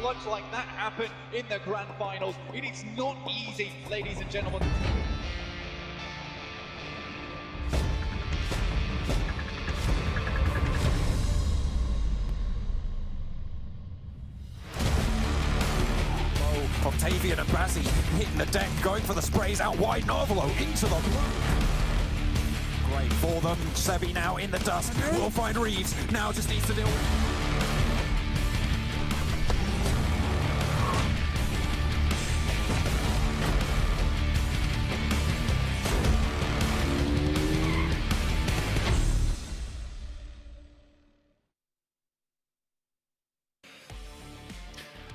clutch like that happen in the grand finals. It is not easy, ladies and gentlemen. Octavian and Bazzi hitting the deck, going for the sprays out wide. Narvalo into the great for them. Sebi now in the dust. Will find Reeves. Now just needs to deal with.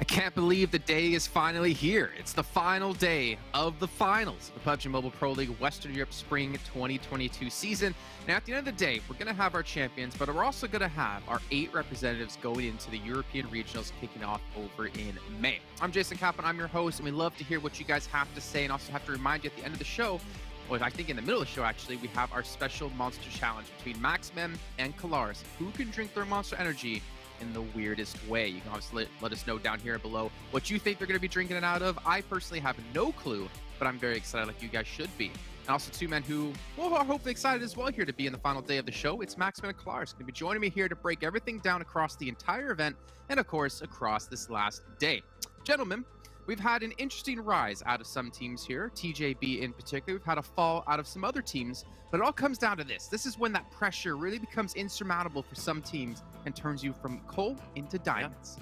I can't believe the day is finally here. It's the final day of the finals of the PUBG Mobile Pro League Western Europe Spring 2022 season. Now, at the end of the day, we're going to have our champions, but we're also going to have our 8 representatives going into the European Regionals kicking off over in May. I'm Jason Kaplan, I'm your host, and we love to hear what you guys have to say, and also have to remind you at the end of the show, well, I think in the middle of the show, actually, we have our special monster challenge between Max Men and Kalaris. Who can drink their monster energy in the weirdest way? You can obviously let us know down here below what you think they're going to be drinking it out of. I personally have no clue, but I'm very excited, like you guys should be. And also 2 men who are hopefully excited as well here to be in the final day of the show. It's Max Men and Kalaris going to be joining me here to break everything down across the entire event and, of course, across this last day. Gentlemen, we've had an interesting rise out of some teams here, TJB in particular. We've had a fall out of some other teams, but it all comes down to this. This is when that pressure really becomes insurmountable for some teams and turns you from coal into diamonds.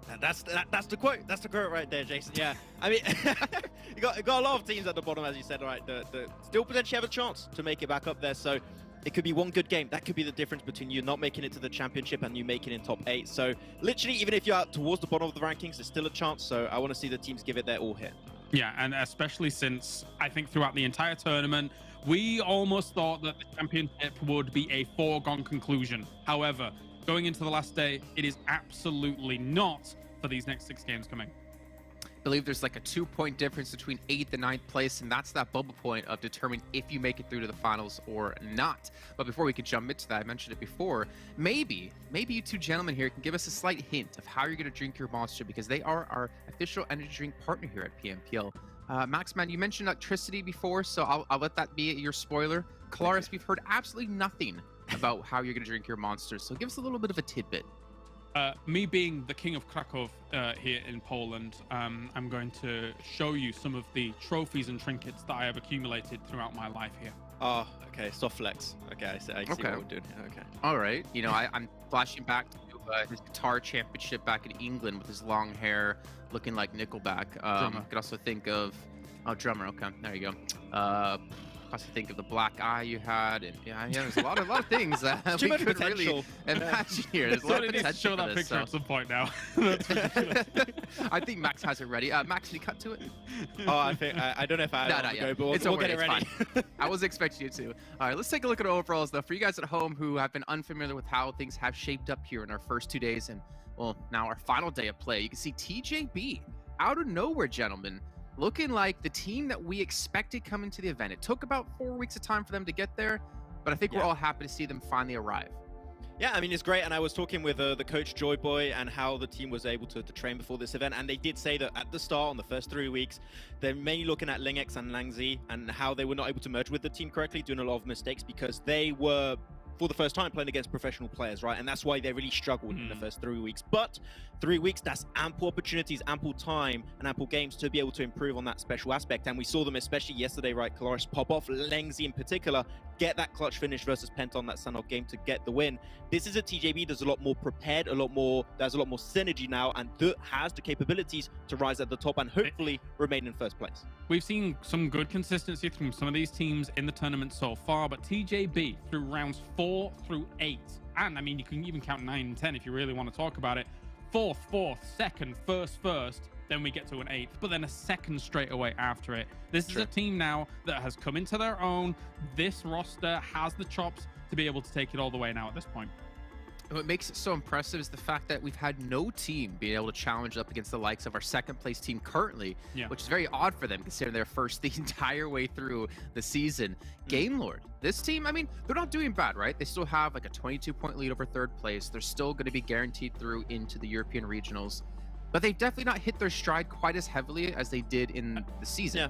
Yeah. That's the quote. That's the quote right there, Jason. Yeah, I mean, you got a lot of teams at the bottom, as you said. Right, the still potentially have a chance to make it back up there. So it could be one good game. That could be the difference between you not making it to the championship and you making it in top 8. So literally, even if you're out towards the bottom of the rankings, there's still a chance. So I want to see the teams give it their all here. Yeah, and especially since I think throughout the entire tournament, we almost thought that the championship would be a foregone conclusion. However, going into the last day, it is absolutely not for these next 6 games coming. I believe there's like a 2-point difference between 8th and 9th place, and that's that bubble point of determining if you make it through to the finals or not. But before we could jump into that, I mentioned it before, maybe you 2 gentlemen here can give us a slight hint of how you're going to drink your monster, because they are our official energy drink partner here at PMPL. Max Man, you mentioned electricity before, so I'll let that be your spoiler. Kalaris, we've heard absolutely nothing about how you're going to drink your monster, so give us a little bit of a tidbit. Me being the king of Krakow here in Poland, I'm going to show you some of the trophies and trinkets that I have accumulated throughout my life here. Oh, okay, soft flex. Okay, I see what we're doing here. Okay. All right. You know, I'm flashing back to his guitar championship back in England with his long hair, looking like Nickelback. I could also think of, drummer. Okay, there you go. Also think of the black eye you had, and yeah, there's a lot of things that we could really imagine here. There's a lot of potential. Show that picture at some point now. I think Max has it ready. Max, can you cut to it? Oh, I think I don't know if I go, but we'll get it ready. I was expecting you to. All right, let's take a look at our overalls though. For you guys at home who have been unfamiliar with how things have shaped up here in our first 2 days, and well, now our final day of play, you can see TJB out of nowhere, gentlemen, looking like the team that we expected coming to the event. It took about 4 weeks of time for them to get there, but I think we're all happy to see them finally arrive. Yeah, I mean, it's great. And I was talking with the coach Joy Boy and how the team was able to train before this event. And they did say that at the start, on the first 3 weeks, they're mainly looking at Lingex and Langzi and how they were not able to merge with the team correctly, doing a lot of mistakes because they were, for the first time, playing against professional players, right? And that's why they really struggled in the first 3 weeks. But 3 weeks, that's ample opportunities, ample time, and ample games to be able to improve on that special aspect. And we saw them, especially yesterday, right? Kalaris pop off, Lengzi in particular, get that clutch finish versus PENTA on that Sanhok game to get the win. This is a TJB that's a lot more prepared, there's a lot more synergy now, and that has the capabilities to rise at the top and hopefully remain in first place. We've seen some good consistency from some of these teams in the tournament so far, but TJB through rounds 4 through 8, and I mean, you can even count 9 and 10 if you really want to talk about it. 4th, 2nd, first, then we get to an 8th, but then a 2nd straight away after it. This is a team now that has come into their own. This roster has the chops to be able to take it all the way now at this point. What makes it so impressive is the fact that we've had no team being able to challenge up against the likes of our 2nd place team currently, which is very odd for them considering they're first the entire way through the season. Game Lord, this team, I mean, they're not doing bad, right? They still have like a 22-point lead over 3rd place. They're still going to be guaranteed through into the European regionals. but they've definitely not hit their stride quite as heavily as they did in the season.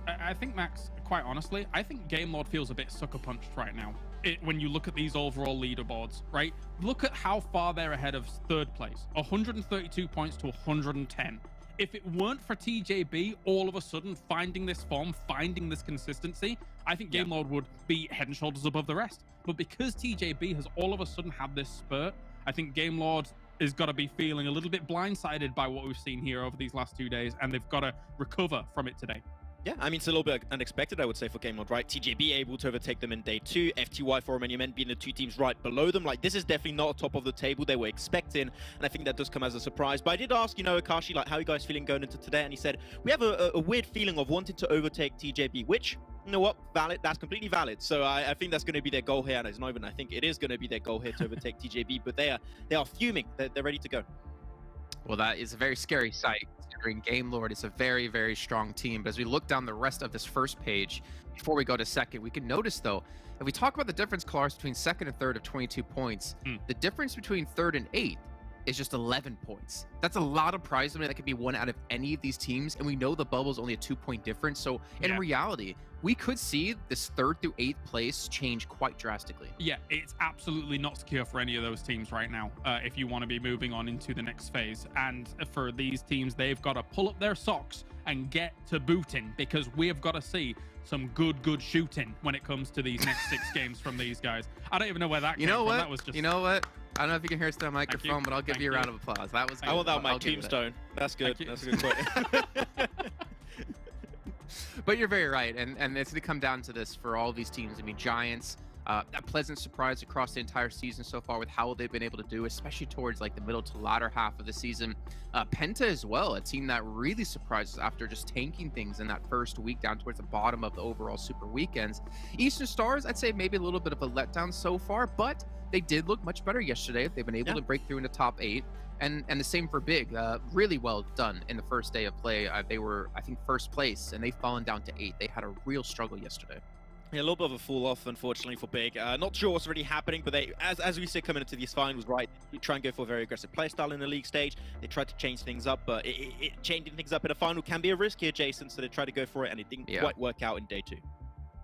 Yeah. I think, Max, quite honestly, I think Game Lord feels a bit sucker punched right now. When you look at these overall leaderboards, right? Look at how far they're ahead of third place, 132 points to 110. If it weren't for TJB all of a sudden finding this form, finding this consistency, I think Game Lord would be head and shoulders above the rest. But because TJB has all of a sudden had this spurt, I think Game Lord has got to be feeling a little bit blindsided by what we've seen here over these last 2 days, and they've got to recover from it today. Yeah, I mean, it's a little bit unexpected, I would say, for Game Lord, right? TJB able to overtake them in day 2, FTY for Romanian Men being the 2 teams right below them. Like, this is definitely not top of the table they were expecting, and I think that does come as a surprise. But I did ask, Akashi, like, how are you guys feeling going into today? And he said, we have a weird feeling of wanting to overtake TJB, which, you know what, valid, that's completely valid. So I think that's going to be their goal here, and it's not even, I think it is going to be their goal here to overtake TJB, but they are fuming. They're ready to go. Well, that is a very scary sight, considering Game Lord is a very, very strong team. But as we look down the rest of this first page, before we go to second, we can notice, though, if we talk about the difference, Clark, between second and third of 22 points, the difference between third and eighth is just 11 points. That's a lot of prize money that could be won out of any of these teams, and we know the bubble is only a 2-point difference. So in reality, we could see this third through eighth place change quite drastically. Yeah, it's absolutely not secure for any of those teams right now if you want to be moving on into the next phase. And for these teams, they've got to pull up their socks and get to booting, because we have got to see some good shooting when it comes to these next 6 games from these guys. I don't even know where that came from. That was just... You know what? I don't know if you can hear us through the microphone, but I'll give you a round of applause. That was good. I want that on my tombstone. That's good. That's a good point. But you're very right, and it's going to come down to this for all these teams. I mean, Giants, a pleasant surprise across the entire season so far with how they've been able to do, especially towards like the middle to latter half of the season. PENTA as well, a team that really surprises after just tanking things in that first week down towards the bottom of the overall Super Weekends. Eastern Stars, I'd say maybe a little bit of a letdown so far, but they did look much better yesterday. They've been able to break through in the top 8. And the same for Big, really well done in the first day of play. They were, I think, first place, and they've fallen down to 8. They had a real struggle yesterday. Yeah, a little bit of a fall off, unfortunately, for Big. Not sure what's really happening, but they, as we say, coming into these finals, right, they try and go for a very aggressive playstyle in the league stage. They try to change things up, but changing things up in a final can be a risk here, Jason, so they try to go for it, and it didn't quite work out in day 2.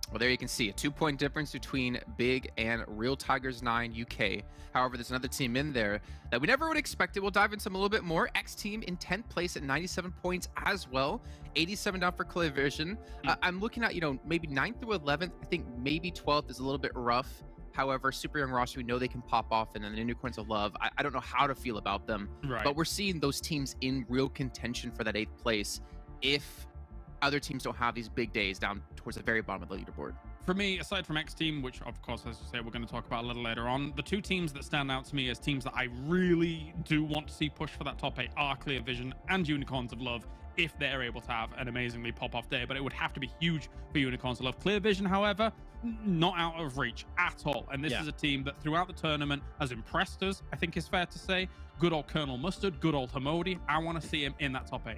Well, there you can see a 2-point difference between Big and Real Tigers 9 UK. However, there's another team in there that we never would expect it. We'll dive into them a little bit more. XTEAM in 10th place at 97 points as well. 87 down for Collision. I'm looking at, maybe 9th through 11th. I think maybe 12th is a little bit rough. However, super young roster, we know they can pop off, and then the Unicorns of Love, I don't know how to feel about them. Right. But we're seeing those teams in real contention for that 8th place if other teams don't have these big days down towards the very bottom of the leaderboard. For me, aside from XTEAM, which of course, as you say, we're going to talk about a little later on, the 2 teams that stand out to me as teams that I really do want to see push for that top 8 are Clear Vision and Unicorns of Love, if they're able to have an amazingly pop-off day. But it would have to be huge for Unicorns of Love. Clear Vision, however, not out of reach at all. And this is a team that throughout the tournament has impressed us, I think is fair to say. Good old Colonel Mustard, good old Hamodi. I want to see him in that top 8.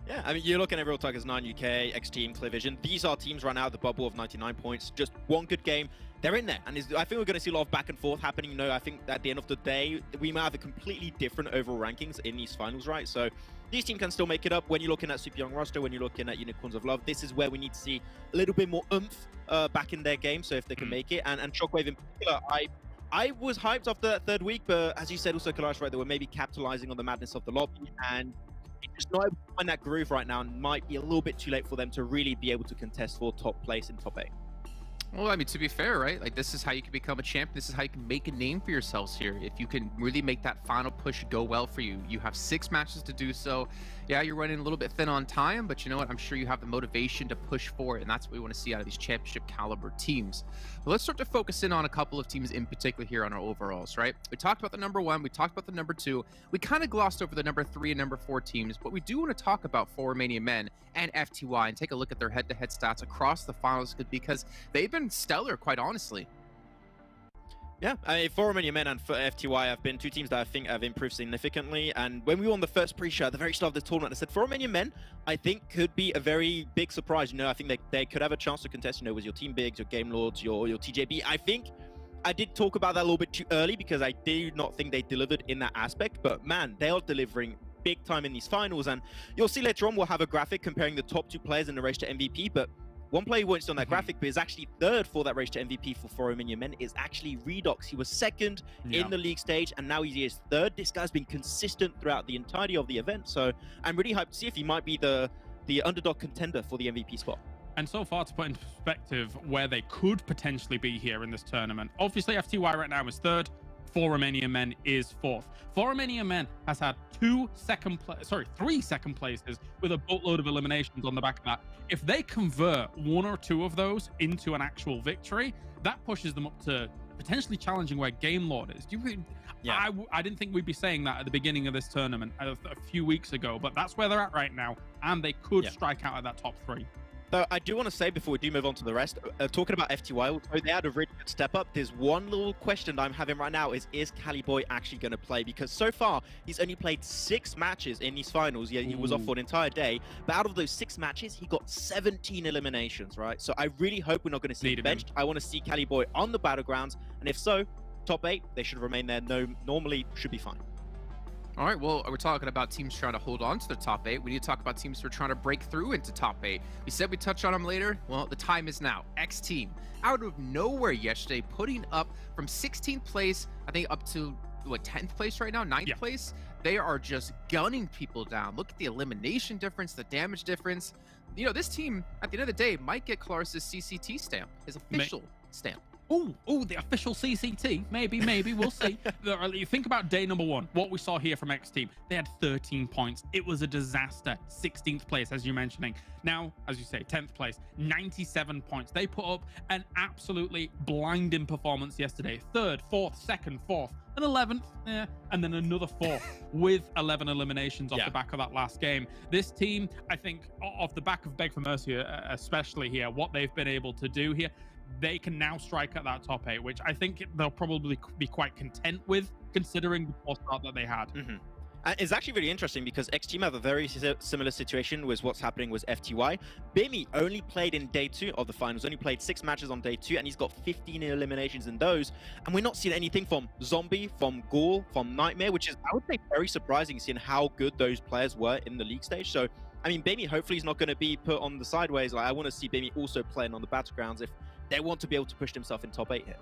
Yeah, I mean, you're looking at Real Tigers 9 UK, XTEAM, Clear Vision. These are teams right now at the bubble of 99 points. Just one good game, they're in there. And I think we're going to see a lot of back and forth happening. I think at the end of the day, we might have a completely different overall rankings in these finals, right? So these teams can still make it up. When you're looking at Super Young roster, when you're looking at Unicorns of Love, this is where we need to see a little bit more oomph back in their game. So if they can make it, and Shockwave in particular, I was hyped after that 3rd week, but as you said, also Kalash, right, they were maybe capitalizing on the madness of the lobby, and just not able to find that groove right now, and might be a little bit too late for them to really be able to contest for top place in top 8. Well, I mean, to be fair, right? Like, this is how you can become a champion. This is how you can make a name for yourselves here. If you can really make that final push go well for you. You have 6 matches to do so. Yeah, you're running a little bit thin on time, but you know what? I'm sure you have the motivation to push for it, and that's what we want to see out of these championship caliber teams. But let's start to focus in on a couple of teams in particular here on our overalls, right? We talked about the number 1. We talked about the number 2. We kind of glossed over the number 3 and number 4 teams, but we do want to talk about for Romanian Men and FTY and take a look at their head-to-head stats across the finals, because they've been stellar, quite honestly. Yeah, I mean, for Romanian Men and for FTY have been 2 teams that I think have improved significantly. And when we were on the first pre-show at the very start of the tournament, I said for Romanian Men, I think could be a very big surprise. I think they could have a chance to contest, with your Team Bigs, your Game Lords, your TJB. I think I did talk about that a little bit too early because I did not think they delivered in that aspect. But man, they are delivering big time in these finals. And you'll see later on we'll have a graphic comparing the top 2 players in the race to MVP, but one player who wasn't on that graphic, but is actually third for that race to MVP for Romanian Men, is actually Redox. He was second in the league stage, and now he is third. This guy's been consistent throughout the entirety of the event, so I'm really hyped to see if he might be the underdog contender for the MVP spot. And so far, to put into perspective where they could potentially be here in this tournament, obviously FTY right now is third. For Romanian Men is fourth. For Romanian Men has had 3 second places with a boatload of eliminations on the back of that. If they convert 1 or 2 of those into an actual victory, that pushes them up to potentially challenging where Game Lord is. I didn't think we'd be saying that at the beginning of this tournament a few weeks ago, but that's where they're at right now, and they could strike out at that top 3. So I do want to say before we do move on to the rest, talking about FTY, although they had a really good step up, there's one little question that I'm having right now is Caliboy actually going to play? Because so far, he's only played 6 matches in these finals. Yeah, he was off for an entire day. But out of those 6 matches, he got 17 eliminations, right? So I really hope we're not going to see him benched. I want to see Caliboy on the battlegrounds. And if so, top 8, they should remain there. No, normally should be fine. All right, well, we're talking about teams trying to hold on to the top 8. We need to talk about teams who are trying to break through into top 8. We said we'd touch on them later. Well, the time is now. XTEAM, out of nowhere yesterday, putting up from 16th place, I think up to, what, 10th place right now? 9th place? They are just gunning people down. Look at the elimination difference, the damage difference. You know, this team, at the end of the day, might get Claris's CCT stamp, his official stamp. Oh, the official CCT. Maybe, we'll see. You think about day number 1, what we saw here from XTEAM. They had 13 points. It was a disaster. 16th place, as you're mentioning. Now, as you say, 10th place, 97 points. They put up an absolutely blinding performance yesterday. 3rd, 4th, 2nd, 4th, and 11th, and then another 4th with 11 eliminations off the back of that last game. This team, I think, off the back of Beg for Mercy, especially here, what they've been able to do here, they can now strike at that top 8, which I think they'll probably be quite content with, considering the poor start that they had. It's actually really interesting because XTEAM have a very similar situation with what's happening with FTY. Bimmy only played in day 2 of the finals, only played 6 matches on day 2, and he's got 15 eliminations in those. And we're not seeing anything from Zombie, from Ghoul, from Nightmare, which is, I would say, very surprising seeing how good those players were in the league stage. So, I mean, Bimmy hopefully is not going to be put on the sideways. Like, I want to see Bimmy also playing on the battlegrounds if they want to be able to push themselves in top 8 here.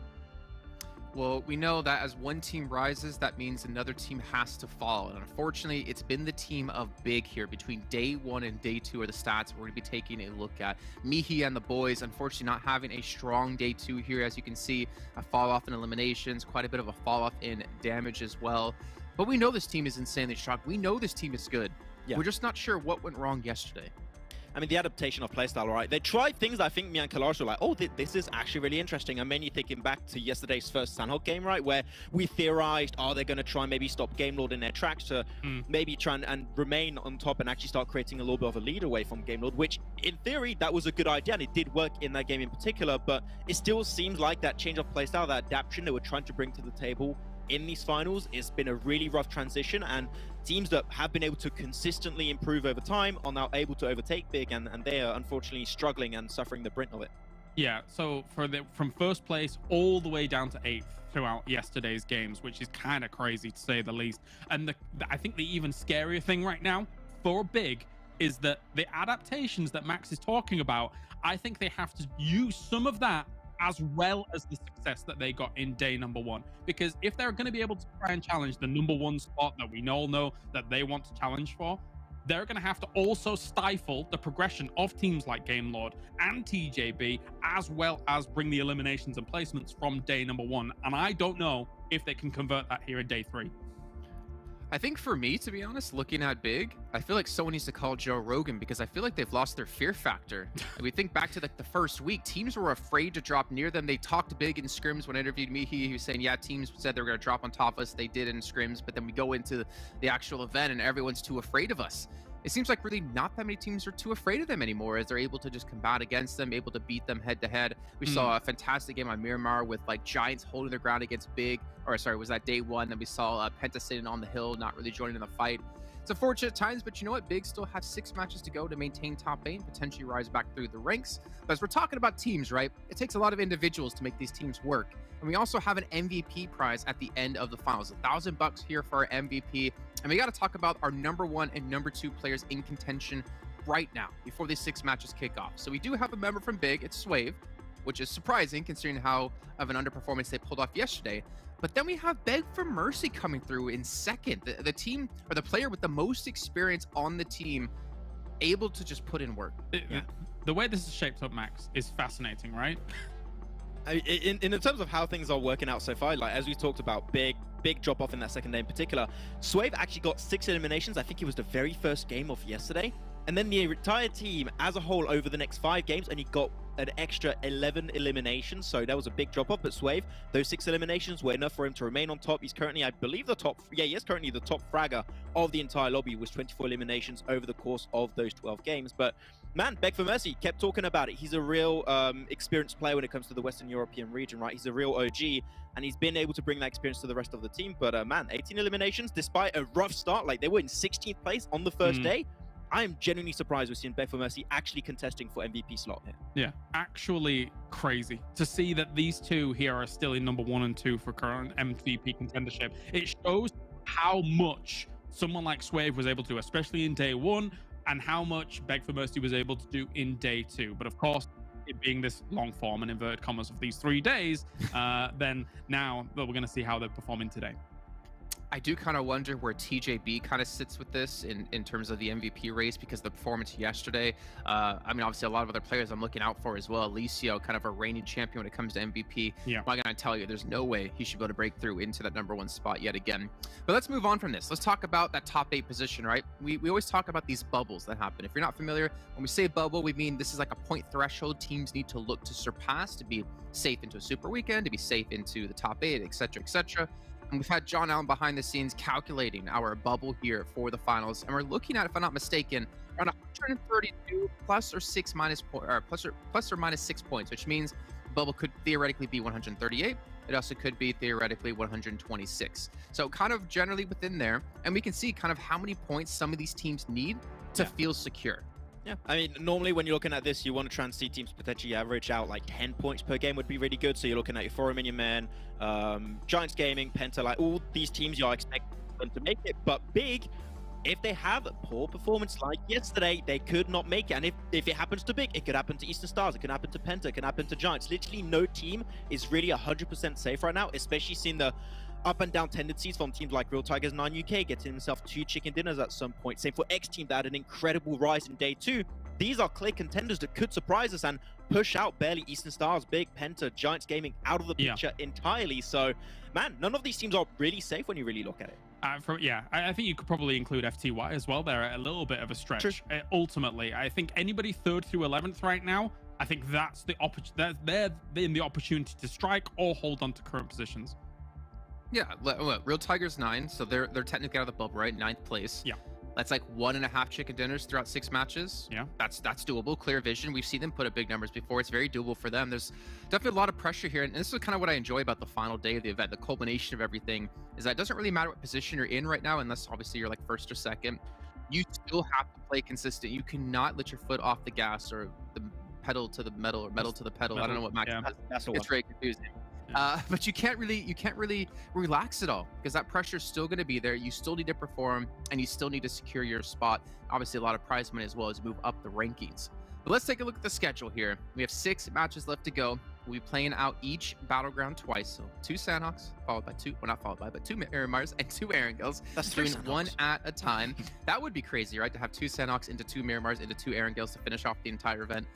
Well, we know that as one team rises, that means another team has to fall. And unfortunately, it's been the team of Big here. Between day 1 and day 2 are the stats we're going to be taking a look at. Mihi and the boys, unfortunately, not having a strong day 2 here. As you can see, a fall off in eliminations, quite a bit of a fall off in damage as well. But we know this team is insanely strong. We know this team is good. We're just not sure what went wrong yesterday. I mean, the adaptation of playstyle, right? They tried things that I think me and Kalash were like, oh, this is actually really interesting. I'm mainly thinking back to yesterday's first Sanhok game, right? Where we theorized, oh, they're going to try and maybe stop Game Lord in their tracks to maybe try and remain on top and actually start creating a little bit of a lead away from Game Lord, which in theory, that was a good idea. And it did work in that game in particular, but it still seems like that change of playstyle, that adaptation they were trying to bring to the table in these finals, it's been a really rough transition, and teams that have been able to consistently improve over time are now able to overtake Big, and they are unfortunately struggling and suffering the brunt of it. Yeah, so from first place all the way down to 8th throughout yesterday's games, which is kind of crazy to say the least. And I think the even scarier thing right now for Big is that the adaptations that Max is talking about, I think they have to use some of that as well as the success that they got in day number 1. Because if they're going to be able to try and challenge the number 1 spot that we all know that they want to challenge for, they're going to have to also stifle the progression of teams like Game Lord and TJB, as well as bring the eliminations and placements from day number 1. And I don't know if they can convert that here in day 3. I think for me, to be honest, looking at Big, I feel like someone needs to call Joe Rogan, because I feel like they've lost their fear factor. And we think back to the first week, teams were afraid to drop near them. They talked big in scrims. When I interviewed Mihi, he was saying, yeah, teams said they were going to drop on top of us. They did in scrims, but then we go into the actual event and everyone's too afraid of us. It seems like really not that many teams are too afraid of them anymore, as they're able to just combat against them, able to beat them head to head. We saw a fantastic game on Miramar with like Giants holding their ground against Big, or sorry, was that day 1? Then we saw PENTA sitting on the hill, not really joining in the fight. It's unfortunate at times, but you know what? Big still have 6 matches to go to maintain top 8 and potentially rise back through the ranks. But as we're talking about teams, right? It takes a lot of individuals to make these teams work. And we also have an MVP prize at the end of the finals. $1,000 here for our MVP. And we got to talk about our #1 and #2 players in contention right now before these 6 matches kick off. So we do have a member from Big. It's Swave, which is surprising considering how of an underperformance they pulled off yesterday. But then we have Beg for Mercy coming through in second. The team, or the player with the most experience on the team, able to just put in work. The way this is shaped up, Max, is fascinating, right? In terms of how things are working out so far, like as we talked about, big drop off in that second day in particular. Swave actually got 6 eliminations. I think it was the very first game of yesterday. And then the entire team as a whole over the next 5 games, and he got an extra 11 eliminations. So that was a big drop off. But Swave, those 6 eliminations were enough for him to remain on top. He's currently, I believe, he is currently the top fragger of the entire lobby with 24 eliminations over the course of those 12 games. But man, Beg for Mercy kept talking about it. He's a real experienced player when it comes to the Western European region, right? He's a real OG, and he's been able to bring that experience to the rest of the team. But man, 18 eliminations, despite a rough start, like they were in 16th place on the first day. I am genuinely surprised we're seeing Beg for Mercy actually contesting for MVP slot here. Yeah, actually crazy to see that these two here are still in #1 and 2 for current MVP contendership. It shows how much someone like Swave was able to do, especially in day 1, and how much Beg for Mercy was able to do in day 2. But of course, it being this long form and inverted commas of these 3 days, then now we're going to see how they're performing today. I do kind of wonder where TJB kind of sits with this in terms of the MVP race, because the performance yesterday, I mean, obviously a lot of other players I'm looking out for as well. Alicio, kind of a reigning champion when it comes to MVP. Yeah. I'm going to tell you, there's no way he should be able to break through into that #1 spot yet again. But let's move on from this. Let's talk about that top 8 position, right? We always talk about these bubbles that happen. If you're not familiar, when we say bubble, we mean this is like a point threshold teams need to look to surpass to be safe into a super weekend, to be safe into the top 8, etc., etc. And we've had John Allen behind the scenes calculating our bubble here for the finals, and we're looking at, if I'm not mistaken, around 132 plus or minus 6 points, which means the bubble could theoretically be 138. It also could be theoretically 126. So kind of generally within there, and we can see kind of how many points some of these teams need to feel secure. Yeah, I mean, normally when you're looking at this, you want to try and see teams potentially average out like 10 points per game would be really good. So you're looking at your Romanian Men, Giants Gaming, PENTA, like all these teams you're expecting them to make it. But Big, if they have a poor performance like yesterday, they could not make it. And if it happens to Big, it could happen to Eastern Stars, it could happen to PENTA, it could happen to Giants. Literally no team is really 100% safe right now, especially seeing the up and down tendencies from teams like Real Tigers 9 UK, getting himself 2 chicken dinners at some point. Same for XTEAM, that had an incredible rise in day 2. These are clear contenders that could surprise us and push out barely Eastern Stars, Big, PENTA, Giants Gaming out of the picture entirely. So, man, none of these teams are really safe when you really look at it. I think you could probably include FTY as well. They're a little bit of a stretch. Ultimately, I think anybody 3rd through 11th right now, I think that's the they're in the opportunity to strike or hold on to current positions. Yeah, Real Tigers 9, so they're technically out of the bubble, right? 9th place. Yeah. That's like 1.5 chicken dinners throughout 6 matches. Yeah. That's doable. Clear vision. We've seen them put up big numbers before. It's very doable for them. There's definitely a lot of pressure here. And this is kind of what I enjoy about the final day of the event. The culmination of everything is that it doesn't really matter what position you're in right now, unless obviously you're like 1st or 2nd. You still have to play consistent. You cannot let your foot off the gas or the pedal to the metal or metal to the pedal. I don't know what Max has. That's It's very confusing. But you can't really relax at all, because that pressure is still going to be there. You still need to perform, and you still need to secure your spot. Obviously, a lot of prize money as well as move up the rankings. But let's take a look at the schedule here. We have 6 matches left to go. We'll be playing out each battleground twice. So 2 Sanhoks, followed by 2, well, not followed by, but 2 Miramars and 2 Erangels. That's doing 1 at a time. That would be crazy, right? To have 2 Sanhoks into 2 Miramars into 2 Erangels to finish off the entire event.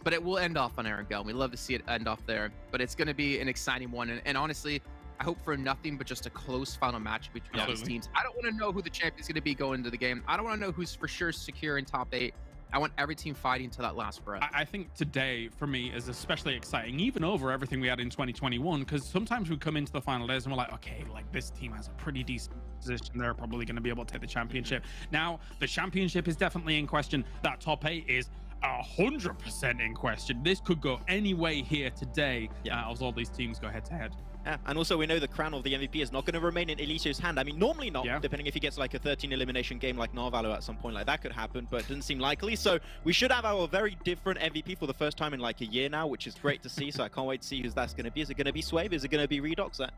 But it will end off on Erangel. We love to see it end off there. But it's going to be an exciting one. And honestly, I hope for nothing but just a close final match between all these teams. I don't want to know who the champion is going to be going into the game. I don't want to know who's for sure secure in top 8. I want every team fighting to that last breath. I think today, for me, is especially exciting, even over everything we had in 2021, because sometimes we come into the final days and we're like, okay, like this team has a pretty decent position. They're probably going to be able to take the championship. Now, the championship is definitely in question. That top 8 is 100% in question. This could go any way here today as all these teams go head to head. Yeah, and also we know the crown of the MVP is not going to remain in Elisio's hand. I mean, normally not, depending if he gets like a 13 elimination game like Narvalo at some point, like that could happen, but it doesn't seem likely. So we should have our very different MVP for the first time in like a year now, which is great to see. So I can't wait to see who that's going to be. Is it going to be Swave? Is it going to be Redox? We're going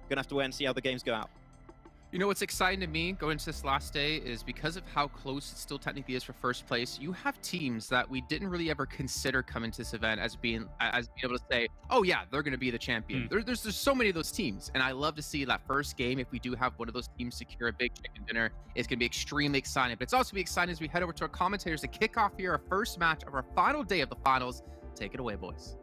to have to wait and see how the games go out. You know what's exciting to me going into this last day is because of how close it still technically is for first place, you have teams that we didn't really ever consider coming to this event as being able to say, oh yeah, they're going to be the champion. There's so many of those teams, and I love to see that first game. If we do have one of those teams secure a big chicken dinner, it's going to be extremely exciting. But it's also going to be exciting as we head over to our commentators to kick off here our first match of our final day of the finals. Take it away, boys.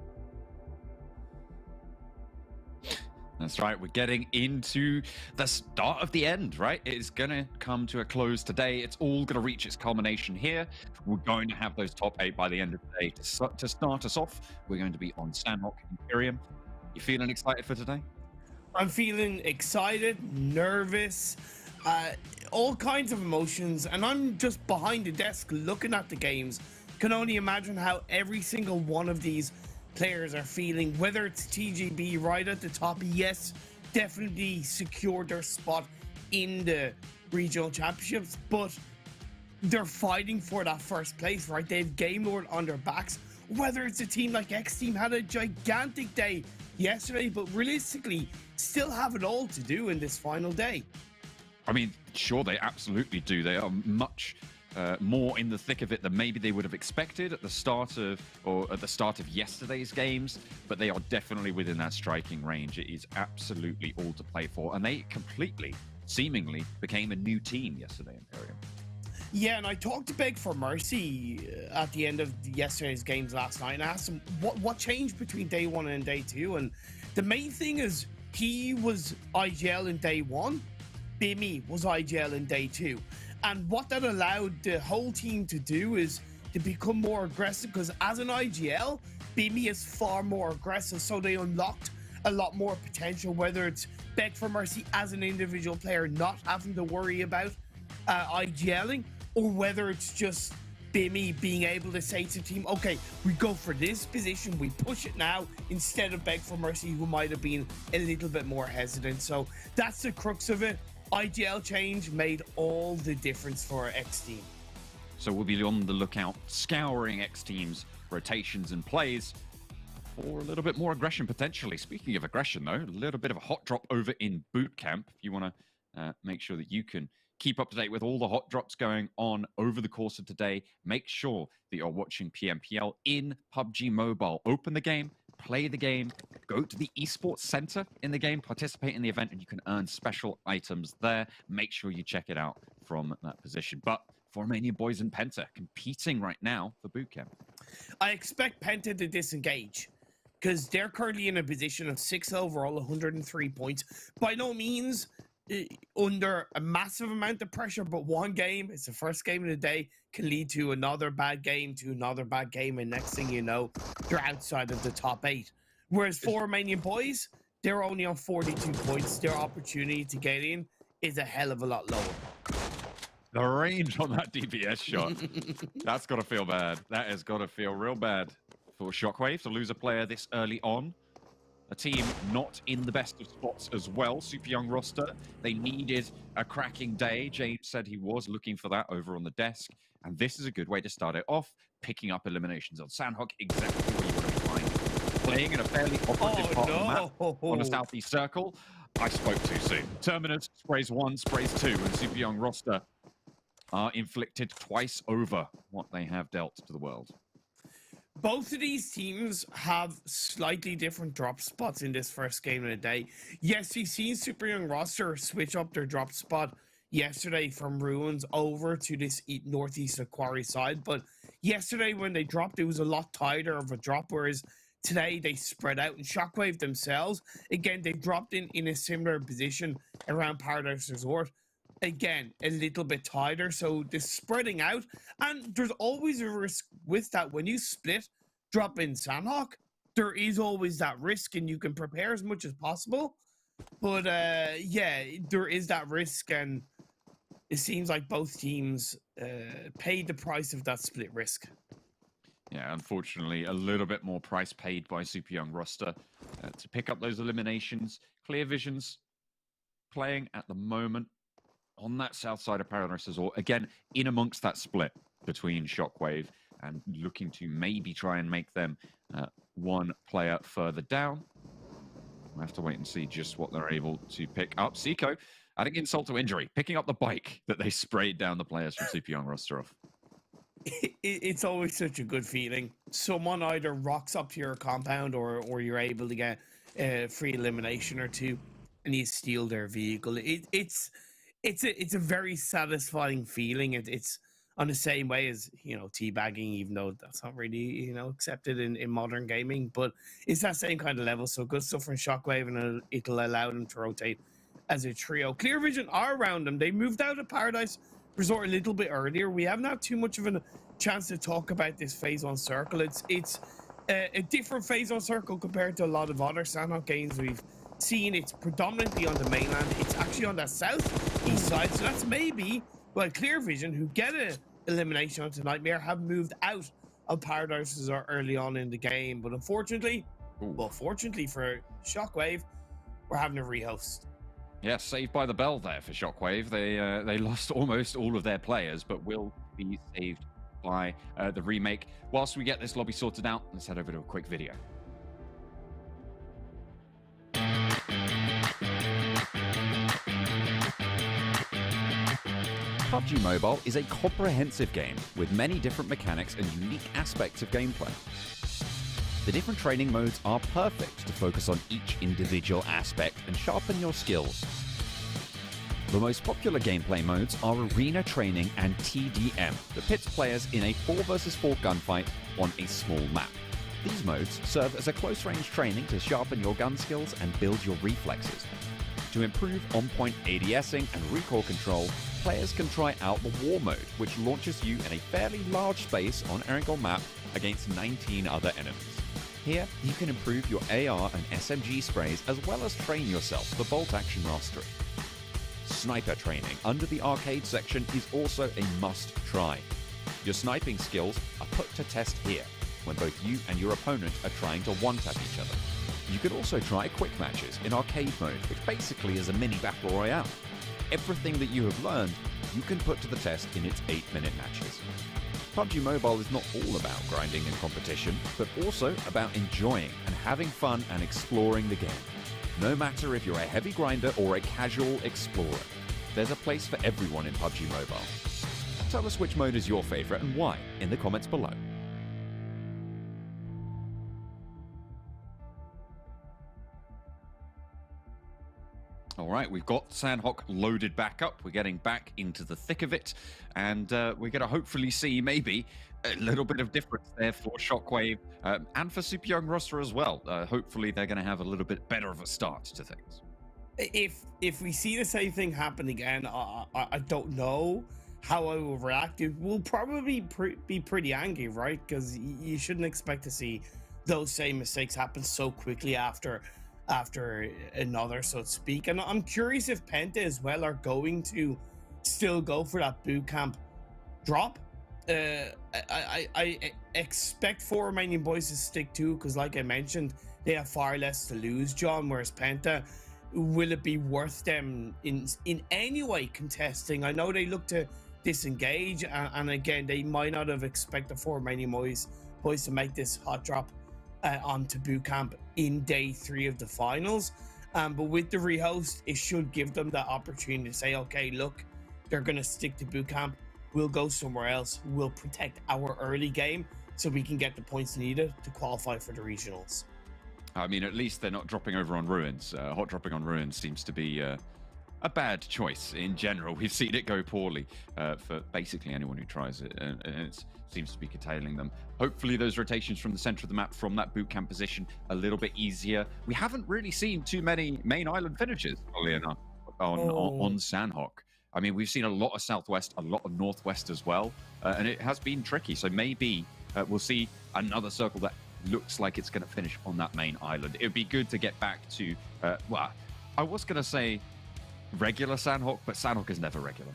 That's right. We're getting into the start of the end, right? It's going to come to a close today. It's all going to reach its culmination here. We're going to have those top 8 by the end of the day. To start us off, we're going to be on Sanhok and Imperium. You feeling excited for today? I'm feeling excited, nervous, all kinds of emotions, and I'm just behind the desk looking at the games. Can only imagine how every single one of these players are feeling, whether it's TJB right at the top. Yes, definitely secured their spot in the regional championships, but they're fighting for that first place, right? They have Game Lord on their backs. Whether it's a team like XTEAM had a gigantic day yesterday, but realistically still have it all to do in this final day. I mean, sure, they absolutely do. They are much more in the thick of it than maybe they would have expected at the start of yesterday's games, but they are definitely within that striking range. It is absolutely all to play for, and they completely, seemingly, became a new team yesterday, Imperium. Yeah, and I talked to Beg for Mercy at the end of yesterday's games last night, and I asked him what changed between day 1 and day 2, and the main thing is he was IGL in day 1, Bimmy was IGL in day 2. And what that allowed the whole team to do is to become more aggressive, because as an IGL, Bimmy is far more aggressive, so they unlocked a lot more potential, whether it's Beg for Mercy as an individual player not having to worry about IGLing, or whether it's just Bimmy being able to say to the team, okay, we go for this position, we push it now, instead of Beg for Mercy, who might have been a little bit more hesitant. So that's the crux of it. IGL change made all the difference for XTEAM. So we'll be on the lookout, scouring XTEAM's rotations and plays for a little bit more aggression, potentially. Speaking of aggression, though, a little bit of a hot drop over in boot camp. If you want to make sure that you can keep up to date with all the hot drops going on over the course of today, make sure that you're watching PMPL in PUBG Mobile. Open the game, play the game, go to the esports center in the game, participate in the event, and you can earn special items there. Make sure you check it out from that position. But for Romanian Boys and PENTA competing right now for bootcamp, I expect PENTA to disengage, because they're currently in a position of 6 overall, 103 points. By no means under a massive amount of pressure, but one game, it's the first game of the day, can lead to another bad game, and next thing you know, they're outside of the top 8. Whereas for Romanian Boys, they're only on 42 points. Their opportunity to get in is a hell of a lot lower. the range on that DPS shot, that's got to feel bad. That has got to feel real bad for Shockwave to lose a player this early on. A team not in the best of spots as well. Super young roster. They needed a cracking day. James said he was looking for that over on the desk. And this is a good way to start it off. Picking up eliminations on Sanhok, exactly what you want to be playing. Playing in a fairly operative part of the map on a southeast circle. I spoke too soon. Terminus sprays 1, sprays 2, and Super young roster are inflicted twice over what they have dealt to the world. Both of these teams have slightly different drop spots in this first game of the day. Yes, we've seen Super Young roster switch up their drop spot yesterday from Ruins over to this northeast of Quarry side, but yesterday when they dropped, it was a lot tighter of a drop, whereas today they spread out. And Shockwave themselves, again, they dropped in a similar position around Paradise Resort. Again, a little bit tighter, so the spreading out, and there's always a risk with that. When you split, drop in Sanhok, there is always that risk, and you can prepare as much as possible. But yeah, there is that risk, and it seems like both teams paid the price of that split risk. Yeah, unfortunately, a little bit more price paid by Super Young roster to pick up those eliminations. Clear Vision's playing at the moment on that south side of Paradise Resort. Again, in amongst that split between Shockwave and looking to maybe try and make them one player further down. We'll have to wait and see just what they're able to pick up. Seiko, adding insult to injury, picking up the bike that they sprayed down the players from Super Young roster off. It's always such a good feeling. Someone either rocks up to your compound or you're able to get a free elimination or two and you steal their vehicle. It's a very satisfying feeling. It's on the same way as, teabagging, even though that's not really, accepted in modern gaming, but it's that same kind of level. So good stuff from Shockwave, and it'll allow them to rotate as a trio. Clear Vision are around them. They moved out of Paradise Resort a little bit earlier. We haven't had too much of a chance to talk about this Phase 1 circle. It's a different Phase 1 circle compared to a lot of other Sanhok games we've seen. It's predominantly on the mainland. It's actually on that southeast side. So that's maybe, Clear Vision, who get an elimination onto Nightmare, have moved out of Paradise Resort early on in the game. But unfortunately, fortunately for Shockwave, we're having a rehost. Yeah, saved by the bell there for Shockwave. They lost almost all of their players, but will be saved by the remake. Whilst we get this lobby sorted out, let's head over to a quick video. PUBG Mobile is a comprehensive game with many different mechanics and unique aspects of gameplay. The different training modes are perfect to focus on each individual aspect and sharpen your skills. The most popular gameplay modes are Arena Training and TDM, that pits players in a 4 vs 4 gunfight on a small map. These modes serve as a close-range training to sharpen your gun skills and build your reflexes. To improve on-point ADSing and recoil control, players can try out the War mode, which launches you in a fairly large space on Erangel map against 19 other enemies. Here, you can improve your AR and SMG sprays as well as train yourself for bolt-action mastery. Sniper training under the arcade section is also a must-try. Your sniping skills are put to test here, when both you and your opponent are trying to one-tap each other. You can also try quick matches in arcade mode, which basically is a mini battle royale. Everything that you have learned, you can put to the test in its 8-minute matches. PUBG Mobile is not all about grinding and competition, but also about enjoying and having fun and exploring the game. No matter if you're a heavy grinder or a casual explorer, there's a place for everyone in PUBG Mobile. Tell us which mode is your favorite and why in the comments below. All right, we've got Sanhok loaded back up. We're getting back into the thick of it, and we're going to hopefully see maybe a little bit of difference there for Shockwave and for Super Young roster as well. Hopefully, they're going to have a little bit better of a start to things. If we see the same thing happen again, I don't know how I will react. It will probably be pretty angry, right? Because you shouldn't expect to see those same mistakes happen so quickly after another, so to speak. And I'm curious if PENTA as well are going to still go for that boot camp drop. I expect for Romanian Boys to stick to, because like I mentioned, they have far less to lose, John, whereas PENTA, will it be worth them in any way contesting? I know they look to disengage, and again, they might not have expected for Romanian Boys to make this hot drop onto boot camp in day 3 of the finals, but with the rehost, it should give them that opportunity to say, okay, look, they're going to stick to boot camp, we'll go somewhere else, we'll protect our early game so we can get the points needed to qualify for the regionals. I mean, at least they're not dropping over on Ruins. Hot dropping on Ruins seems to be a bad choice in general. We've seen it go poorly for basically anyone who tries it, and it seems to be curtailing them. Hopefully those rotations from the center of the map from that boot camp position a little bit easier. We haven't really seen too many main island finishes, funnily enough, on Sanhok. I mean, we've seen a lot of Southwest, a lot of Northwest as well, and it has been tricky. So maybe we'll see another circle that looks like it's going to finish on that main island. It would be good to get back to, well, I was going to say regular Sanhok, but Sanhok is never regular.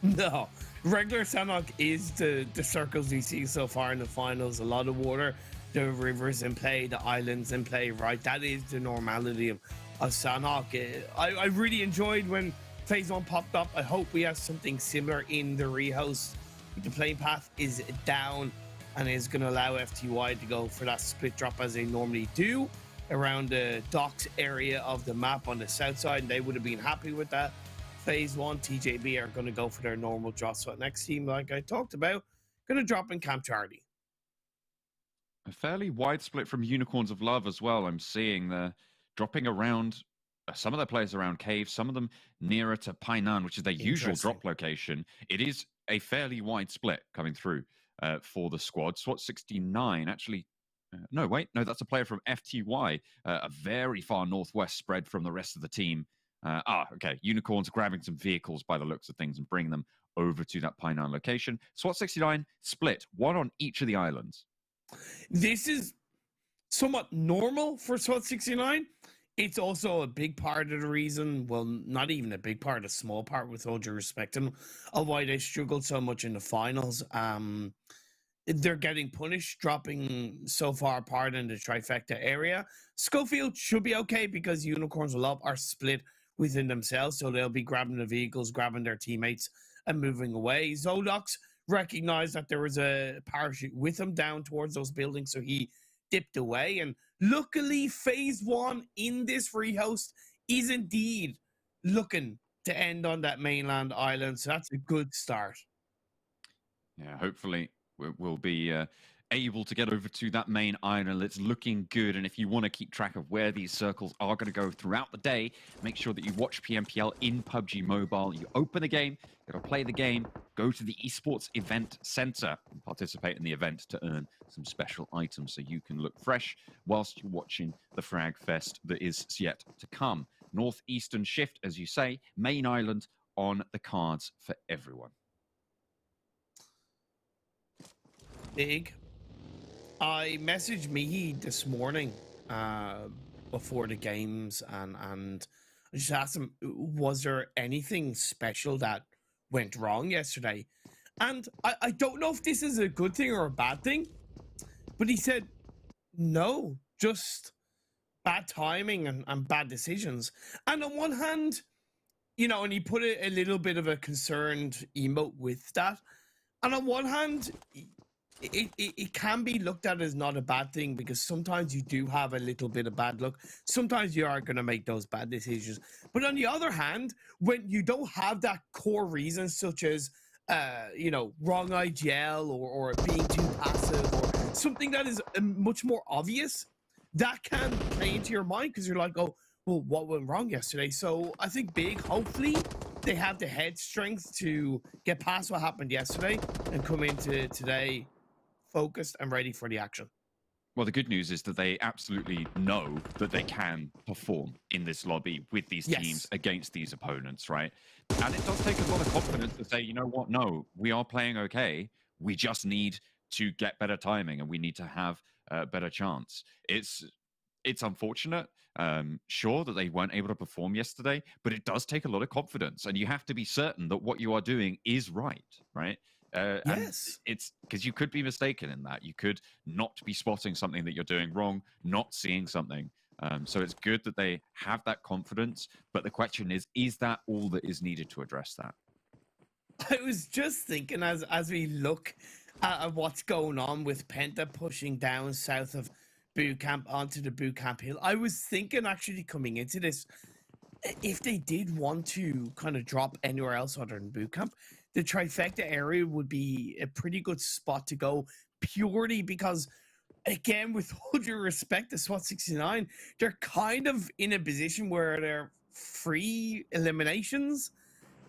No, regular Sanhok is the circles we see so far in the finals. A lot of water, the rivers in play, the islands in play, right? That is the normality of Sanhok. I really enjoyed when Phase 1 popped up. I hope we have something similar in the rehost. The playing path is down and is going to allow FTY to go for that split drop as they normally do around the docks area of the map on the south side, and they would have been happy with that. Phase 1, TJB are going to go for their normal drop. So next team, like I talked about, going to drop in Camp Charlie. A fairly wide split from Unicorns of Love as well. I'm seeing they're dropping around, some of their players around Cave, some of them nearer to Painan, which is their usual drop location. It is a fairly wide split coming through for the squad. SWAT 69 actually, no, that's a player from FTY, a very far northwest spread from the rest of the team. Okay. Unicorns grabbing some vehicles by the looks of things and bringing them over to that Painan location. SWAT 69 split, one on each of the islands. This is somewhat normal for SWAT 69. It's also a big part of the reason, well, not even a big part, a small part with all due respect, and of why they struggled so much in the finals. They're getting punished, dropping so far apart in the trifecta area. Schofield should be okay because Unicorns of Love are split within themselves, so they'll be grabbing the vehicles, grabbing their teammates, and moving away. Zodox recognized that there was a parachute with him down towards those buildings, so he dipped away. And luckily, Phase 1 in this rehost is indeed looking to end on that mainland island, so that's a good start. Yeah, hopefully we'll be able to get over to that main island. It's looking good, and if you want to keep track of where these circles are going to go throughout the day, make sure that you watch PMPL in PUBG Mobile. You open the game, you got to play the game, go to the Esports Event Center and participate in the event to earn some special items so you can look fresh whilst you're watching the Frag Fest that is yet to come. Northeastern shift, as you say, main island on the cards for everyone. Big. I messaged Mihi this morning before the games, and I just asked him, was there anything special that went wrong yesterday? And I don't know if this is a good thing or a bad thing, but he said, no, just bad timing and bad decisions. And on one hand, you know, and he put a little bit of a concerned emote with that. And on one hand, it can be looked at as not a bad thing because sometimes you do have a little bit of bad luck. Sometimes you are going to make those bad decisions. But on the other hand, when you don't have that core reason, such as, you know, wrong IGL or being too passive or something that is much more obvious, that can play into your mind because you're like, oh, well, what went wrong yesterday? So I think Big, hopefully, they have the head strength to get past what happened yesterday and come into today focused and ready for the action. Well, the good news is that they absolutely know that they can perform in this lobby with these teams against these opponents, right? And it does take a lot of confidence to say, you know what, no, we are playing okay. We just need to get better timing and we need to have a better chance. It's unfortunate, sure, that they weren't able to perform yesterday, but it does take a lot of confidence and you have to be certain that what you are doing is right, right? Yes. It's because you could be mistaken in that. You could not be spotting something that you're doing wrong, not seeing something. So it's good that they have that confidence. But the question is that all that is needed to address that? I was just thinking as we look at what's going on with Penta pushing down south of boot camp onto the boot camp hill, I was thinking actually coming into this, if they did want to kind of drop anywhere else other than boot camp, the trifecta area would be a pretty good spot to go, purely because, again, with all due respect to SWAT 69, they're kind of in a position where they're free eliminations.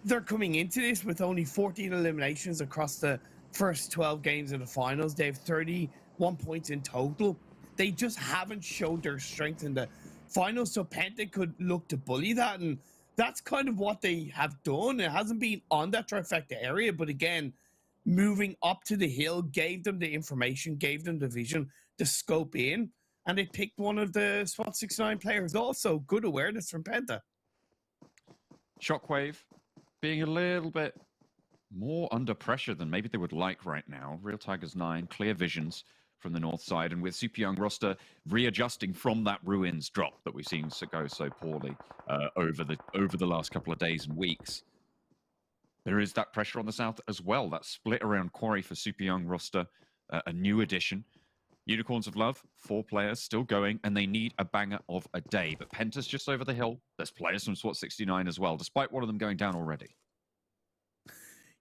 They're coming into this with only 14 eliminations across the first 12 games of the finals. They have 31 points in total. They just haven't showed their strength in the finals, so Penta could look to bully that, and that's kind of what they have done. It hasn't been on that trifecta area, but again, moving up to the hill gave them the information, gave them the vision, the scope in, and they picked one of the SWAT 69 players also. Good awareness from Penta. Shockwave being a little bit more under pressure than maybe they would like right now. Real Tigers 9, clear visions from the north side, and with Super Young roster readjusting from that ruins drop that we've seen go so poorly over the last couple of days and weeks. There is that pressure on the south as well. That split around Quarry for Super Young roster, a new addition. Unicorns of Love, 4 players still going, and they need a banger of a day. But Penta's just over the hill. There's players from SWAT 69 as well, despite one of them going down already.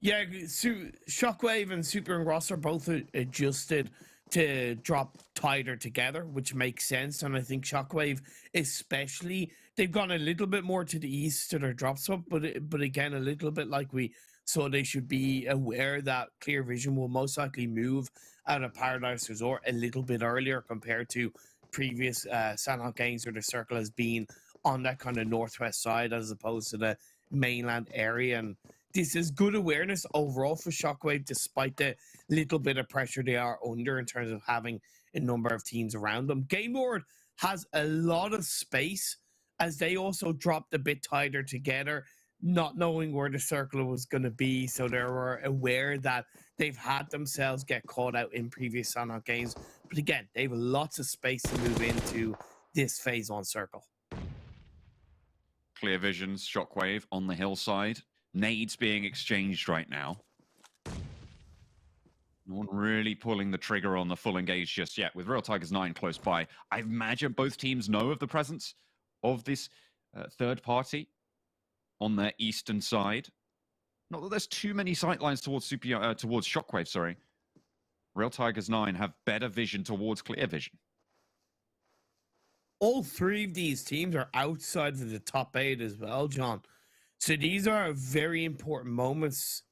Yeah, Shockwave and Super and Ross are both adjusted to drop tighter together, which makes sense. And I think Shockwave, especially, they've gone a little bit more to the east to their drop spot, but again, a little bit like we saw, they should be aware that Clear Vision will most likely move out of Paradise Resort a little bit earlier compared to previous Sanhok games where the circle has been on that kind of northwest side as opposed to the mainland area. And this is good awareness overall for Shockwave, despite the little bit of pressure they are under in terms of having a number of teams around them. Game Lord has a lot of space as they also dropped a bit tighter together, not knowing where the circle was going to be. So they were aware that they've had themselves get caught out in previous Sanhok games. But again, they have lots of space to move into this phase 1 circle. Clear Visions, Shockwave on the hillside. Nades being exchanged right now. No one really pulling the trigger on the full engage just yet, with Real Tigers 9 close by. I imagine both teams know of the presence of this third party on their eastern side. Not that there's too many sightlines towards towards Shockwave, sorry. Real Tigers 9 have better vision towards Clear Vision. All 3 of these teams are outside of the top 8 as well, John. So these are very important moments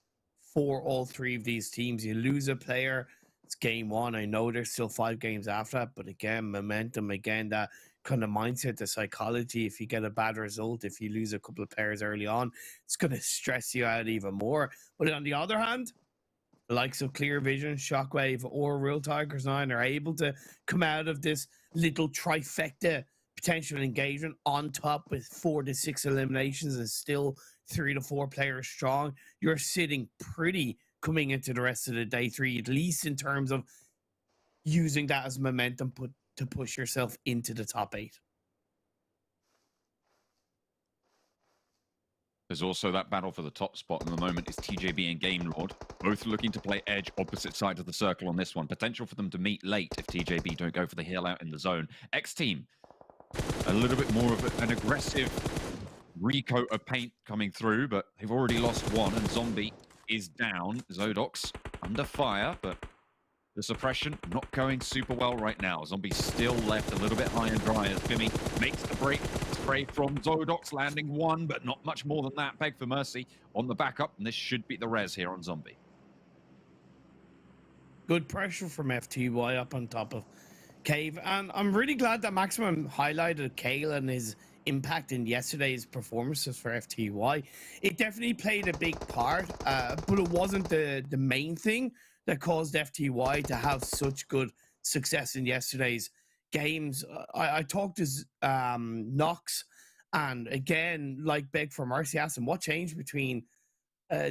for all 3 of these teams. You lose a player, it's game 1. I know there's still 5 games after that, but again, momentum, again, that kind of mindset, the psychology. If you get a bad result, if you lose a couple of players early on, it's going to stress you out even more. But on the other hand, the likes of Clear Vision, Shockwave, or Real Tigers 9 are able to come out of this little trifecta potential engagement on top with 4 to 6 eliminations and still 3 to 4 players strong. You're sitting pretty coming into the rest of the day 3, at least in terms of using that as momentum to push yourself into the top 8. There's also that battle for the top spot in the moment is TJB and Game Lord, both looking to play edge opposite sides of the circle on this one. Potential for them to meet late if TJB don't go for the heal out in the zone. XTEAM, a little bit more of an aggressive recoat of paint coming through, but they've already lost one, and Zombie is down. Zodox under fire, but the suppression not going super well right now. Zombie still left a little bit high and dry as Fimi makes the break. Spray from Zodox, landing 1, but not much more than that. Beg for mercy on the backup, and this should be the res here on Zombie. Good pressure from FTY up on top of Cave, and I'm really glad that Maximum highlighted Kale and his impact in yesterday's performances for FTY. It definitely played a big part, but it wasn't the main thing that caused FTY to have such good success in yesterday's games. I talked to Knox, and again, like Beg for Mercy, asked him what changed between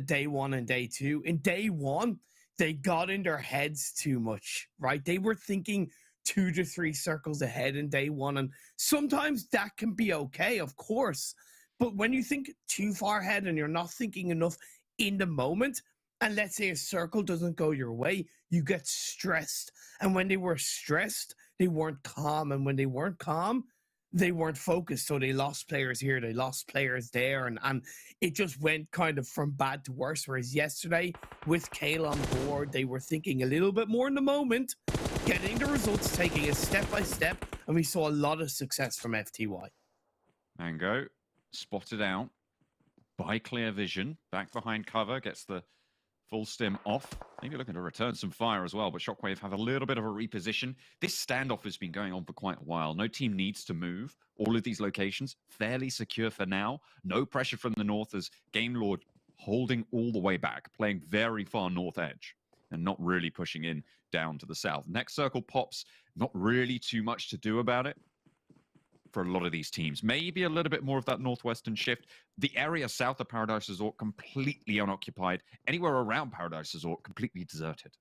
day 1 and day 2. In day 1, they got in their heads too much, right? They were thinking 2 to 3 circles ahead in day 1, and sometimes that can be okay, of course. But when you think too far ahead and you're not thinking enough in the moment, and let's say a circle doesn't go your way, you get stressed. And when they were stressed, they weren't calm. And when they weren't calm, they weren't focused. So they lost players here, they lost players there. And it just went kind of from bad to worse. Whereas yesterday, with Kale on board, they were thinking a little bit more in the moment, getting the results, taking it step by step. And we saw a lot of success from FTY. Mango spotted out by Clear Vision. Back behind cover, gets the full stim off. Maybe looking to return some fire as well, but Shockwave have a little bit of a reposition. This standoff has been going on for quite a while. No team needs to move. All of these locations fairly secure for now. No pressure from the north as Game Lord holding all the way back, playing very far north edge and not really pushing in down to the south. Next circle pops, not really too much to do about it. for a lot of these teams. Maybe a little bit more of that northwestern shift. The area south of Paradise Resort completely unoccupied. Anywhere around Paradise Resort completely deserted.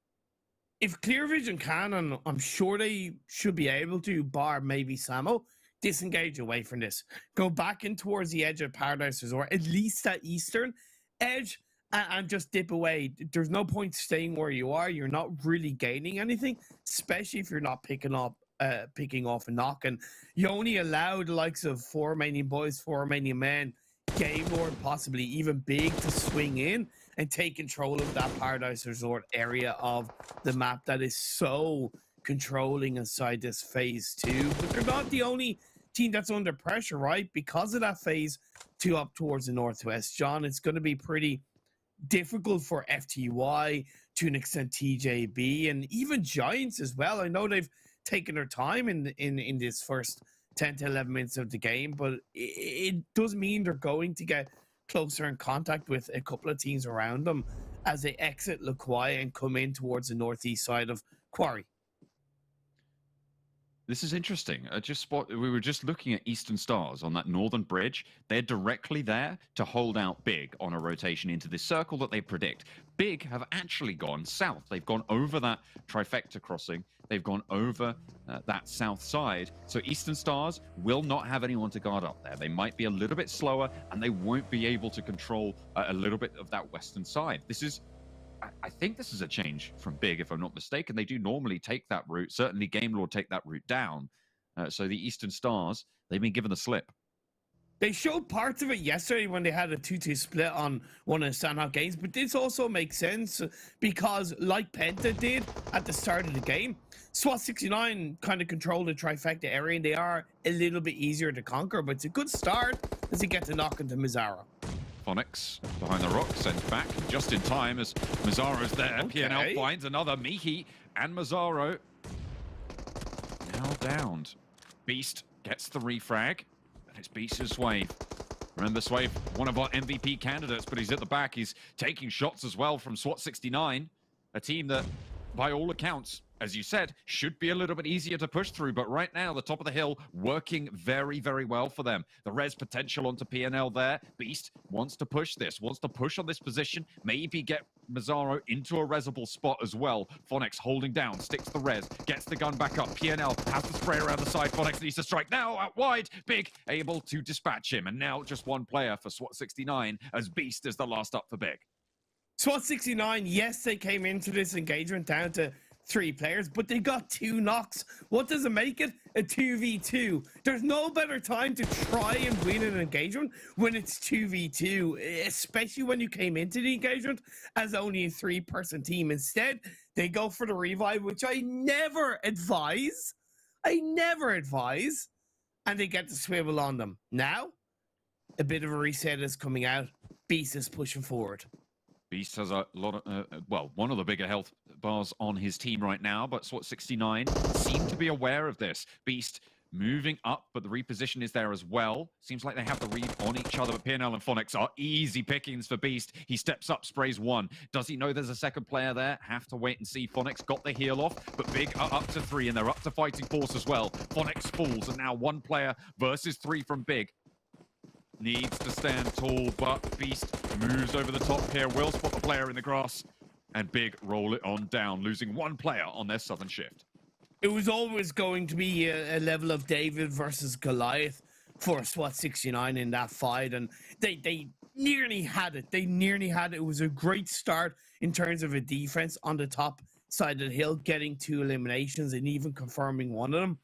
If Clear Vision can, and I'm sure they should be able to, bar maybe Samo, disengage away from this. Go back in towards the edge of Paradise Resort, at least that eastern edge, and just dip away. There's no point staying where you are. You're not really gaining anything, especially if you're not picking off a knock. And you only allow the likes of 4 Romanian Boys, 4 Romanian Men, Game Lord, possibly even Big, to swing in and take control of that Paradise Resort area of the map that is so controlling inside this phase 2. But they're not the only team that's under pressure, right? Because of that phase 2 up towards the northwest, John, it's going to be pretty difficult for FTY, to an extent TJB, and even Giants as well. I know they've taken their time in this first 10 to 11 minutes of the game, but it does mean they're going to get closer in contact with a couple of teams around them as they exit La Quai and come in towards the northeast side of Quarry. This is interesting. We were just looking at Eastern Stars on that northern bridge. They're directly there to hold out Big on a rotation into this circle that they predict. Big have actually gone south. They've gone over that trifecta crossing. They've gone over that south side. So Eastern Stars will not have anyone to guard up there. They might be a little bit slower, and they won't be able to control a little bit of that western side. I think this is a change from Big, if I'm not mistaken. They do normally take that route. Certainly Game Lord take that route down. So the Eastern Stars, they've been given the slip. They showed parts of it yesterday when they had a 2-2 split on one of the Sanhok games, but this also makes sense because, like Penta did at the start of the game, SWAT 69 kind of control the trifecta area, and they are a little bit easier to conquer, but it's a good start as they get to knock into Mazzaro. Phonics behind the rock, sent back just in time as Mazzaro's there. Okay. PNL finds another Mihi, and Mazzaro now downed. Beast gets the refrag, and it's Beast and Swave. Remember, Swave, one of our MVP candidates, but he's at the back. He's taking shots as well from SWAT 69, a team that, by all accounts, as you said, should be a little bit easier to push through, but right now, the top of the hill working very, very well for them. The res potential onto PNL there. Beast wants to push this, wants to push on this position, maybe get Mazzaro into a resable spot as well. Phonics holding down, sticks the res, gets the gun back up. PNL has the spray around the side. Phonics needs to strike now, out wide. Big able to dispatch him, and now just one player for SWAT 69 as Beast is the last up for Big. SWAT 69, yes, they came into this engagement down to 3 players, but they got 2 knocks. What does it make it? A 2v2. There's no better time to try and win an engagement when it's 2v2, especially when you came into the engagement as only a 3-person team. Instead, they go for the revive, which I never advise. And they get the swivel on them. Now, a bit of a reset is coming out. Beast is pushing forward. Beast has a lot of, one of the bigger health bars on his team right now, but SWAT 69 seem to be aware of this. Beast moving up, but the reposition is there as well. Seems like they have the read on each other, but PNL and Phonics are easy pickings for Beast. He steps up, sprays 1. Does he know there's a second player there? Have to wait and see. Phonics got the heal off, but Big are up to 3, and they're up to fighting force as well. Phonics falls, and now 1 player versus 3 from Big. Needs to stand tall, but Beast moves over the top here, will spot the player in the grass, and Big roll it on down, losing 1 player on their southern shift. It was always going to be a level of David versus Goliath for SWAT 69 in that fight, and they nearly had it. It was a great start in terms of a defense on the top side of the hill, getting 2 eliminations and even confirming 1 of them.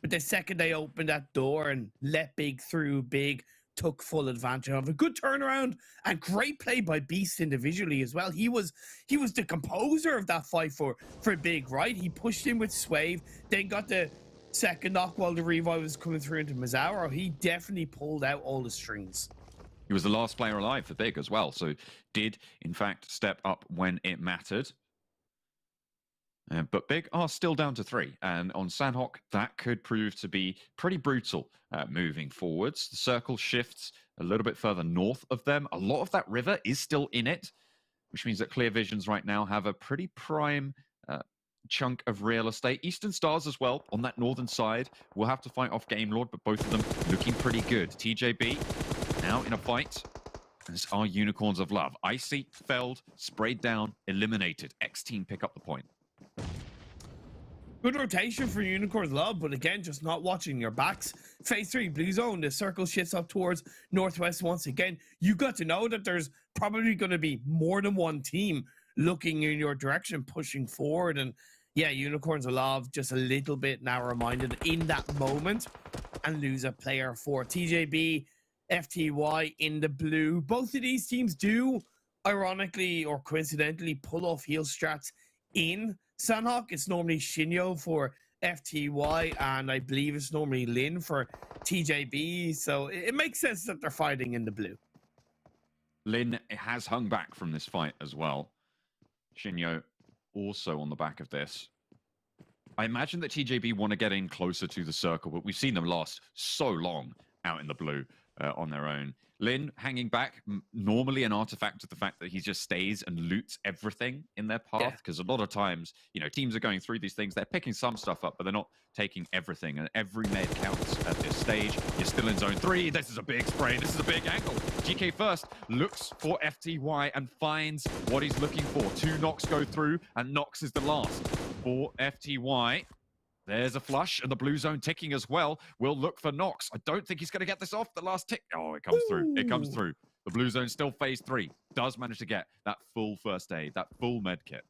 But the second they opened that door and let Big through, Big took full advantage of a good turnaround and great play by Beast individually as well. He was the composer of that fight for Big, right? He pushed in with Swave, then got the second knock while the revive was coming through into Mazzaro. He definitely pulled out all the strings. He was the last player alive for Big as well, so did in fact step up when it mattered. But Big are still down to 3, and on Sanhok, that could prove to be pretty brutal moving forwards. The circle shifts a little bit further north of them. A lot of that river is still in it, which means that Clear Visions right now have a pretty prime chunk of real estate. Eastern Stars as well on that northern side will have to fight off Game Lord, but both of them looking pretty good. TJB now in a fight. As are Unicorns of Love. Icy, felled, sprayed down, eliminated. XTEAM pick up the point. Good rotation for Unicorns Love, but again, just not watching your backs. Phase 3, blue zone. The circle shifts up towards northwest once again. You got to know that there's probably going to be more than one team looking in your direction, pushing forward. And yeah, Unicorns of Love just a little bit narrow-minded in that moment and lose a player for TJB, FTY in the blue. Both of these teams do, ironically or coincidentally, pull off heal strats in Sanhok. It's normally Shinyo for FTY, and I believe it's normally Lin for TJB. So it makes sense that they're fighting in the blue. Lin has hung back from this fight as well. Shinyo also on the back of this. I imagine that TJB want to get in closer to the circle, but we've seen them last so long out in the blue on their own. Lin hanging back, normally an artifact of the fact that he just stays and loots everything in their path, because a lot of times, you know, teams are going through these things, they're picking some stuff up, but they're not taking everything, and every med counts at this stage. You're still in zone 3. This is a big spray. This is a big angle. GK first looks for FTY and finds what he's looking for. 2 knocks go through, and Nox is the last for FTY. There's a flush, and the blue zone ticking as well. We'll look for Nox. I don't think he's going to get this off. The last tick. Oh, it comes through. It comes through. The blue zone still phase 3. Does manage to get that full first aid, that full med kit.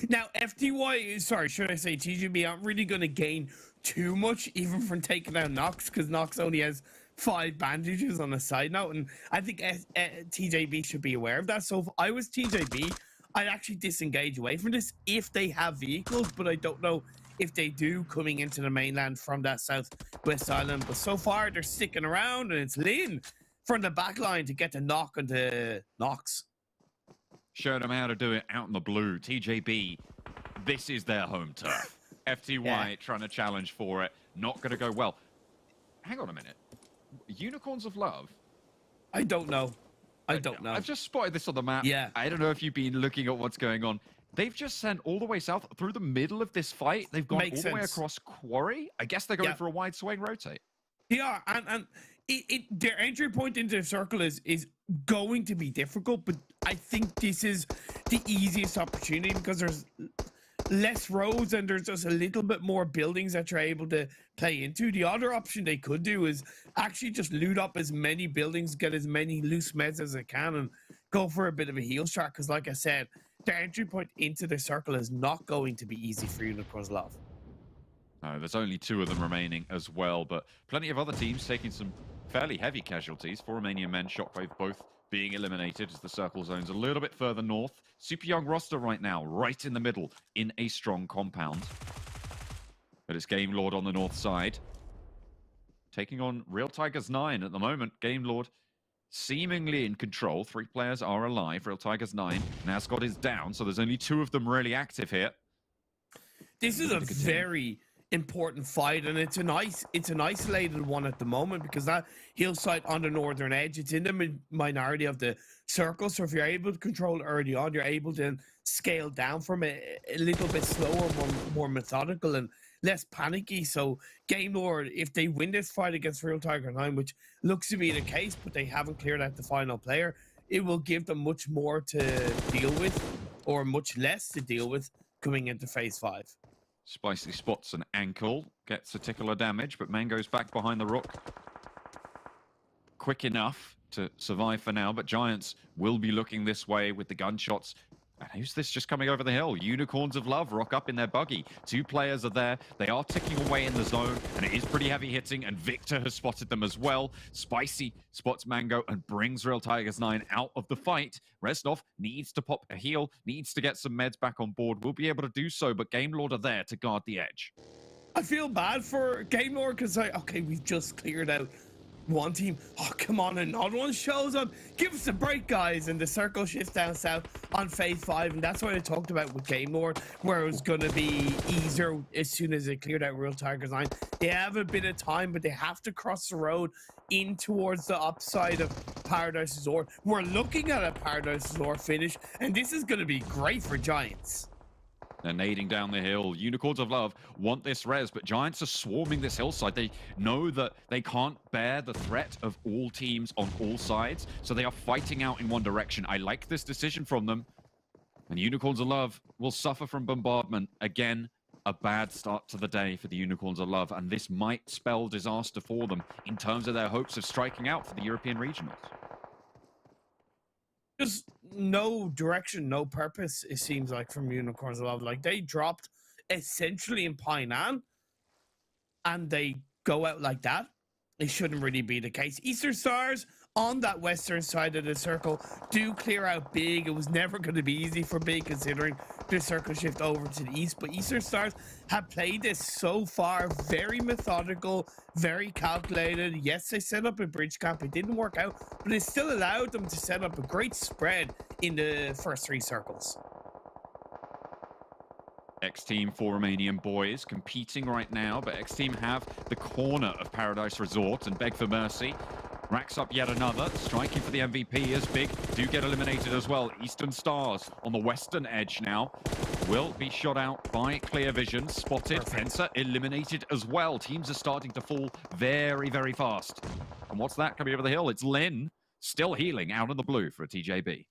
Now, FTY, sorry, should I say TGB aren't really going to gain too much, even from taking out Nox, because Nox only has 5 bandages on a side note, and I think TJB should be aware of that. So if I was TJB, I'd actually disengage away from this if they have vehicles, but I don't know if they do coming into the mainland from that southwest island. But so far, they're sticking around, and it's Lin from the back line to get the knock onto Nox. Showed them how to do it out in the blue. TJB, this is their home turf. FTY trying to challenge for it. Not going to go well. Hang on a minute. Unicorns of Love? I don't know. I don't know. I've just spotted this on the map. Yeah. I don't know if you've been looking at what's going on. They've just sent all the way south through the middle of this fight. They've gone all the way across Quarry. I guess they're going for a wide swing rotate. Yeah, and their entry point into the circle is going to be difficult, but I think this is the easiest opportunity because there's less roads and there's just a little bit more buildings that you're able to play into. The other option they could do is actually just loot up as many buildings, get as many loose meds as they can, and go for a bit of a heal strat, because like I said, their entry point into the circle is not going to be easy for Unicorns Love. No, there's only 2 of them remaining as well, but plenty of other teams taking some fairly heavy casualties. 4 Romanian Men, Shockwave both being eliminated as the circle zone's a little bit further north. Super young roster right now, right in the middle in a strong compound. But it's Game Lord on the north side. Taking on Real Tigers 9 at the moment. Game Lord seemingly in control. 3 players are alive. Real Tigers 9. Nascot is down, so there's only 2 of them really active here. This is a very important fight, and it's an isolated one at the moment, because that hillside on the northern edge, it's in the minority of the circle. So if you're able to control it early on, you're able to scale down from it a little bit slower, more methodical and less panicky. So Game Lord, if they win this fight against Real Tiger 9, which looks to be the case, but they haven't cleared out the final player, it will give them much more to deal with, or much less to deal with, coming into phase 5. Spicy spots an ankle, gets a tickle of damage, but Mango's back behind the rook. Quick enough to survive for now, but Giants will be looking this way with the gunshots. And who's this just coming over the hill? Unicorns of Love rock up in their buggy. 2 players are there. They are ticking away in the zone, and it is pretty heavy hitting, and Victor has spotted them as well. Spicy spots Mango and brings Real Tigers 9 out of the fight. Resnov needs to pop a heal, needs to get some meds back on board. We'll be able to do so, but Game Lord are there to guard the edge. I feel bad for Game Lord, because okay, we've just cleared out one team. Oh, come on, another one shows up. Give us a break, guys. And the circle shifts down south on phase 5, and that's what I talked about with Game Lord, where it was going to be easier as soon as they cleared out Real Tigers 9. They have a bit of time, but they have to cross the road in towards the upside of Paradise Resort. We're looking at a Paradise Resort finish, and this is going to be great for Giants. They're nading down the hill. Unicorns of Love want this res, but Giants are swarming this hillside. They know that they can't bear the threat of all teams on all sides, so they are fighting out in one direction. I like this decision from them. And Unicorns of Love will suffer from bombardment. Again, a bad start to the day for the Unicorns of Love, and this might spell disaster for them in terms of their hopes of striking out for the European regionals. Just no direction, no purpose, it seems like, from Unicorns of Love. Like, they dropped essentially in Painan, and they go out like that. It shouldn't really be the case. Eastern Stars on that western side of the circle do clear out big. It was never going to be easy for big, considering the circle shift over to the east, but Eastern Stars have played this so far very methodical, very calculated. Yes, they set up a bridge camp. It didn't work out, but it still allowed them to set up a great spread in the first 3 circles. XTEAM for Romanian Boys competing right now, but XTEAM have the corner of Paradise Resort, and Beg for Mercy racks up yet another, striking for the MVP as Big do get eliminated as well. Eastern Stars on the western edge now will be shot out by Clear Vision, spotted. PENTA eliminated as well. Teams are starting to fall very, very fast. And what's that coming over the hill? It's Lin, still healing out in the blue for a TJB.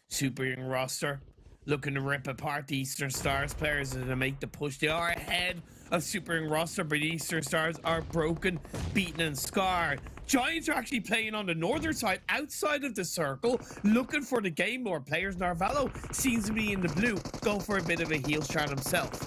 Super young roster, looking to rip apart the Eastern Stars players to make the push. They are ahead of Super young roster, but the Eastern Stars are broken, beaten, and scarred. Giants are actually playing on the northern side, outside of the circle, looking for the game lord players. Narvalo seems to be in the blue, go for a bit of a heel strat himself.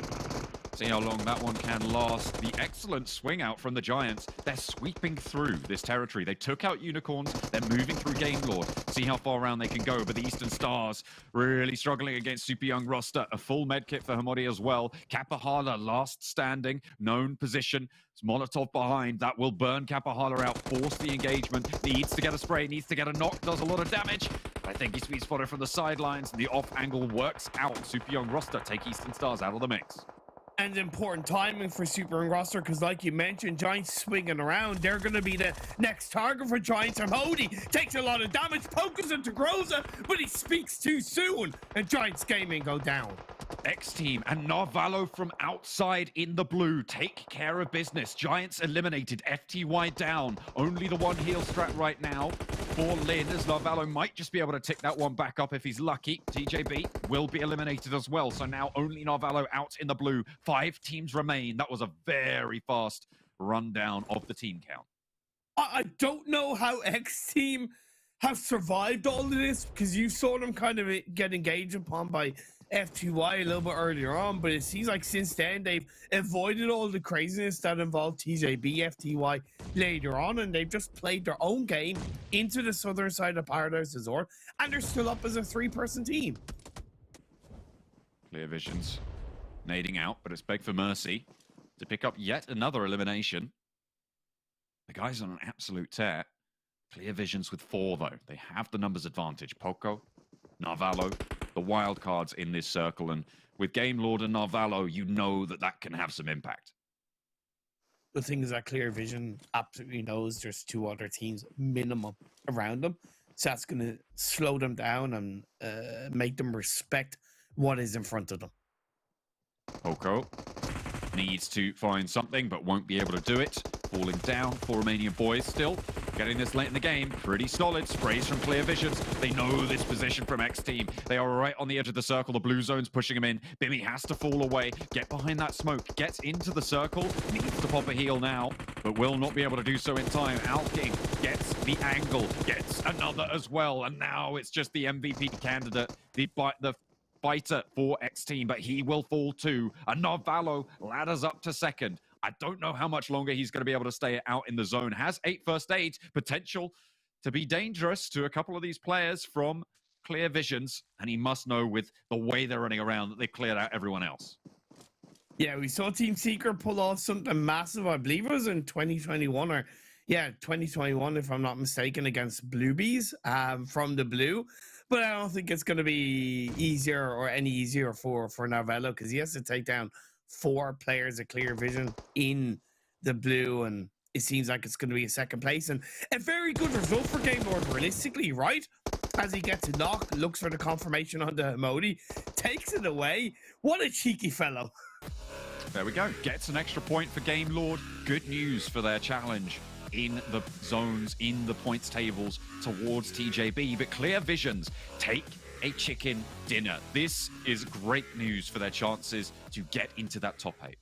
See how long that one can last. The excellent swing out from the Giants. They're sweeping through this territory. They took out Unicorns. They're moving through Game Lord. See how far around they can go. But the Eastern Stars really struggling against Super Young roster. A full med kit for Hamodi as well. Kapahala last standing. Known position. It's Molotov behind. That will burn Kapahala out. Force the engagement. Needs to get a spray. Needs to get a knock. Does a lot of damage. I think he's sweet spotted from the sidelines. The off angle works out. Super Young roster take Eastern Stars out of the mix. And important timing for Super and roster, because like you mentioned, Giants swinging around. They're going to be the next target for Giants. And Hody takes a lot of damage, pokes into Groza, but he speaks too soon, and Giants gaming go down. XTEAM and Narvalo from outside in the blue take care of business. Giants eliminated. FTY down. Only the one heal strat right now for Lin, as Narvalo might just be able to tick that one back up if he's lucky. TJB will be eliminated as well. So now only Narvalo out in the blue. 5 teams remain. That was a very fast rundown of the team count. I don't know how XTEAM have survived all of this, because you saw them kind of get engaged upon by FTY a little bit earlier on, but it seems like since then they've avoided all the craziness that involved TJB, FTY later on, and they've just played their own game into the southern side of Paradise Resort, and they're still up as a 3-person team. Clear Visions nading out, but it's Beg for Mercy to pick up yet another elimination. The guy's on an absolute tear. Clear Visions with 4, though. They have the numbers advantage. Poco, Narvalo, the wild cards in this circle. And with Game Lord and Narvalo, you know that that can have some impact. The thing is that Clear Vision absolutely knows there's 2 other teams minimum around them. So that's going to slow them down and make them respect what is in front of them. Poco needs to find something, but won't be able to do it. Falling down for Romanian Boys still. Getting this late in the game. Pretty solid. Sprays from Clear Visions. They know this position from XTEAM. They are right on the edge of the circle. The blue zone's pushing him in. Bimmy has to fall away. Get behind that smoke. Gets into the circle. Needs to pop a heal now, but will not be able to do so in time. Alking gets the angle. Gets another as well. And now it's just the MVP candidate. The fighter for XTEAM, but he will fall too. And Narvalo ladders up to second. I don't know how much longer he's going to be able to stay out in the zone. Has 8 first aids, potential to be dangerous to a couple of these players from Clear Visions, and he must know with the way they're running around that they've cleared out everyone else. Yeah, we saw Team Seeker pull off something massive. I believe it was in 2021 or 2021, if I'm not mistaken, against Bluebees from the blue. But I don't think it's going to be easier or any easier for Narvalo, because he has to take down 4 players of Clear Vision in the blue, and it seems like it's going to be a second place and a very good result for Game Lord realistically, right? as he gets a knock, looks for the confirmation on the emoji, takes it away. What a cheeky fellow. There we go. Gets an extra point for Game Lord. Good news for their challenge in the zones, in the points tables towards TJB. But Clear Visions take a chicken dinner. This is great news for their chances to get into that top 8.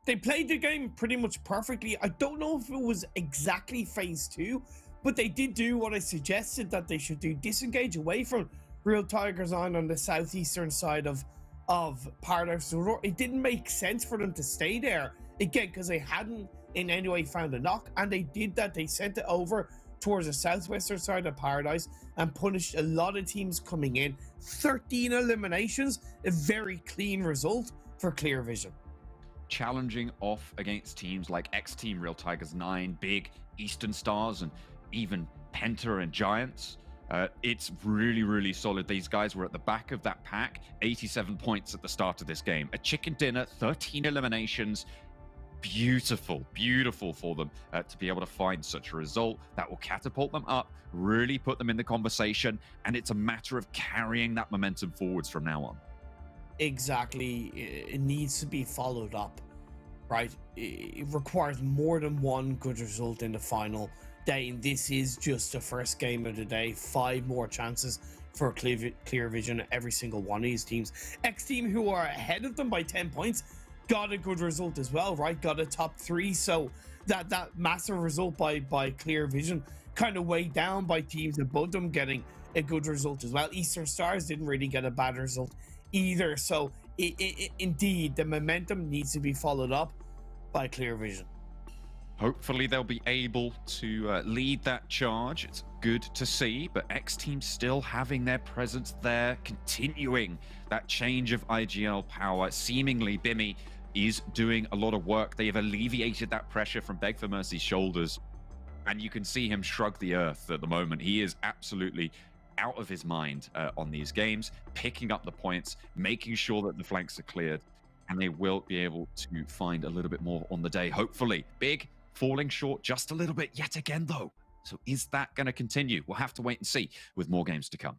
They played the game pretty much perfectly. I don't know if it was exactly phase 2, but they did do what I suggested that they should do. Disengage away from Real Tigers on the southeastern side of Paradise Resort. It didn't make sense for them to stay there, again, because they hadn't in any way found a knock, and they did that. They sent it over towards the southwestern side of Paradise and punished a lot of teams coming in. 13 eliminations, a very clean result for Clear Vision. Challenging off against teams like XTEAM, Real Tigers 9, Big, Eastern Stars, and even Penta and Giants. It's really, really solid. These guys were at the back of that pack. 87 points at the start of this game. A chicken dinner, 13 eliminations. Beautiful, beautiful for them to be able to find such a result that will catapult them up, really put them in the conversation, and it's a matter of carrying that momentum forwards from now on. Exactly. It needs to be followed up, right? It requires more than one good result in the final day, and this is just the first game of the day. 5 more chances for Clear Vision, every single one of these teams. XTEAM, who are ahead of them by 10 points, got a good result as well, right? Got a top 3, so that massive result by Clear Vision kind of weighed down by teams above them getting a good result as well. Eastern Stars didn't really get a bad result either, so indeed the momentum needs to be followed up by Clear Vision. Hopefully they'll be able to lead that charge. It's good to see, but XTEAM still having their presence there, continuing that change of IGL power. Seemingly Bimmy is doing a lot of work. They have alleviated that pressure from Beg for Mercy's shoulders, and you can see him shrug the earth at the moment. He is absolutely out of his mind on these games, picking up the points, making sure that the flanks are cleared, and they will be able to find a little bit more on the day, hopefully. Big falling short just a little bit yet again, though. So is that going to continue? We'll have to wait and see with more games to come.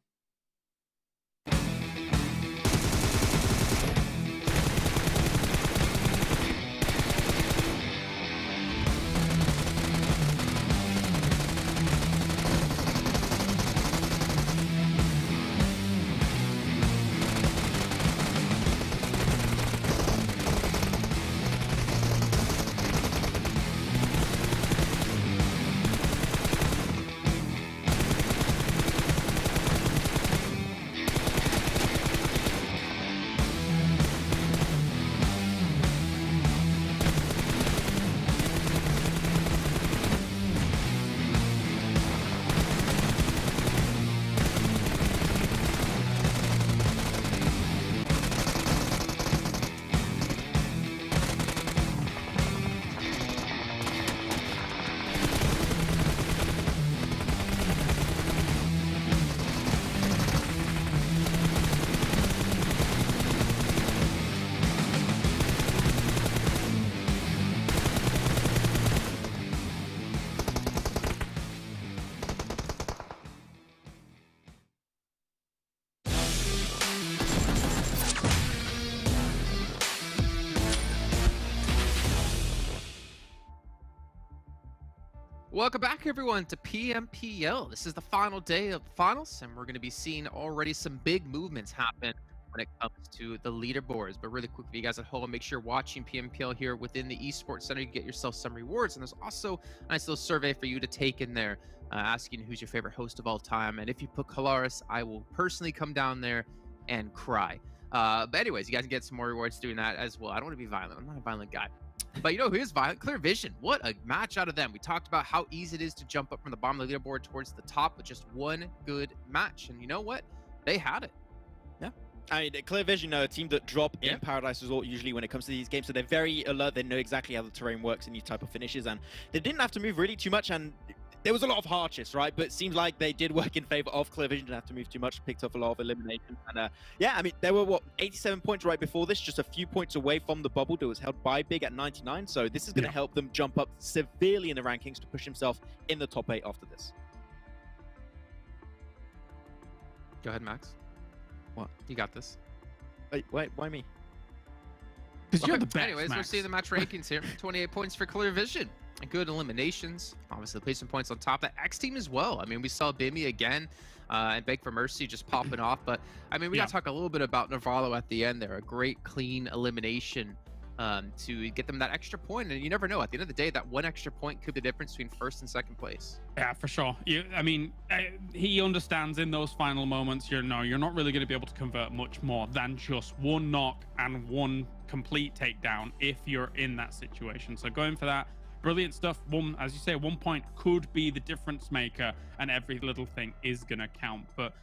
Welcome back, everyone, to PMPL. This is the final day of the finals, and we're going to be seeing already some big movements happen when it comes to the leaderboards. But really quick for you guys at home, make sure you're watching PMPL here within the Esports Center. You can get yourself some rewards, and there's also a nice little survey for you to take in there, asking who's your favorite host of all time. And if you put Kalaris, I will personally come down there and cry. But anyways, you guys can get some more rewards doing that as well. I don't want to be violent. I'm not a violent guy. But you know who is violent? Clear Vision. What a match out of them. We talked about how easy it is to jump up from the bottom of the leaderboard towards the top with just one good match. And you know what? They had it. Yeah. I mean, Clear Vision are a team that drop in Paradise Resort usually when it comes to these games. So they're very alert. They know exactly how the terrain works in these type of finishes. And they didn't have to move really too much. And there was a lot of hardships, right? But it seems like they did work in favor of Clear Vision. Didn't have to move too much, picked up a lot of eliminations. And yeah, I mean, there were, 87 points right before this, just a few points away from the bubble that was held by Big at 99. So this is going to help them jump up severely in the rankings to push himself in the top 8 after this. Go ahead, Max. What? You got this. Wait, why me? Because you're the best, Anyways, we're Max. seeing the match rankings here. 28 points for Clear Vision. Good eliminations. Obviously, placement points on top. The XTEAM as well. I mean, we saw Bimmy again and Beg for Mercy just popping off. But, I mean, we got to talk a little bit about Navarro at the end there. A great, clean elimination to get them that extra point. And you never know. At the end of the day, that one extra point could be the difference between first and second place. Yeah, for sure. He understands in those final moments, you're not really going to be able to convert much more than just one knock and one complete takedown if you're in that situation. So going for that, brilliant stuff. As you say, 1 point could be the difference maker, and every little thing is going to count. But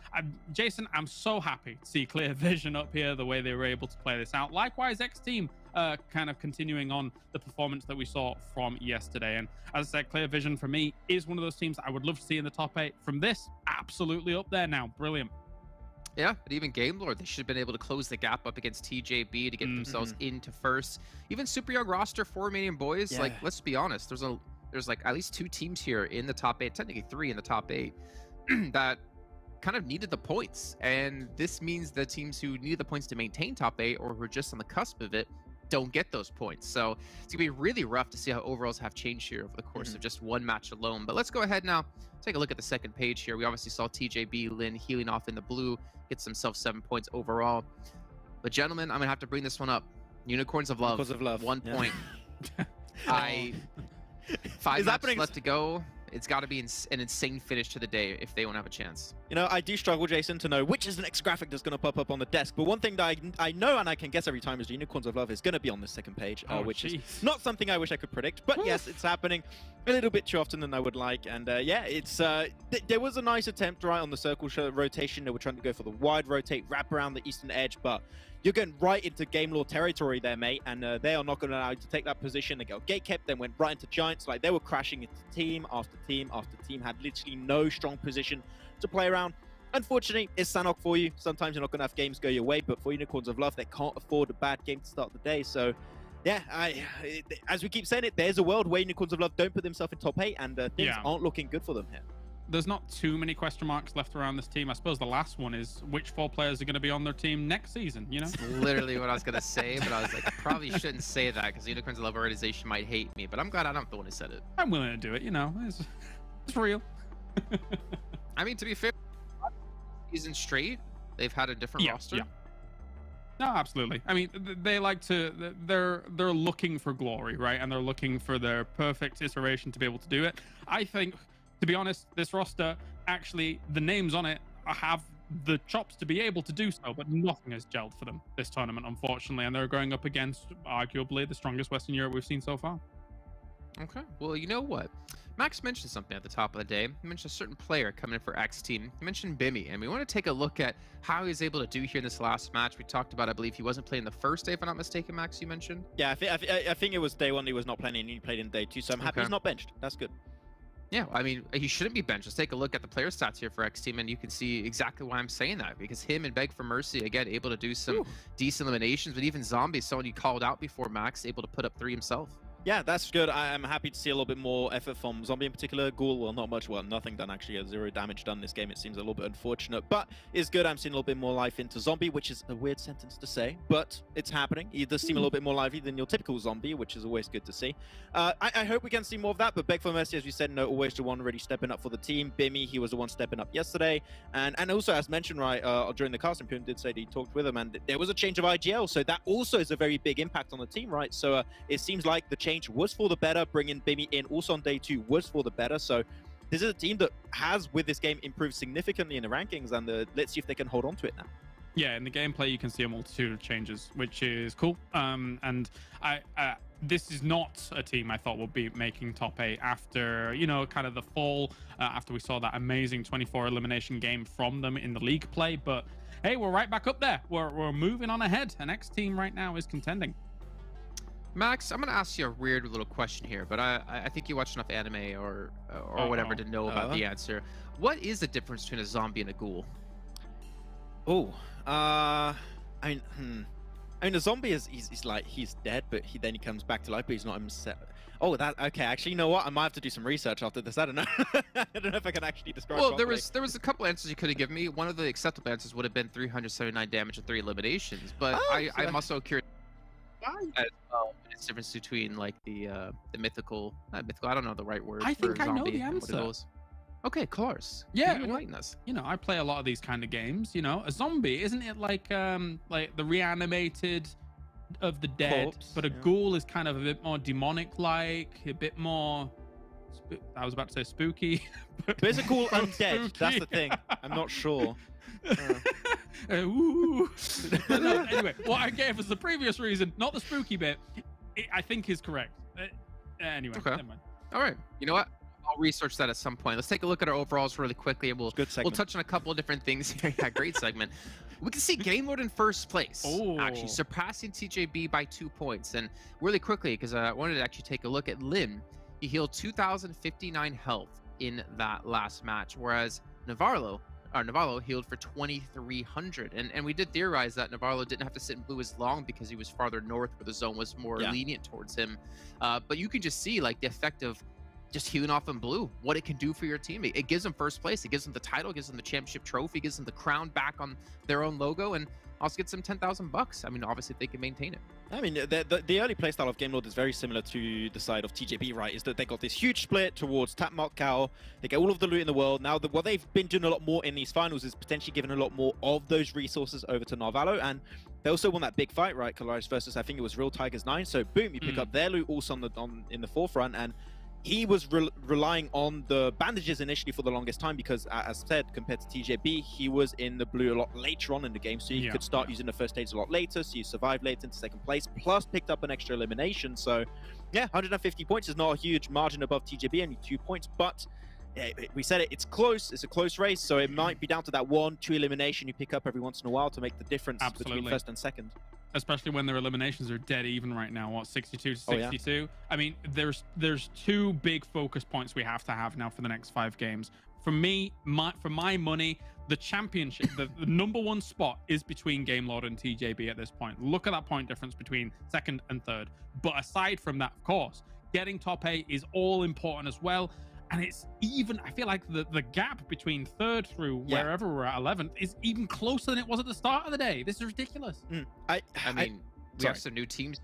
Jason, I'm so happy to see Clear Vision up here, the way they were able to play this out. Likewise, XTEAM kind of continuing on the performance that we saw from yesterday. And as I said, Clear Vision for me is one of those teams that I would love to see in the top 8. From this, absolutely up there now. Brilliant. Yeah, but even Game Lord, they should have been able to close the gap up against TJB to get themselves into first. Even super young roster for Romanian Boys, like, let's be honest, there's like at least 2 teams here in the top 8, technically 3 in the top 8, that kind of needed the points. And this means the teams who needed the points to maintain top 8 or who are just on the cusp of it don't get those points. So it's gonna be really rough to see how overalls have changed here over the course of just one match alone. But let's go ahead now, take a look at the second page here. We obviously saw TJB Lin healing off in the blue, gets himself 7 points overall. But gentlemen, I'm gonna have to bring this one up. Unicorns of Love. Unicorns of Love. 1 point. 5 matches left to go. It's got to be an insane finish to the day if they won't have a chance. You know, I do struggle, Jason, to know which is the next graphic that's going to pop up on the desk. But one thing that I know and I can guess every time is the Unicorns of Love is going to be on the second page, which is not something I wish I could predict. But yes, it's happening a little bit too often than I would like. And yeah, it's there was a nice attempt right on the circle rotation. They were trying to go for the wide rotate, wrap around the eastern edge, but you're getting right into Game Lord territory there, mate, and they are not going to allow you to take that position. They got gate kept, then went right into Giants. Like, they were crashing into team after team after team, had literally no strong position to play around. Unfortunately, it's Sanhok for you. Sometimes you're not going to have games go your way, but for Unicorns of Love, they can't afford a bad game to start the day. So, yeah, as we keep saying it, there's a world where Unicorns of Love don't put themselves in top 8, and things aren't looking good for them here. There's not too many question marks left around this team. I suppose the last one is which 4 players are going to be on their team next season, you know? That's literally what I was going to say, but I was like, I probably shouldn't say that because Unicorns of Love organization might hate me, but I'm glad I'm not the one who said it. I'm willing to do it, you know? It's real. I mean, to be fair, season straight, they've had a different roster. Yeah. No, absolutely. I mean, they like to, they're looking for glory, right? And they're looking for their perfect iteration to be able to do it. I think, to be honest, this roster, actually, the names on it have the chops to be able to do so, but nothing has gelled for them this tournament, unfortunately, and they're going up against arguably the strongest Western Europe we've seen so far. Okay, well, you know what? Max mentioned something at the top of the day. He mentioned a certain player coming in for XTEAM. He mentioned Bimmy, and we want to take a look at how he was able to do here in this last match. We talked about, I believe, he wasn't playing the first day, if I'm not mistaken, Max, you mentioned? Yeah, I think it was day 1 he was not playing, and he played in day 2, so I'm happy he's not benched. That's good. Yeah, I mean, he shouldn't be benched. Let's take a look at the player stats here for XTEAM, and you can see exactly why I'm saying that, because him and Beg for Mercy, again, able to do some decent eliminations, but even Zombie, someone you called out before, Max, able to put up 3 himself. Yeah, that's good. I'm happy to see a little bit more effort from Zombie in particular. Ghoul, well, not much. Well, nothing done, actually. 0 damage done this game. It seems a little bit unfortunate, but it's good. I'm seeing a little bit more life into Zombie, which is a weird sentence to say, but it's happening. He does seem a little bit more lively than your typical Zombie, which is always good to see. I hope we can see more of that, but Beg for Mercy, as we said, no, always the one really stepping up for the team. Bimmy, he was the one stepping up yesterday. And also, as mentioned, right, during the casting, Pim did say that he talked with him, and there was a change of IGL, so that also is a very big impact on the team, right? So it seems like the change was for the better. Bringing Bimmy in also on day 2 was for the better. So this is a team that has, with this game, improved significantly in the rankings, and let's see if they can hold on to it now. Yeah, in the gameplay, you can see a multitude of changes, which is cool. And this is not a team I thought would be making top 8 after, you know, kind of the fall, after we saw that amazing 24 elimination game from them in the league play. But hey, we're right back up there. We're moving on ahead. An XTEAM right now is contending. Max, I'm going to ask you a weird little question here, but I think you watch enough anime or whatever to know about the answer. What is the difference between a zombie and a ghoul? Oh, I mean, I mean, the zombie is he's dead, but then he comes back to life, but he's not himself. Oh, that okay. Actually, you know what? I might have to do some research after this. I don't know. I don't know if I can actually describe. Well, properly. there was a couple answers you could have given me. One of the acceptable answers would have been 379 damage and 3 eliminations. But I'm also curious as well the difference between like the mythical, not mythical. I don't know the right word. I think for I know zombie the and what it answer. goes. Okay, Colors. Yeah, you well, enlighten us. You know, I play a lot of these kind of games. You know, a zombie, isn't it like the reanimated of the dead? Corpse, but a yeah. ghoul is kind of a bit more demonic-like, a bit more. I was about to say spooky. Physical More undead. That's the spooky. thing. I'm not sure. Ooh. But no, anyway, what I gave as the previous reason, not the spooky bit, I think is correct. Anyway, Okay. never mind. All right. You know what? I'll research that at some point. Let's take a look at our overalls really quickly, and we'll Good segment. touch on a couple of different things here. Yeah, great segment. We can see Game Lord in first place, actually Oh. surpassing TJB by 2 points. And really quickly, because I wanted to actually take a look at Lin. He healed 2,059 health in that last match, whereas Navarro healed for 2,300. And we did theorize that Navarro didn't have to sit in blue as long because he was farther north where the zone was more lenient towards him. But you can just see like the effect of just healing off in blue, what it can do for your team. It gives them first place. It gives them the title, gives them the championship trophy, gives them the crown back on their own logo, and also gets them $10,000. I mean, obviously, if they can maintain it. I mean, the early playstyle of Game Lord is very similar to the side of TJB, right? Is that they got this huge split towards Tap Mark Cow. They get all of the loot in the world. Now, what they've been doing a lot more in these finals is potentially giving a lot more of those resources over to Narvalo. And they also won that big fight, right? Colaris versus, I think it was Real Tigers 9. So, boom, you pick up their loot also in the forefront. And he was relying on the bandages initially for the longest time because, as said, compared to TJB, he was in the blue a lot later on in the game, so you could start using the first stage a lot later, so you survived late into second place, plus picked up an extra elimination. So, yeah, 150 points is not a huge margin above TJB, only 2 points, but we said it's close. It's a close race, so it might be down to that 1-2 elimination you pick up every once in a while to make the difference between first and second. Especially when their eliminations are dead even right now. What, 62 to 62? Yeah. I mean, there's 2 big focus points we have to have now for the next 5 games. For me, for my money, the championship, the number 1 spot is between Game Lord and TJB at this point. Look at that point difference between second and third. But aside from that, of course, getting top 8 is all important as well. And it's even, I feel like the gap between third through wherever we're at 11th is even closer than it was at the start of the day. This is ridiculous. I mean, we have some new teams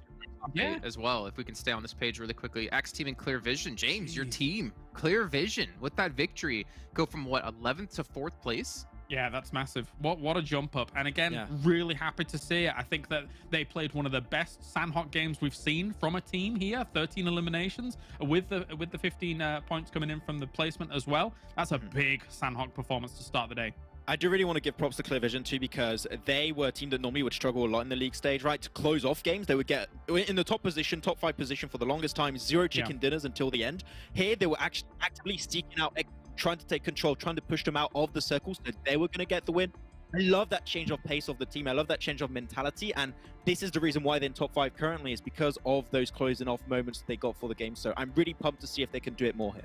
as well. If we can stay on this page really quickly, XTEAM and Clear Vision. James, your team, Clear Vision, with that victory, go from what, 11th to 4th place? Yeah, that's massive. What a jump up. And again, really happy to see it. I think that they played one of the best Sanhok games we've seen from a team here. 13 eliminations with the 15 points coming in from the placement as well. That's a big Sanhok performance to start the day. I do really want to give props to Clear Vision too, because they were a team that normally would struggle a lot in the league stage, right? To close off games, they would get in the top 5 position for the longest time, 0 chicken dinners until the end. Here, they were actually actively seeking out, trying to take control, trying to push them out of the circles so they were going to get the win. I love that change of pace of the team. I love that change of mentality. And this is the reason why they're in top 5 currently, is because of those closing off moments they got for the game. So I'm really pumped to see if they can do it more here.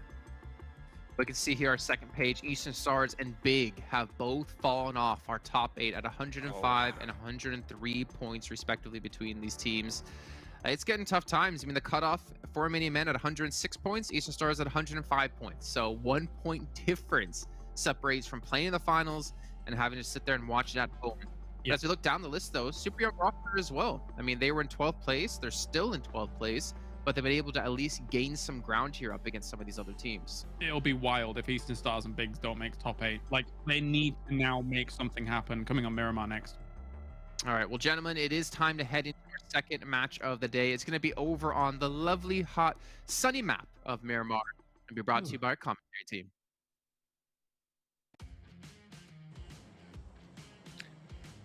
We can see here our second page, Eastern Stars and Big have both fallen off our top 8 at 105 and 103 points respectively between these teams. It's getting tough times. I mean, the cutoff for Romanian Men at 106 points, Eastern Stars at 105 points. So 1 point difference separates from playing in the finals and having to sit there and watch it at home. But as we look down the list, though, Super Young roster as well. I mean, they were in 12th place. They're still in 12th place, but they've been able to at least gain some ground here up against some of these other teams. It'll be wild if Eastern Stars and Bigs don't make top 8. Like, they need to now make something happen. Coming on Miramar next. All right, well, gentlemen, it is time to head into our second match of the day. It's going to be over on the lovely, hot, sunny map of Miramar and be brought to you by our commentary team.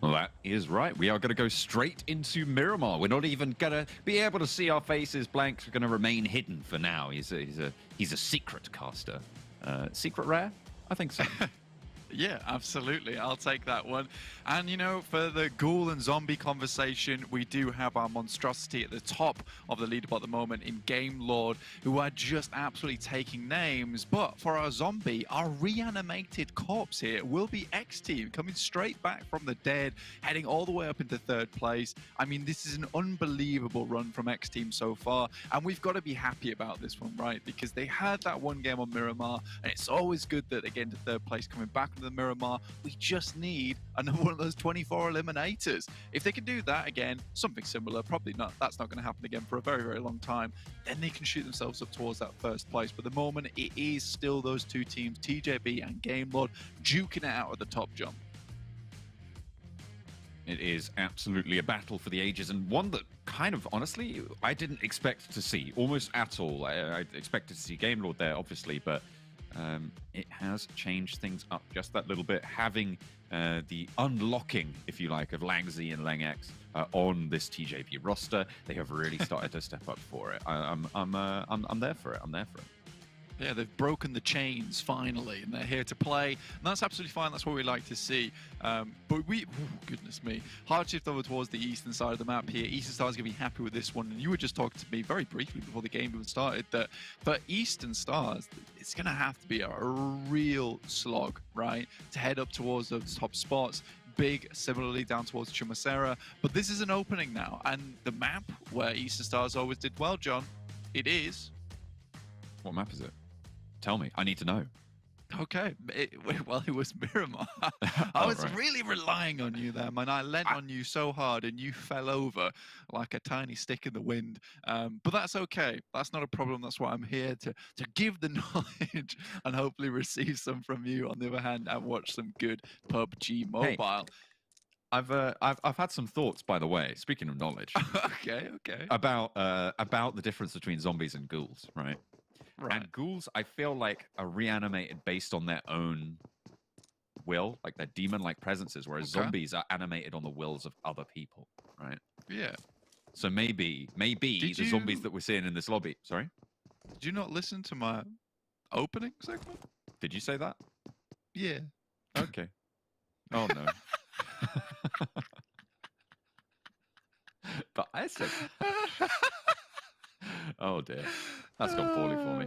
Well, that is right. We are going to go straight into Miramar. We're not even going to be able to see our faces. Blank's going to remain hidden for now. He's a secret caster. Secret rare? I think so. Yeah, absolutely. I'll take that one. And, you know, for the ghoul and zombie conversation, we do have our monstrosity at the top of the leaderboard at the moment in Game Lord, who are just absolutely taking names. But for our zombie, our reanimated corpse here will be XTEAM, coming straight back from the dead, heading all the way up into 3rd place. I mean, this is an unbelievable run from XTEAM so far, and we've got to be happy about this one, right? Because they had that one game on Miramar, and it's always good that they get into 3rd place coming back to the Miramar. We just need another one of those 24 eliminators. If they can do that again, something similar, probably not, that's not going to happen again for a very, very long time, then they can shoot themselves up towards that 1st place. But at the moment, it is still those two teams, TJB and Game Lord, duking it out at the top jump. It is absolutely a battle for the ages, and one that kind of, honestly, I didn't expect to see almost at all. I expected to see Game Lord there, obviously, but it has changed things up just that little bit, having the unlocking, if you like, of Langzy and Lengex on this TJB roster. They have really started to step up for it. I'm there for it. I'm there for it. Yeah, they've broken the chains finally, and they're here to play. And that's absolutely fine. That's what we like to see. But goodness me, hard shift over towards the eastern side of the map here. Eastern Stars going to be happy with this one. And you were just talking to me very briefly before the game even started that for Eastern Stars, it's going to have to be a real slog, right, to head up towards those top spots. Big, similarly down towards Chumasera. But this is an opening now, and the map where Eastern Stars always did well, John, it is. What map is it? Tell me. I need to know. Okay, well, it was Miramar. I was really relying on you there, man. I lent on you so hard, and you fell over like a tiny stick in the wind. But that's okay. That's not a problem. That's why I'm here to give the knowledge and hopefully receive some from you. On the other hand, and watch some good PUBG Mobile. Hey, I've had some thoughts, by the way. Speaking of knowledge, okay, about the difference between zombies and ghouls, right? Right. And ghouls, I feel like, are reanimated based on their own will, like their demon-like presences, whereas zombies are animated on the wills of other people, right? Yeah. So maybe the zombies that we're seeing in this lobby. Sorry? Did you not listen to my opening segment? Did you say that? Yeah. Okay. Oh no. But I said. Oh dear, that's gone poorly for me.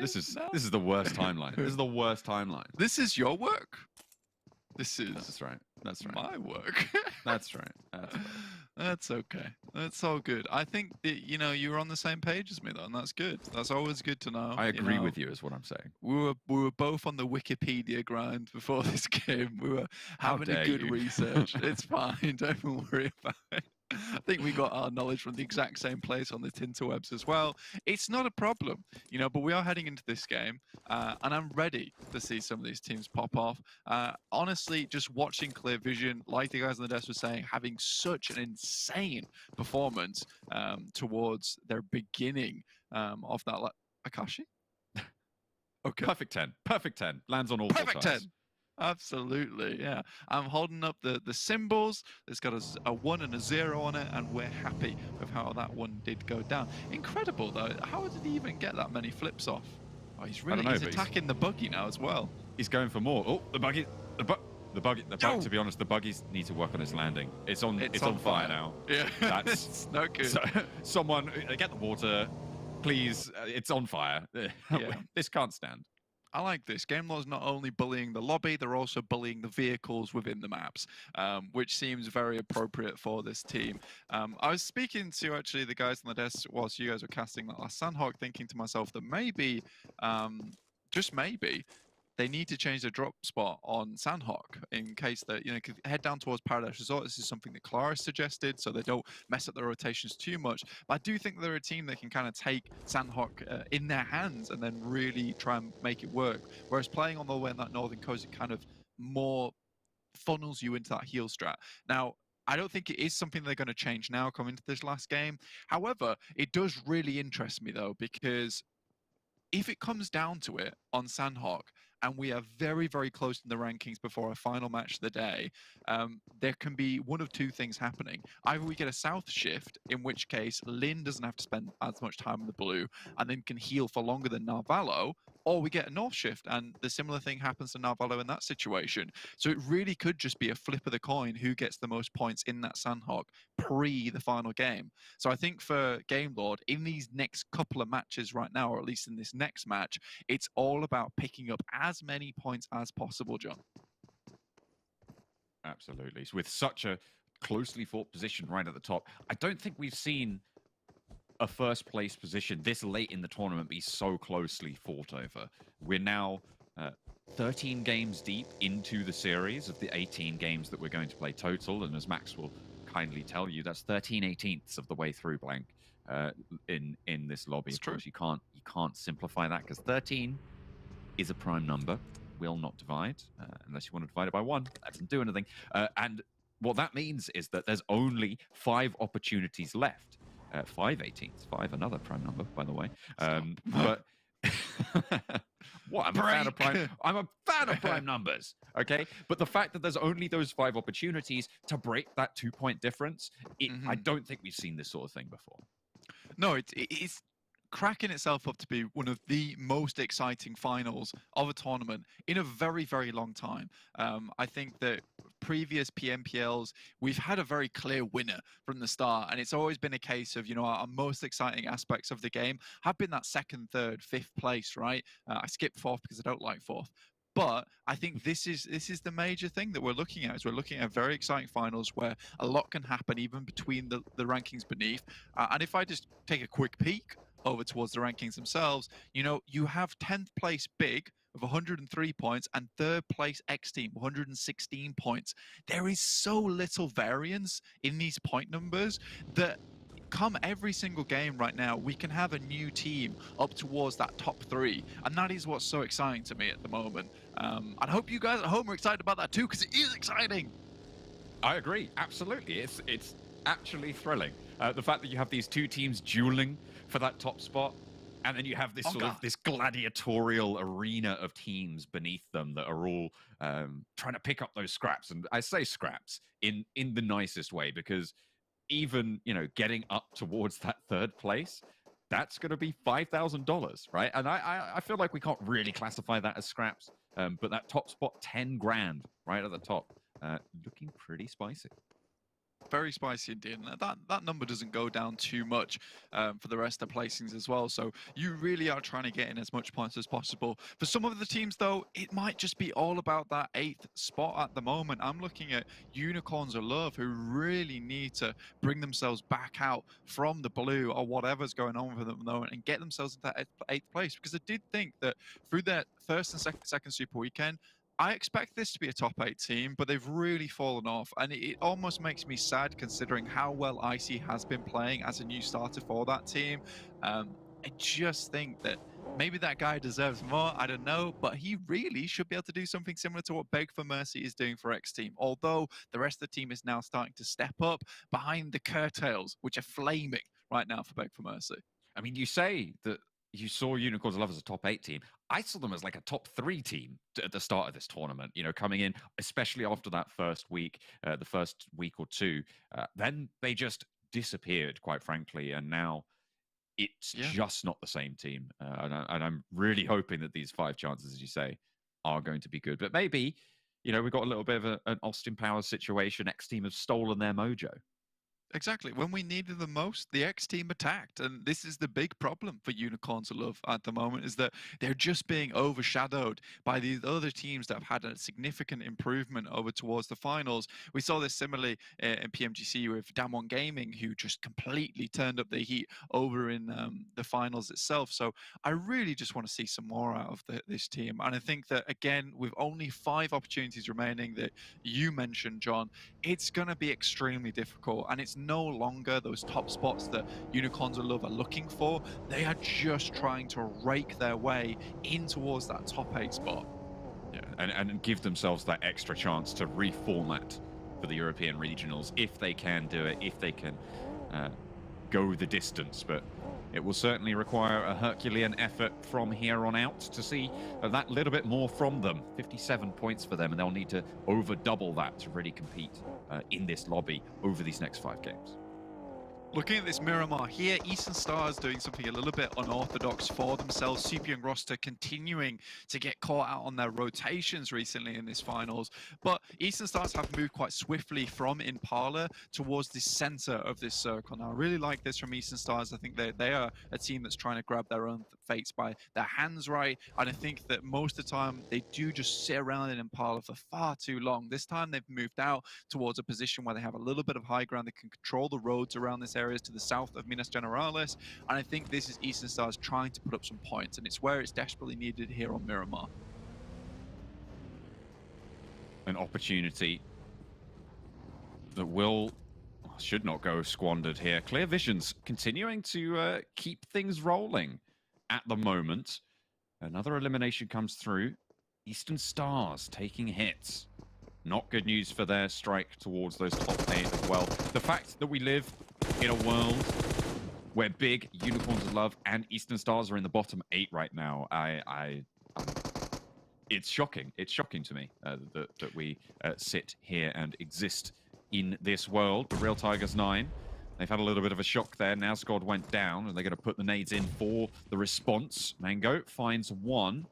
This is the worst timeline. This is the worst timeline. This is your work. This is. That's right. That's right. My work. That's right. That's right. That's okay. That's all good. I think that, you know, you were on the same page as me though, and that's good. That's always good to know. I agree with you, is what I'm saying. We were both on the Wikipedia grind before this game. We were having a good research. It's fine. Don't worry about it. I think we got our knowledge from the exact same place on the Tinterwebs as well. It's not a problem, you know, but we are heading into this game, and I'm ready to see some of these teams pop off. Honestly, just watching Clear Vision, like the guys on the desk were saying, having such an insane performance towards their beginning of that. Akashi? Okay. Perfect 10. Perfect 10. Lands on all Perfect 10. sides. Absolutely, yeah. I'm holding up the symbols. It's got a 1 and a 0 on it, and we're happy with how that one did go down. Incredible, though. How did he even get that many flips off? Oh, he's attacking the buggy now as well. He's going for more. Oh, the buggy. To be honest, the buggies need to work on its landing. It's on fire now. Yeah, that's it's not good. Someone get the water, please. It's on fire. Yeah. This can't stand. I like this. Game Law's not only bullying the lobby, they're also bullying the vehicles within the maps, which seems very appropriate for this team. I was speaking to actually the guys on the desk whilst you guys were casting that last Sanhok, thinking to myself that maybe, just maybe, they need to change the drop spot on Sanhok in case that, you know, could head down towards Paradise Resort. This is something that Clara suggested, so they don't mess up their rotations too much. But I do think they're a team that can kind of take Sanhok in their hands and then really try and make it work. Whereas playing on the way in that northern coast, it kind of more funnels you into that heal strat. Now, I don't think it is something they're going to change now coming into this last game. However, it does really interest me, though, because if it comes down to it on Sanhok, and we are very, very close in the rankings before our final match of the day, there can be one of two things happening. Either we get a south shift, in which case Lin doesn't have to spend as much time in the blue, and then can heal for longer than Narvalo, or we get a North shift, and the similar thing happens to Narvalo in that situation. So it really could just be a flip of the coin who gets the most points in that Sanhok pre the final game. So I think for Game Lord, in these next couple of matches right now, or at least in this next match, it's all about picking up as many points as possible, John. Absolutely. So with such a closely fought position right at the top, I don't think we've seen a first place position this late in the tournament be so closely fought over. We're now 13 games deep into the series of the 18 games that we're going to play total, and as Max will kindly tell you, that's 13/18ths of the way through, Blank, in this lobby. Of course, you can't simplify that, because 13 is a prime number, will not divide unless you want to divide it by 1. That doesn't do anything. And what that means is that there's only 5 opportunities left. 5/18ths, 5, another prime number, by the way. But what? I'm a fan of prime numbers. Okay, but the fact that there's only those 5 opportunities to break that 2-point difference, I don't think we've seen this sort of thing before. No, it's cracking itself up to be one of the most exciting finals of a tournament in a very, very long time. I think that previous PMPLs, we've had a very clear winner from the start, and it's always been a case of, you know, our most exciting aspects of the game have been that 2nd, 3rd, 5th place, right? I skipped 4th because I don't like 4th. But I think this is the major thing that we're looking at. Is we're looking at very exciting finals where a lot can happen even between the rankings beneath. And if I just take a quick peek over towards the rankings themselves, you know, you have 10th place Big of 103 points and 3rd place XTEAM 116 points. There is so little variance in these point numbers that come every single game right now, we can have a new team up towards that top 3, and that is what's so exciting to me at the moment. I hope you guys at home are excited about that too, because it is exciting. I agree, absolutely. It's actually thrilling. The fact that you have these 2 teams dueling for that top spot, and then you have this this gladiatorial arena of teams beneath them that are all trying to pick up those scraps. And I say scraps in the nicest way, because even, you know, getting up towards that 3rd place, that's going to be $5,000, right? And I feel like we can't really classify that as scraps, but that top spot, 10 grand right at the top, looking pretty spicy. Very spicy indeed. And that number doesn't go down too much for the rest of the placings as well. So you really are trying to get in as much points as possible. For some of the teams, though, it might just be all about that 8th spot at the moment. I'm looking at Unicorns of Love, who really need to bring themselves back out from the blue or whatever's going on with them at the moment and get themselves into that 8th place. Because I did think that through their first and second Super Weekend, I expect this to be a top 8 team, but they've really fallen off, and it almost makes me sad considering how well Icy has been playing as a new starter for that team. I just think that maybe that guy deserves more, I don't know, but he really should be able to do something similar to what Beg for Mercy is doing for XTEAM, although the rest of the team is now starting to step up behind the curtails, which are flaming right now for Beg for Mercy. I mean, you say that you saw Unicorns of Love as a top 8 team. I saw them as like a top 3 team at the start of this tournament, you know, coming in, especially after that first week, the first week or 2. Then they just disappeared, quite frankly, and now it's just not the same team. And I'm really hoping that these 5 chances, as you say, are going to be good. But maybe, you know, we've got a little bit of an Austin Powers situation. X-Team have stolen their mojo. Exactly. When we needed them most, the X team attacked. And this is the big problem for Unicorns of Love at the moment, is that they're just being overshadowed by these other teams that have had a significant improvement over towards the finals. We saw this similarly in PMGC with Damwon Gaming, who just completely turned up the heat over in the finals itself. So I really just want to see some more out of this team. And I think that, again, with only 5 opportunities remaining that you mentioned, John, it's going to be extremely difficult. And it's no longer those top spots that Unicorns of Love are looking for. They are just trying to rake their way in towards that top 8 spot. Yeah, and give themselves that extra chance to reformat for the European regionals, if they can do it, if they can go the distance. But it will certainly require a Herculean effort from here on out to see that little bit more from them. 57 points for them, and they'll need to over double that to really compete in this lobby over these next 5 games. Looking at this Miramar here, Eastern Stars doing something a little bit unorthodox for themselves. CP and Roster continuing to get caught out on their rotations recently in this finals. But Eastern Stars have moved quite swiftly from Impala towards the center of this circle. Now, I really like this from Eastern Stars. I think they are a team that's trying to grab their own fates by their hands right. And I think that most of the time they do just sit around in Impala for far too long. This time they've moved out towards a position where they have a little bit of high ground. They can control the roads around this areas to the south of Minas Generalis, and I think this is Eastern Stars trying to put up some points, and it's where it's desperately needed here on Miramar. An opportunity that should not go squandered here. Clear Vision's continuing to keep things rolling at the moment. Another elimination comes through. Eastern Stars taking hits. Not good news for their strike towards those top 8 as well. The fact that we live in a world where big Unicorns of Love and Eastern Stars are in the bottom 8 right now, it's shocking. It's shocking to me that we sit here and exist in this world. But Real Tigers 9, they've had a little bit of a shock there. Now Squad went down, and they're going to put the nades in for the response. Mango finds one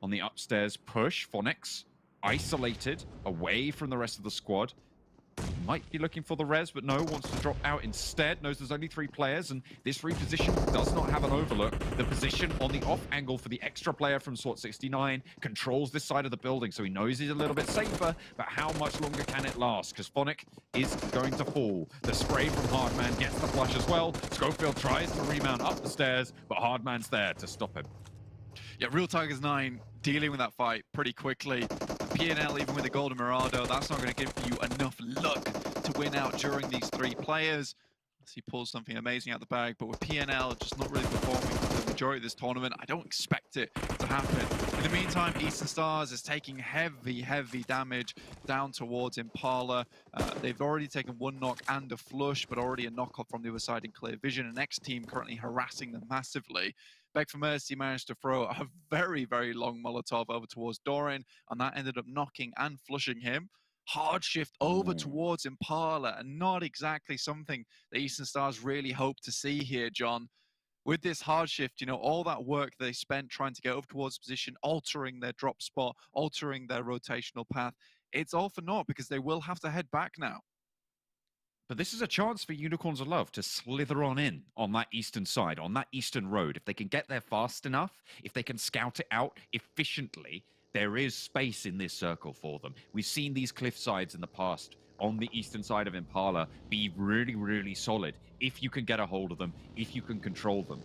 on the upstairs push. Phonics isolated away from the rest of the squad. Might be looking for the res, but no, wants to drop out instead. Knows there's only 3 players, and this reposition does not have an overlook. The position on the off angle for the extra player from Swat 69 controls this side of the building, so he knows he's a little bit safer, but how much longer can it last? Because Phonic is going to fall. The spray from Hardman gets the flush as well. Schofield tries to remount up the stairs, but Hardman's there to stop him. Yeah, Real Tigers 9 dealing with that fight pretty quickly. PNL, even with the Golden Mirado, that's not going to give you enough luck to win out during these 3 players. He pulls something amazing out the bag, but with PNL just not really performing for the majority of this tournament, I don't expect it to happen. In the meantime, Eastern Stars is taking heavy damage down towards Impala. They've already taken 1 knock and a flush, but already a knock-off from the other side in Clear Vision. And XTEAM currently harassing them massively. Beg for Mercy managed to throw a very long Molotov over towards Doran, and that ended up knocking and flushing him. Hard shift over towards Impala, and not exactly something that Eastern Stars really hope to see here, John. With this hard shift, you know, all that work they spent trying to get over towards position, altering their drop spot, altering their rotational path, it's all for naught because they will have to head back now. But this is a chance for Unicorns of Love to slither on in on that eastern side, on that eastern road. If they can get there fast enough, if they can scout it out efficiently, there is space in this circle for them. We've seen these cliff sides in the past on the eastern side of Impala be really solid if you can get a hold of them, if you can control them.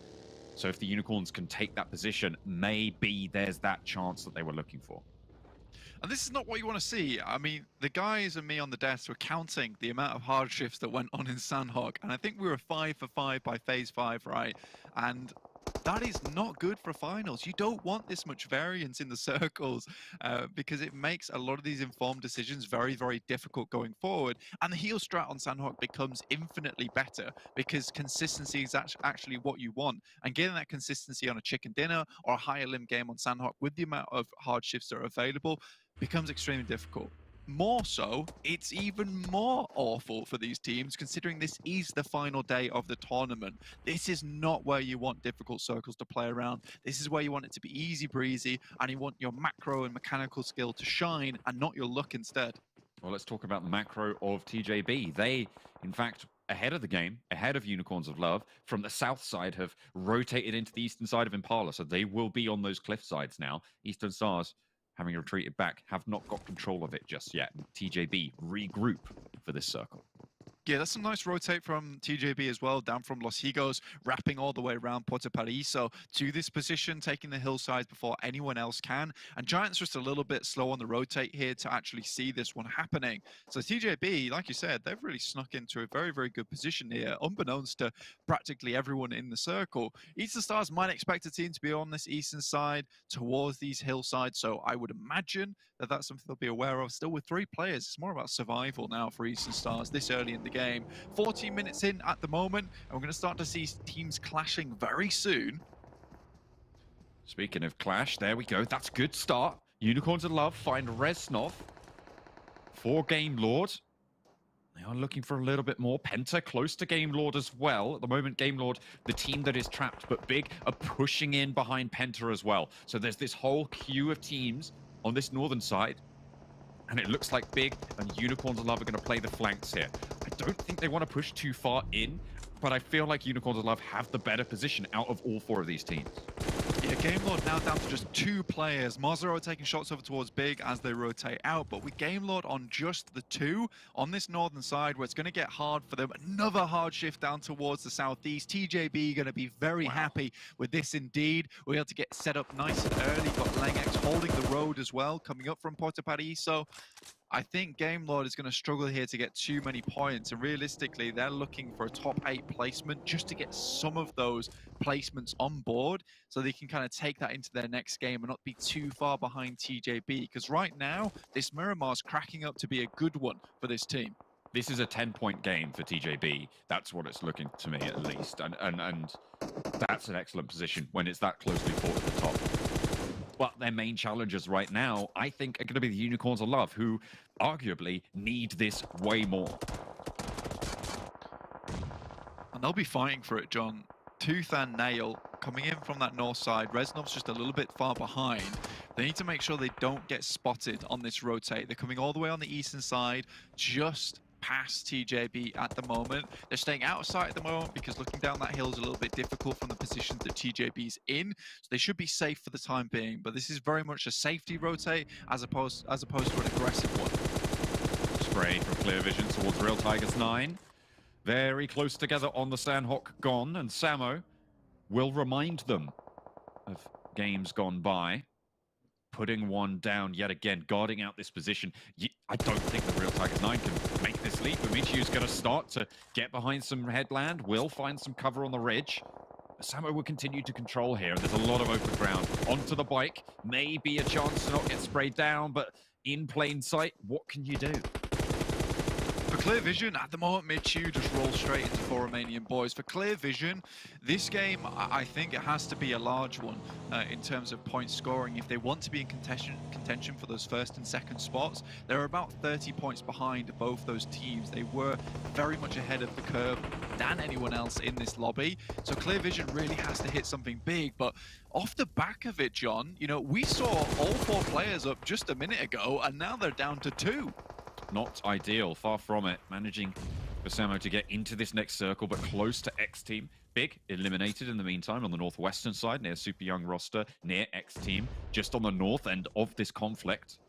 So if the Unicorns can take that position, maybe there's that chance that they were looking for. And this is not what you want to see. I mean, the guys and me on the desk were counting the amount of hard shifts that went on in Sanhok, and I think we were 5 for 5 by phase 5, right? And that is not good for finals. You don't want this much variance in the circles because it makes a lot of these informed decisions very difficult going forward. And the heal strat on Sanhok becomes infinitely better because consistency is actually what you want. And getting that consistency on a chicken dinner or a higher limb game on Sanhok with the amount of hard shifts that are available becomes extremely difficult. More so, it's even more awful for these teams considering this is the final day of the tournament. This is not where you want difficult circles to play around. This is where you want it to be easy breezy and you want your macro and mechanical skill to shine and not your luck instead. Well, let's talk about the macro of TJB. They, in fact, ahead of the game, ahead of Unicorns of Love, from the south side have rotated into the eastern side of Impala, so they will be on those cliff sides now. Eastern Stars, having retreated back, have not got control of it just yet. TJB regroup for this circle. Yeah, that's a nice rotate from TJB as well, down from Los Higos, wrapping all the way around Puerto Paraíso to this position, taking the hillsides before anyone else can. And Giants just a little bit slow on the rotate here to actually see this one happening. So TJB, like you said, they've really snuck into a very good position here, unbeknownst to practically everyone in the circle. Eastern Stars might expect a team to be on this eastern side towards these hillsides, so I would imagine that that's something they'll be aware of. Still with 3 players, it's more about survival now for Eastern Stars this early in the game. 14 minutes in at the moment, and we're going to start to see teams clashing very soon. Speaking of clash, there we go. That's a good start. Unicorns of Love find Resnov for Game Lord. They are looking for a little bit more. Penta close to Game Lord as well. At the moment, Game Lord, the team that is trapped but big, are pushing in behind Penta as well. So there's this whole queue of teams on this northern side. And it looks like Big and Unicorns of Love are going to play the flanks here. I don't think they want to push too far in, but I feel like Unicorns of Love have the better position out of all four of these teams. Yeah, Game Lord now down to just 2 players. Mozero taking shots over towards Big as they rotate out, but with Game Lord on just the 2 on this northern side where it's going to get hard for them. Another hard shift down towards the southeast. TJB going to be very happy with this indeed. We're able to get set up nice and early. Got Lengex holding the road as well, coming up from Porto Paris. So I think Game Lord is going to struggle here to get too many points, and realistically they're looking for a top 8 placement just to get some of those placements on board so they can kind of take that into their next game and not be too far behind TJB, because right now this Miramar's cracking up to be a good one for this team. This is a 10-point game for TJB. That's what it's looking to me, at least, and that's an excellent position when it's that closely fought at the top. But their main challengers right now, I think, are going to be the Unicorns of Love, who arguably need this way more. And they'll be fighting for it, John. Tooth and nail coming in from that north side. Reznov's just a little bit far behind. They need to make sure they don't get spotted on this rotate. They're coming all the way on the eastern side, just past TJB at the moment. They're staying outside at the moment because looking down that hill is a little bit difficult from the positions that TJB's in. So they should be safe for the time being. But this is very much a safety rotate as opposed to an aggressive one. Spray from Clear Vision towards Real Tigers 9. Very close together on the Sanhok gone, and Samo will remind them of games gone by. Putting one down yet again, guarding out this position. I don't think the Real Tigers 9 can make this leap. Amichiu's going to start to get behind some headland, will find some cover on the ridge. Samo will continue to control here, and there's a lot of open ground. Onto the bike, maybe a chance to not get sprayed down, but in plain sight, what can you do? For Clear Vision, at the moment, Michu just rolls straight into 4 Romanian Boys. For Clear Vision, this game, I think it has to be a large one in terms of point scoring. If they want to be in contention for those first and second spots, they're about 30 points behind both those teams. They were very much ahead of the curve than anyone else in this lobby. So Clear Vision really has to hit something big. But off the back of it, John, you know, we saw all 4 players up just a minute ago, and now they're down to 2. Not ideal, far from it. Managing for Samo to get into this next circle, but close to XTEAM. Big eliminated in the meantime on the northwestern side, near Super Young roster, near XTEAM, just on the north end of this conflict.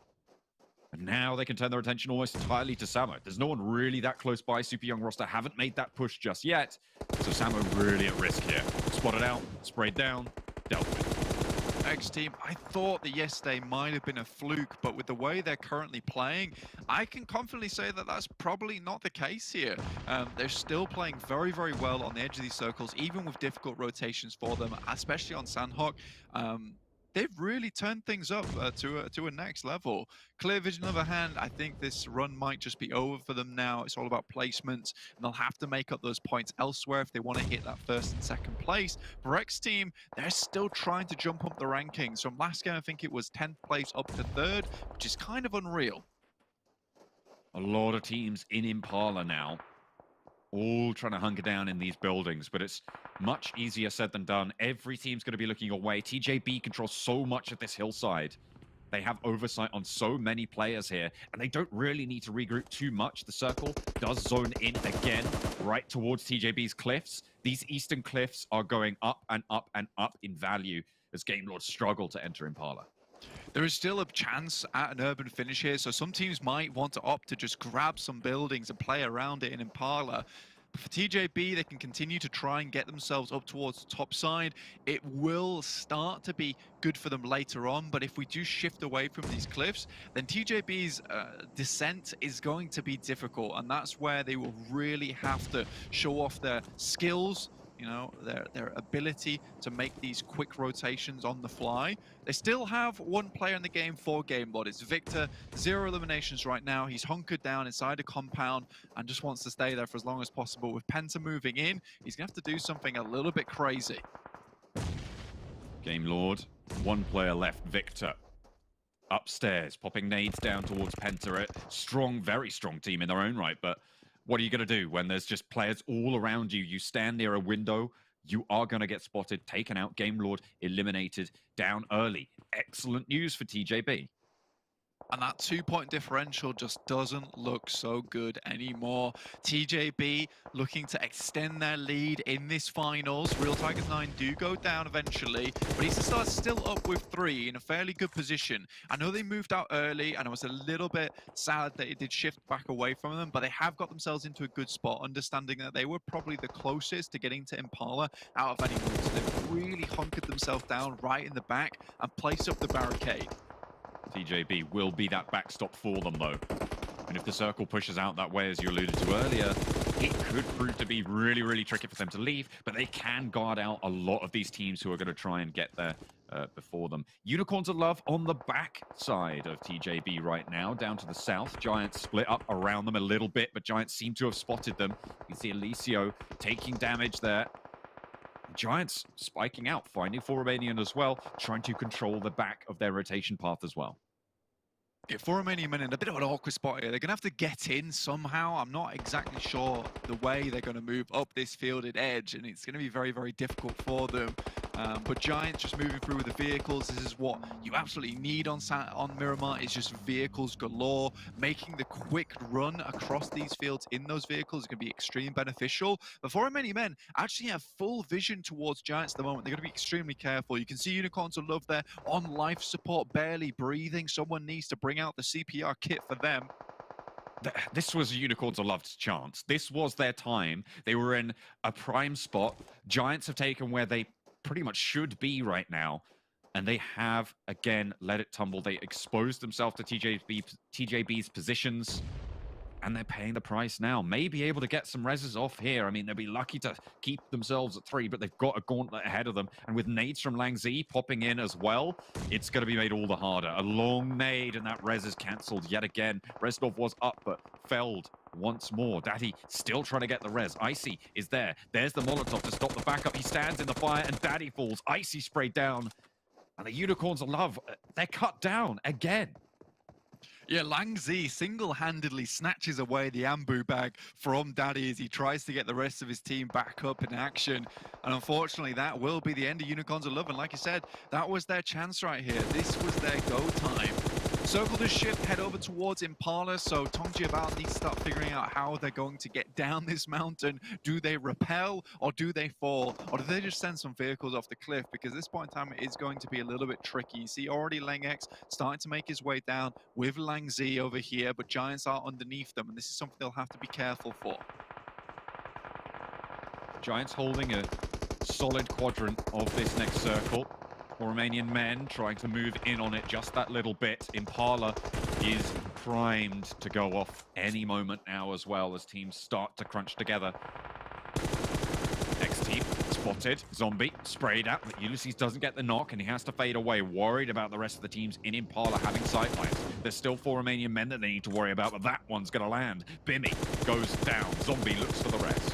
And now they can turn their attention almost entirely to Samo. There's no one really that close by. Super Young roster haven't made that push just yet. So Samo really at risk here. Spotted out, sprayed down, dealt with. XTEAM, I thought that yesterday might have been a fluke, but with the way they're currently playing, I can confidently say that that's probably not the case here. They're still playing very, very well on the edge of these circles, even with difficult rotations for them, especially on Sanhok. They've really turned things up to a next level. Clear Vision, on the other hand, I think this run might just be over for them now. It's all about placements, and they'll have to make up those points elsewhere if they want to hit that first and second place. For XTEAM, they're still trying to jump up the rankings. From last game, I think it was 10th place up to 3rd, which is kind of unreal. A lot of teams in Impala now, all trying to hunker down in these buildings, but it's much easier said than done. Every team's going to be looking away. TJB controls so much of this hillside. They have oversight on so many players here, and they don't really need to regroup too much. The circle does zone in again, right towards TJB's cliffs. These eastern cliffs are going up and up and up in value as Game Lords struggle to enter Impala. There is still a chance at an urban finish here, so some teams might want to opt to just grab some buildings and play around it in Impala. But for TJB, they can continue to try and get themselves up towards the top side. It will start to be good for them later on, but if we do shift away from these cliffs, then TJB's descent is going to be difficult, and that's where they will really have to show off their skills, you know, their ability to make these quick rotations on the fly. They still have one player in the game for Game Lord. It's Victor, 0 eliminations right now. He's hunkered down inside a compound and just wants to stay there for as long as possible. With Penta moving in, he's gonna have to do something a little bit crazy. Game Lord, 1 player left, Victor. Upstairs, popping nades down towards Penta. Strong, very strong team in their own right, but what are you going to do when there's just players all around you? You stand near a window, you are going to get spotted, taken out, Game Lord eliminated, down early. Excellent news for TJB. And that 2-point differential just doesn't look so good anymore. TJB looking to extend their lead in this finals. Real Tigers 9 do go down eventually, but Eastern Stars still up with 3 in a fairly good position. I know they moved out early, and I was a little bit sad that it did shift back away from them, but they have got themselves into a good spot, understanding that they were probably the closest to getting to Impala out of anyone. So they've really hunkered themselves down right in the back and placed up the barricade. TJB will be that backstop for them, though. And if the circle pushes out that way, as you alluded to earlier, it could prove to be really, really tricky for them to leave, but they can guard out a lot of these teams who are going to try and get there before them. Unicorns of Love on the back side of TJB right now, down to the south. Giants split up around them a little bit, but Giants seem to have spotted them. You see Alicio taking damage there. Giants spiking out, finding 4 Romanian as well, trying to control the back of their rotation path as well. Yeah, 4 Romanian Men in a bit of an awkward spot here. They're going to have to get in somehow. I'm not exactly sure the way they're going to move up this fielded edge, and it's going to be very, very difficult for them. But Giants just moving through with the vehicles. This is what you absolutely need on Miramar, is just vehicles galore. Making the quick run across these fields in those vehicles is going to be extremely beneficial. But 4 Romanian Men actually have full vision towards Giants at the moment. They're going to be extremely careful. You can see Unicorns of Love there on life support, barely breathing. Someone needs to bring out the CPR kit for them. This was Unicorns of Love's chance. This was their time. They were in a prime spot. Giants have taken where they pretty much should be right now, and they have again let it tumble. They exposed themselves to TJB's positions, and they're paying the price now. May be able to get some reses off here. I mean, they'll be lucky to keep themselves at 3, but they've got a gauntlet ahead of them, and with nades from Langzi popping in as well, it's going to be made all the harder. A long nade, and that res is cancelled yet again. Resnov was up, but failed once more. Daddy still trying to get the res. Icy is there. There's the Molotov to stop the backup. He stands in the fire, and Daddy falls. Icy sprayed down, and the Unicorns of Love, they're cut down again. Yeah, Langzi single-handedly snatches away the Ambu bag from Daddy as he tries to get the rest of his team back up in action. And unfortunately, that will be the end of Unicorns of Love. And like you said, that was their chance right here. This was their go time. Circle the ship, head over towards Impala, so Tongjiabal needs to start figuring out how they're going to get down this mountain. Do they rappel, or do they fall, or do they just send some vehicles off the cliff? Because this point in time it is going to be a little bit tricky. You see already Lengex starting to make his way down with Langzi over here, but Giants are underneath them, and this is something they'll have to be careful for. Giants holding a solid quadrant of this next circle. Romanian Men trying to move in on it just that little bit. Impala is primed to go off any moment now as well as teams start to crunch together. Next team spotted. Zombie sprayed out, but Ulysses doesn't get the knock and he has to fade away. Worried about the rest of the teams in Impala having sightlines. There's still 4 Romanian Men that they need to worry about, but that one's going to land. Bimmy goes down. Zombie looks for the rest.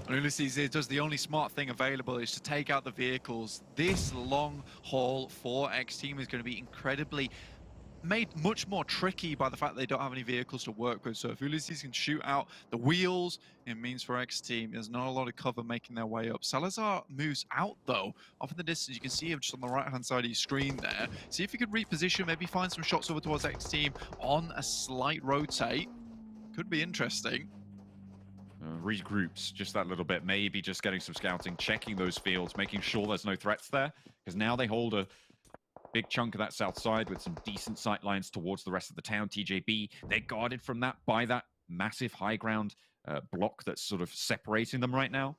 Ulysses does the only smart thing available, is to take out the vehicles. This long haul for XTEAM is going to be incredibly made much more tricky by the fact that they don't have any vehicles to work with. So if Ulysses can shoot out the wheels, it means for XTEAM there's not a lot of cover making their way up. Salazar moves out though, off in the distance. You can see him just on the right hand side of your screen there. See if you could reposition, maybe find some shots over towards XTEAM on a slight rotate. Could be interesting. Regroups just that little bit, maybe just getting some scouting, checking those fields, making sure there's no threats there, because now they hold a big chunk of that south side with some decent sight lines towards the rest of the town. TJB, they're guarded from that by that massive high ground block that's sort of separating them right now,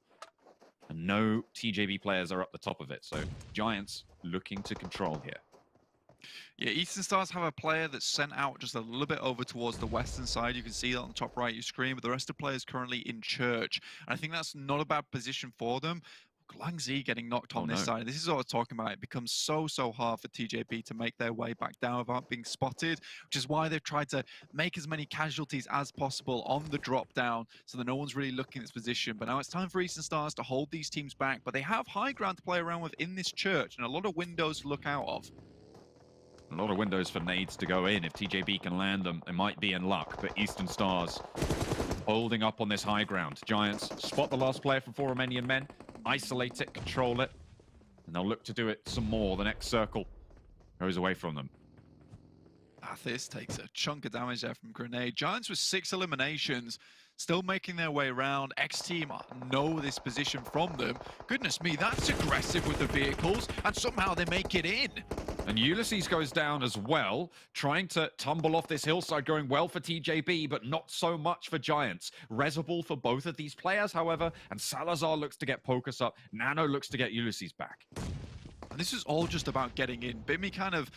and no TJB players are up the top of it, so Giants looking to control here. Yeah, Eastern Stars have a player that's sent out just a little bit over towards the western side. You can see that on the top right of your screen, but the rest of the players currently in church. And I think that's not a bad position for them. Langzi getting knocked on this side. This is what I was talking about. It becomes so hard for TJB to make their way back down without being spotted, which is why they've tried to make as many casualties as possible on the drop down so that no one's really looking at this position. But now it's time for Eastern Stars to hold these teams back, but they have high ground to play around with in this church and a lot of windows to look out of. A lot of windows for nades to go in. If TJB can land them, they might be in luck, but Eastern Stars holding up on this high ground. Giants spot the last player for Romanian Men, isolate it, control it, and they'll look to do it some more. The next circle goes away from them. This takes a chunk of damage there from Grenade. Giants with 6 eliminations, still making their way around. XTEAM know this position from them. Goodness me, that's aggressive with the vehicles, and somehow they make it in. And Ulysses goes down as well, trying to tumble off this hillside, going well for TJB, but not so much for Giants. Reservoir for both of these players, however, and Salazar looks to get Pocus up. Nano looks to get Ulysses back. And this is all just about getting in. Bimmy kind of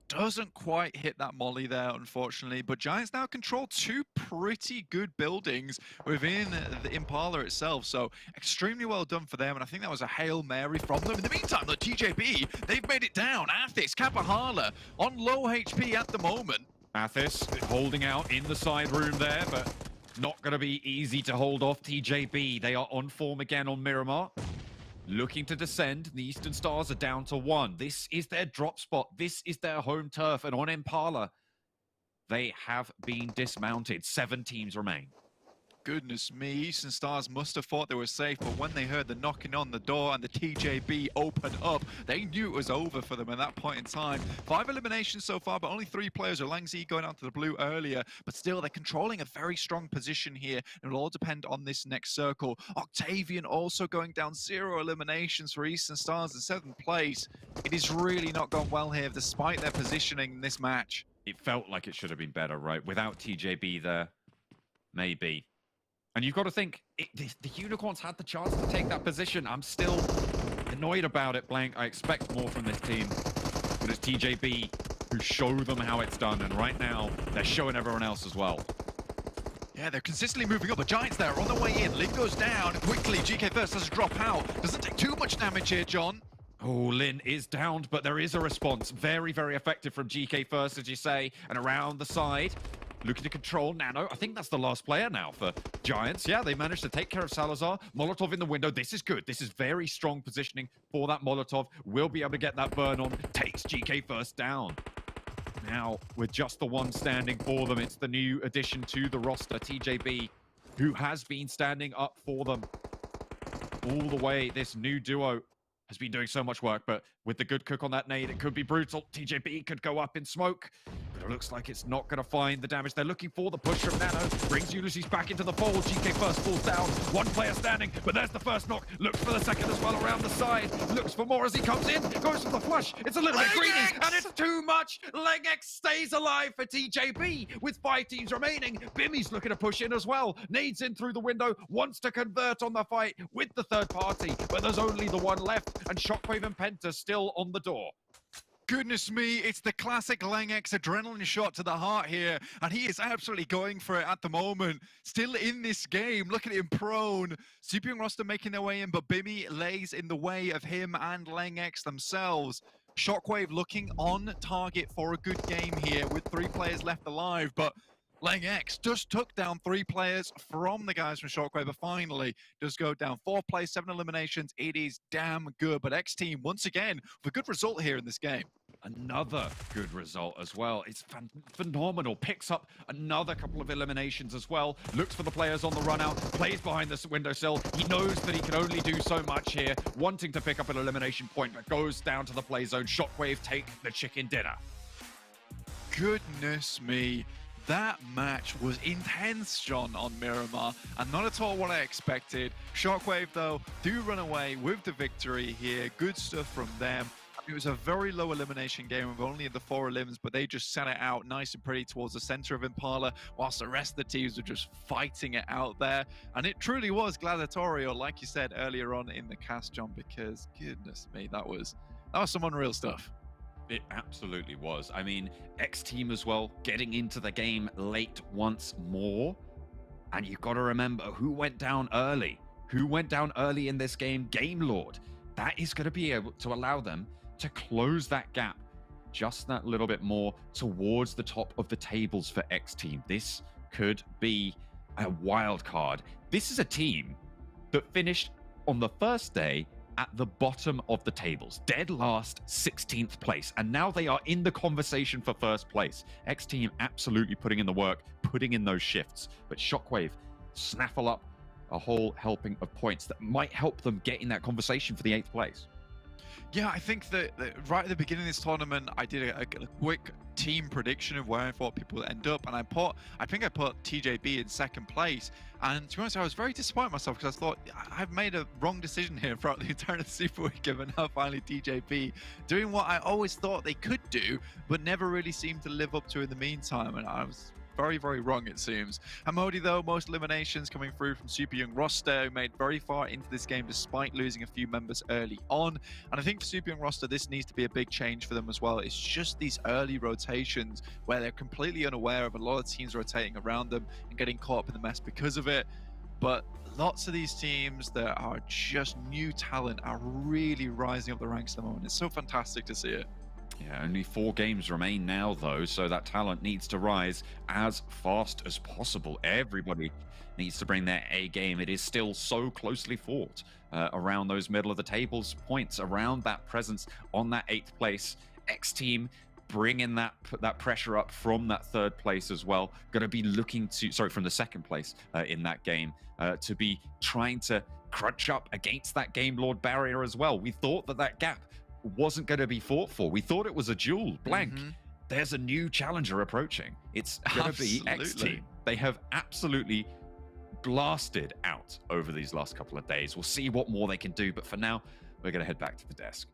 doesn't quite hit that molly there, unfortunately, but Giants now control 2 pretty good buildings within the Impala itself, so extremely well done for them, and I think that was a Hail Mary from them. In the meantime, the TJB, they've made it down. Athis, Kapahala on low HP at the moment. Athis holding out in the side room there, but not going to be easy to hold off TJB. They are on form again on Miramar. Looking to descend. The Eastern Stars are down to 1. This is their drop spot. This is their home turf. And on Impala, they have been dismounted. 7 teams remain. Goodness me, Eastern Stars must have thought they were safe, but when they heard the knocking on the door and the TJB open up, they knew it was over for them at that point in time. 5 eliminations so far, but only 3 players. Langzi going out to the blue earlier, but still they're controlling a very strong position here, and it'll all depend on this next circle. Octavian also going down 0 eliminations for Eastern Stars in 7th place. It is really not gone well here, despite their positioning in this match. It felt like it should have been better, right? Without TJB there, maybe. And you've got to think, the Unicorns had the chance to take that position. I'm still annoyed about it, Blank. I expect more from this team. But it's TJB who show them how it's done. And right now, they're showing everyone else as well. Yeah, they're consistently moving up. The Giants there on the way in. Lin goes down quickly. GK First has to drop out. Doesn't take too much damage here, John. Oh, Lin is downed, but there is a response. Very, very effective from GK First, as you say. And around the side, looking to control Nano. I think that's the last player now for Giants. Yeah, they managed to take care of Salazar. Molotov in the window. This is good. This is very strong positioning for that Molotov. Will be able to get that burn on. Takes GK First down. Now, with just the one standing for them, it's the new addition to the roster, TJB, who has been standing up for them all the way. This new duo has been doing so much work, but with the good cook on that nade, it could be brutal. TJB could go up in smoke, but it looks like it's not going to find the damage they're looking for. The push from Nano brings Ulysses back into the fold. GK First falls down. 1 player standing, but there's the first knock. Looks for the second as well around the side. Looks for more as he comes in. Goes for the flush. It's a little bit greedy, and it's too much. Legex stays alive for TJB with 5 teams remaining. Bimmy's looking to push in as well. Nades in through the window. Wants to convert on the fight with the third party, but there's only the one left, and Shockwave and PENTA still on the door. Goodness me, it's the classic Legex adrenaline shot to the heart here, and he is absolutely going for it at the moment. Still in this game, look at him prone. CP and roster making their way in, but Bimmy lays in the way of him and Legex themselves. Shockwave looking on target for a good game here with 3 players left alive, but Legex just took down 3 players from the guys from Shockwave, but finally does go down 4 plays, 7 eliminations. It is damn good, but XTEAM once again with a good result here in this game. Another good result as well. It's phenomenal. Picks up another couple of eliminations as well. Looks for the players on the run out. Plays behind the windowsill. He knows that he can only do so much here. Wanting to pick up an elimination point, but goes down to the play zone. Shockwave take the chicken dinner. Goodness me. That match was intense, John, on Miramar, and not at all what I expected. Shockwave, though, do run away with the victory here. Good stuff from them. It was a very low elimination game with only the 4 elims, but they just sat it out nice and pretty towards the center of Impala, whilst the rest of the teams were just fighting it out there. And it truly was gladiatorial, like you said earlier on in the cast, John, because goodness me, that was some unreal stuff. It absolutely was. I mean, XTEAM as well, getting into the game late once more. And you've got to remember who went down early. Who went down early in this game? Game Lord. That is going to be able to allow them to close that gap just that little bit more towards the top of the tables for XTEAM. This could be a wild card. This is a team that finished on the first day at the bottom of the tables, dead last, 16th place, and now they are in the conversation for first place. XTEAM absolutely putting in the work, putting in those shifts, but Shockwave snaffle up a whole helping of points that might help them get in that conversation for the 8th place. Yeah, I think that right at the beginning of this tournament, I did a quick team prediction of where I thought people would end up, and I think I put TJB in 2nd place. And to be honest, I was very disappointed in myself because I thought I've made a wrong decision here throughout the entire Super Week, and now finally TJB doing what I always thought they could do, but never really seemed to live up to in the meantime. And I was very, very wrong, it seems. Hamodi, though, most eliminations coming through from super young roster, who made very far into this game despite losing a few members early on. And I think for super young roster, this needs to be a big change for them as well. It's just these early rotations where they're completely unaware of a lot of teams rotating around them and getting caught up in the mess because of it. But lots of these teams that are just new talent are really rising up the ranks at the moment. It's so fantastic to see it. Yeah, only 4 games remain now, though, so that talent needs to rise as fast as possible. Everybody needs to bring their A game. It is still so closely fought around those middle of the tables points, around that presence on that 8th place. XTEAM bringing that pressure up from that 3rd place as well. Going to be looking to, from the 2nd place in that game, to be trying to crunch up against that Game Lord barrier as well. We thought that gap wasn't going to be fought for. We thought it was a duel blank. There's a new challenger approaching. It's going to be XTEAM. They have absolutely blasted out over these last couple of days. We'll see what more they can do, but for now, we're going to head back to the desk.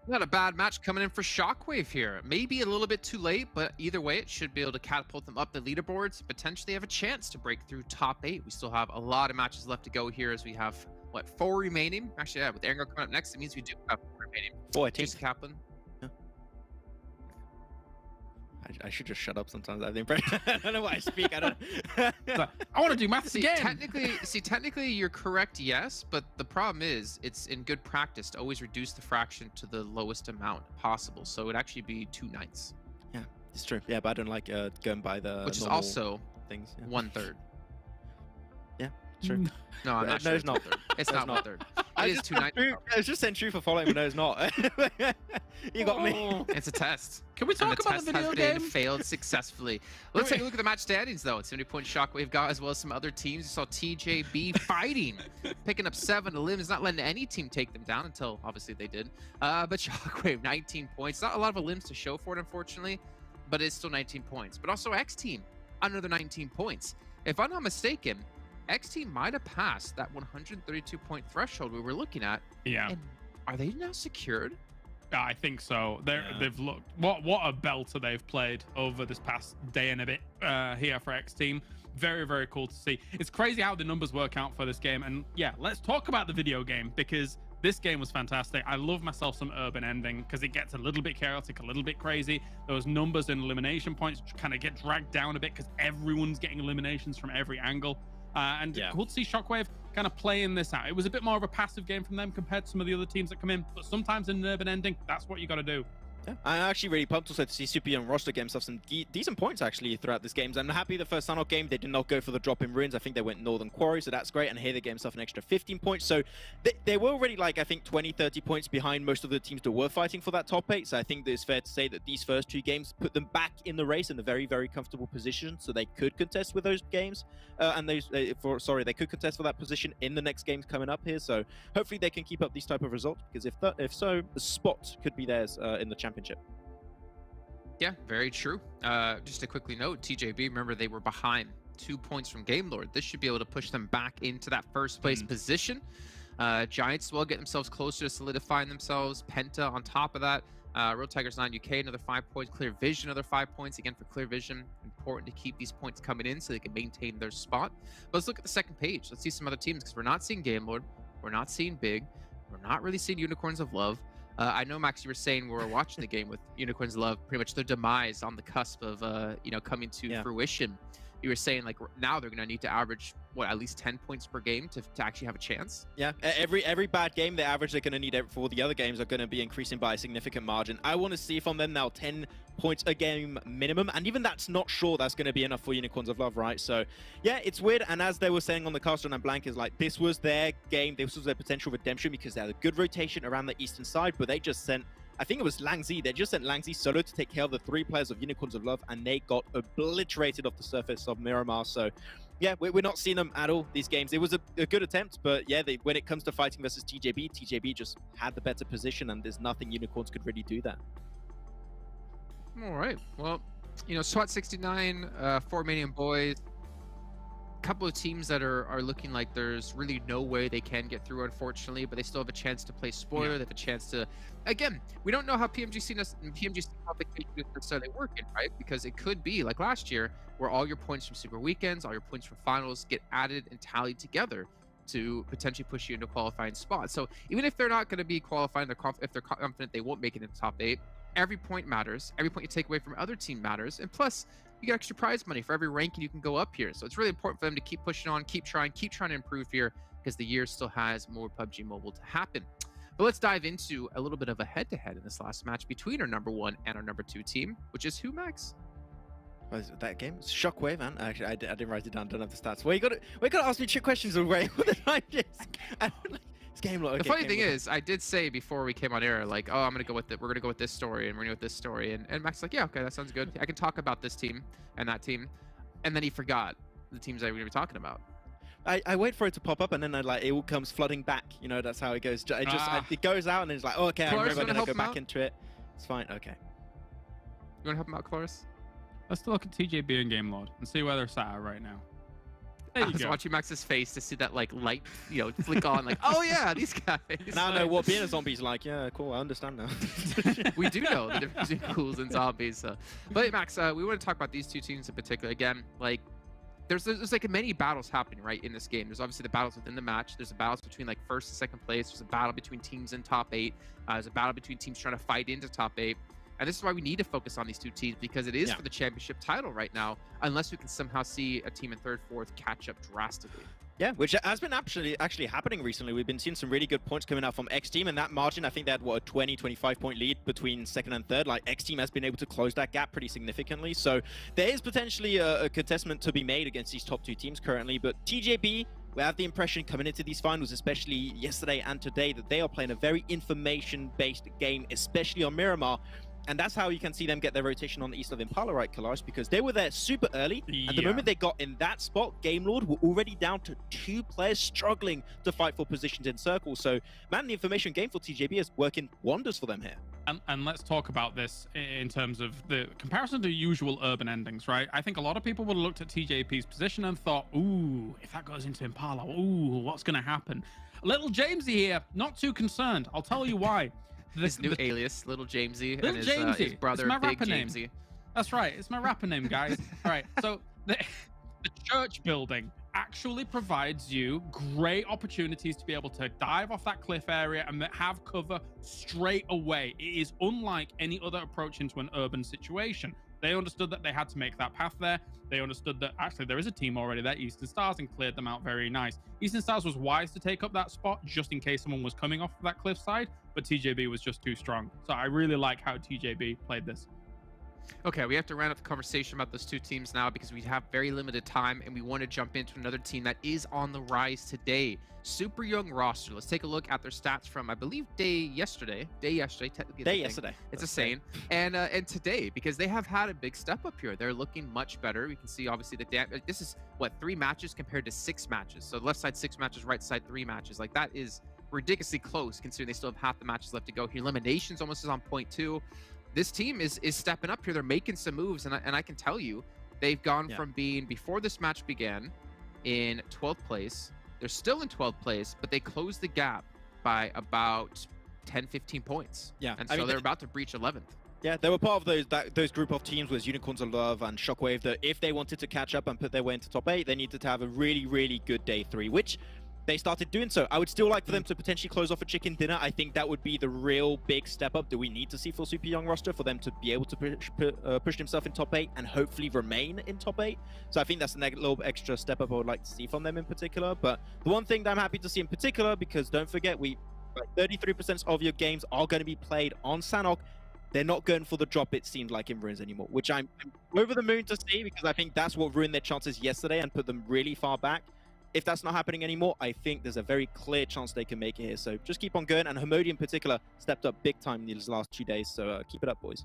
Not a bad match coming in for Shockwave here. Maybe a little bit too late, but either way, it should be able to catapult them up the leaderboards, potentially have a chance to break through top 8. We still have a lot of matches left to go here as we have, what, 4 remaining? Actually, yeah, with Erangel coming up next, it means we do have 4 remaining. 4, I think. Jason Kaplan. I should just shut up sometimes. I think I don't know why I speak. I don't. I want to do maths again. Technically, you're correct. Yes, but the problem is, it's in good practice to always reduce the fraction to the lowest amount possible. So it'd actually be 2 ninths. Yeah, it's true. Yeah, but I don't like going by the. Which is also things. Yeah. 1/3. Yeah, true. No, I'm not sure. It's not. It's not 1/3. It is 2 ninths. I was just saying true for following, but no, it's not. You got me. It's a test. Can we talk about the video game? game? Has been failed successfully. Let's take a look at the match standings, though. It's 70 points Shockwave got, as well as some other teams. You saw TJB fighting, picking up 7 limbs, not letting any team take them down until obviously they did. But Shockwave, 19 points. Not a lot of limbs to show for it, unfortunately, but it's still 19 points. But also XTEAM, another 19 points. If I'm not mistaken, XTEAM might have passed that 132-point threshold we were looking at. Yeah. And are they now secured? I think so. They've looked what a belter they've played over this past day and a bit here for XTEAM. Very, very cool to see. It's crazy how the numbers work out for this game. And yeah, let's talk about the video game, because This game was fantastic. I love myself some urban ending because it gets a little bit chaotic, a little bit crazy. Those numbers and elimination points kind of get dragged down a bit because everyone's getting eliminations from every angle. Cool to see Shockwave kind of playing this out. It was a bit more of a passive game from them compared to some of the other teams that come in, but sometimes in an urban ending, that's what you got to do. Yeah, I'm actually really pumped also to see Super and Roster get themselves some decent points actually throughout this game. I'm happy the first Sanhok game, they did not go for the drop in ruins. I think they went Northern Quarry, so that's great. And here they get themselves an extra 15 points. So they were already like, I think 20, 30 points behind most of the teams that were fighting for that top 8. So I think that it's fair to say that these first 2 games put them back in the race in a very, very comfortable position. So they could contest with those games. They could contest for that position in the next games coming up here. So hopefully they can keep up these type of results, because if so, the spot could be theirs in the championship. Yeah, very true. Just to quickly note, TJB, remember they were behind 2 points from Game Lord. This should be able to push them back into that first place position. Giants will get themselves closer to solidifying themselves. Penta on top of that. Road Tigers 9 UK, another 5 points. Clear Vision, another 5 points. Again, for Clear Vision, important to keep these points coming in so they can maintain their spot. But let's look at the second page. Let's see some other teams, because we're not seeing Game Lord. We're not seeing Big. We're not really seeing Unicorns of Love. I know, Max, you were saying we were watching the game with Unicorns of Love, pretty much their demise on the cusp of, coming to fruition. You were saying, like, now they're going to need to average, at least 10 points per game to actually have a chance? Yeah, every bad game, the average they're going to need for the other games are going to be increasing by a significant margin. I want to see from them now 10 points a game minimum, and even that's not sure that's going to be enough for Unicorns of Love, right? So, yeah, it's weird, and as they were saying on the cast on Blank, is like, this was their game, this was their potential redemption, because they had a good rotation around the eastern side, but they just sent, I think it was Langzi. They just sent Langzi solo to take care of the 3 players of Unicorns of Love, and they got obliterated off the surface of Miramar. So, yeah, we're not seeing them at all, these games. It was a good attempt, but yeah, when it comes to fighting versus TJB just had the better position, and there's nothing Unicorns could really do that. All right. Well, SWAT 69, Romanian Boys, a couple of teams that are looking like there's really no way they can get through, unfortunately, but they still have a chance to play spoiler. They have a chance to, again, we don't know how PMGC qualification is necessarily working, right? Because it could be like last year, where all your points from Super Weekends, all your points from finals get added and tallied together to potentially push you into a qualifying spot. So even if they're not going to be qualifying, if they're confident they won't make it in the top 8, every point matters. Every point you take away from other team matters. And plus, you get extra prize money for every ranking you can go up here. So it's really important for them to keep pushing on, keep trying to improve here, because the year still has more PUBG Mobile to happen. But let's dive into a little bit of a head-to-head in this last match between our number 1 and our number 2 team, which is who, Max? Was it that game? It's Shockwave, man. Actually, I didn't write it down. Don't have the stats. Well, you got to ask me trick questions already. What did I just? It's game log. The funny thing is, I did say before we came on air, like, oh, we're gonna go with this story, and we're gonna go with this story, and Max like, yeah, okay, that sounds good. I can talk about this team and that team, and then he forgot the teams that we were talking about. I wait for it to pop up, and then it all comes flooding back. That's how it goes. It goes out, and it's like, oh, okay, I remember, and then I go back into it. It's fine. Okay. You want to help him out, Cloris? Let's look at TJB and Game Lord and see where they're sat at right now. There you go. Watching Max's face to see that light, flick on, like, oh yeah, these guys. Now I know what being a zombie's like. Yeah, cool. I understand now. We do know the difference between ghouls and zombies. So. But Max, we want to talk about these 2 teams in particular. Again, like, there's like many battles happening right in this game. There's obviously the battles within the match. There's a battles between like first and second place. There's a battle between teams in top 8. There's a battle between teams trying to fight into top 8. And this is why we need to focus on these 2 teams, because it is for the championship title right now, unless we can somehow see a team in 3rd, 4th catch up drastically. Yeah, which has been actually happening recently. We've been seeing some really good points coming out from XTEAM, and that margin, I think they had, a 20, 25-point lead between 2nd and 3rd. Like, XTEAM has been able to close that gap pretty significantly. So there is potentially a contestment to be made against these top 2 teams currently, but TJB, we have the impression coming into these finals, especially yesterday and today, that they are playing a very information-based game, especially on Miramar. And that's how you can see them get their rotation on the east of Impala, right, Kalash? Because they were there super early. And the moment they got in that spot, Game Lord were already down to 2 players struggling to fight for positions in circles. So, man, the information game for TJB is working wonders for them here. And let's talk about this in terms of the comparison to usual urban endings, right? I think a lot of people would have looked at TJP's position and thought, ooh, if that goes into Impala, ooh, what's going to happen? Little Jamesy here, not too concerned. I'll tell you why. His new alias, Little Jamesy, Little and his brother, Big Jamesy. That's right. It's my rapper name, guys. All right. So the church building actually provides you great opportunities to be able to dive off that cliff area and have cover straight away. It is unlike any other approach into an urban situation. They understood that they had to make that path there. They understood that actually there is a team already there, Eastern Stars, and cleared them out very nice. Eastern Stars was wise to take up that spot just in case someone was coming off that cliffside, but TJB was just too strong. So I really like how TJB played this. Okay, we have to round up the conversation about those two teams now because we have very limited time and we want to jump into another team that is on the rise today. Super young roster. Let's take a look at their stats from, I believe, yesterday. Technically, it's a saying. And today, because they have had a big step up here. They're looking much better. We can see, obviously, this is, what, 3 matches compared to 6 matches. So left side 6 matches, right side 3 matches. Like, that is ridiculously close considering they still have half the matches left to go here. Eliminations almost is on point 2. This team is stepping up here. They're making some moves, and I can tell you, they've gone from being, before this match began, in 12th place. They're still in 12th place, but they closed the gap by about 10-15 points. Yeah, and so they're about to breach 11th. Yeah, they were part of those group of teams with Unicorns of Love and Shockwave that if they wanted to catch up and put their way into top 8, they needed to have a really, really good day 3, which they started doing so. I would still like for them to potentially close off a chicken dinner. I think that would be the real big step up that we need to see for Super Young roster for them to be able to push themselves in top 8 and hopefully remain in top 8. So I think that's a little extra step up I would like to see from them in particular. But the one thing that I'm happy to see in particular, because don't forget, 33% of your games are going to be played on Sanhok. They're not going for the drop, it seems like, in Ruins anymore, which I'm over the moon to see, because I think that's what ruined their chances yesterday and put them really far back. If that's not happening anymore, I think there's a very clear chance they can make it here. So just keep on going. And Homodi in particular stepped up big time these last 2 days. So keep it up, boys.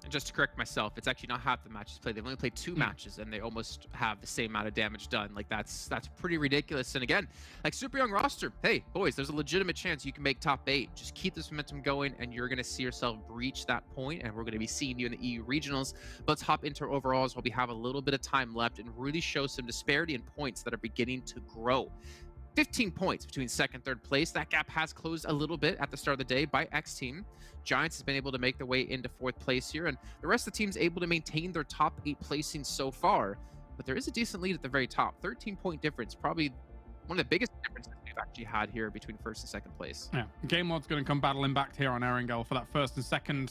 And just to correct myself, it's actually not half the matches played. They've only played 2 matches, and they almost have the same amount of damage done. Like, that's pretty ridiculous. And again, like, super young roster, hey, boys, there's a legitimate chance you can make top 8. Just keep this momentum going, and you're going to see yourself breach that point, and we're going to be seeing you in the EU regionals. But let's hop into our overalls while we have a little bit of time left and really show some disparity in points that are beginning to grow. 15 points between 2nd, 3rd place. That gap has closed a little bit at the start of the day by XTEAM. Giants has been able to make their way into 4th place here, and the rest of the team's able to maintain their top 8 placings so far. But there is a decent lead at the very top. 13-point difference, probably one of the biggest differences we've actually had here between 1st and 2nd place. Yeah, Game Lord's going to come battling back here on Erangel for that 1st and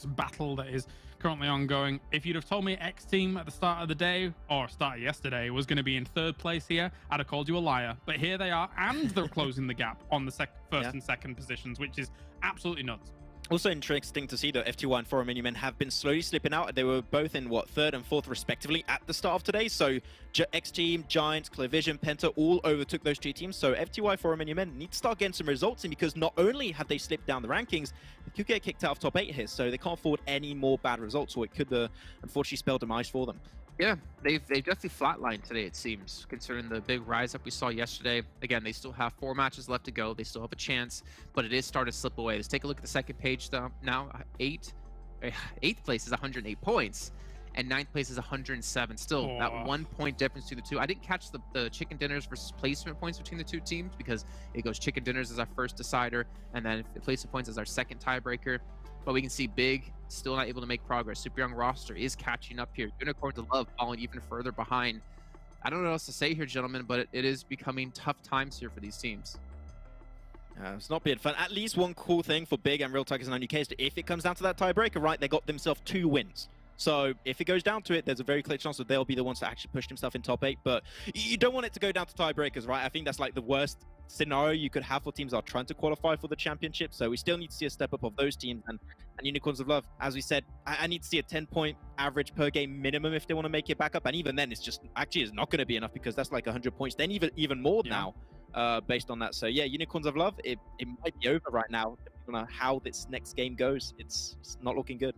2nd battle that is currently ongoing. If you'd have told me XTEAM at the start of the day, or start of yesterday, was going to be in 3rd place here, I'd have called you a liar. But here they are, and they're closing the gap on the 1st and 2nd positions, which is absolutely nuts. Also interesting to see that FTY and Romanian Men have been slowly slipping out. They were both in, 3rd and 4th respectively at the start of today. So XTEAM, Giants, Clear Vision, PENTA all overtook those 2 teams. So FTY for Romanian Men need to start getting some results in, because not only have they slipped down the rankings, they could get kicked out of top 8 here. So they can't afford any more bad results, or it could unfortunately spell demise for them. Yeah, they've definitely flatlined today, it seems, considering the big rise up we saw yesterday. Again, they still have 4 matches left to go. They still have a chance, but it is starting to slip away. Let's take a look at the 2nd page now. 8th place is 108 points, and 9th place is 107. Still, that 1 point difference between the two. I didn't catch the chicken dinners versus placement points between the 2 teams, because it goes chicken dinners as our first decider, and then placement points as our 2nd tiebreaker. But we can see Big still not able to make progress. Super young roster is catching up here. Unicorns of Love falling even further behind. I don't know what else to say here, gentlemen, but it is becoming tough times here for these teams. It's not being fun. At least one cool thing for Big and Real Tigers and UK is that if it comes down to that tiebreaker, right, they got themselves 2 wins. So if it goes down to it, there's a very clear chance that they'll be the ones that actually push themselves in top 8. But you don't want it to go down to tiebreakers, right? I think that's like the worst scenario you could have for teams that are trying to qualify for the championship. So we still need to see a step up of those teams. And Unicorns of Love, as we said, I need to see a 10-point average per game minimum if they want to make it back up. And even then, it's just actually is not going to be enough, because that's like 100 points. Then even more now, based on that. So yeah, Unicorns of Love, it might be over right now, depending on how this next game goes. It's not looking good.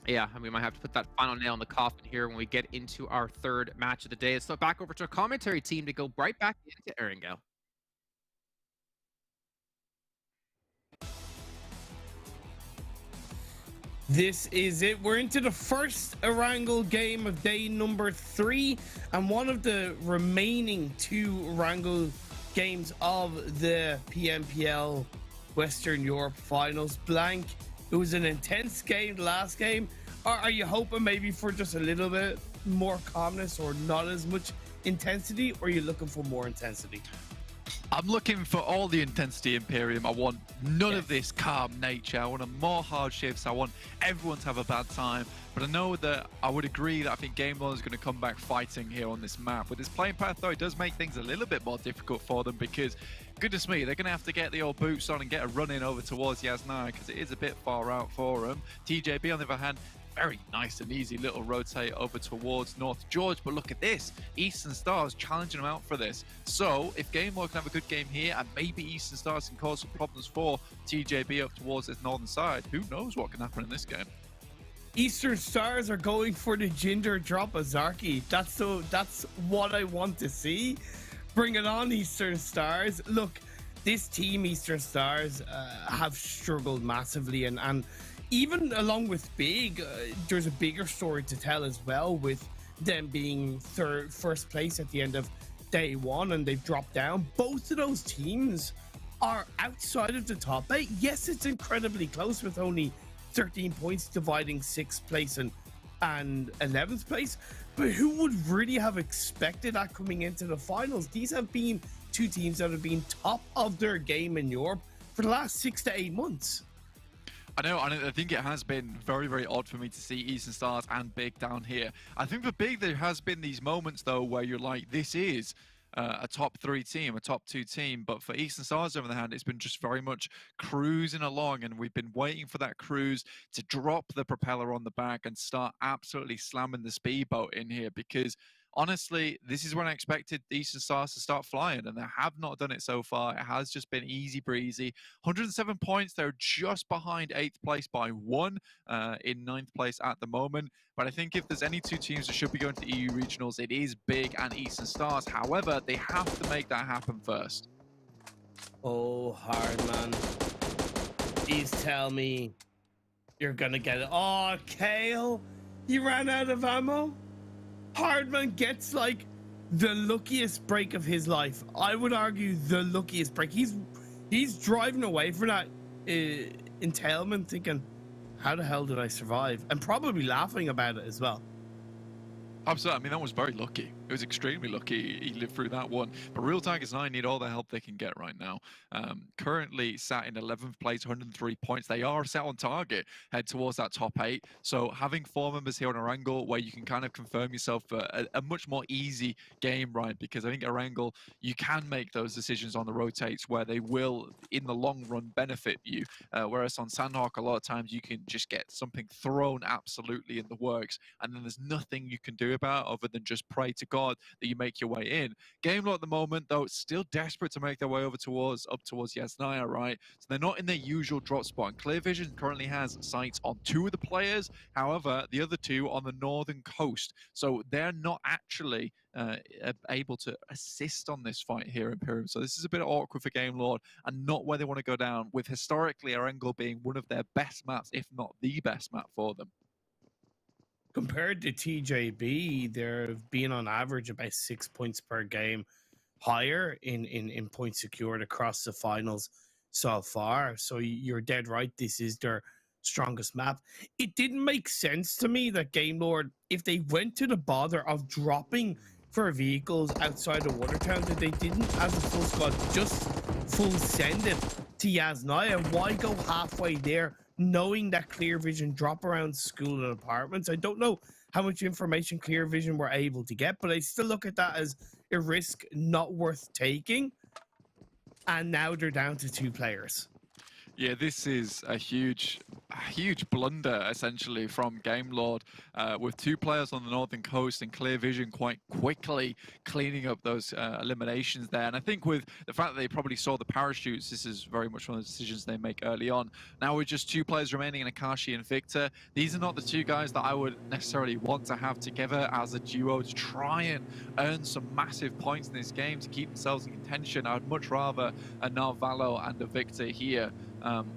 Yeah, and we might have to put that final nail in the coffin here when we get into our 3rd match of the day. Let's flip back over to our commentary team to go right back into Erangel. This is it. We're into the first Erangel game of day number 3, and one of the remaining 2 Erangel games of the PMPL Western Europe Finals. Blank, it was an intense game, the last game. Are you hoping maybe for just a little bit more calmness, or not as much intensity, or are you looking for more intensity? I'm looking for all the intensity, Imperium. I want none of this calm nature. I want more hardships. I want everyone to have a bad time. But I know that I would agree that I think Game Lord is going to come back fighting here on this map. With this playing path, though, it does make things a little bit more difficult for them because, goodness me, they're going to have to get the old boots on and get a run in over towards Yasnaya because it is a bit far out for them. TJB, on the other hand, very nice and easy little rotate over towards North George, but look at this. Eastern Stars challenging them out for this. So if Game Lord can have a good game here and maybe Eastern Stars can cause some problems for TJB up towards this northern side, who knows what can happen in this game. Eastern Stars are going for the ginger drop of Zarky. That's what I want to see. Bring it on, Eastern Stars. Look, this team, Eastern Stars, have struggled massively, and even along with Big, there's a bigger story to tell as well, with them being first place at the end of day one, and they've dropped down. Both of those teams are outside of the top 8. Yes, it's incredibly close with only 13 points dividing 6th place and 11th place, but who would really have expected that coming into the finals? These have been two teams that have been top of their game in Europe for the last 6 to 8 months. I know, and I think it has been very, very odd for me to see Eastern Stars and Big down here. I think for Big, there has been these moments, though, where you're like, this is a top 3 team, a top 2 team. But for Eastern Stars, on the other hand, it's been just very much cruising along, and we've been waiting for that cruise to drop the propeller on the back and start absolutely slamming the speedboat in here, because honestly, this is when I expected Eastern Stars to start flying, and they have not done it so far. It has just been easy breezy. 107 points. They're just behind 8th place by 1 in 9th place at the moment. But I think if there's any 2 teams that should be going to EU Regionals, it is Big and Eastern Stars. However, they have to make that happen first. Oh, hard man. Please tell me you're going to get it. Oh, Kale, he ran out of ammo. Hardman gets like the luckiest break of his life. I would argue the luckiest break. He's driving away from that entailment thinking, how the hell did I survive? And probably laughing about it as well. Absolutely. I mean, that was very lucky. It was extremely lucky he lived through that one. But Real Tigers 9 need all the help they can get right now. Currently sat in 11th place, 103 points. They are set on target, head towards that top 8. So having 4 members here on Erangel where you can kind of confirm yourself for a much more easy game, right? Because I think Erangel, you can make those decisions on the rotates where they will, in the long run, benefit you. Whereas on Sanhok, a lot of times you can just get something thrown absolutely in the works, and then there's nothing you can do about other than just pray to God that you make your way in. Game Law at the moment, though, still desperate to make their way over towards Yasnaya, right? So they're not in their usual drop spot. And Clear Vision currently has sights on 2 of the players. However, the other 2 on the northern coast. So they're not actually able to assist on this fight here in Imperium. So this is a bit awkward for Game Lord and not where they want to go down, with historically Erangel being one of their best maps, if not the best map for them. Compared to TJB, they've been on average about 6 points per game higher in points secured across the finals so far. So you're dead right. This is their strongest map. It didn't make sense to me that Game Lord, if they went to the bother of dropping for vehicles outside of Watertown, that they didn't, as a full squad, just full send it to Yasnaya. Why go halfway there, knowing that Clear Vision drop around school and apartments? I don't know how much information Clear Vision were able to get, but I still look at that as a risk not worth taking. And now they're down to 2 players. Yeah, this is a huge blunder, essentially, from Game Lord, with 2 players on the northern coast and Clear Vision quite quickly cleaning up those eliminations there. And I think with the fact that they probably saw the parachutes, this is very much one of the decisions they make early on. Now with just 2 players remaining in Akashi and Victor, these are not the 2 guys that I would necessarily want to have together as a duo to try and earn some massive points in this game to keep themselves in contention. I'd much rather a Narvalo and a Victor here.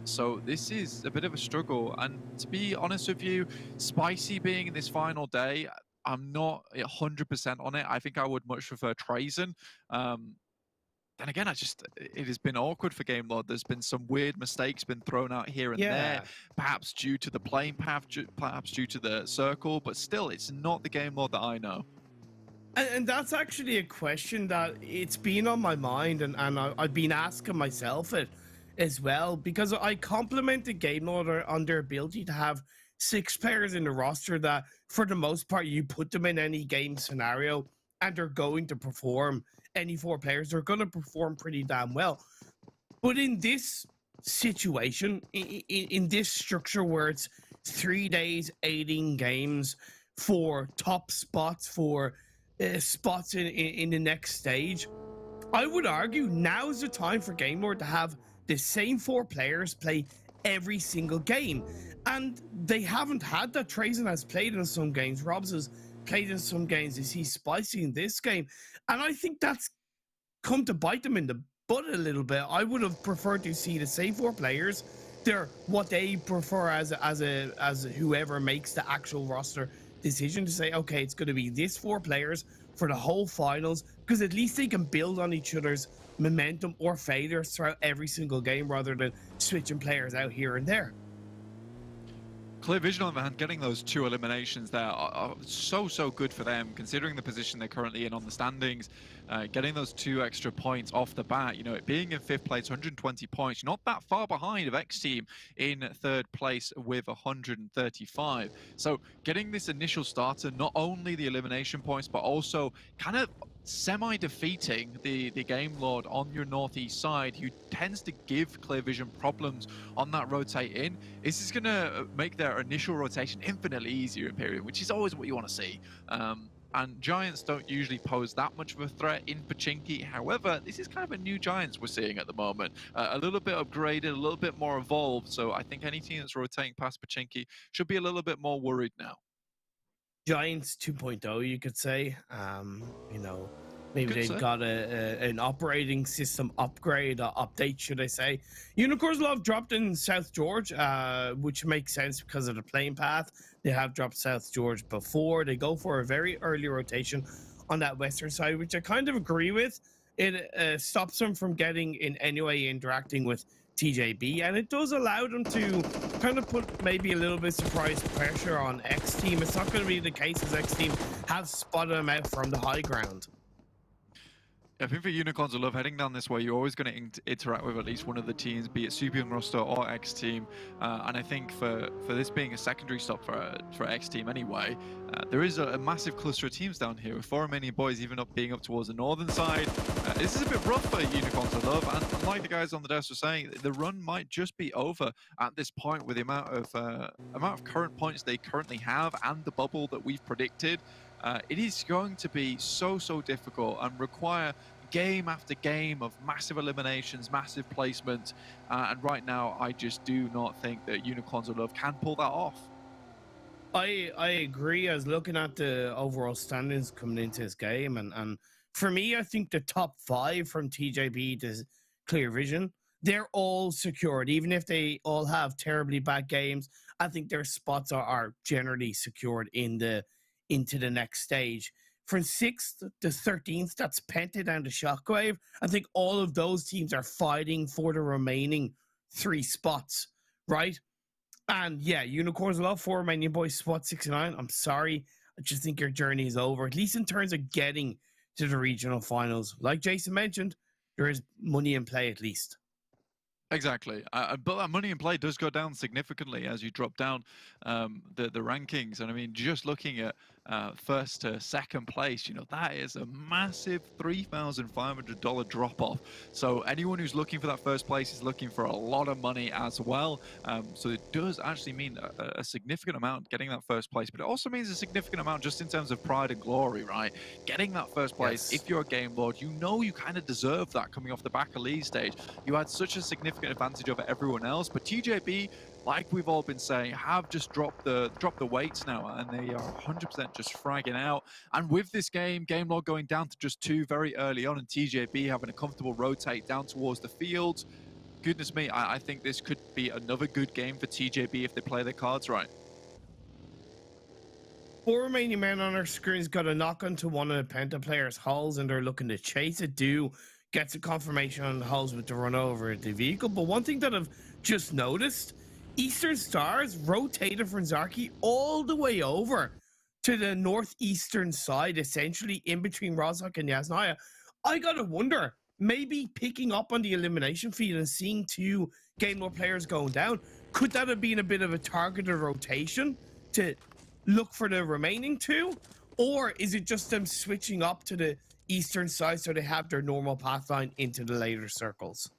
So this is a bit of a struggle, and to be honest with you, Spicy being in this final day, I'm not 100% on it. I think I would much prefer Trazen. Then again, it has been awkward for Game Lord. There's been some weird mistakes been thrown out here and there, perhaps due to the playing path, perhaps due to the circle, but still, it's not the Game Lord that I know. And that's actually a question that it's been on my mind, and I've been asking myself it as well, because I compliment the game order on their ability to have 6 players in the roster that, for the most part, you put them in any game scenario and they're going to perform. Any 4 players are going to perform pretty damn well. But in this situation, in this structure where it's 3 days, 18 games for top spots, for spots in the next stage, I would argue now is the time for Game Lord to have the same 4 players play every single game. And they haven't had that. Trazen has played in some games. Robs has played in some games. Is he spicy in this game? And I think that's come to bite them in the butt a little bit. I would have preferred to see the same 4 players. They're what they prefer as whoever makes the actual roster decision, to say, okay, it's going to be this 4 players for the whole finals, because at least they can build on each other's momentum or failures throughout every single game, rather than switching players out here and there. Clear Vision, on the hand, getting those 2 eliminations there are so good for them, considering the position they're currently in on the standings. Getting those 2 extra points off the bat, you know, it being in 5th place, 120 points, not that far behind of XTEAM in 3rd place with 135. So getting this initial starter, not only the elimination points, but also kind of semi-defeating the Game Lord on your northeast side, who tends to give Clear Vision problems on that rotate in. This is going to make their initial rotation infinitely easier in period, which is always what you want to see. And Giants don't usually pose that much of a threat in Pachinki. However, this is kind of a new Giants we're seeing at the moment. A little bit upgraded, a little bit more evolved. So I think any team that's rotating past Pachinki should be a little bit more worried now. Giants 2.0, you could say. You know, maybe they've got an operating system upgrade or update, should I say. Unicorns Love dropped in South George, which makes sense because of the playing path. They have dropped South George before. They go for a very early rotation on that western side, which I kind of agree with. It stops them from getting in any way interacting with TJB, and it does allow them to kind of put maybe a little bit surprise pressure on XTEAM. It's not going to be the case, as XTEAM have spotted them out from the high ground. I think for Unicorns of Love, heading down this way, you're always going to interact with at least one of the teams, be it Super Young Roster or XTEAM. And I think for this being a secondary stop for XTEAM anyway, there is a massive cluster of teams down here, with 4 Romanian Boys even being up towards the northern side. This is a bit rough for Unicorns of Love, and like the guys on the desk were saying, the run might just be over at this point with the amount of current points they currently have and the bubble that we've predicted. It is going to be so difficult and require game after game of massive eliminations, massive placement, and right now I just do not think that Unicorns of Love can pull that off. I agree. I was looking at the overall standings coming into this game, and for me, I think the top 5 from TJB to Clear Vision, they're all secured. Even if they all have terribly bad games, I think their spots are generally secured into the next stage. From 6th to 13th, that's Penta down to Shockwave. I think all of those teams are fighting for the remaining 3 spots, right? And yeah, Unicorns Love 4, Romanian Boys, Swat 69. I'm sorry. I just think your journey is over, at least in terms of getting to the regional finals. Like Jason mentioned, there is money in play at least. Exactly, but that money in play does go down significantly as you drop down the rankings. And I mean, just looking at 1st to 2nd place, you know, that is a massive $3,500 drop off. So anyone who's looking for that 1st place is looking for a lot of money as well. So it does actually mean a significant amount getting that 1st place, but it also means a significant amount just in terms of pride and glory, right? Getting that 1st place, yes. If you're a Game Lord, you know you kind of deserve that coming off the back of league stage. You had such a significant advantage over everyone else, but TJB, like we've all been saying, have just dropped the weights now, and they are 100% just fragging out. And with this Game Lord going down to just 2 very early on, and TJB having a comfortable rotate down towards the field, goodness me, I think this could be another good game for TJB if they play their cards right. 4 Romanian Men on our screens got a knock onto one of the Penta players' hulls, and they're looking to chase it. Gets a confirmation on the hulls with the run over the vehicle. But one thing that I've just noticed, Eastern Stars rotated from Zarki all the way over to the northeastern side, essentially in between Rozhok and Yasnaya, I gotta wonder, maybe picking up on the elimination feed and seeing 2 Game Lord players going down, could that have been a bit of a targeted rotation to look for the remaining 2? Or is it just them switching up to the eastern side so they have their normal path line into the later circles?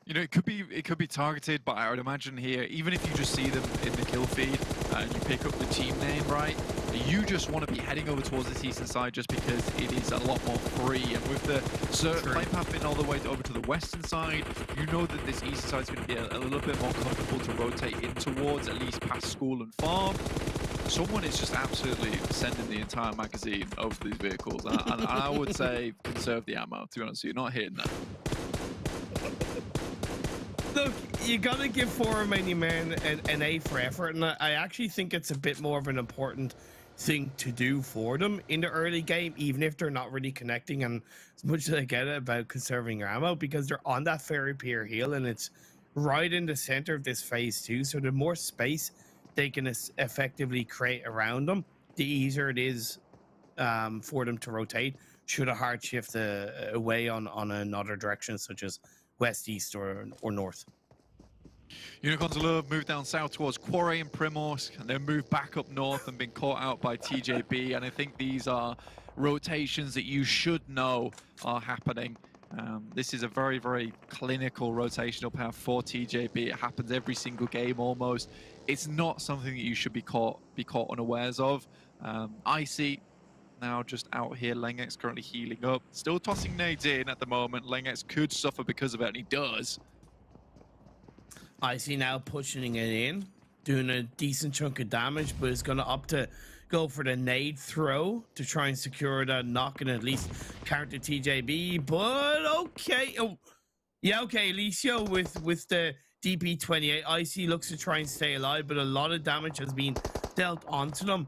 You know, it could be targeted, but I would imagine here, even if you just see them in the kill feed and you pick up the team name, right, you just want to be heading over towards this eastern side just because it is a lot more free. And with the play path being all the way over to the western side, you know that this eastern side is going to be a little bit more comfortable to rotate in towards, at least past school and farm. Someone is just absolutely sending the entire magazine over these vehicles. And I would say conserve the ammo, to be honest with you. Not hitting that. Look, you gotta give 4 Romanian Men an A for effort, and I actually think it's a bit more of an important thing to do for them in the early game, even if they're not really connecting. And as much as I get it about conserving your ammo, because they're on that ferry pier hill and it's right in the center of this phase 2, so the more space they can effectively create around them, the easier it is for them to rotate should a hard shift away on another direction, such as west, east, or north. Unicorns Love move down south towards Quarry and Primorsk, and then move back up north and been caught out by TJB. And I think these are rotations that you should know are happening. This is a very, very clinical rotational path for TJB. It happens every single game almost. It's not something that you should be caught unawares of. Icy now just out here. Lengex currently healing up. Still tossing nades in at the moment. Lengex could suffer because of it, and he does. Icy now pushing it in, doing a decent chunk of damage, but is going to opt to go for the nade throw to try and secure that knock and at least counter TJB. But okay. Oh, yeah, okay. Alicia with the DP28. Icy looks to try and stay alive, but a lot of damage has been dealt onto them.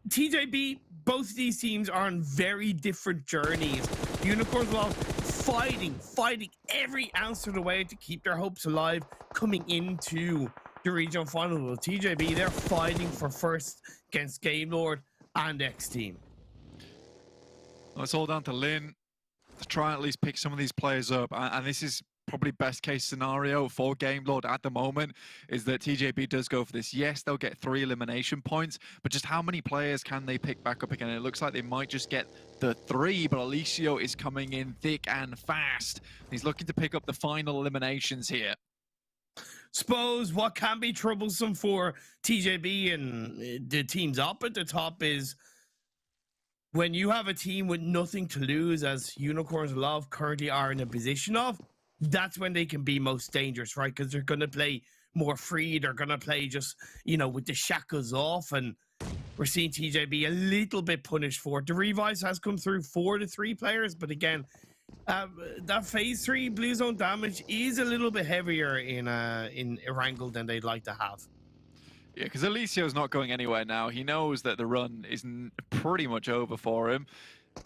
TJB, both of these teams are on very different journeys. Unicorns, well, fighting every ounce of the way to keep their hopes alive coming into the regional final. With TJB, they're fighting for first against Game Lord and XTEAM. Well, it's all down to Lin to try and at least pick some of these players up, and this is probably best case scenario for Game Lord at the moment, is that TJB does go for this. Yes, they'll get 3 elimination points, but just how many players can they pick back up again? It looks like they might just get the 3, but Alicio is coming in thick and fast. He's looking to pick up the final eliminations here. Suppose what can be troublesome for TJB and the teams up at the top is when you have a team with nothing to lose, as Unicorns Love currently are in a position of, that's when they can be most dangerous, right? Because they're going to play more free. They're going to play just, you know, with the shackles off. And we're seeing TJB a little bit punished for it. The revise has come through 4 to 3 players. But again, that phase 3 blue zone damage is a little bit heavier in Erangel than they'd like to have. Yeah, because Alicio's not going anywhere now. He knows that the run is pretty much over for him.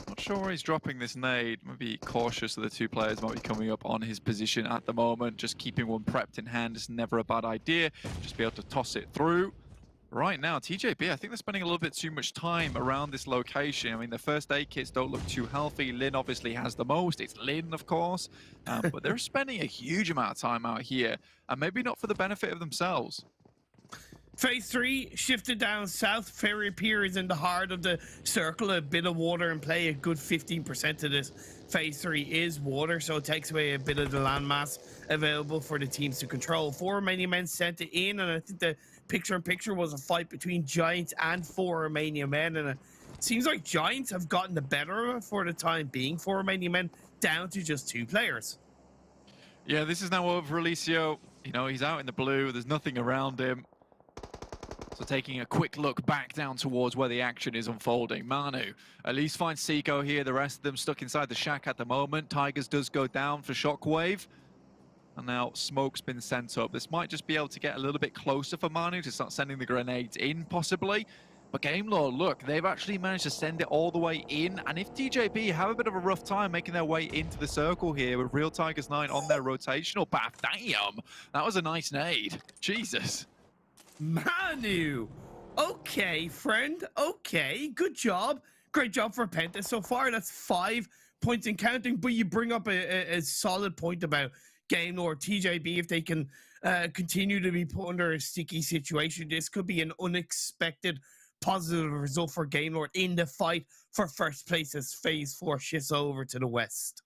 Not sure where he's dropping this nade. Maybe cautious of the 2 players might be coming up on his position at the moment. Just keeping one prepped in hand is never a bad idea. Just be able to toss it through. Right now, TJB, I think they're spending a little bit too much time around this location. I mean, the first aid kits don't look too healthy. Lin obviously has the most. It's Lin, of course. But they're spending a huge amount of time out here. And maybe not for the benefit of themselves. Phase 3 shifted down south. Ferry Pier is in the heart of the circle. A bit of water in play. A good 15% of this phase 3 is water, so it takes away a bit of the landmass available for the teams to control. 4 Romanian Men sent it in, and I think the picture-in-picture was a fight between Giants and 4 Romanian Men, and it seems like Giants have gotten the better of it for the time being. 4 Romanian Men down to just 2 players. Yeah, this is now over Alicio. You know, he's out in the blue. There's nothing around him. So taking a quick look back down towards where the action is unfolding. Manu at least finds Seiko here. The rest of them stuck inside the shack at the moment. Tigers does go down for Shockwave. And now smoke's been sent up. This might just be able to get a little bit closer for Manu to start sending the grenades in, possibly. But Game Lord, look, they've actually managed to send it all the way in. And if TJB have a bit of a rough time making their way into the circle here with Real Tigers 9 on their rotational path, damn, that was a nice nade. Jesus. Manu! Okay, friend. Okay, good job. Great job for Penta so far. That's 5 points and counting. But you bring up a solid point about Game Lord TJB. If they can continue to be put under a sticky situation, this could be an unexpected positive result for Game Lord in the fight for first place as Phase 4 shifts over to the west.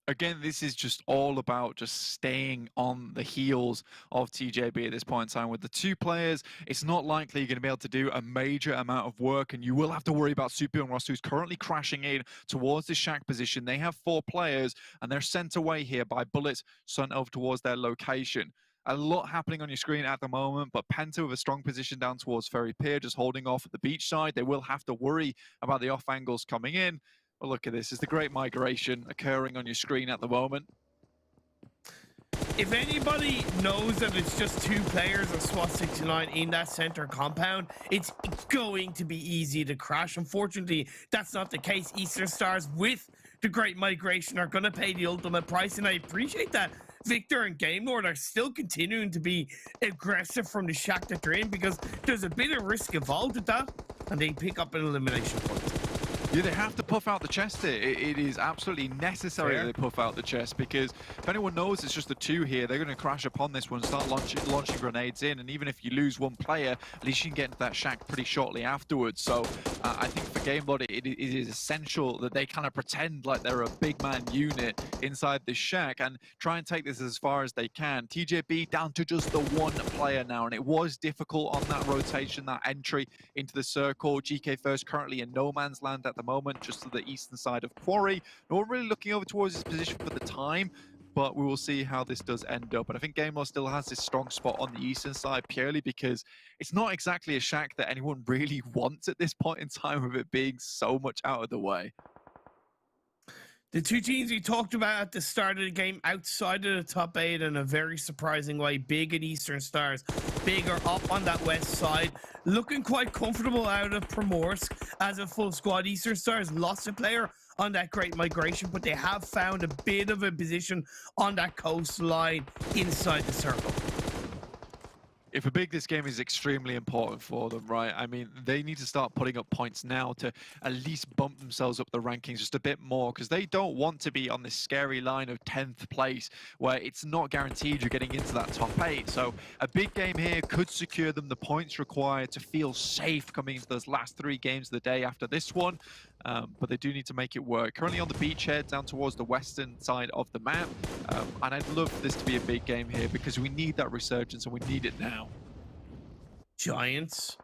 Again, this is just all about just staying on the heels of TJB at this point in time. With the 2 players, it's not likely you're going to be able to do a major amount of work, and you will have to worry about Super and Ross, who's currently crashing in towards the shack position. They have 4 players, and they're sent away here by bullets sent over towards their location. A lot happening on your screen at the moment, but Penta with a strong position down towards Ferry Pier, just holding off at the beach side. They will have to worry about the off angles coming in. But look at this, it's the great migration occurring on your screen at the moment. If anybody knows that it's just 2 players of SWAT 69 in that center compound, it's going to be easy to crash. Unfortunately, that's not the case. Eastern Stars with the great migration are going to pay the ultimate price, and I appreciate that Victor and Game Lord are still continuing to be aggressive from the shack that they're in, because there's a bit of risk involved with that, and they pick up an elimination point. Yeah, they have to puff out the chest here. It is absolutely necessary that they puff out the chest, because if anyone knows it's just the 2 here, they're going to crash upon this one and start launching grenades in. And even if you lose 1 player, at least you can get into that shack pretty shortly afterwards. So I think for Game Lord, it is essential that they kind of pretend like they're a big man unit inside this shack and try and take this as far as they can. TJB down to just the 1 player now, and it was difficult on that rotation, that entry into the circle. GK First currently in no man's land at the moment, just to the eastern side of Quarry. Not really looking over towards his position for the time, but we will see how this does end up. And I think Game Lord still has this strong spot on the eastern side, purely because it's not exactly a shack that anyone really wants at this point in time, with it being so much out of the way. The 2 teams we talked about at the start of the game outside of the top 8 in a very surprising way. Big and Eastern Stars. Big are up on that west side, looking quite comfortable out of Primorsk as a full squad. Eastern Stars lost a player on that great migration, but they have found a bit of a position on that coastline inside the circle. If a big, this game is extremely important for them, right? I mean, they need to start putting up points now to at least bump themselves up the rankings just a bit more, because they don't want to be on this scary line of 10th place where it's not guaranteed you're getting into that top 8. So a big game here could secure them the points required to feel safe coming into those last 3 games of the day after this one. But they do need to make it work. Currently on the beachhead down towards the western side of the map. And I'd love for this to be a big game here, because we need that resurgence and we need it now. Giants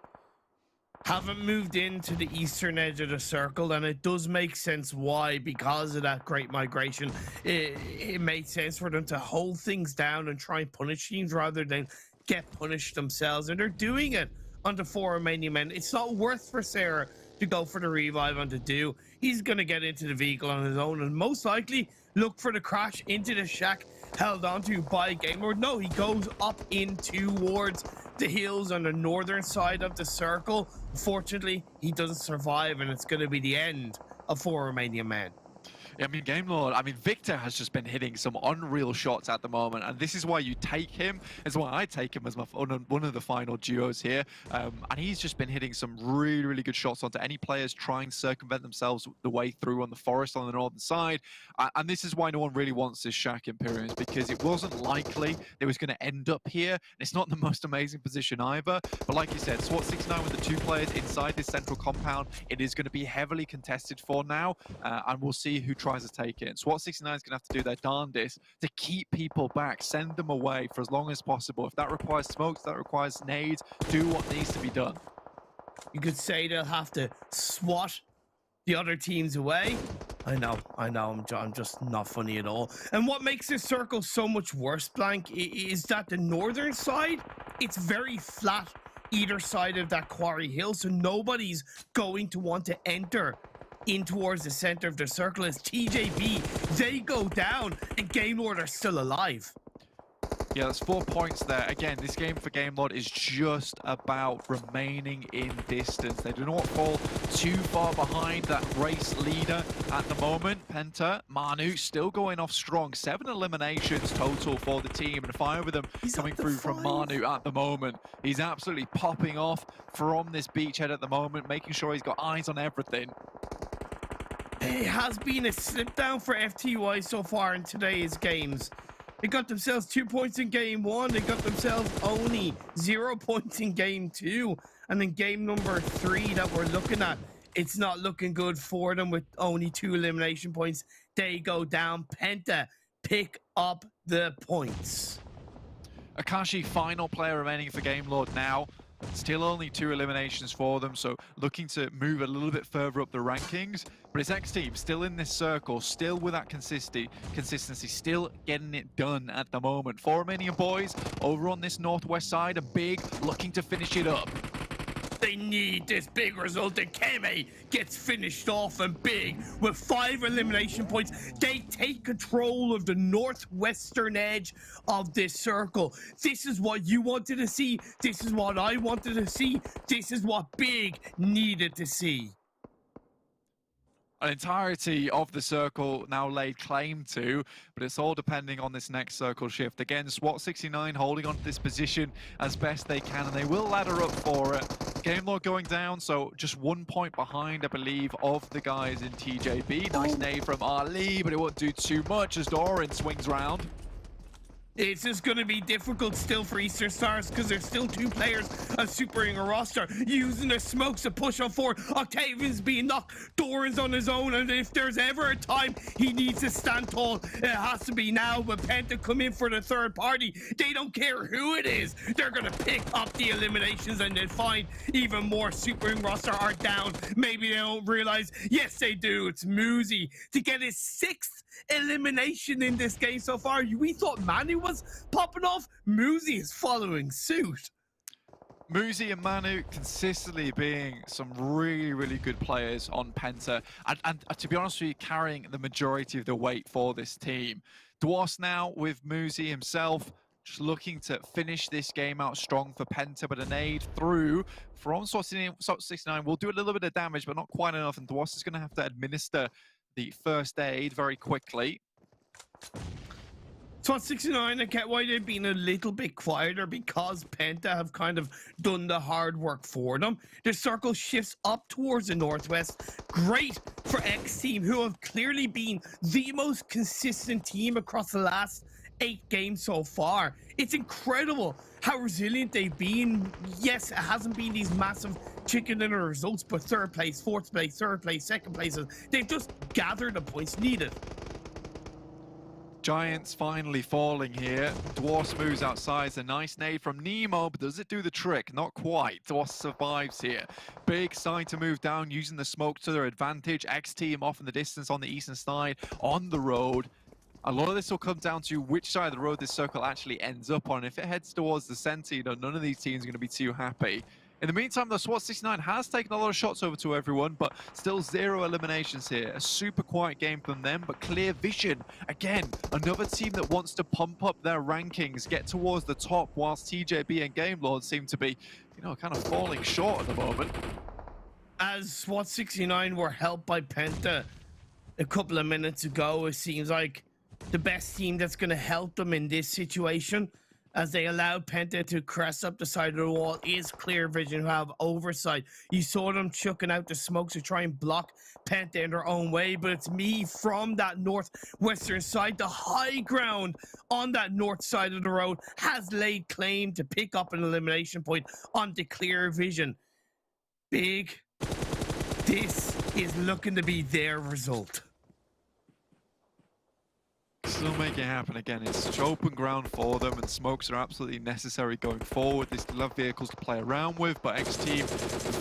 haven't moved into the eastern edge of the circle, and it does make sense why. Because of that great migration, it made sense for them to hold things down and try and punish teams rather than get punished themselves, and they're doing it onto 4 Romanian Men. It's not worth for Sarah to go for the revive onto Do. He's going to get into the vehicle on his own and most likely look for the crash into the shack held onto by Game Lord. No, he goes up in towards the hills on the northern side of the circle. Fortunately, he doesn't survive, and it's going to be the end of 4 Romanian Men. I mean, Game Lord, I mean, Victor has just been hitting some unreal shots at the moment, and this is why you take him. It's why I take him as my one of the final duos here. And he's just been hitting some really, really good shots onto any players trying to circumvent themselves the way through on the forest on the northern side. And this is why no one really wants this shack, Imperiums, because it wasn't likely it was going to end up here. It's not the most amazing position either. But like you said, SWAT 69 with the 2 players inside this central compound, it is going to be heavily contested for now. And we'll see who tries to take it. And SWAT 69 is going to have to do their darndest to keep people back, send them away for as long as possible. If that requires smokes, that requires nades, do what needs to be done. You could say they'll have to swat the other teams away. I know, I'm just not funny at all. And what makes this circle so much worse, Blank, is that the northern side, it's very flat either side of that quarry hill, so nobody's going to want to enter in towards the center of the circle. As TJB, they go down and Game Lord are still alive. Yeah, that's 4 points there. Again, this game for Gamelord is just about remaining in distance. They do not fall too far behind that race leader at the moment. PENTA, Manu still going off strong. 7 eliminations total for the team, and 5 of them coming through from Manu at the moment. He's absolutely popping off from this beachhead at the moment, making sure he's got eyes on everything. It has been a slip down for FTY so far in today's games. They got themselves 2 points in game 1. They got themselves only 0 points in game 2. And then game number 3 that we're looking at, it's not looking good for them with only 2 elimination points. They go down. PENTA pick up the points. Akashi, final player remaining for Gamelord now. Still only 2 eliminations for them, so looking to move a little bit further up the rankings. But it's XTEAM still in this circle, still with that consistency, still getting it done at the moment. 4 Romanian Boys over on this northwest side, a big looking to finish it up. They need this big result, and Keme gets finished off and big with 5 elimination points. They take control of the northwestern edge of this circle. This is what you wanted to see. This is what I wanted to see. This is what Big needed to see. An entirety of the circle now laid claim to, but it's all depending on this next circle shift. Again, SWAT 69 holding on to this position as best they can, and they will ladder up for it. Gamelord going down, so just 1 point behind, I believe, of the guys in TJB. Nice nade from Ali, but it won't do too much as Doran swings round. It's just going to be difficult still for Eastern Stars because there's still 2 players on supering a roster, using their smokes to push on forward. Octavian's being knocked, Doran's on his own, and if there's ever a time he needs to stand tall, it has to be now. But PENTA come in for the third party. They don't care who it is. They're going to pick up the eliminations, and then find even more supering roster are down. Maybe they don't realize. Yes, they do. It's Muzi to get his 6th elimination in this game so far. We thought Manu was popping off. Muzi is following suit. Muzi and Manu consistently being some really, really good players on PENTA, and to be honest with you, carrying the majority of the weight for this team. Dwas now with Muzi himself, just looking to finish this game out strong for PENTA, but a nade through from SWAT 69 will do a little bit of damage, but not quite enough, and Dwas is going to have to administer the first aid very quickly. SWAT 69, I get why they've been a little bit quieter, because PENTA have kind of done the hard work for them. The circle shifts up towards the northwest. Great for XTEAM, who have clearly been the most consistent team across the last 8 games so far. It's incredible how resilient they've been. Yes, it hasn't been these massive chicken dinner results, but 3rd place, 4th place, 3rd place, 2nd places, they've just gathered the points needed. Giants finally falling here. Dwarf moves outside. It's a nice nade from Nemo, but does it do the trick? Not quite. Dwarf survives here. Big side to move down, using the smoke to their advantage. XTEAM off in the distance on the eastern side, on the road. A lot of this will come down to which side of the road this circle actually ends up on. If it heads towards the center, you know, none of these teams are going to be too happy. In the meantime, the SWAT 69 has taken a lot of shots over to everyone, but still 0 eliminations here. A super quiet game from them, but clear vision. Again, another team that wants to pump up their rankings, get towards the top, whilst TJB and Gamelord seem to be, you know, kind of falling short at the moment. As SWAT 69 were helped by PENTA a couple of minutes ago, it seems like the best team that's going to help them in this situation, as they allowed PENTA to crest up the side of the wall, is Clear Vision, who have oversight. You saw them chucking out the smokes to try and block PENTA in their own way, but it's me from that northwestern side. The high ground on that north side of the road has laid claim to pick up an elimination point on the Clear Vision. Big, this is looking to be their result. Still make it happen again. It's such open ground for them, and smokes are absolutely necessary going forward. They still have vehicles to play around with, but XTEAM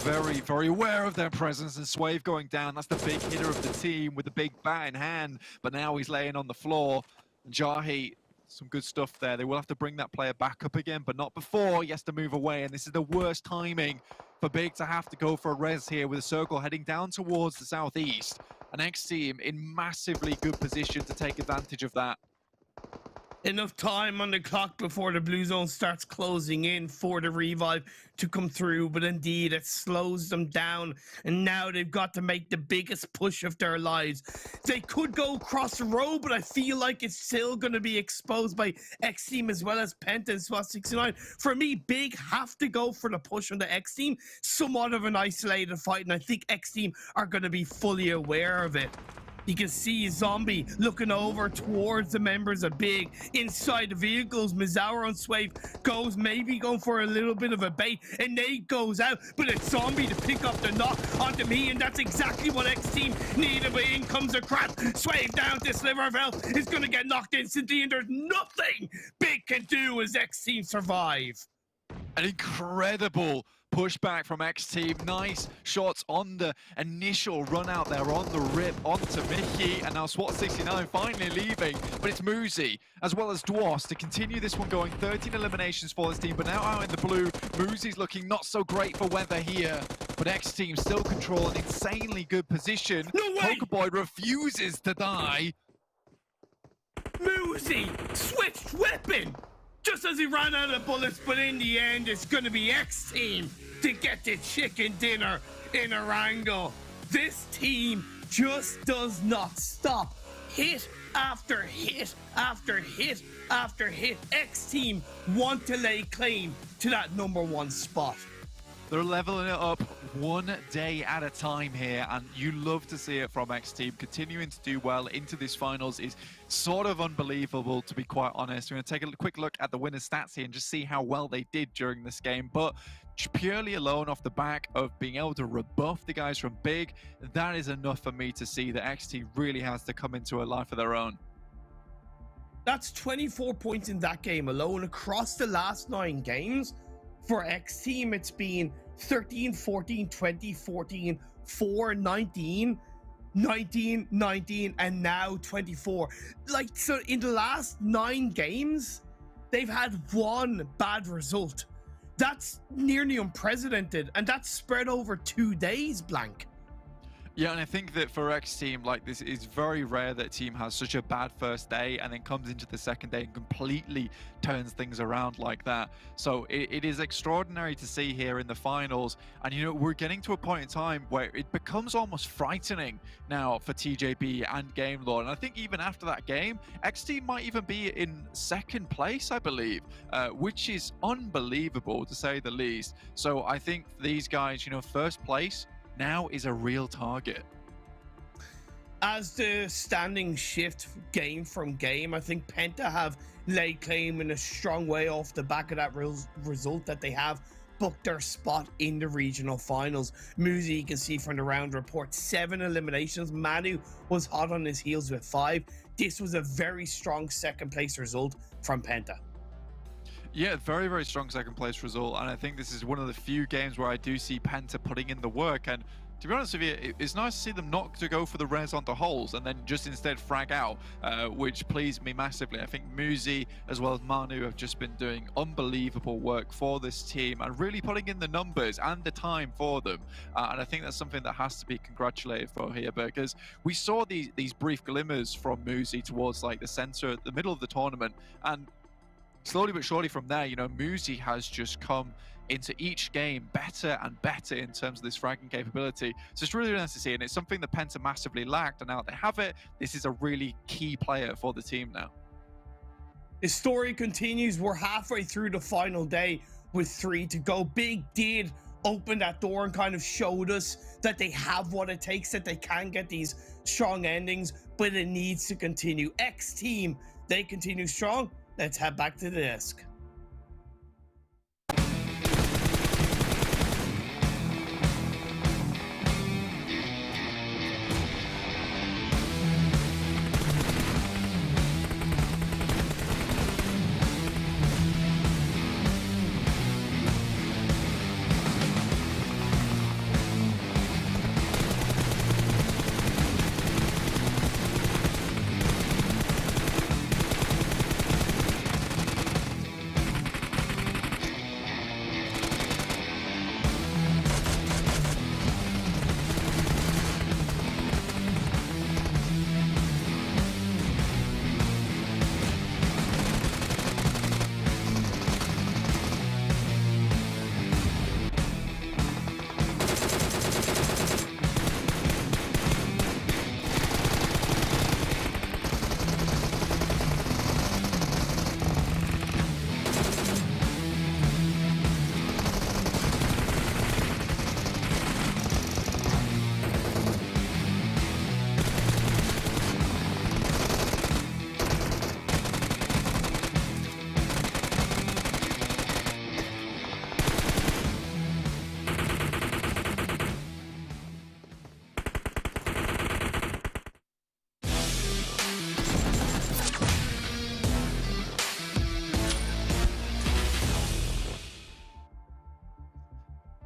very, very aware of their presence, and Swave going down. That's the big hitter of the team with the big bat in hand, but now he's laying on the floor. And Jahi, some good stuff there. They will have to bring that player back up again, but not before. He has to move away, and this is the worst timing for Big to have to go for a res here, with a circle heading down towards the southeast. An XTEAM in massively good position to take advantage of that. Enough time on the clock before the blue zone starts closing in for the revive to come through, but indeed it slows them down, and now they've got to make the biggest push of their lives. They could go across the road, but I feel like it's still going to be exposed by XTEAM as well as PENTA and Swat 69. For me, Big have to go for the push on the XTEAM. Somewhat of an isolated fight, and I think XTEAM are going to be fully aware of it. You can see Zombie looking over towards the members of Big. Inside the vehicles, Mizawa on Swave goes maybe going for a little bit of a bait, and Nate goes out, but it's Zombie to pick up the knock onto me, and that's exactly what XTEAM needed, but in comes a crap. Swave down to Sliver of Health is going to get knocked instantly, and there's nothing Big can do as XTEAM survive. An incredible pushback from XTEAM. Nice shots on the initial run out there on the rip onto Mickey, and now Swat 69 finally leaving, but it's Muzi as well as Dwas to continue this one going. 13 eliminations for this team, but now out in the blue, Muzi's looking not so great for weather here, but XTEAM still control an insanely good position. No way! Pokeboy refuses to die. Muzi switched weapon just as he ran out of bullets, but in the end, it's going to be XTEAM to get the chicken dinner in Erangel. This team just does not stop. Hit after hit after hit after hit. XTEAM want to lay claim to that #1 spot. They're leveling it up one day at a time here, and you love to see it from XTEAM. Continuing to do well into this finals is sort of unbelievable, to be quite honest. We're going to take a quick look at the winner's stats here and just see how well they did during this game. But purely alone off the back of being able to rebuff the guys from Big, that is enough for me to see that XTEAM really has to come into a life of their own. That's 24 points in that game alone. Across the last 9 games, for XTEAM, it's been 13, 14, 20, 14, 4, 19, 19, 19, and now 24. Like, so in the last 9 games, they've had 1 bad result. That's nearly unprecedented, and that's spread over 2 days, Blank. Yeah, and I think that for XTEAM, like, this is very rare that a team has such a bad first day and then comes into the second day and completely turns things around like that. So it is extraordinary to see here in the finals. And, you know, we're getting to a point in time where it becomes almost frightening now for TJB and Game Lord. And I think even after that game, XTEAM might even be in 2nd place, I believe, which is unbelievable to say the least. So I think these guys, you know, 1st place now is a real target. As the standings shift game from game, I think PENTA have laid claim in a strong way off the back of that result that they have booked their spot in the regional finals. Muzi, you can see from the round report, 7 eliminations. Manu was hot on his heels with 5. This was a very strong 2nd place result from PENTA. Yeah, very, very strong 2nd place result, and I think this is one of the few games where I do see PENTA putting in the work. And to be honest with you, it's nice to see them not to go for the res onto holes and then just instead frag out, which pleased me massively. I think Muzi as well as Manu have just been doing unbelievable work for this team and really putting in the numbers and the time for them. And I think that's something that has to be congratulated for here, because we saw these brief glimmers from Muzi towards like the center, the middle of the tournament, and slowly but surely from there, you know, Muzi has just come into each game better and better in terms of this fragging capability. So it's really nice to see, and it's something that PENTA massively lacked, and now they have it. This is a really key player for the team now. The story continues. We're halfway through the final day with 3 to go. Big did open that door and kind of showed us that they have what it takes, that they can get these strong endings, but it needs to continue. XTEAM, they continue strong. Let's head back to the desk.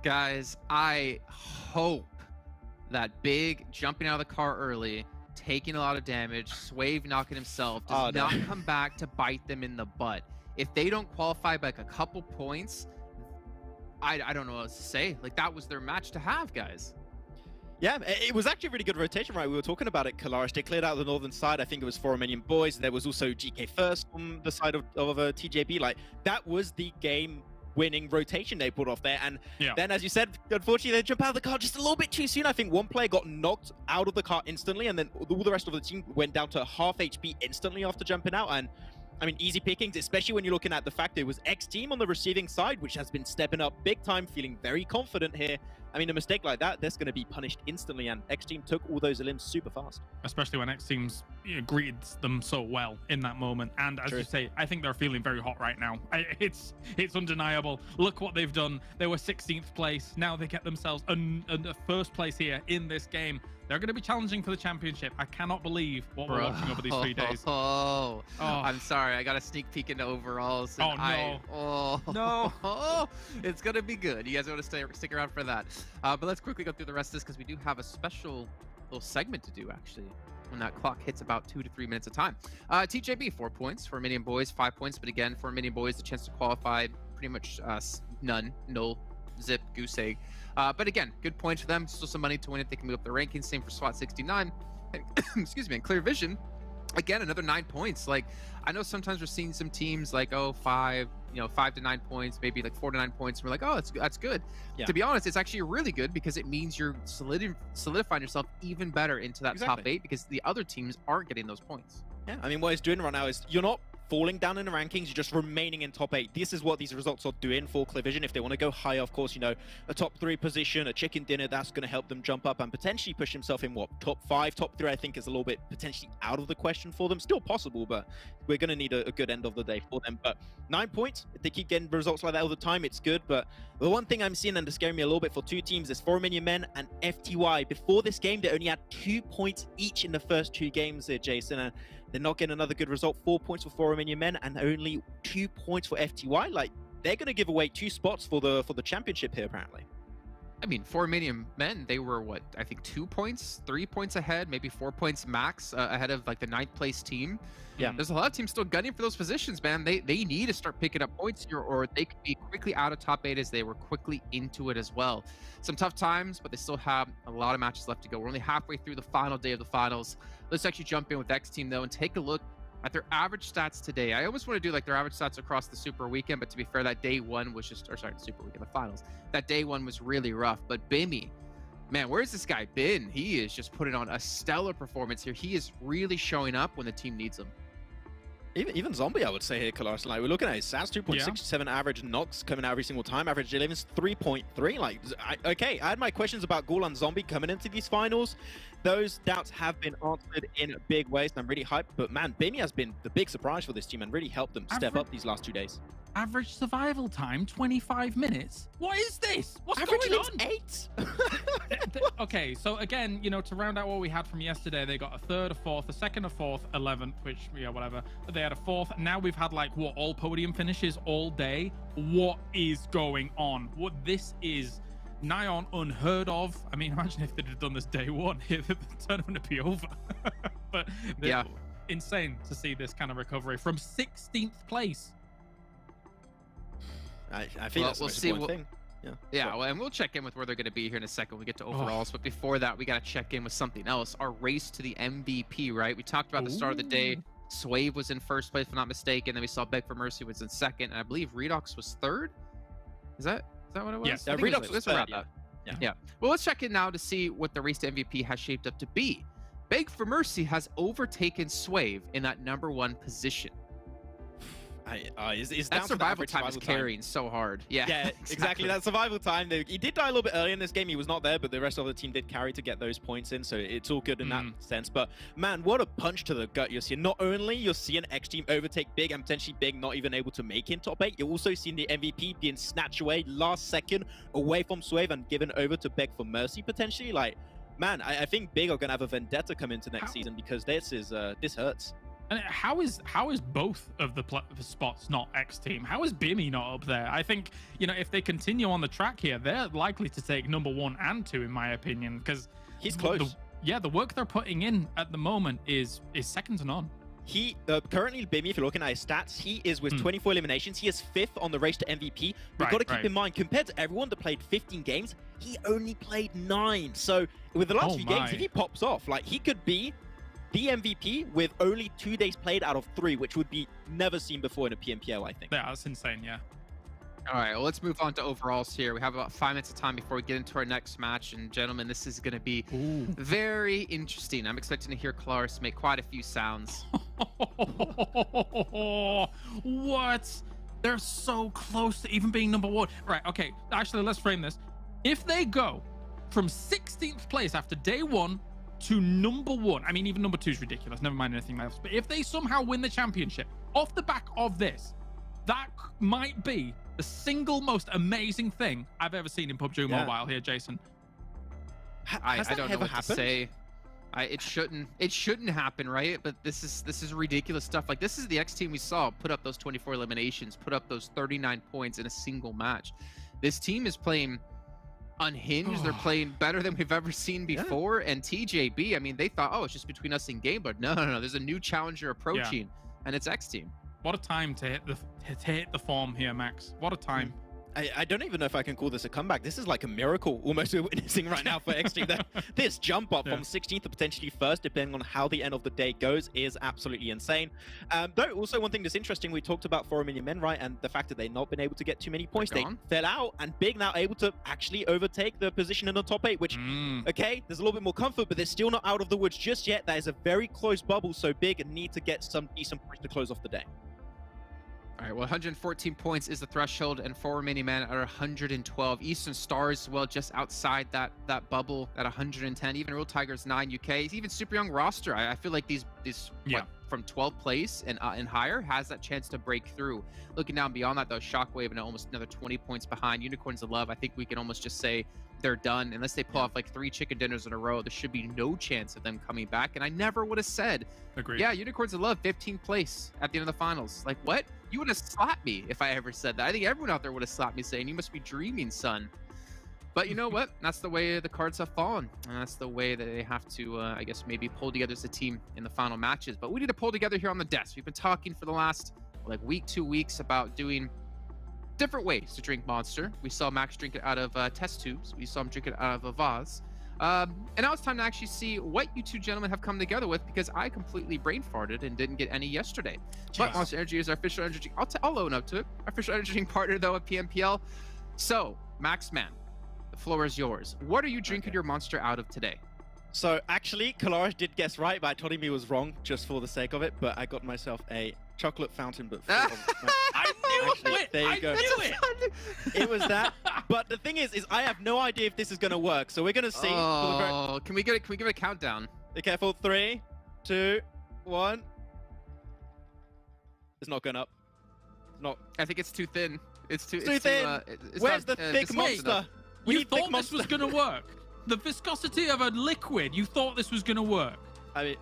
Guys, I hope that Big jumping out of the car early, taking a lot of damage, Swave knocking himself, does not come back to bite them in the butt. If they don't qualify by like a couple points, I don't know what else to say. Like, that was their match to have, guys. Yeah, it was actually a really good rotation, right? We were talking about it, Kalaris. They cleared out the northern side. I think it was for Romanian Boys. There was also GK First on the side of TJB. Like, that was the game-winning rotation they put off there. And then, as you said, unfortunately, they jump out of the car just a little bit too soon. I think one player got knocked out of the car instantly, and then all the rest of the team went down to half HP instantly after jumping out. And I mean, easy pickings, especially when you're looking at the fact it was XTEAM on the receiving side, which has been stepping up big time, feeling very confident here. I mean, a mistake like that, that's going to be punished instantly, and XTEAM took all those limbs super fast. Especially when XTEAM's greeted them so well in that moment. And as you say, I think they're feeling very hot right now. It's undeniable. Look what they've done. They were 16th place. Now they get themselves a first place here in this game. They're going to be challenging for the championship. I cannot believe what we're watching over these 3 days. Oh, I'm sorry. I got a sneak peek into overalls. And no. It's going to be good. You guys want to stick around for that. But let's quickly go through the rest of this because we do have a special little segment to do, actually, when that clock hits about 2 to 3 minutes of time. TJB, 4 points. For Romanian Boys, 5 points. But again, for Romanian Boys, the chance to qualify, pretty much none. Null. Zip, goose egg. But again, good points for them. Still some money to win if they can move up the rankings. Same for Swat 69. Excuse me. And Clear Vision, again, another 9 points. Like, I know sometimes we're seeing some teams like 5 to 9 points, maybe like 4 to 9 points. And we're like, oh, that's good. To be honest, it's actually really good because it means you're solidifying yourself even better into that top 8 because the other teams aren't getting those points. Yeah, I mean, what it's doing right now is you're not falling down in the rankings, you're just remaining in top 8. This is what these results are doing for Clear Vision. If they want to go higher, of course, a top 3 position, a chicken dinner, that's going to help them jump up and potentially push himself in what, top 5, top 3, I think is a little bit potentially out of the question for them. Still possible, but we're going to need a good end of the day for them. But 9 points, if they keep getting results like that all the time, it's good. But the one thing I'm seeing and it's scaring me a little bit for 2 teams is for Romanian Men and FTY. Before this game, they only had 2 points each in the first 2 games there, Jason. And they're not getting another good result. 4 points for Romanian Men and only 2 points for FTY. Like, they're going to give away 2 spots for the championship here, apparently. I mean, for Romanian Men, they were, what, I think 2 points, 3 points ahead, maybe 4 points max ahead of, like, the 9th place team. Yeah. There's a lot of teams still gunning for those positions, man. They need to start picking up points here, or they could be quickly out of top 8 as they were quickly into it as well. Some tough times, but they still have a lot of matches left to go. We're only halfway through the final day of the finals. Let's actually jump in with XTEAM, though, and take a look at their average stats today. I almost want to do like their average stats across the Super Weekend, but to be fair, that day 1 was just, or sorry, Super Weekend, the finals. That day 1 was really rough. But Bimmy, man, where's this guy been? He is just putting on a stellar performance here. He is really showing up when the team needs him. Even Zombie, I would say here, Kalaris. Like, we're looking at his stats, 2.67 average knocks coming out every single time. Average 11's 3.3. Like, I had my questions about Ghoul and Zombie coming into these finals. Those doubts have been answered in big ways, and I'm really hyped. But man, Bimmy has been the big surprise for this team and really helped them step up these last 2 days. Average survival time, 25 minutes. What is this? What's average going on? 8. Okay, so again, to round out what we had from yesterday, they got a 3rd, a 4th, a 2nd, a 4th, 11th, which, yeah, whatever. They had a 4th. Now we've had, like, what, all podium finishes all day? What is going on? This is nigh on unheard of. I mean, imagine if they'd have done this day 1, the tournament would be over. But yeah, insane to see this kind of recovery from 16th place. I think that's the most important thing. Yeah, well, and we'll check in with where they're going to be here in a second when we get to overalls. But before that, we got to check in with something else. Our race to the MVP, right? We talked about the start of the day. Swave was in first place, if I'm not mistaken. Then we saw Beg for Mercy was in second. And I believe Redox was third. Is that what it was? Yes, Redox was third. Yeah. Well, let's check in now to see what the race to MVP has shaped up to be. Beg for Mercy has overtaken Swave in that #1 position. That survival time is carrying so hard. Yeah, exactly. That survival time. He did die a little bit early in this game. He was not there, but the rest of the team did carry to get those points in. So it's all good in that sense. But man, what a punch to the gut you're seeing. Not only you're seeing XTEAM overtake Big and potentially Big not even able to make it in top 8. You're also seeing the MVP being snatched away last second away from Swave and given over to Beg for Mercy potentially. Like, man, I think Big are gonna have a vendetta come into next season because this hurts. And how is both of the spots not XTEAM? How is Bimmy not up there? I think, you know, if they continue on the track here, they're likely to take number 1 and 2, in my opinion, because he's close. The work they're putting in at the moment is second to none. He currently, Bimmy, if you're looking at his stats, he is with 24 eliminations. He is 5th on the race to MVP. We've got to keep in mind, compared to everyone that played 15 games, he only played 9. So with the last few games, if he pops off, like, he could be the MVP with only 2 days played out of 3, which would be never seen before in a PMPL, I think. Yeah, that's insane, yeah. All right, well, let's move on to overalls here. We have about 5 minutes of time before we get into our next match. And gentlemen, this is going to be very interesting. I'm expecting to hear Klaris make quite a few sounds. What? They're so close to even being number 1. Right, okay, actually, let's frame this. If they go from 16th place after day 1 to number 1, I mean, even number 2 is ridiculous, never mind anything else, but if they somehow win the championship off the back of this, that might be the single most amazing thing I've ever seen in PUBG Mobile here, Jason. I don't know what to say. It shouldn't happen, right? But this is ridiculous stuff. Like, this is the X team we saw put up those 24 eliminations, put up those 39 points in a single match. This team is playing unhinged. They're playing better than we've ever seen before. And TJB, I mean, they thought, oh, it's just between us and game, but no. There's a new challenger approaching, and it's X team. What a time to hit the form here, Max. What a time. I don't even know if I can call this a comeback. This is like a miracle almost we're witnessing right now for XTEAM. This jump up from 16th to potentially 1st, depending on how the end of the day goes, is absolutely insane. Though, also one thing that's interesting, we talked about for Romanian Men, right? And the fact that they've not been able to get too many points. They fell out, and Big now able to actually overtake the position in the top 8, which, okay, there's a little bit more comfort, but they're still not out of the woods just yet. That is a very close bubble, so Big need to get some decent points to close off the day. All right, well, 114 points is the threshold, and for Romanian Men are 112. Eastern Stars, well, just outside that bubble at 110. Even Real Tigers 9 UK. Even super young roster. I feel like these what, from 12th place and higher has that chance to break through. Looking down beyond that, though, Shockwave and almost another 20 points behind. Unicorns of Love, I think we can almost just say they're done. Unless they pull off like 3 chicken dinners in a row, there should be no chance of them coming back. And I never would have said, yeah, Unicorns of Love, 15th place at the end of the finals. Like, what? You would have slapped me if I ever said that. I think everyone out there would have slapped me saying, you must be dreaming, son. But you know what? That's the way the cards have fallen. And that's the way that they have to, I guess, maybe pull together as a team in the final matches. But we need to pull together here on the desk. We've been talking for the last, like, week, 2 weeks about doing different ways to drink Monster. We saw Max drink it out of test tubes. We saw him drink it out of a vase. And now it's time to actually see what you two gentlemen have come together with, because I completely brain farted and didn't get any yesterday. But Monster Energy is our official energy. I'll own up to it. Our official energy drink partner, though, at PMPL. So, Max Man, the floor is yours. What are you drinking your Monster out of today? So, actually, Klaris did guess right, but I told him he was wrong just for the sake of it. But I got myself a chocolate fountain, but full of... I knew it! There you go. I knew it! It was that. But the thing is I have no idea if this is going to work. So we're going to see. Oh, can we give it a countdown? Be careful. 3, 2, 1. It's not going up. It's not. I think it's too thin. It's too thin. Where's the thick monster? You thought this was going to work? The viscosity of a liquid, you thought this was going to work? I mean,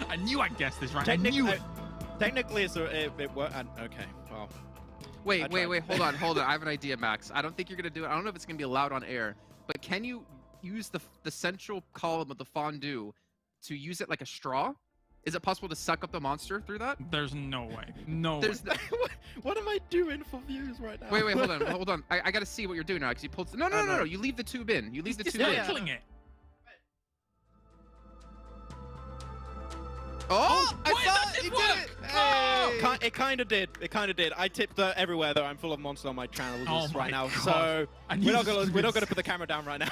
I knew I'd guess this right. I knew it. Technically, it's it worked. Okay, well. Wait, hold on. I have an idea, Max. I don't think you're gonna do it. I don't know if it's gonna be allowed on air, but can you use the central column of the fondue to use it like a straw? Is it possible to suck up the Monster through that? There's no way. No. There's way. What am I doing for views right now? Wait, hold on. I gotta see what you're doing now, because you pulled. No. You leave the tube in. You leave the tube in. Killing it. Oh, I thought he did it! Oh! It kind of did. I tipped everywhere, though. I'm full of Monster on my channel right now, so we're not gonna put the camera down right now.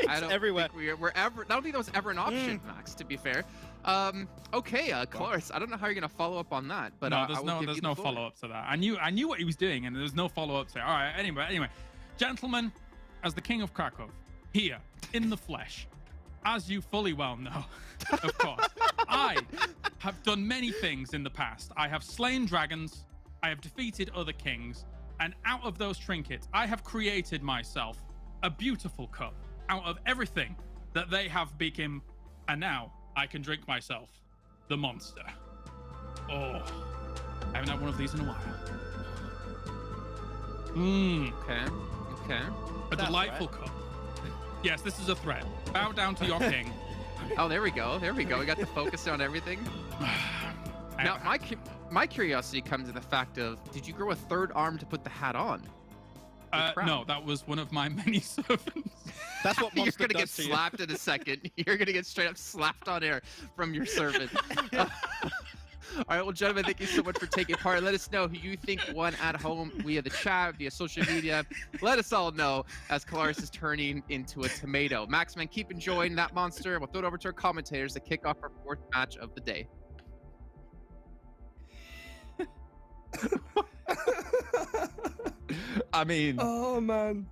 It's everywhere. I don't think that was ever an option, Max. To be fair. Okay, Klaris, I don't know how you're gonna follow up on that, but no, there's no follow up to that. I knew what he was doing, and there was no follow up to it. All right. Anyway, gentlemen, as the King of Krakow, here in the flesh, as you fully well know, of course, I have done many things in the past. I have slain dragons, I have defeated other kings, and out of those trinkets, I have created myself a beautiful cup out of everything that they have become And now I can drink myself the monster. Oh, I haven't had one of these in a while. Mmm, Okay. a delightful cup. Yes, this is a threat. Bow down to your king. Oh, there we go. We got the focus on everything. Now, my curiosity comes to the fact of, did you grow a third arm to put the hat on? No, that was one of my many servants. That's what You're Monster gonna get does to you. slapped in a second. You're gonna get straight up slapped on air from your servant. All right, well, gentlemen, thank you so much for taking part. Let us know who you think won at home via the chat, via social media. Let us all know as Kalaris is turning into a tomato. Maxman, keep enjoying that monster. We'll throw it over to our commentators to kick off our fourth match of the day. I mean, Oh man.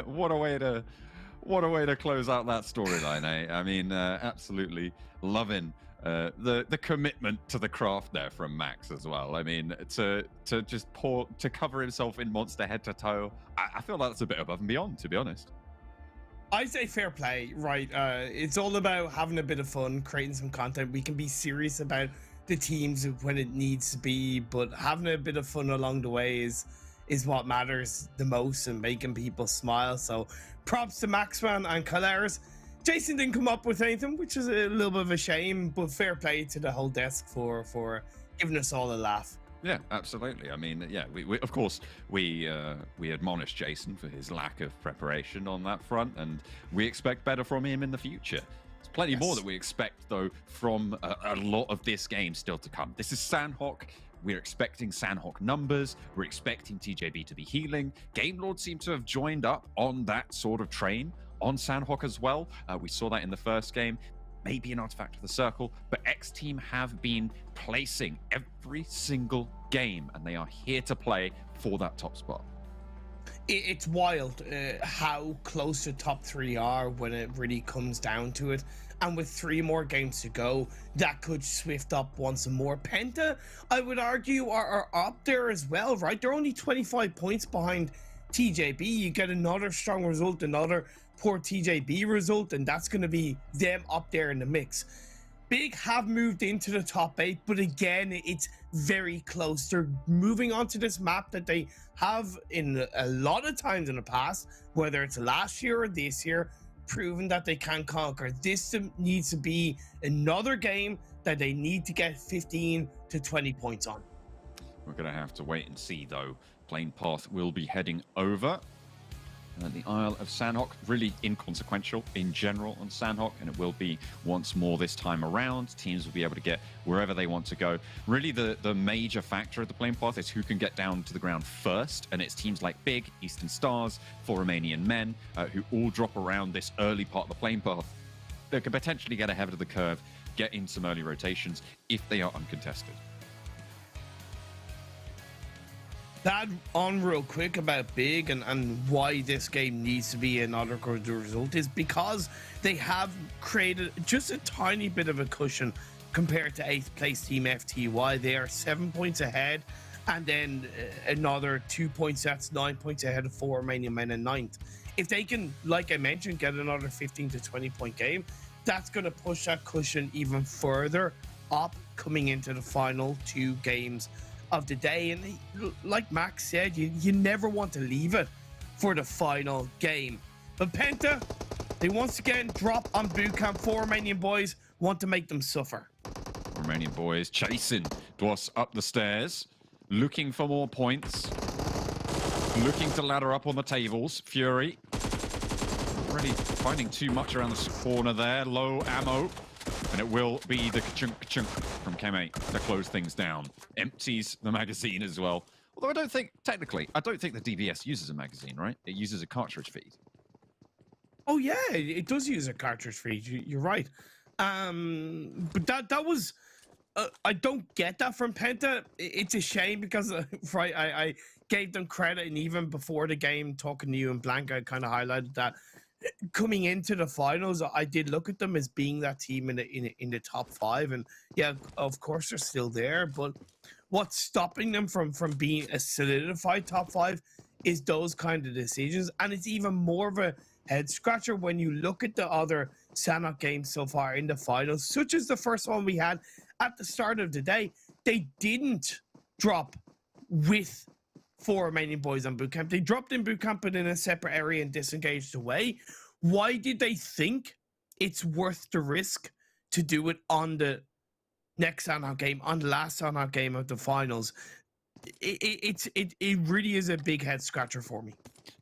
what a way to close out that storyline, eh? I mean, absolutely loving the commitment to the craft there from Max as well. I mean, to just to cover himself in monster head to toe. I feel like that's a bit above and beyond, to be honest. I say fair play, right? It's all about having a bit of fun, creating some content. We can be serious about the teams when it needs to be, but having a bit of fun along the way is what matters the most, and making people smile. So props to Maxman and Kalaris. Jason didn't come up with anything, which is a little bit of a shame, but fair play to the whole desk for giving us all a laugh. Yeah, absolutely. I mean, yeah, we of course we admonish Jason for his lack of preparation on that front, and we expect better from him in the future. There's plenty more that we expect, though, from a lot of this game still to come. This is Sanhok. We're expecting Sanhok numbers. We're expecting TJB to be healing. Game Lord seem to have joined up on that sort of train on Sanhok as well. We saw that in the first game. Maybe an artifact of the circle, but XTEAM have been placing every single game, and they are here to play for that top spot. It's wild how close the top three are when it really comes down to it. And with 3 more games to go, that could swift up once more. Penta, I would argue, are up there as well, right? They're only 25 points behind TJB. You get another strong result, another poor TJB result, and that's going to be them up there in the mix. Big have moved into the top 8, but again, it's very close. They're moving onto this map that they have in a lot of times in the past, whether it's last year or this year, proven that they can conquer. This needs to be another game that they need to get 15 to 20 points on. We're going to have to wait and see, though. Plane Path will be heading over. The Isle of Sanhok, really inconsequential in general on Sanhok, and it will be once more this time around. Teams will be able to get wherever they want to go. Really, the major factor of the plane path is who can get down to the ground first, and it's teams like Big, Eastern Stars, for Romanian Men, who all drop around this early part of the plane path. They could potentially get ahead of the curve, get in some early rotations if they are uncontested. That on real quick about Big and why this game needs to be another good result is because they have created just a tiny bit of a cushion compared to 8th place team FTY. They are 7 points ahead, and then another 2 points, that's 9 points ahead of 4 Romanian Men in 9th. If they can, like I mentioned, get another 15 to 20 point game, that's going to push that cushion even further up coming into the final 2 games of the day. And like Max said, you never want to leave it for the final game. But Penta, they once again drop on boot camp. 4 Romanian Boys want to make them suffer. Romanian Boys chasing Dwas up the stairs, looking for more points, looking to ladder up on the tables. Fury already finding too much around the corner there. Low ammo. And it will be the ka-chunk from Keme to close things down. Empties the magazine as well. Although I don't think the DBS uses a magazine, right? It uses a cartridge feed. Oh yeah, it does use a cartridge feed. You're right. But that was... I don't get that from Penta. It's a shame because, right, I gave them credit, and even before the game, talking to you and Blanca, I kind of highlighted that. Coming into the finals, I did look at them as being that team in the top 5, and yeah, of course they're still there. But what's stopping them from being a solidified top 5 is those kind of decisions, and it's even more of a head scratcher when you look at the other Sanhok games so far in the finals, such as the first one we had at the start of the day. They didn't drop with 4 Romanian boys on bootcamp. They dropped in bootcamp but in a separate area and disengaged away. Why did they think it's worth the risk to do it on the next Sanhok game, on the last Sanhok game of the finals? It really is a big head scratcher for me.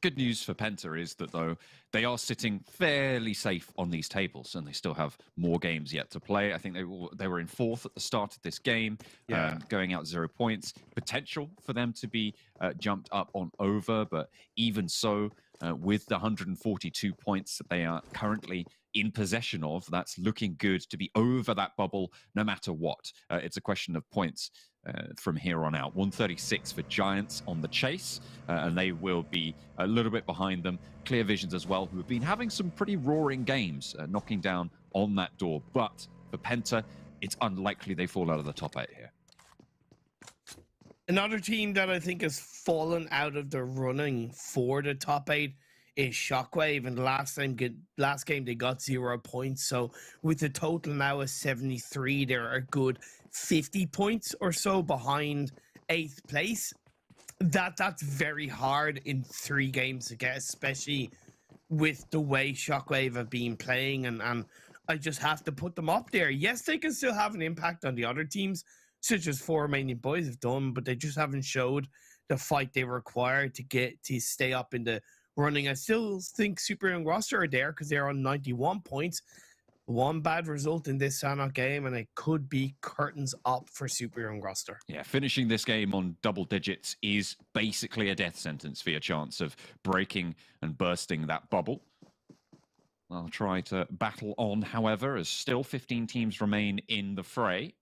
Good news for PENTA is that, though, they are sitting fairly safe on these tables, and they still have more games yet to play. I think they were in 4th at the start of this game, going out 0 points. Potential for them to be jumped up on over, but even so, with the 142 points that they are currently in possession of, that's looking good to be over that bubble no matter what. It's a question of points from here on out. 136 for Giants on the chase, and they will be a little bit behind them. Clear Visions as well, who have been having some pretty roaring games, knocking down on that door. But for PENTA, it's unlikely they fall out of the top 8 here. Another team that I think has fallen out of the running for the top 8 is Shockwave, and last game they got 0 points. So with the total now of 73, they're a good 50 points or so behind 8th place. That's very hard in 3 games to get, especially with the way Shockwave have been playing, and I just have to put them up there. Yes, they can still have an impact on the other teams, such as 4 Romanian boys have done, but they just haven't showed the fight they require to stay up in the running. I still think Super Young roster are there because they're on 91 points. One bad result in this Sanhok game, and it could be curtains up for Super Young roster. Yeah, finishing this game on double digits is basically a death sentence for your chance of breaking and bursting that bubble. I'll try to battle on, however, as still 15 teams remain in the fray,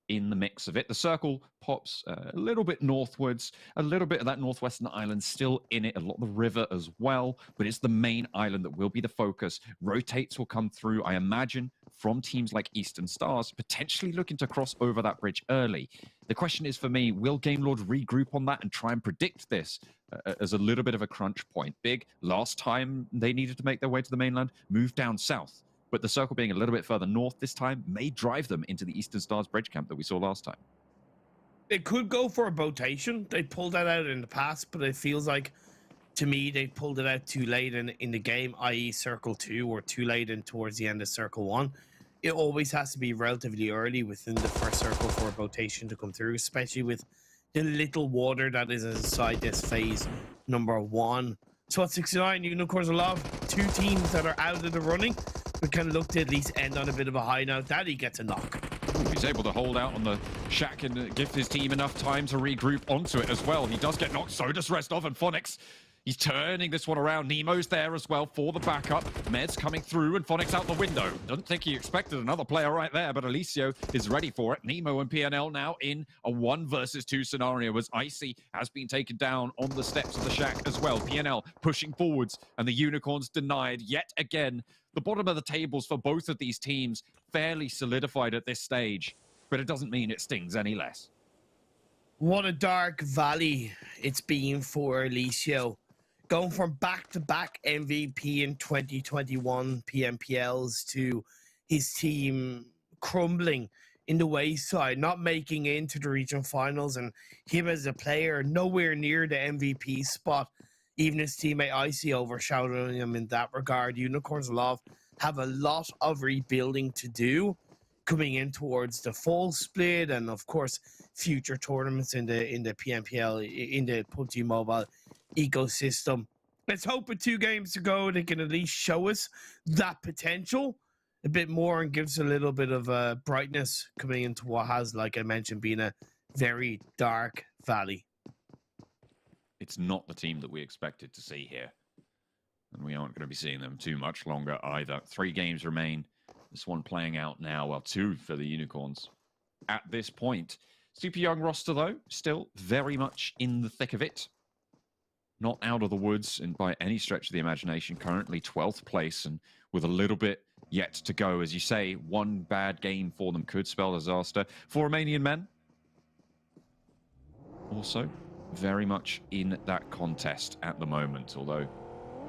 in the mix of it. The circle pops a little bit northwards, a little bit of that northwestern island still in it, a lot of the river as well, but it's the main island that will be the focus. Rotates will come through, I imagine, from teams like Eastern Stars, potentially looking to cross over that bridge early. The question is for me, will Game Lord regroup on that and try and predict this as a little bit of a crunch point? Big, last time they needed to make their way to the mainland, moved down south. But the circle being a little bit further north this time may drive them into the Eastern Stars bridge camp that we saw last time. They could go for a rotation. They pulled that out in the past, but it feels like, to me, they pulled it out too late in the game, i.e. Circle 2, or too late in towards the end of Circle 1. It always has to be relatively early within the first circle for a rotation to come through, especially with the little water that is inside this phase number 1. Swat 69, Unicorns of Love, 2 teams that are out of the running. We can look to at least end on a bit of a high note. Daddy gets a knock. He's able to hold out on the shack and give his team enough time to regroup onto it as well. He does get knocked, so does Restov, and Phonics. He's turning this one around. Nemo's there as well for the backup. Meds coming through, and Phonics out the window. Doesn't think he expected another player right there, but Alicio is ready for it. Nemo and PNL now in a 1 versus 2 scenario as Icy has been taken down on the steps of the shack as well. PNL pushing forwards, and the Unicorns denied yet again. The bottom of the tables for both of these teams fairly solidified at this stage, but it doesn't mean it stings any less. What a dark valley it's been for Alicio. Going from back-to-back MVP in 2021 PMPLs to his team crumbling in the wayside, not making it into the regional finals, and him as a player nowhere near the MVP spot. Even his teammate Icy overshadowing him in that regard. Unicorns of Love have a lot of rebuilding to do coming in towards the fall split, and of course future tournaments in the PMPL, in the PUBG Mobile ecosystem. Let's hope with 2 games to go they can at least show us that potential a bit more and gives a little bit of brightness coming into what has, like I mentioned, been a very dark valley. It's not the team that we expected to see here, and we aren't going to be seeing them too much longer either. 3 games remain. This one playing out now, well, 2 for the Unicorns at this point. Super young roster, though, still very much in the thick of it. Not out of the woods and by any stretch of the imagination. Currently 12th place and with a little bit yet to go. As you say, 1 bad game for them could spell disaster. For Romanian Men, also very much in that contest at the moment, although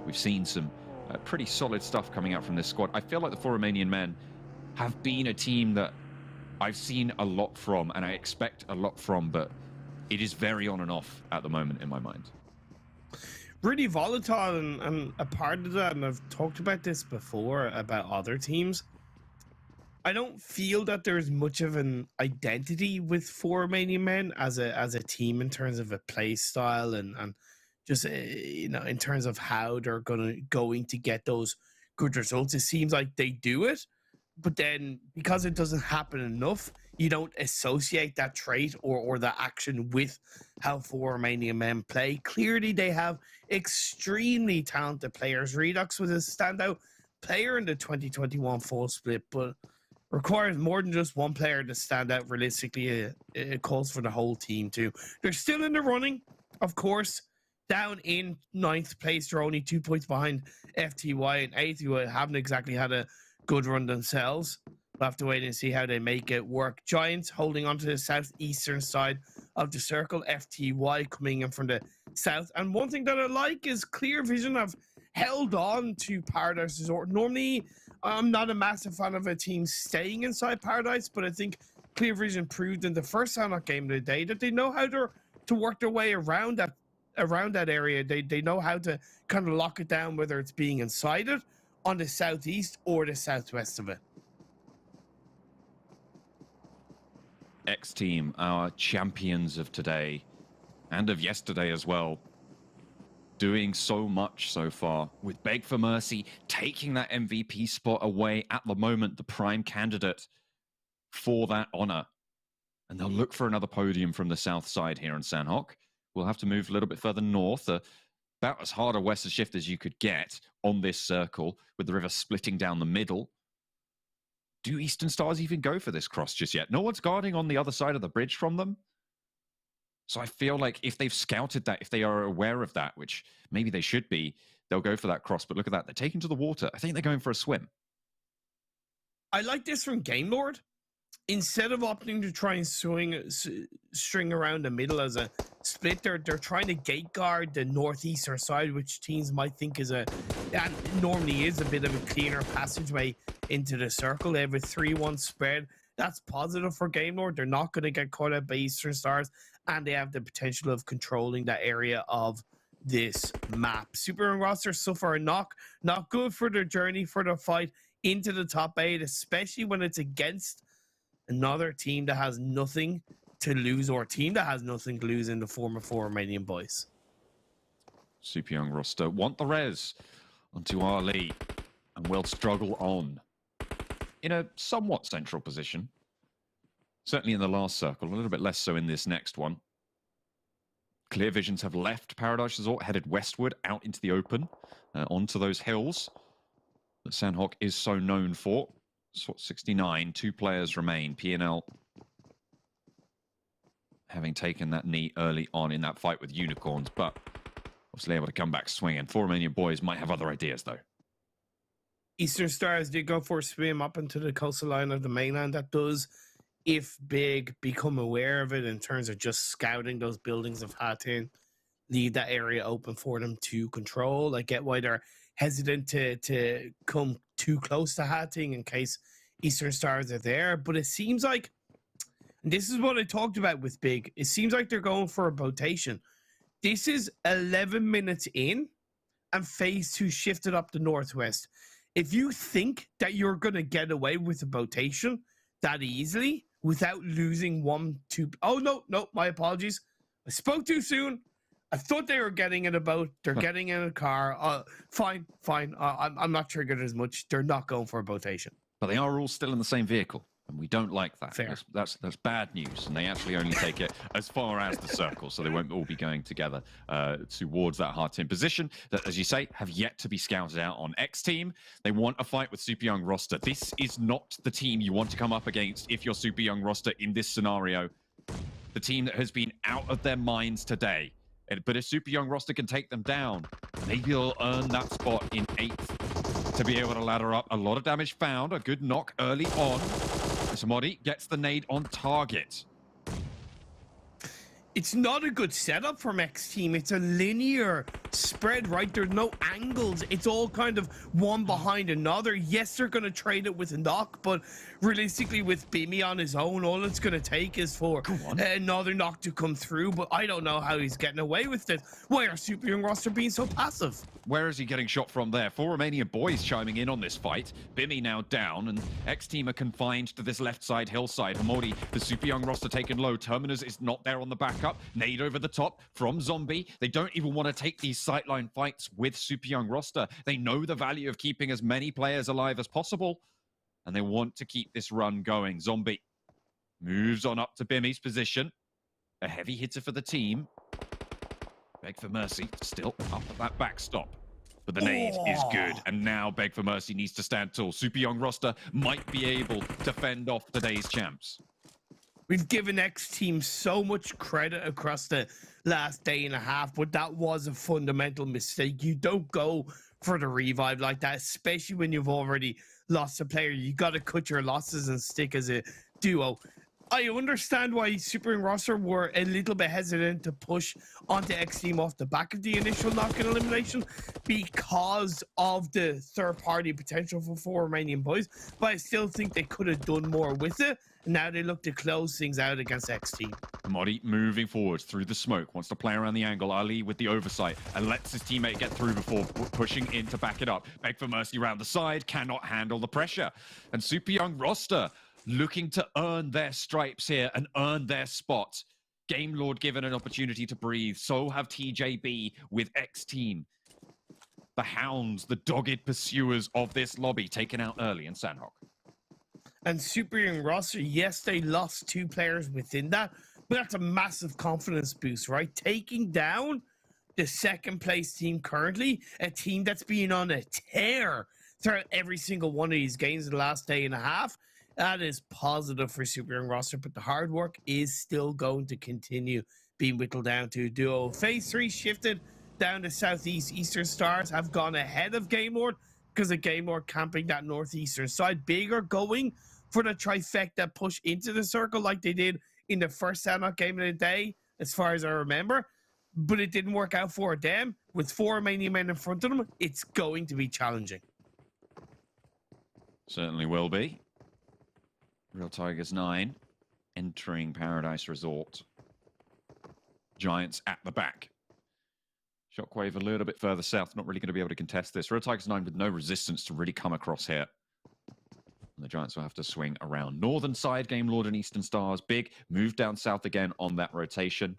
we've seen some Pretty solid stuff coming out from this squad. I feel like the 4 Romanian men have been a team that I've seen a lot from, and I expect a lot from, but it is very on and off at the moment in my mind. Really volatile, and a part of that, and I've talked about this before about other teams. I don't feel that there's much of an identity with 4 Romanian men as a team in terms of a play style and just you know, in terms of how they're going to get those good results. It seems like they do it, but then because it doesn't happen enough, you don't associate that trait or that action with how 4 Romanian men play. Clearly, they have extremely talented players. Redux was a standout player in the 2021 full split, but requires more than just one player to stand out realistically. It calls for the whole team too. They're still in the running, of course, down in 9th place. They're only 2 points behind FTY and 8th, who haven't exactly had a good run themselves. We'll have to wait and see how they make it work. Giants holding on to the southeastern side of the circle. FTY coming in from the south. And one thing that I like is Clear Vision have held on to Paradise Resort. Normally, I'm not a massive fan of a team staying inside Paradise, but I think Clear Vision proved in the first Sanhok game of the day that they know how to work their way around that area. They know how to kind of lock it down, whether it's being inside it, on the southeast or the southwest of it. XTEAM, our champions of today and of yesterday as well, doing so much so far, with Beg for Mercy taking that MVP spot away at the moment, the prime candidate for that honor. And they'll look for another podium from the south side here in Sanhok. We'll have to move a little bit further north, about as hard a western shift as you could get on this circle, with the river splitting down the middle. Do Eastern Stars even go for this cross just yet? No one's guarding on the other side of the bridge from them. So I feel like if they've scouted that, if they are aware of that, which maybe they should be, they'll go for that cross. But look at that. They're taking to the water. I think they're going for a swim. I like this from Game Lord. Instead of opting to try and string around the middle as a split, they're trying to gate guard the northeastern side, which teams might think is and normally is a bit of a cleaner passageway into the circle. They have a 3-1 spread. That's positive for Game Lord. They're not going to get caught out by Eastern Stars, and they have the potential of controlling that area of this map. Super Young roster so far not good for their journey, for their fight into the top 8, especially when it's against another team that has nothing to lose, or a team that has nothing to lose in the form of 4 Romanian Boys. Super Young roster want the res onto Ali and will struggle on in a somewhat central position. Certainly in the last circle, a little bit less so in this next one. Clear Visions have left Paradise Resort, headed westward out into the open, onto those hills that Sanhok is so known for. Swat 69, 2 players remain. PNL having taken that knee early on in that fight with Unicorns, but obviously able to come back swinging. 4 Romanian Boys might have other ideas, though. Eastern Stars did go for a swim up into the coastal line of the mainland. That does, if Big become aware of it in terms of just scouting those buildings of Hatin, leave that area open for them to control. I get why they're hesitant to come too close to Hating in case Eastern Stars are there, but it seems like, and this is what I talked about with Big, it seems like they're going for a rotation. This is 11 minutes in, and phase 2 shifted up the northwest. If you think that you're going to get away with a rotation that easily without losing 1-2... Oh, no, my apologies. I spoke too soon. I thought they were getting in a boat. They're getting in a car. Fine. I'm not triggered as much. They're not going for a rotation. But they are all still in the same vehicle, and we don't like that. Fair. That's bad news, and they actually only take it as far as the circle, so they won't all be going together towards that hard team position that, as you say, have yet to be scouted out on XTEAM. They want a fight with Super Young roster. This is not the team you want to come up against if you're Super Young roster in this scenario. The team that has been out of their minds today. But if Super Young roster can take them down, maybe they'll earn that spot in 8th to be able to ladder up. A lot of damage found, a good knock early on. Samodi gets the nade on target. it's not a good setup from XTEAM. It's a linear spread, right? There's no angles. It's all kind of one behind another. Yes, they're going to trade it with a knock, but realistically with Bimmy on his own, all it's going to take is for another knock to come through. But I don't know how he's getting away with this. Why are Super Young roster being so passive? Where is he getting shot from there? 4 Romanian boys chiming in on this fight. Bimmy now down, and XTEAM are confined to this left side hillside. Hamori, the Super Young roster taken low. Terminus is not there on the backup. Nade over the top from Zombie. They don't even want to take these sightline fights with Super Young roster. They know the value of keeping as many players alive as possible, and they want to keep this run going. Zombie moves on up to Bimmy's position. A heavy hitter for the team. Beg for Mercy, still up at that backstop. But the nade is good, and now Beg for Mercy needs to stand tall. Super Young roster might be able to fend off today's champs. We've given XTEAM so much credit across the last day and a half, but that was a fundamental mistake. You don't go for the revive like that, especially when you've already lost a player. You got to cut your losses and stick as a duo. I understand why Super Young roster were a little bit hesitant to push onto XTEAM off the back of the initial knock-in elimination because of the third-party potential for 4 Romanian boys, but I still think they could have done more with it. And now they look to close things out against XTEAM. Modi moving forward through the smoke, wants to play around the angle. Ali with the oversight and lets his teammate get through before pushing in to back it up. Beg for Mercy around the side, cannot handle the pressure. And Super Young roster looking to earn their stripes here and earn their spot. Game Lord given an opportunity to breathe. So have TJB with XTEAM. The hounds, the dogged pursuers of this lobby, taken out early in Sanhok. And Super Young roster, yes, they lost 2 players within that, but that's a massive confidence boost, right? Taking down the second place team currently, a team that's been on a tear throughout every single one of these games in the last day and a half. That is positive for Super Young roster, but the hard work is still going to continue being whittled down to a duo. Phase 3 shifted down to Southeast. Eastern Stars have gone ahead of Game Lord because of Game Lord camping that northeastern side. Big are going for the trifecta push into the circle like they did in the first Sanhok game of the day, as far as I remember. But it didn't work out for them. With 4 Romanian men in front of them, it's going to be challenging. Certainly will be. Real Tigers 9 entering Paradise Resort. Giants at the back. Shockwave a little bit further south, not really going to be able to contest this. Real Tigers 9 with no resistance to really come across here. And the Giants will have to swing around northern side. Game Lord and Eastern Stars. Big move down south again on that rotation.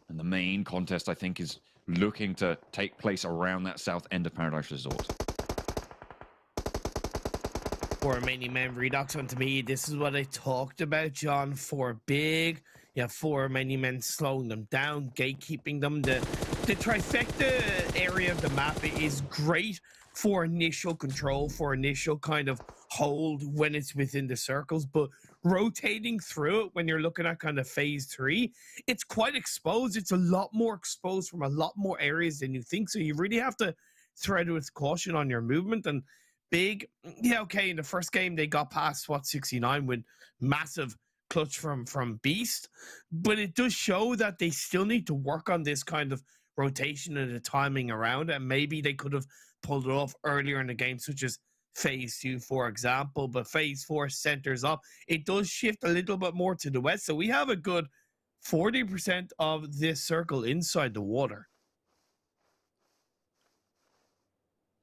And the main contest, I think, is looking to take place around that south end of Paradise Resort. 4 Romanian men redux onto me. This is what I talked about, John. 4 big. You have 4 Romanian men slowing them down, gatekeeping them. The trifecta area of the map is great for initial control, for initial kind of hold when it's within the circles, but rotating through it when you're looking at kind of phase 3, it's quite exposed. It's a lot more exposed from a lot more areas than you think. So you really have to thread with caution on your movement. And Big, yeah, okay, in the first game they got past Swat 69 with massive clutch from Beast, but it does show that they still need to work on this kind of rotation and the timing around it. And maybe they could have pulled it off earlier in the game, such as phase 2, for example. But phase 4 centers up. It does shift a little bit more to the west, so we have a good 40% of this circle inside the water.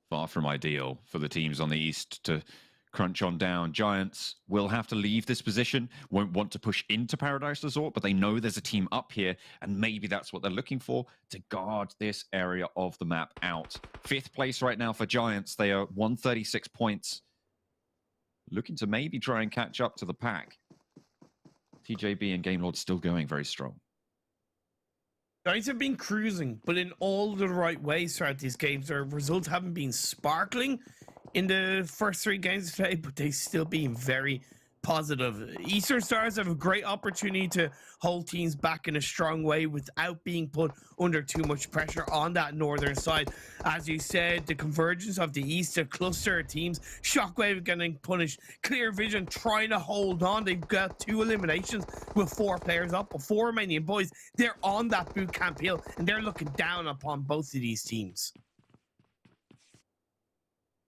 Far from ideal for the teams on the east to crunch on down. Giants will have to leave this position, won't want to push into Paradise Resort, but they know there's a team up here, and maybe that's what they're looking for, to guard this area of the map out. 5th place right now for Giants. They are 136 points. Looking to maybe try and catch up to the pack. TJB and Game Lord still going very strong. Giants have been cruising, but in all the right ways throughout these games. Their results haven't been sparkling in the first 3 games today, but they've still been very positive. Eastern Stars have a great opportunity to hold teams back in a strong way without being put under too much pressure on that northern side. As you said, the convergence of the East, a cluster of teams, Shockwave getting punished, Clear Vision trying to hold on. They've got 2 eliminations with 4 players up, but 4 Romanian Boys, they're on that boot camp hill and they're looking down upon both of these teams.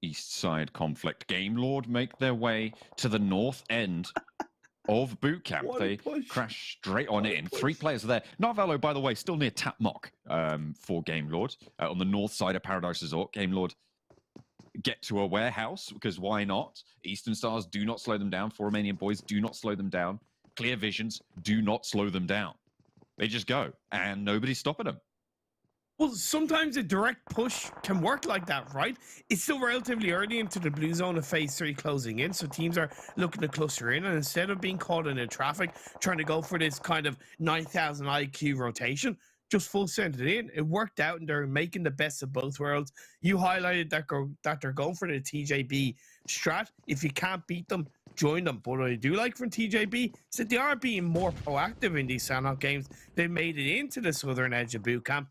East side conflict. Game Lord make their way to the north end of boot camp. They crash straight on in. 3 players are there. Narvalo, by the way, still near Tapmock for Game Lord on the north side of Paradise Resort. Game Lord get to a warehouse because why not? Eastern Stars do not slow them down. 4 Romanian Boys do not slow them down. Clear Visions do not slow them down. They just go and nobody's stopping them. Well, sometimes a direct push can work like that, right? It's still relatively early into the blue zone of phase 3 closing in, so teams are looking to cluster in, and instead of being caught in the traffic, trying to go for this kind of 9,000 IQ rotation, just full sent it in. It worked out, and they're making the best of both worlds. You highlighted that they're going for the TJB strat. If you can't beat them, join them. But what I do like from TJB is that they are being more proactive in these Sanhok games. They made it into the southern edge of boot camp.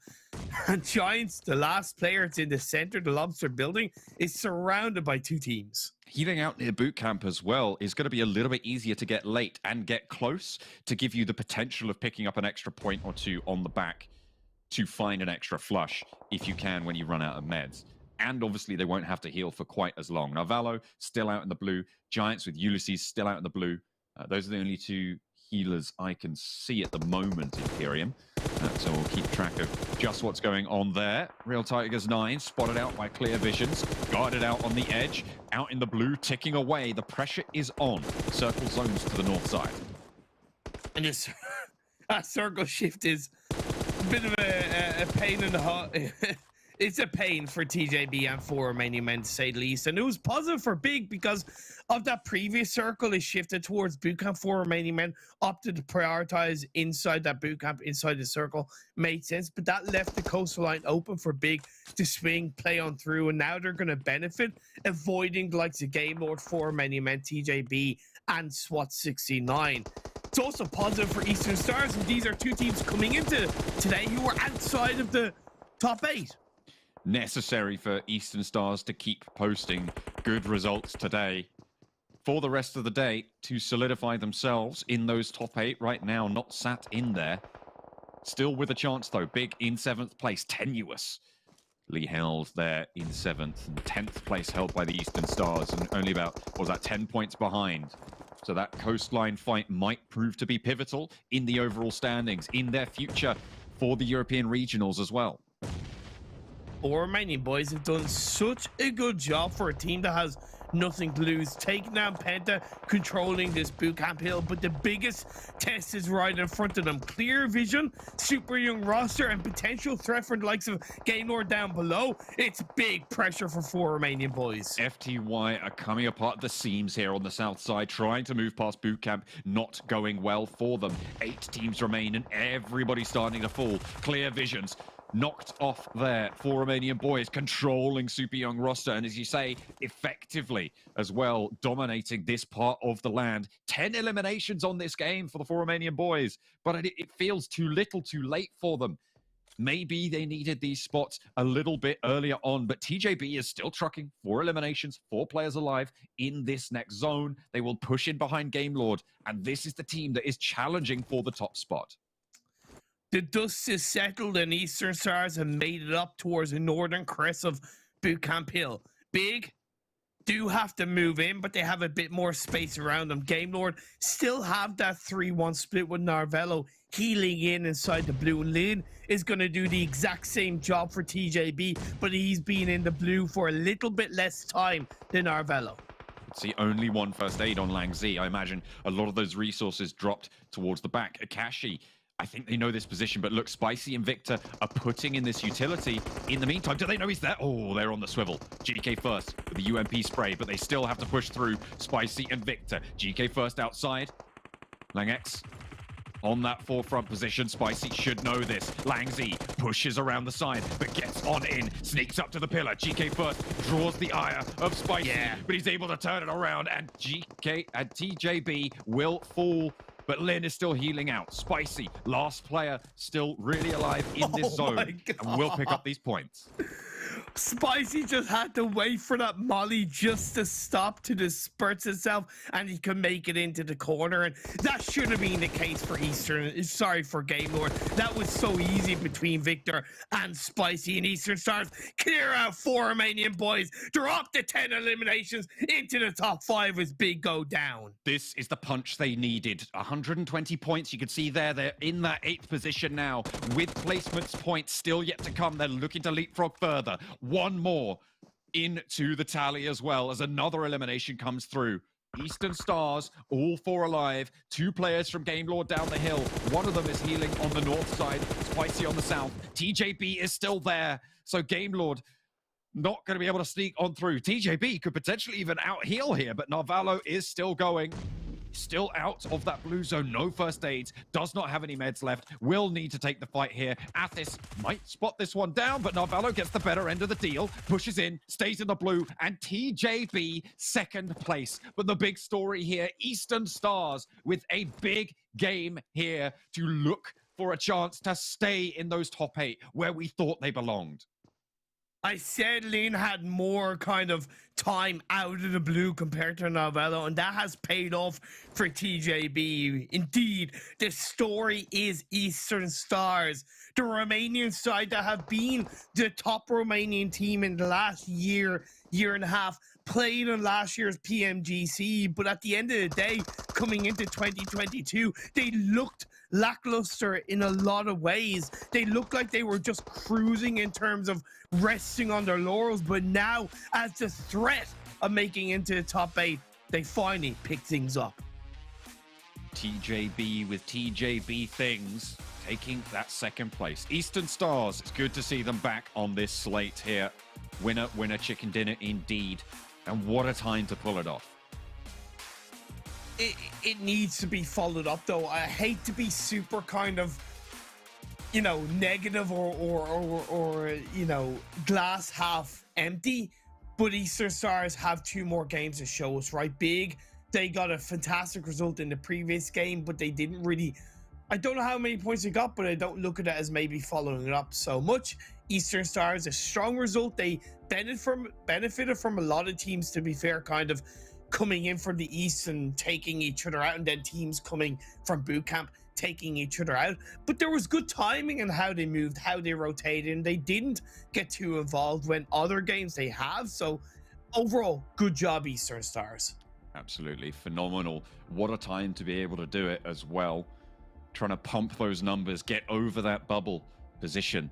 And Giants, the last player, it's in the center, the Lobster building, is surrounded by 2 teams. Healing out near boot camp as well is going to be a little bit easier to get late and get close to give you the potential of picking up an extra point or 2 on the back to find an extra flush if you can when you run out of meds. And obviously they won't have to heal for quite as long. Narvalo still out in the blue. Giants with Ulysses still out in the blue. Those are the only 2 healers I can see at the moment, Imperium. So we'll keep track of just what's going on there. Real Tigers 9 spotted out by Clear Visions, guarded out on the edge, out in the blue, ticking away. The pressure is on. Circle zones to the north side. And this circle shift is a bit of a pain in the heart. It's a pain for TJB and 4 Romanian Men, to say the least. And it was positive for Big because of that previous circle is shifted towards bootcamp. 4 Romanian Men opted to prioritize inside that bootcamp, inside the circle. Made sense, but that left the coastal line open for Big to swing, play on through, and now they're going to benefit, avoiding the likes of Game Lord, 4 Romanian Men, TJB, and SWAT 69. It's also positive for Eastern Stars, and these are 2 teams coming into today who were outside of the top 8. Necessary for Eastern Stars to keep posting good results today for the rest of the day to solidify themselves in those top 8 right now, not sat in there. Still with a chance though. Big in 7th place, tenuous. Lee held there in 7th, and 10th place held by the Eastern Stars, and only about, what was that, 10 points behind. So that coastline fight might prove to be pivotal in the overall standings, in their future for the European regionals as well. 4 Romanian Boys have done such a good job for a team that has nothing to lose, taking down PENTA, controlling this bootcamp hill, but the biggest test is right in front of them. Clear vision, super young roster, and potential threat for the likes of Game Lord down below. It's big pressure for 4 Romanian Boys. FTY are coming apart at the seams here on the south side, trying to move past bootcamp, not going well for them. 8 teams remain, and everybody's starting to fall. Clear visions knocked off there. 4 Romanian Boys controlling super young roster, and as you say, effectively as well, dominating this part of the land. 10 eliminations on this game for the 4 Romanian Boys, but it feels too little too late for them. Maybe they needed these spots a little bit earlier on, but TJB is still trucking. 4 eliminations, 4 players alive in this next zone. They will push in behind Game Lord, and this is the team that is challenging for the top spot. The dust is settled, and Eastern Stars have made it up towards the northern crest of Bootcamp Hill. Big do have to move in, but they have a bit more space around them. Game Lord still have that 3-1 split with Narvalo healing in inside the blue. And Lynn is going to do the exact same job for TJB, but he's been in the blue for a little bit less time than Narvalo. It's the only 1 first aid on Lang Z. I imagine a lot of those resources dropped towards the back. Akashi, I think they know this position, but look, Spicy and Victor are putting in this utility. In the meantime, do they know he's there? Oh, they're on the swivel. GK first with the UMP spray, but they still have to push through. Spicy and Victor. GK first outside. Lang X on that forefront position. Spicy should know this. Langzy pushes around the side, but gets on in, sneaks up to the pillar. GK first draws the ire of Spicy, but he's able to turn it around, and GK and TJB will fall. But Lin is still healing out. Spicy, last player, still really alive in this zone, and will pick up these points. Spicy just had to wait for that molly just to stop to disperse itself, and he could make it into the corner. And that should have been the case for Eastern. Sorry, for Game Lord. That was so easy between Victor and Spicy, and Eastern Stars clear out 4 Romanian boys, drop the 10 eliminations into the top 5 as Big go down. This is the punch they needed. 120 points. You can see there, they're in that 8th position now with placements points still yet to come. They're looking to leapfrog further. One more into the tally as well as another elimination comes through. Eastern Stars, all 4 alive. 2 players from Game Lord down the hill. One of them is healing on the north side. Spicy on the south. TJB is still there. So Game Lord not going to be able to sneak on through. TJB could potentially even out-heal here, but Narvalo is still going. Still out of that blue zone, no first aids, does not have any meds left, will need to take the fight here. Athis might spot this one down, but Narvalo gets the better end of the deal, pushes in, stays in the blue, and TJB second place. But the big story here, Eastern Stars with a big game here to look for a chance to stay in those top 8 where we thought they belonged. I said Lin had more kind of time out of the blue compared to Novello, and that has paid off for TJB. Indeed, the story is Eastern Stars, the Romanian side that have been the top Romanian team in the last year and a half, played in last year's PMGC, but at the end of the day, coming into 2022, they looked lackluster in a lot of ways. They looked like they were just cruising in terms of resting on their laurels, but now as the threat of making into the top 8, they finally pick things up. TJB with TJB things, taking that second place. Eastern Stars, it's good to see them back on this slate here. Winner, winner, chicken dinner indeed. And what a time to pull it off. It needs to be followed up, though. I hate to be super kind of, you know, negative or you know, glass half empty, but Eastern Stars have 2 more games to show us, right? Big, they got a fantastic result in the previous game, but they didn't really, I don't know how many points they got, but I don't look at it as maybe following it up so much. Eastern Stars, a strong result. They benefited from a lot of teams, to be fair, kind of coming in from the East and taking each other out, and then teams coming from boot camp taking each other out. But there was good timing in how they moved, how they rotated, and they didn't get too involved when other games they have. So overall, good job, Eastern Stars. Absolutely phenomenal. What a time to be able to do it as well. Trying to pump those numbers, get over that bubble position.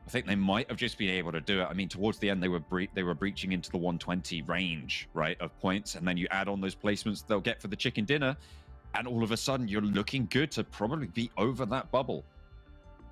I think they might have just been able to do it. I mean, towards the end, they were breaching into the 120 range, right, of points. And then you add on those placements they'll get for the chicken dinner. And all of a sudden, you're looking good to probably be over that bubble.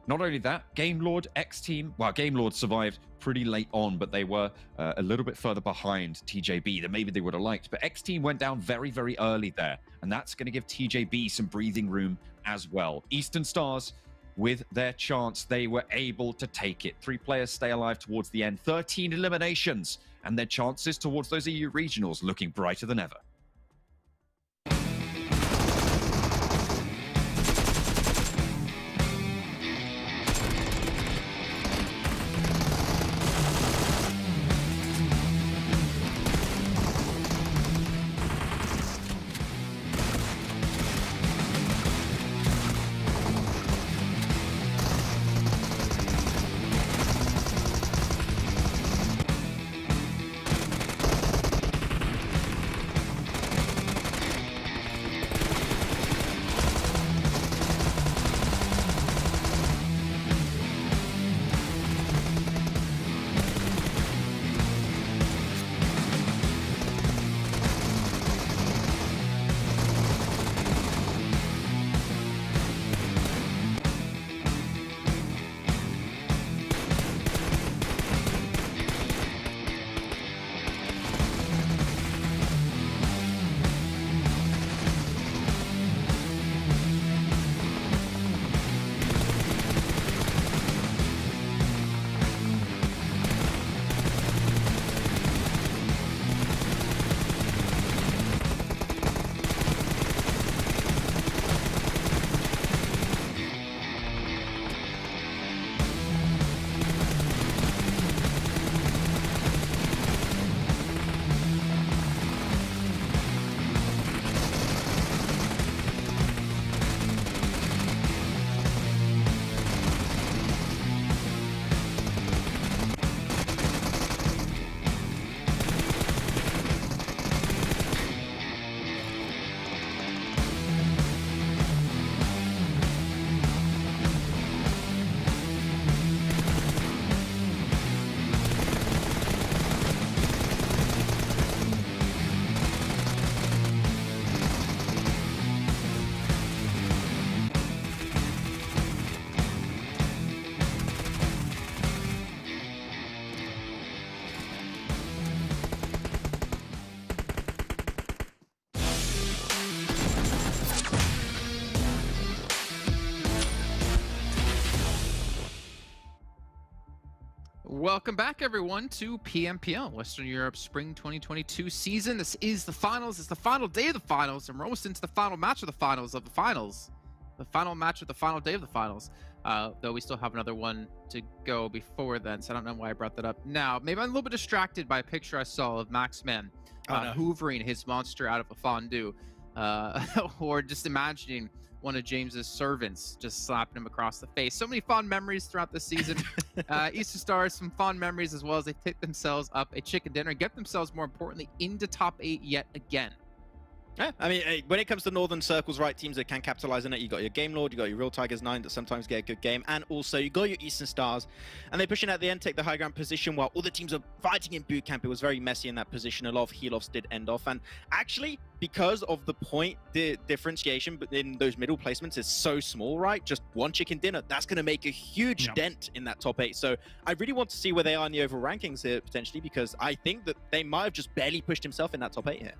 Not only that, Game Lord, XTEAM, well, Game Lord survived pretty late on, but they were a little bit further behind TJB than maybe they would have liked. But XTEAM went down very, very early there. And that's going to give TJB some breathing room as well. Eastern Stars, with their chance, they were able to take it. 3 players stay alive towards the end, 13 eliminations, and their chances towards those EU regionals looking brighter than ever. Welcome back, everyone, to PMPL, Western Europe Spring 2022 season. This is the finals. It's the final day of the finals, and we're almost into the final match of the finals of the finals. The final match of the final day of the finals. Though we still have another one to go before then, so I don't know why I brought that up now. Maybe I'm a little bit distracted by a picture I saw of Max Men hoovering his monster out of a fondue, or just imagining one of James's servants just slapping him across the face. So many fond memories throughout this season. Eastern Stars, some fond memories as well as they pick themselves up a chicken dinner and get themselves, more importantly, into top 8 yet again. Yeah, I mean, when it comes to Northern Circles, right, teams that can capitalize on it, you got your Game Lord, you got your Real Tigers 9 that sometimes get a good game, and also you got your Eastern Stars, and they push in at the end, take the high ground position while all the teams are fighting in boot camp. It was very messy in that position. A lot of heal-offs did end off, and actually, because of the point differentiation in those middle placements is so small, right? Just one chicken dinner, that's going to make a huge dent in that top 8. So I really want to see where they are in the overall rankings here, potentially, because I think that they might have just barely pushed himself in that top 8 here.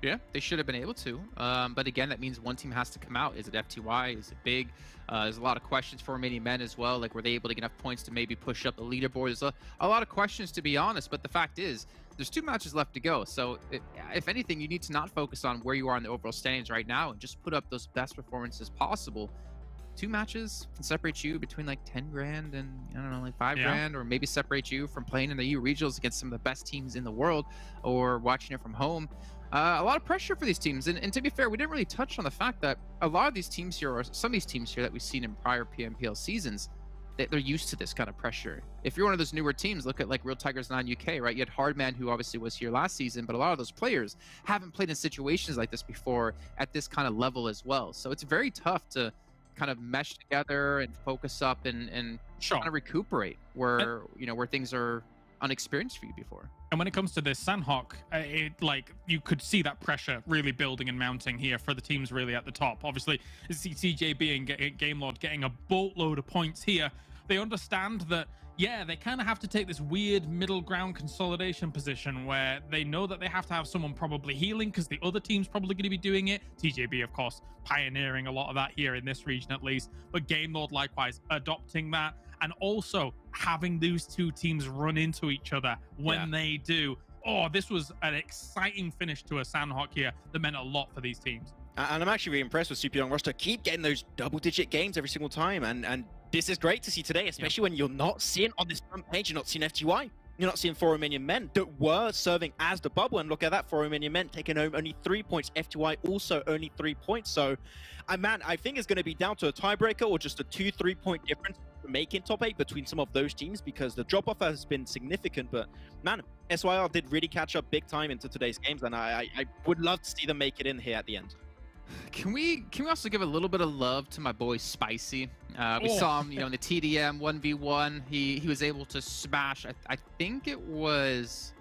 Yeah, they should have been able to. But again, that means one team has to come out. Is it FTY? Is it Big? There's a lot of questions for Romanian Men as well. Like, were they able to get enough points to maybe push up the leaderboard? There's a lot of questions, to be honest. But the fact is, there's 2 matches left to go. So if anything, you need to not focus on where you are in the overall standings right now and just put up those best performances possible. 2 matches can separate you between like 10 grand and, I don't know, like 5 grand, or maybe separate you from playing in the EU regionals against some of the best teams in the world or watching it from home. A lot of pressure for these teams. And to be fair, we didn't really touch on the fact that a lot of these teams here, or some of these teams here that we've seen in prior PMPL seasons, they're used to this kind of pressure. If you're one of those newer teams, look at like Real Tigers 9 UK, right? You had Hardman, who obviously was here last season, but a lot of those players haven't played in situations like this before at this kind of level as well. So it's very tough to kind of mesh together and focus up and kind of recuperate where, you know, where things are unexperienced for you before. And when it comes to this Sanhok, like, you could see that pressure really building and mounting here for the teams really at the top. Obviously, TJB and Game Lord getting a boatload of points here. They understand that, yeah, they kind of have to take this weird middle ground consolidation position where they know that they have to have someone probably healing because the other team's probably going to be doing it. TJB, of course, pioneering a lot of that here in this region at least, but Game Lord likewise adopting that. And also having those 2 teams run into each other when they do. Oh, this was an exciting finish to a Sanhok here that meant a lot for these teams. And I'm actually really impressed with Super Young Roster. Keep getting those double-digit games every single time. And this is great to see today, especially when you're not seeing on this front page, you're not seeing FTY. You're not seeing 4 Romanian Men that were serving as the bubble. And look at that, 4 Romanian Men taking home only 3 points. FTY also only 3 points. So, man, I think it's going to be down to a tiebreaker or just a 2-3 point difference for making top 8 between some of those teams, because the drop-off has been significant. But, man, SYR did really catch up big time into today's games. And I would love to see them make it in here at the end. Can we also give a little bit of love to my boy Spicy? We saw him, you know, in the TDM 1v1. He was able to smash. I think it was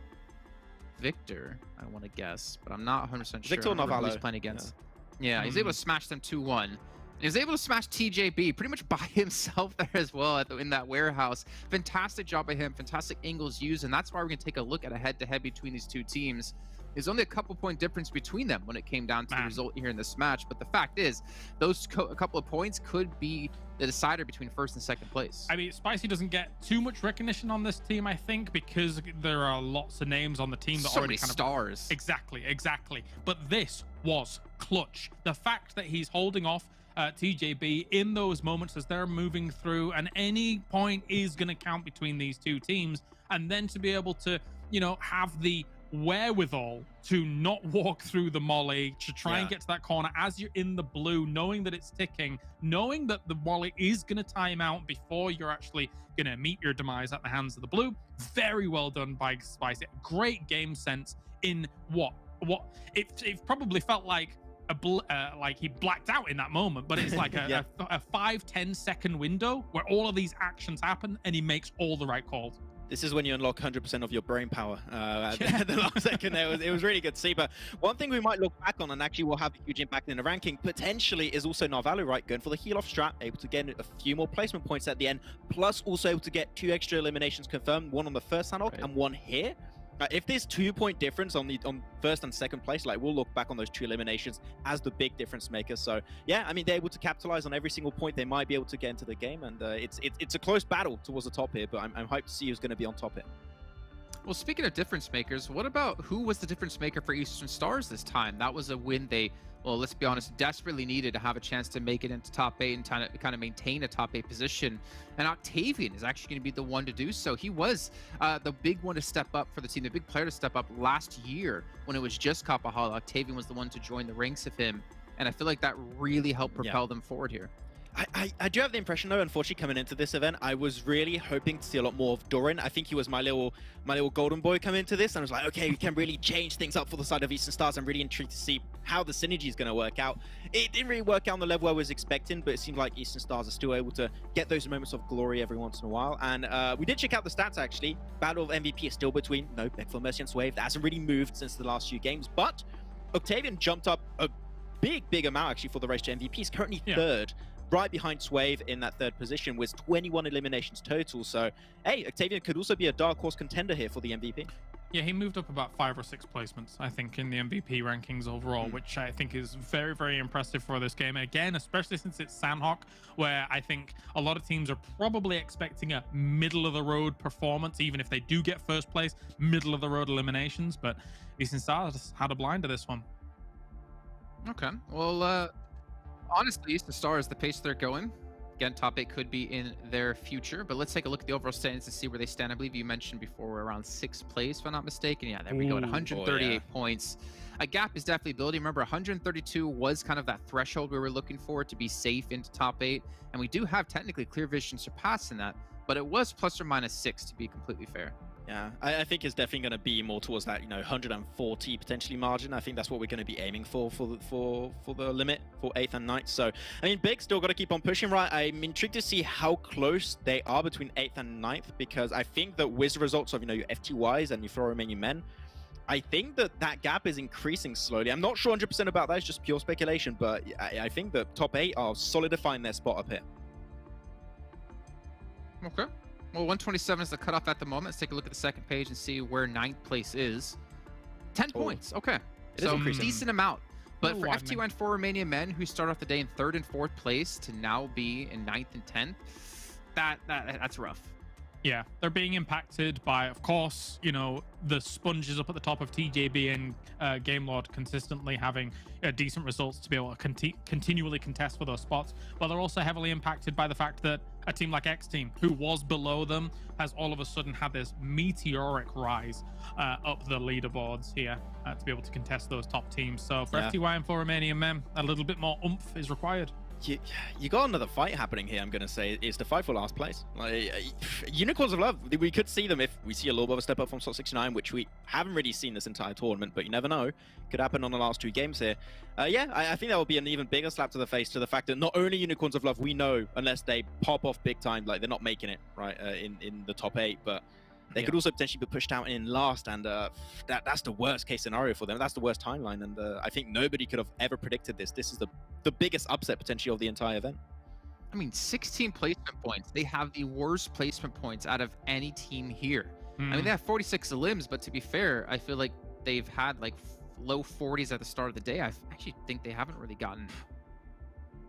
Victor. I want to guess, but I'm not 100% sure. Victor or Navallo? Who he's playing against. Yeah, he's able to smash them 2-1. And he was able to smash TJB pretty much by himself there as well in that warehouse. Fantastic job by him. Fantastic angles used, and that's why we're gonna take a look at a head-to-head between these 2 teams. There's only a couple point difference between them when it came down to the result here in this match. But the fact is, those a couple of points could be the decider between 1st and 2nd place. I mean, Spicy doesn't get too much recognition on this team, I think, because there are lots of names on the team that so already many kind of stars. Exactly. But this was clutch. The fact that he's holding off TJB in those moments as they're moving through, and any point is going to count between these 2 teams, and then to be able to, you know, have the wherewithal to not walk through the molly, to try and get to that corner as you're in the blue, knowing that it's ticking, knowing that the molly is going to time out before you're actually going to meet your demise at the hands of the blue. Very well done by Spicy. Great game sense in what it probably felt like like he blacked out in that moment, but it's like a 5-10 second window where all of these actions happen and he makes all the right calls. This is when you unlock 100% of your brain power at the last second there. It was really good to see. But one thing we might look back on, and actually will have a huge impact in the ranking, potentially, is also Narvalu, right? Going for the heal-off strat, able to get a few more placement points at the end, plus also able to get 2 extra eliminations confirmed, one on the first Sanhok and one here. If there's 2-point difference on first and second place, like we'll look back on those 2 eliminations as the big difference maker. So yeah, I mean they're able to capitalize on every single point they might be able to get into the game, and it's a close battle towards the top here. But I'm hyped to see who's going to be on top here. Well, speaking of difference makers, what about who was the difference maker for Eastern Stars this time? That was a win they, well, let's be honest, desperately needed to have a chance to make it into top 8 and kind of maintain a top 8 position. And Octavian is actually going to be the one to do so. He was the big one to step up for the team, the big player to step up last year when it was just Kapahal. Octavian was the one to join the ranks of him. And I feel like that really helped propel them forward here. I do have the impression, though, unfortunately, coming into this event, I was really hoping to see a lot more of Doran. I think he was my little golden boy coming into this, and I was like, okay, we can really change things up for the side of Eastern Stars. I'm really intrigued to see how the synergy is going to work out. It didn't really work out on the level I was expecting, but it seemed like Eastern Stars are still able to get those moments of glory every once in a while. And we did check out the stats, actually. Battle of MVP is still between Beg for Mercy and Swave. That hasn't really moved since the last few games, but Octavian jumped up a big amount, actually, for the race to MVP. He's currently third, right behind Swave in that third position with 21 eliminations total. So, hey, Octavian could also be a dark horse contender here for the MVP. Yeah, he moved up about 5 or 6 placements, I think, in the MVP rankings overall, which I think is very, very impressive for this game. Again, especially since it's Sanhok, where I think a lot of teams are probably expecting a middle-of-the-road performance, even if they do get first place, middle-of-the-road eliminations. But Eastern Stars had a blind to this one. Okay, well, honestly, Eastern Stars, the pace they're going, again, top 8 could be in their future, but let's take a look at the overall standings to see where they stand. I believe you mentioned before we're around 6th place, if I'm not mistaken. Yeah, there we go, at 138 points. A gap is definitely building. Remember, 132 was kind of that threshold we were looking for to be safe into top 8, and we do have technically clear vision surpassing that, but it was plus or minus 6 to be completely fair. Yeah, I think it's definitely going to be more towards that, 140 potentially margin. I think that's what we're going to be aiming for the limit for 8th and 9th. So, I mean, Big still got to keep on pushing, right? I'm intrigued to see how close they are between 8th and 9th, because I think that with the results of, your FTYs and your Romanian Men, I think that gap is increasing slowly. I'm not sure 100% about that. It's just pure speculation, but I think the top 8 are solidifying their spot up here. Okay. Well, 127 is the cutoff at the moment. Let's take a look at the second page and see where 9th place is. 10 points. Okay. So decent amount. But for FTY and 4 Romanian Men, who start off the day in 3rd and 4th place to now be in 9th and 10th, that's rough. Yeah, they're being impacted by, of course, the sponges up at the top of TJB and Gamelord consistently having decent results to be able to continually contest for those spots. But they're also heavily impacted by the fact that a team like XTEAM, who was below them, has all of a sudden had this meteoric rise up the leaderboards here to be able to contest those top teams. So for FTY and 4 Romanian Men, a little bit more oomph is required. You got another fight happening here, I'm going to say. It's the fight for last place. Unicorns of Love, we could see them if we see a little bit of a step up from Slot 69, which we haven't really seen this entire tournament, but you never know. Could happen on the last 2 games here. I think that will be an even bigger slap to the face to the fact that not only Unicorns of Love, we know, unless they pop off big time, like they're not making it, right, in the top 8, but they could also potentially be pushed out in last, and that's the worst case scenario for them. That's the worst timeline, and I think nobody could have ever predicted this. This is the biggest upset potentially of the entire event. I mean, 16 placement points. They have the worst placement points out of any team here. I mean, they have 46 limbs, but to be fair, I feel like they've had like low 40s at the start of the day. I actually think they haven't really gotten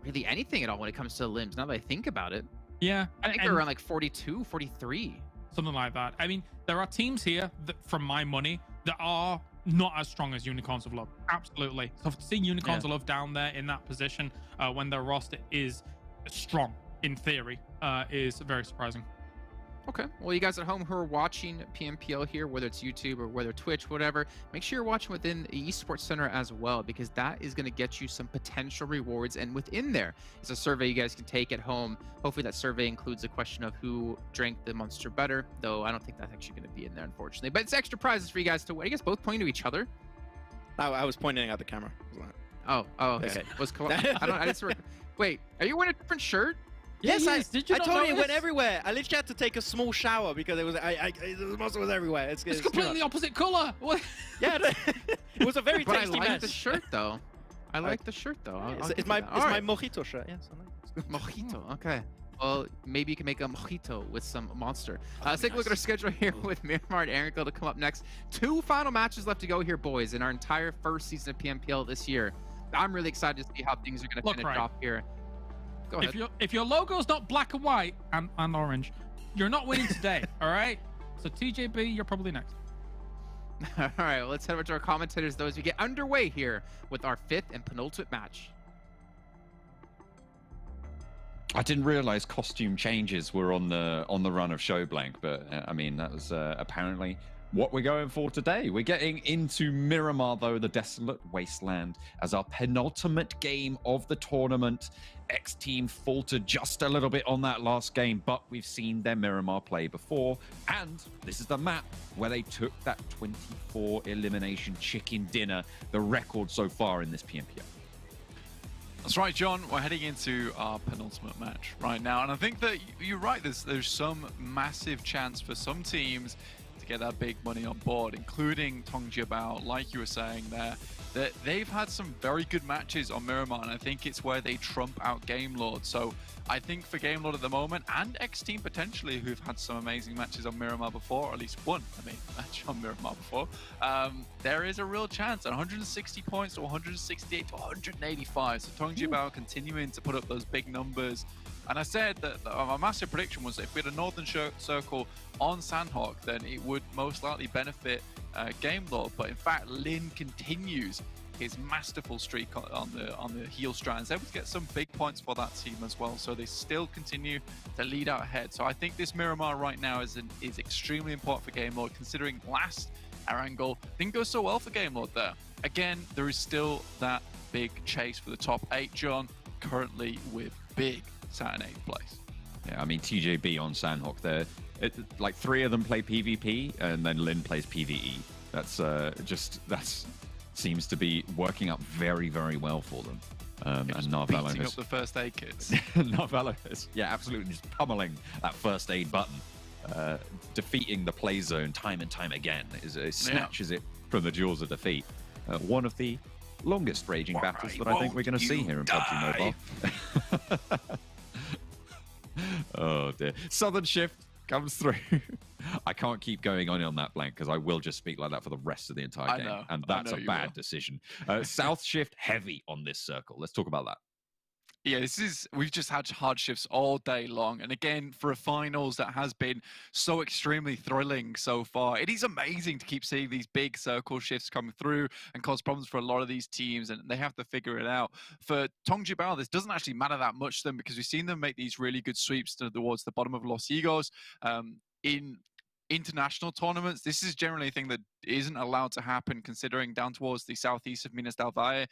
really anything at all when it comes to limbs, now that I think about it. Yeah. I think they're around like 42, 43. Something like that. I mean, there are teams here that, from my money, that are not as strong as Unicorns of Love. Absolutely. So seeing Unicorns of Love down there in that position when their roster is strong, in theory, is very surprising. Okay. Well, you guys at home who are watching PMPL here, whether it's YouTube or whether Twitch, whatever, make sure you're watching within the Esports Center as well, because that is going to get you some potential rewards. And within there is a survey you guys can take at home. Hopefully that survey includes a question of who drank the monster better, though I don't think that's actually going to be in there, unfortunately. But it's extra prizes for you guys to win. Are you guys both pointing to each other? I was pointing at the camera. Oh, okay. Wait, are you wearing a different shirt? Yes, I told you it went everywhere. I literally had to take a small shower because it was the monster was everywhere. It's completely opposite color. What? Yeah, it was a very but tasty I like mess. the shirt though. I like the shirt though. It's my mojito shirt. Yes. Mojito. Okay. Well, maybe you can make a mojito with some monster. Let's take a look at our schedule here with Miramar and Erangel to come up next. 2 final matches left to go here, boys, in our entire first season of PMPL this year. I'm really excited to see how things are going to finish off here. Go ahead. If your logo's not black and white and orange, you're not winning today. All right. So TJB, you're probably next. All right, well, let's head over to our commentators, though, as we get underway here with our 5th and penultimate match. I didn't realize costume changes were on the run of Show Blank, but I mean, that was apparently what we're going for today. We're getting into Miramar, though, the desolate wasteland, as our penultimate game of the tournament. XTEAM faltered just a little bit on that last game, but we've seen their Miramar play before, and this is the map where they took that 24 elimination chicken dinner, the record so far in this PMPL. That's right, John. We're heading into our penultimate match right now, and I think that you're right. There's some massive chance for some teams to get that big money on board, including TJB, like you were saying there. That they've had some very good matches on Miramar, and I think it's where they trump out Game Lord. So I think for Game Lord at the moment, and XTEAM potentially, who've had some amazing matches on Miramar before, or at least one match on Miramar before, there is a real chance. 160 points to 168 to 185. So TJB continuing to put up those big numbers. And I said that our massive prediction was that if we had a Northern Circle on Sanhok, then it would most likely benefit Game Lord. But in fact, Lin continues his masterful streak on the heel strands, able to get some big points for that team as well. So they still continue to lead out ahead. So I think this Miramar right now is extremely important for Game Lord, considering last Erangel didn't go so well for Game Lord there. Again, there is still that big chase for the top 8, John, currently with big Saturn 8th place. Yeah, I mean, TJB on Sanhok, like 3 of them play PvP, and then Lin plays PvE. That's seems to be working out very, very well for them. And Narvello beating up the first aid kits. Narvello is, yeah, absolutely just pummeling that first aid button, defeating the play zone time and time again. It snatches it from the jaws of defeat. One of the longest raging battles that I think we're going to see here in PUBG Mobile. Oh dear. Southern Shift comes through. I can't keep going on that blank because I will just speak like that for the rest of the entire game. And that's a bad decision. South Shift heavy on this circle. Let's talk about that. Yeah, we've just had hard shifts all day long. And again, for a finals that has been so extremely thrilling so far, it is amazing to keep seeing these big circle shifts coming through and cause problems for a lot of these teams, and they have to figure it out. For TJB, this doesn't actually matter that much to them because we've seen them make these really good sweeps towards the bottom of Los Higos. In international tournaments, this is generally a thing that isn't allowed to happen, considering down towards the southeast of Minas del Valle,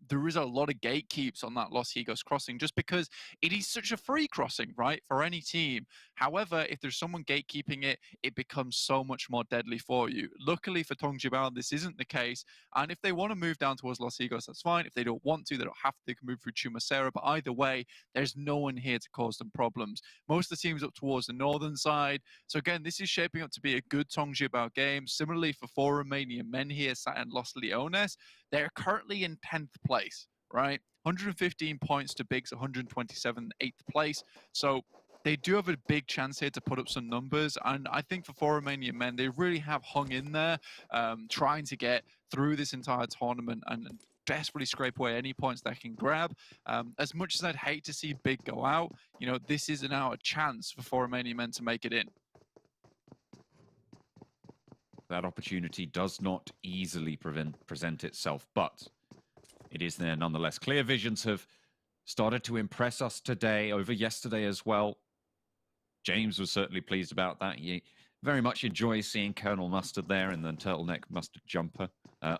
there is a lot of gatekeeps on that Los Higos crossing just because it is such a free crossing, right, for any team. However, if there's someone gatekeeping it, it becomes so much more deadly for you. Luckily for TJB, this isn't the case, and if they want to move down towards Los Higos, that's fine. If they don't want to, they don't have to, they can move through Chumacera, but either way, there's no one here to cause them problems. Most of the teams up towards the northern side, so again, this is shaping up to be a good TJB game. Similarly for 4 Romanian men here sat in Los Leones, they're currently in 10th place, right? 115 points to Big's 127, 8th place. So they do have a big chance here to put up some numbers. And I think for 4 Romanian men, they really have hung in there, trying to get through this entire tournament and desperately scrape away any points they can grab. As much as I'd hate to see Big go out, you know, this is now a chance for 4 Romanian men to make it in. That opportunity does not easily present itself, but it is there nonetheless. Clear Visions have started to impress us today, over yesterday as well. James was certainly pleased about that. He very much enjoys seeing Colonel Mustard there in the turtleneck mustard jumper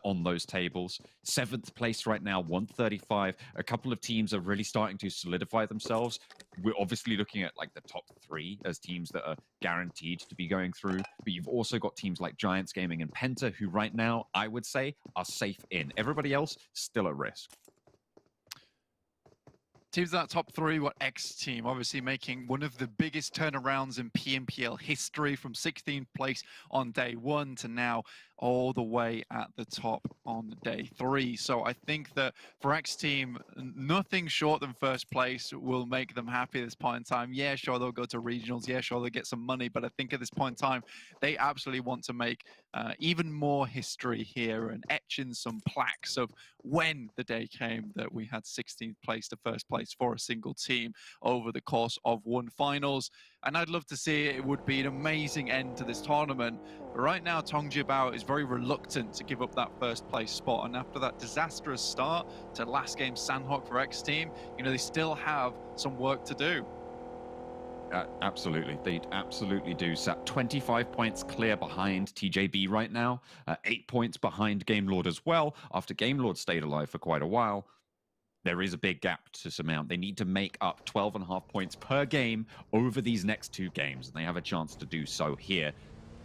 on those tables. 7th place right now, 135. A couple of teams are really starting to solidify themselves. We're obviously looking at like the top 3 as teams that are guaranteed to be going through. But you've also got teams like Giants Gaming and PENTA, who right now, I would say, are safe in. Everybody else, still at risk. Teams in that top 3 were XTEAM, obviously making one of the biggest turnarounds in PMPL history from 16th place on day 1 to now all the way at the top on day 3. So I think that for XTEAM, nothing short than first place will make them happy at this point in time. Yeah, sure, they'll go to regionals. Yeah, sure, they'll get some money. But I think at this point in time, they absolutely want to make even more history here and etch in some plaques of when the day came that we had 16th place to first place for a single team over the course of one finals. And I'd love to see it. It would be an amazing end to this tournament. But right now, TJB is very reluctant to give up that first place spot. And after that disastrous start to last game Sanhok for XTEAM, you know, they still have some work to do. Absolutely. They absolutely do. Sat 25 points clear behind TJB right now, 8 points behind Gamelord as well. After Gamelord stayed alive for quite a while, there is a big gap to surmount. They need to make up 12.5 points per game over these next 2 games, and they have a chance to do so here.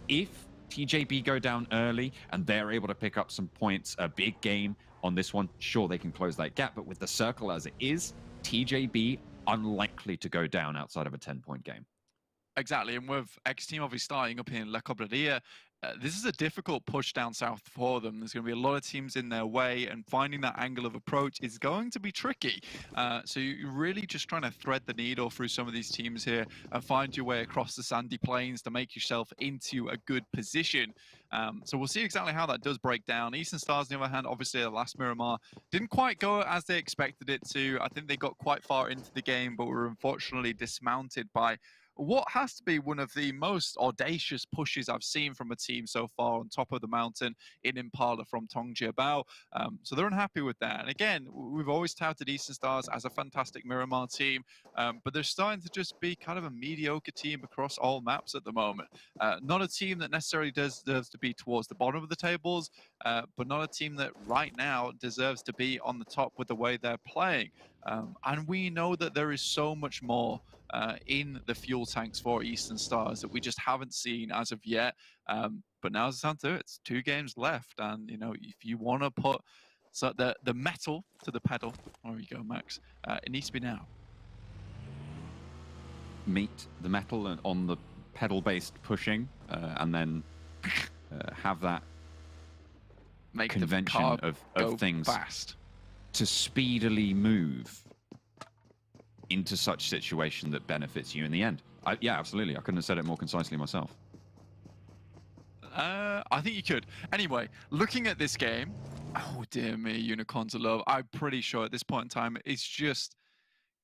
If TJB go down early and they're able to pick up some points, a big game on this one, sure, they can close that gap. But with the circle as it is, TJB unlikely to go down outside of a 10-point game. Exactly, and with XTEAM obviously starting up in La Cobreria, this is a difficult push down south for them. There's going to be a lot of teams in their way, and finding that angle of approach is going to be tricky. So you're really just trying to thread the needle through some of these teams here and find your way across the sandy plains to make yourself into a good position. So we'll see exactly how that does break down. Eastern Stars, on the other hand, obviously the last Miramar didn't quite go as they expected it to. I think they got quite far into the game, but were unfortunately dismounted by what has to be one of the most audacious pushes I've seen from a team so far on top of the mountain in Impala from TJB. So they're unhappy with that. And again, we've always touted Eastern Stars as a fantastic Miramar team, but they're starting to just be kind of a mediocre team across all maps at the moment. Not a team that necessarily deserves to be towards the bottom of the tables, but not a team that right now deserves to be on the top with the way they're playing. And we know that there is so much more in the fuel tanks for Eastern Stars that we just haven't seen as of yet. But now's the time to do it. It's 2 games left, and you know, if you want to put the metal to the pedal, there you go, Max. It needs to be now. Meet the metal on the pedal-based pushing, and then have that Make convention the of things fast to speedily move into such situation that benefits you in the end. Yeah, absolutely. I couldn't have said it more concisely myself. I think you could. Anyway, looking at this game, oh dear me, Unicorns of Love. I'm pretty sure at this point in time, it's just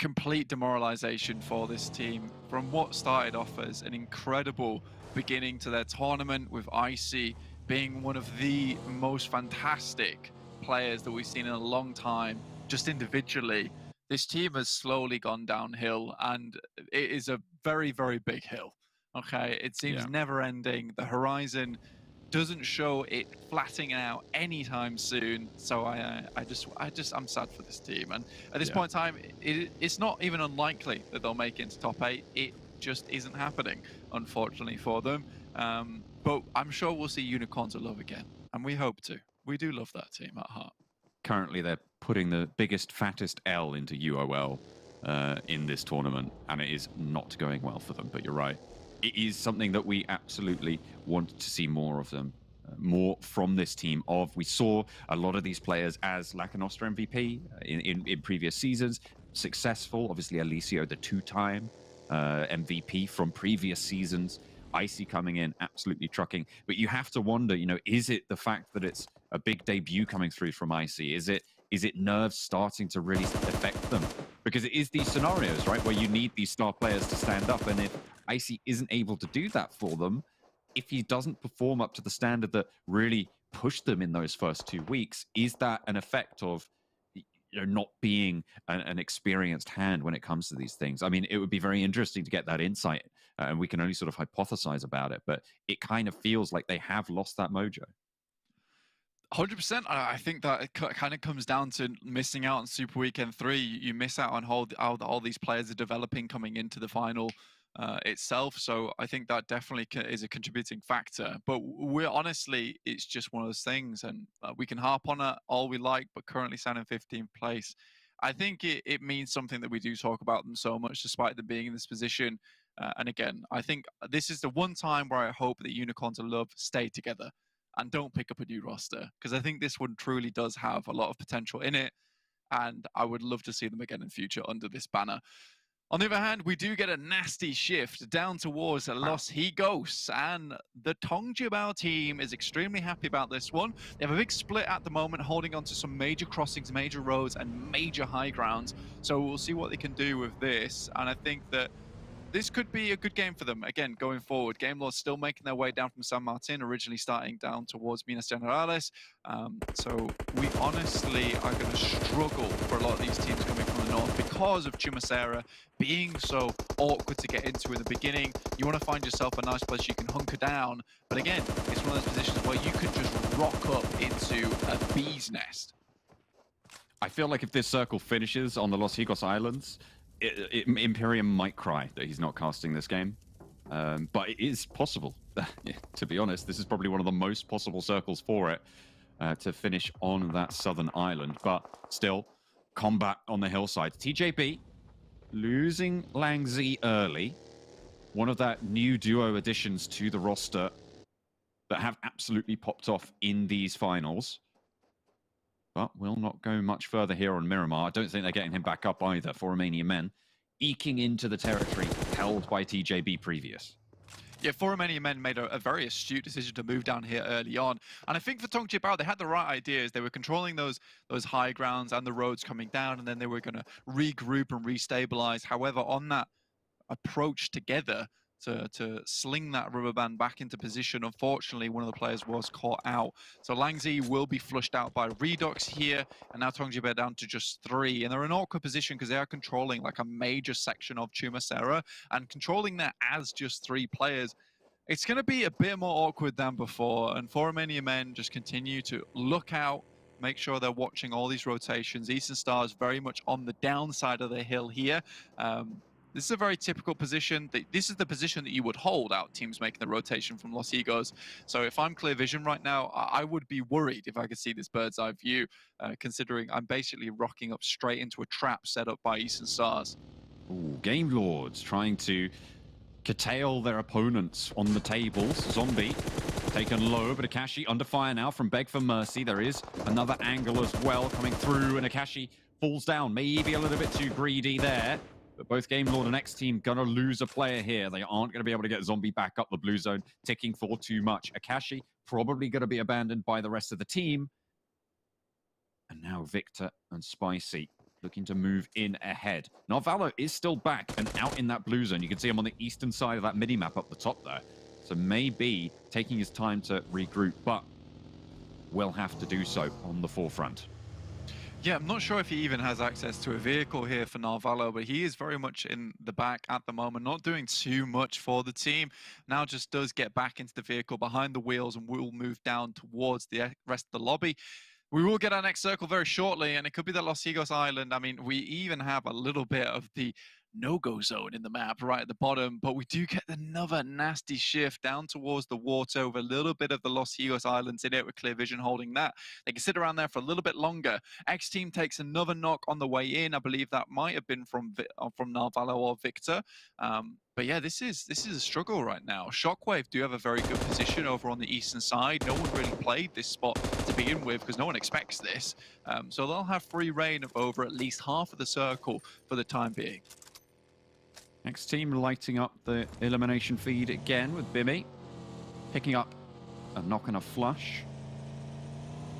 complete demoralization for this team from what started off as an incredible beginning to their tournament, with Icy being one of the most fantastic players that we've seen in a long time, just individually. This team has slowly gone downhill, and it is a very, very big hill. Okay, it seems never ending. The horizon doesn't show it flattening out anytime soon. So I'm sad for this team. And at this point in time, it's not even unlikely that they'll make it into top 8. It just isn't happening, unfortunately for them. But I'm sure we'll see Unicorns of Love again, and we hope to. We do love that team at heart. Currently, they're putting the biggest, fattest L into UOL in this tournament, and it is not going well for them. But you're right. It is something that we absolutely want to see more of them, more from this team. We saw a lot of these players as Lacanostra MVP in previous seasons, successful. Obviously, Alicio, the 2-time MVP from previous seasons. Icy coming in, absolutely trucking. But you have to wonder, you know, is it the fact that it's a big debut coming through from Icy? Is it nerves starting to really affect them? Because it is these scenarios, right, where you need these star players to stand up. And if Icy isn't able to do that for them, if he doesn't perform up to the standard that really pushed them in those first 2 weeks, is that an effect of, you know, not being an experienced hand when it comes to these things? I mean, it would be very interesting to get that insight, and we can only sort of hypothesize about it, but it kind of feels like they have lost that mojo. 100%. I think that it kind of comes down to missing out on Super Weekend 3. You miss out on how all these players are developing coming into the final itself. So I think that definitely is a contributing factor. But we're honestly, it's just one of those things, and we can harp on it all we like, but currently standing in 15th place. I think it means something that we do talk about them so much, despite them being in this position. And again, I think this is the one time where I hope that Unicorns of Love stay together. and don't pick up a new roster, because I think this one truly does have a lot of potential in it, and I would love to see them again in future under this banner. On the other hand, we do get a nasty shift down towards Los Higos, and the Tongjibao team is extremely happy about this one. They have a big split at the moment, holding on to some major crossings, major roads, and major high grounds. So we'll see what they can do with this, and I think that this could be a good game for them, again, going forward. Game Lords still making their way down from San Martin, originally starting down towards Minas Generales. So we honestly are going to struggle for a lot of these teams coming from the north because of Chumacera being so awkward to get into in the beginning. You want to find yourself a nice place you can hunker down. But again, it's one of those positions where you can just rock up into a bee's nest. I feel like if this circle finishes on the Los Higos Islands, Imperium might cry that he's not casting this game, but it is possible. To be honest, this is probably one of the most possible circles for it to finish on that southern island. But still, combat on the hillside. TJB losing Langzi early, one of that new duo additions to the roster that have absolutely popped off in these finals. But will not go much further here on Miramar. I don't think they're getting him back up either for Romanian Men, eking into the territory held by TJB previous. Yeah, Romanian Men made a very astute decision to move down here early on. And I think for Tongjibao, they had the right ideas. They were controlling those high grounds and the roads coming down, and then they were going to regroup and restabilize. However, on that approach together, to sling that rubber band back into position, unfortunately, one of the players was caught out. So Langzi will be flushed out by Redux here, and now Tongjibao down to just 3. And they're in an awkward position because they are controlling like a major section of Chumacera, and controlling that as just 3 players. It's going to be a bit more awkward than before, and Romanian Men just continue to look out, make sure they're watching all these rotations. Eastern Stars very much on the downside of the hill here. This is a very typical position. This is the position that you would hold out teams making the rotation from Los Higos. So if I'm Clear Vision right now, I would be worried if I could see this bird's eye view, considering I'm basically rocking up straight into a trap set up by Eastern Stars. Ooh, Game Lords trying to curtail their opponents on the tables. Zombie taken low, but Akashi under fire now from Beg for Mercy. There is another angle as well coming through, and Akashi falls down. Maybe a little bit too greedy there. But both Game Lord and XTEAM gonna lose a player here. They aren't gonna be able to get Zombie back up the blue zone, ticking for too much. Akashi probably gonna be abandoned by the rest of the team. And now Victor and Spicy looking to move in ahead. Narvalo is still back and out in that blue zone. You can see him on the eastern side of that mini-map up the top there. So maybe taking his time to regroup, but will have to do so on the forefront. Yeah, I'm not sure if he even has access to a vehicle here for Narvalo, but he is very much in the back at the moment, not doing too much for the team. Now just does get back into the vehicle behind the wheels and will move down towards the rest of the lobby. We will get our next circle very shortly, and it could be the Los Higos Island. I mean, we even have a little bit of the no-go zone in the map right at the bottom, but we do get another nasty shift down towards the water with a little bit of the Los Higos Islands in it, with Clear Vision holding that. They can sit around there for a little bit longer. XTEAM takes another knock on the way in. I believe that might have been from Narvalo or Victor. But yeah, this is a struggle right now. Shockwave do have a very good position over on the eastern side. No one really played this spot to begin with because no one expects this. So they'll have free reign of over at least half of the circle for the time being. XTEAM lighting up the elimination feed again with Bimmy. Picking up a knock and a flush.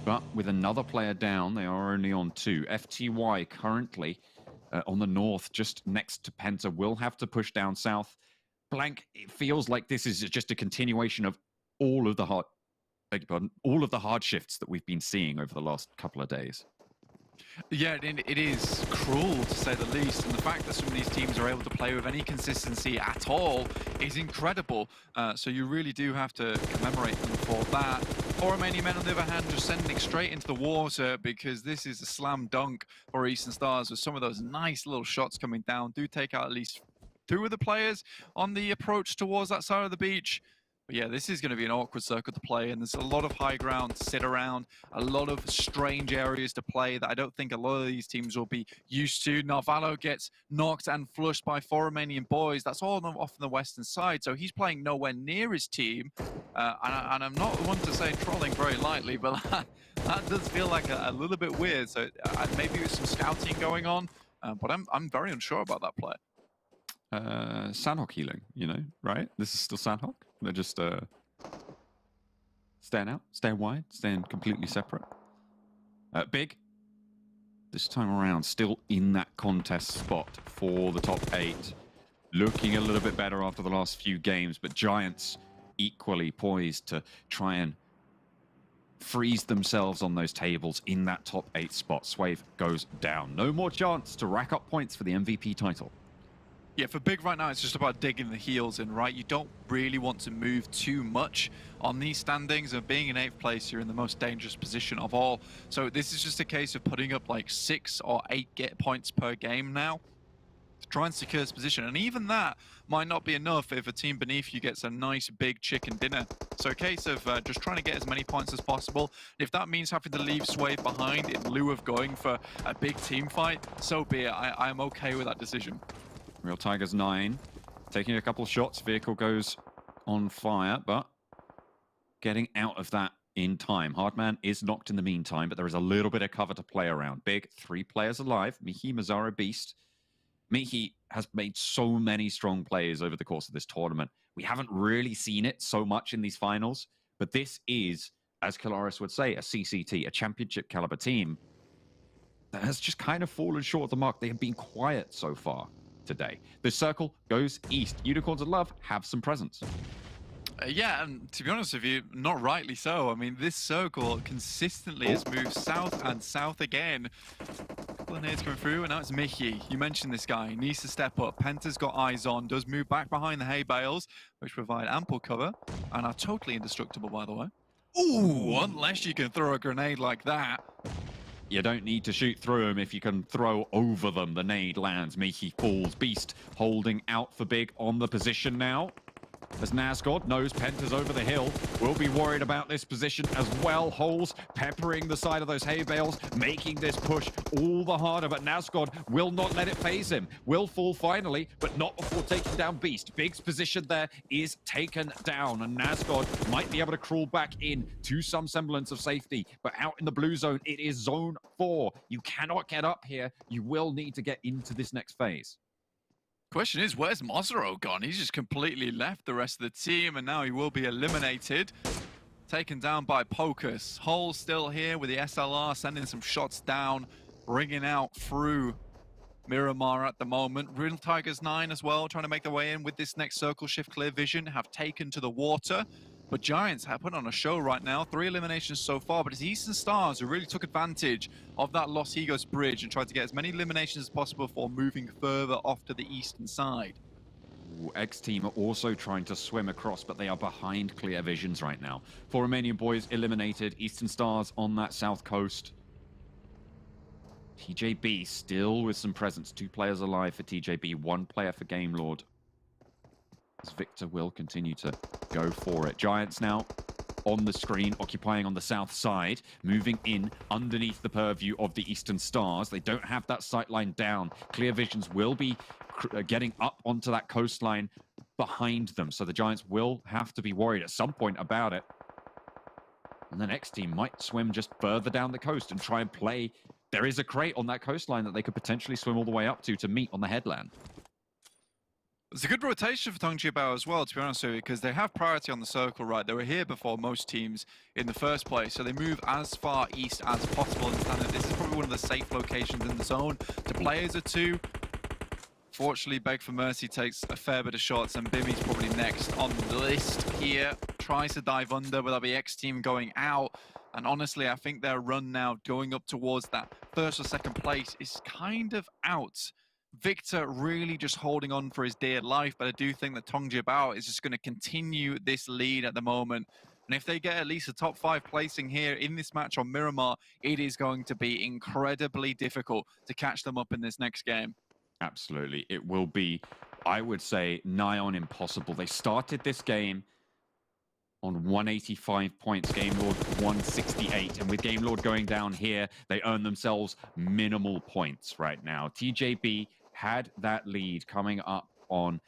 But with another player down, they are only on 2. FTY currently on the north, just next to Penta, will have to push down south. Blank, it feels like this is just a continuation of all of the hard shifts that we've been seeing over the last couple of days. Yeah, it is cruel to say the least, and the fact that some of these teams are able to play with any consistency at all is incredible. So you really do have to commemorate them for that. Romanian Men, on the other hand, just sending it straight into the water because this is a slam dunk for Eastern Stars with some of those nice little shots coming down. Do take out at least 2 of the players on the approach towards that side of the beach. But yeah, this is going to be an awkward circle to play, and there's a lot of high ground to sit around, a lot of strange areas to play that I don't think a lot of these teams will be used to. Narvalo gets knocked and flushed by 4 Romanian boys. That's all off on the western side, so he's playing nowhere near his team. And I'm not one to say trolling very lightly, but that does feel like a little bit weird. So maybe there's some scouting going on, but I'm very unsure about that play. Sanhok healing, you know, right? This is still Sanhok. They're just staying out, staying wide, staying completely separate. Big, this time around, still in that contest spot for the top 8. Looking a little bit better after the last few games, but Giants equally poised to try and freeze themselves on those tables in that top 8 spot. Swave goes down. No more chance to rack up points for the MVP title. Yeah, for Big right now, it's just about digging the heels in, right? You don't really want to move too much on these standings, and being in 8th place, you're in the most dangerous position of all. So this is just a case of putting up like 6 or 8 points per game now to try and secure this position. And even that might not be enough if a team beneath you gets a nice big chicken dinner. So a case of just trying to get as many points as possible. If that means having to leave Swave behind in lieu of going for a big team fight, so be it. I'm okay with that decision. Real Tigers 9, taking a couple shots. Vehicle goes on fire, but getting out of that in time. Hardman is knocked in the meantime, but there is a little bit of cover to play around. Big, 3 players alive. Mihi, Mazzara, Beast. Mihi has made so many strong plays over the course of this tournament. We haven't really seen it so much in these finals, but this is, as Kalaris would say, a CCT, a championship caliber team that has just kind of fallen short of the mark. They have been quiet so far today. The circle goes east. Unicorns of Love have some presence. Yeah, and to be honest with you, not rightly so. I mean, this circle consistently has moved south and south again. A couple of nades coming through, and now it's Michi. You mentioned this guy. He needs to step up. Penta's got eyes on, does move back behind the hay bales, which provide ample cover, and are totally indestructible, by the way. Ooh, unless you can throw a grenade like that. You don't need to shoot through them if you can throw over them. The nade lands. Michi falls. Beast holding out for Big on the position now. As Nazgod knows Penta's over the hill, will be worried about this position as well. Holes peppering the side of those hay bales, making this push all the harder, but Nazgod will not let it phase him. Will fall finally, but not before taking down Beast. Big's position there is taken down, and Nazgod might be able to crawl back in to some semblance of safety, but out in the blue zone, it is zone 4. You cannot get up here. You will need to get into this next phase. Question is, where's Mozero gone? He's just completely left the rest of the team, and now he will be eliminated. Taken down by Pocus. Hole still here with the SLR, sending some shots down, ringing out through Miramar at the moment. Real Tigers 9 as well, trying to make their way in with this next circle shift. Clear Vision have taken to the water. But Giants have put on a show right now. 3 eliminations so far, but it's Eastern Stars who really took advantage of that Los Higos bridge and tried to get as many eliminations as possible before moving further off to the eastern side. XTEAM are also trying to swim across, but they are behind Clear Visions right now. 4 Romanian boys eliminated. Eastern Stars on that south coast. TJB still with some presence. 2 players alive for TJB, 1 player for Game Lord. As Victor will continue to go for it. Giants now on the screen, occupying on the south side, moving in underneath the purview of the Eastern Stars. They don't have that sight line down. Clear Visions will be getting up onto that coastline behind them, so the Giants will have to be worried at some point about it. And the next team might swim just further down the coast and try and play. There is a crate on that coastline that they could potentially swim all the way up to meet on the headland. It's a good rotation for Tongjiabao as well, to be honest with you, because they have priority on the circle, right? They were here before most teams in the first place, so they move as far east as possible. And this is probably one of the safe locations in the zone to play as a 2. Fortunately, Beg for Mercy takes a fair bit of shots, and Bimi's probably next on the list here. Tries to dive under, but that'll be XTEAM going out. And honestly, I think their run now going up towards that 1st or 2nd place is kind of out. Victor really just holding on for his dear life, but I do think that Tongjiabao is just going to continue this lead at the moment. And if they get at least a top 5 placing here in this match on Miramar, it is going to be incredibly difficult to catch them up in this next game. Absolutely. It will be, I would say, nigh on impossible. They started this game on 185 points, Game Lord 168. And with Game Lord going down here, they earn themselves minimal points right now. TJB had that lead coming up on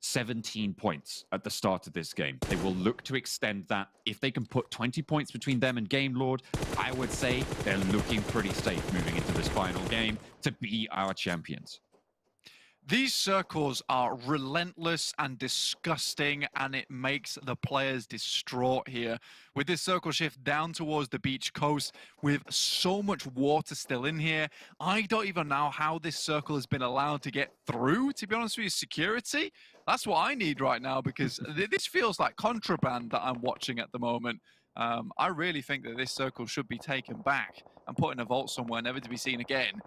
17 points at the start of this game. They will look to extend that. If they can put 20 points between them and Game Lord, I would say they're looking pretty safe moving into this final game to be our champions. These circles are relentless and disgusting, and it makes the players distraught here. With this circle shift down towards the beach coast, with so much water still in here, I don't even know how this circle has been allowed to get through, to be honest with you. Security, that's what I need right now, because this feels like contraband that I'm watching at the moment. I really think that this circle should be taken back and put in a vault somewhere, never to be seen again.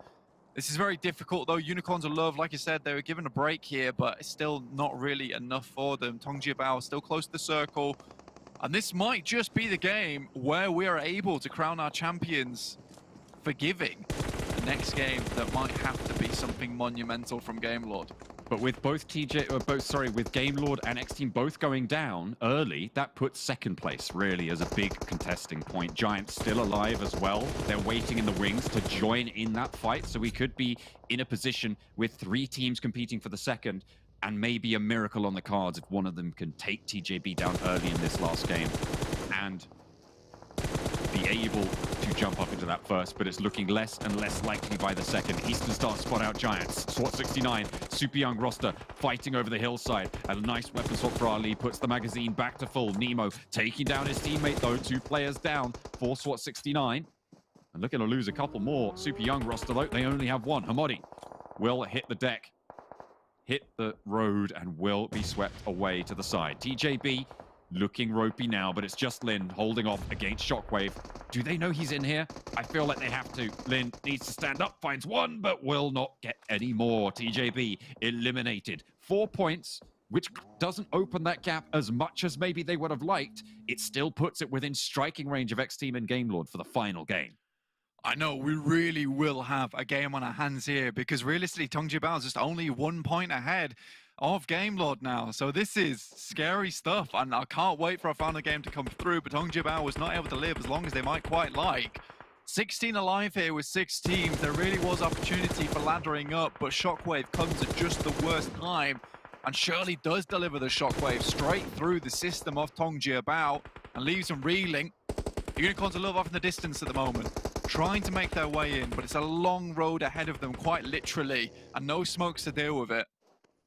This is very difficult, though. Unicorns of Love, like I said, they were given a break here, but it's still not really enough for them. TJB still close to the circle. And this might just be the game where we are able to crown our champions, forgiving the next game that might have to be something monumental from Game Lord. But with with Game Lord and XTEAM both going down early, that puts second place really as a big contesting point. Giants still alive as well. They're waiting in the wings to join in that fight. So we could be in a position with 3 teams competing for the second, and maybe a miracle on the cards if one of them can take TJB down early in this last game and be able to jump up into that first, but it's looking less and less likely by the second. Eastern Stars spot out Giants. Swat 69, super young roster, fighting over the hillside. A nice weapon swap for Ali, puts the magazine back to full. Nemo taking down his teammate though, 2 players down for Swat 69. And looking to lose a couple more. Super young roster though, they only have 1. Hamodi will hit the deck, hit the road, and will be swept away to the side. TJB looking ropey now, but it's just Lin holding off against Shockwave. Do they know he's in here? I feel like they have to. Lin needs to stand up, finds 1, but will not get any more. TJB eliminated. 4 points, which doesn't open that gap as much as maybe they would have liked. It still puts it within striking range of XTEAM and Game Lord for the final game. I know we really will have a game on our hands here, because realistically, TJB is just only 1 point ahead of Game Lord now. So this is scary stuff, and I can't wait for our final game to come through, but TJB was not able to live as long as they might quite like. 16 alive here with 6 teams. There really was opportunity for laddering up, but Shockwave comes at just the worst time, and Shirley does deliver the Shockwave straight through the system of TJB and leaves them reeling. The Unicorns are a little off in the distance at the moment, trying to make their way in, but it's a long road ahead of them, quite literally, and no smokes to deal with it.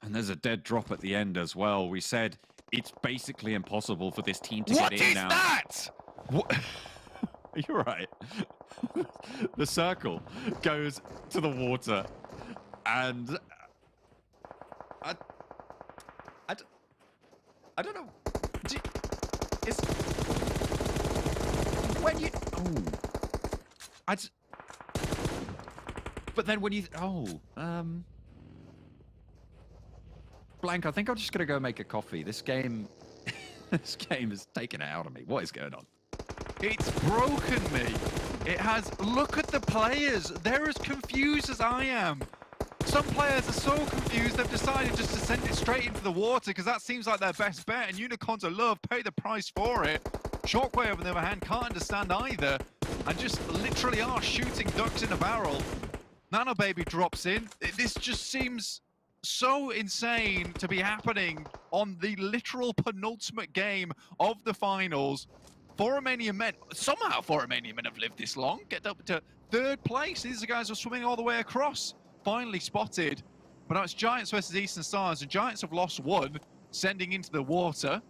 And there's a dead drop at the end as well. We said it's basically impossible for this team to get in now. What is that? What? You're right. The circle goes to the water, and I don't know. When you but then when you Blank, I think I'm just gonna go make a coffee. This game is taking it out of me. What is going on? It's broken me. It has. Look at the players. They're as confused as I am. Some players are so confused they've decided just to send it straight into the water, because that seems like their best bet, and Unicorns of Love pay the price for it. Shockwave, on the other hand, can't understand either, and just literally are shooting ducks in a barrel. Nano Baby drops in. This just seems so insane to be happening on the literal penultimate game of the finals. For Romanian Men, somehow for Romanian Men have lived this long, get up to 3rd place. These are guys who are swimming all the way across, finally spotted. But now it's Giants versus Eastern Stars, and Giants have lost 1, sending into the water.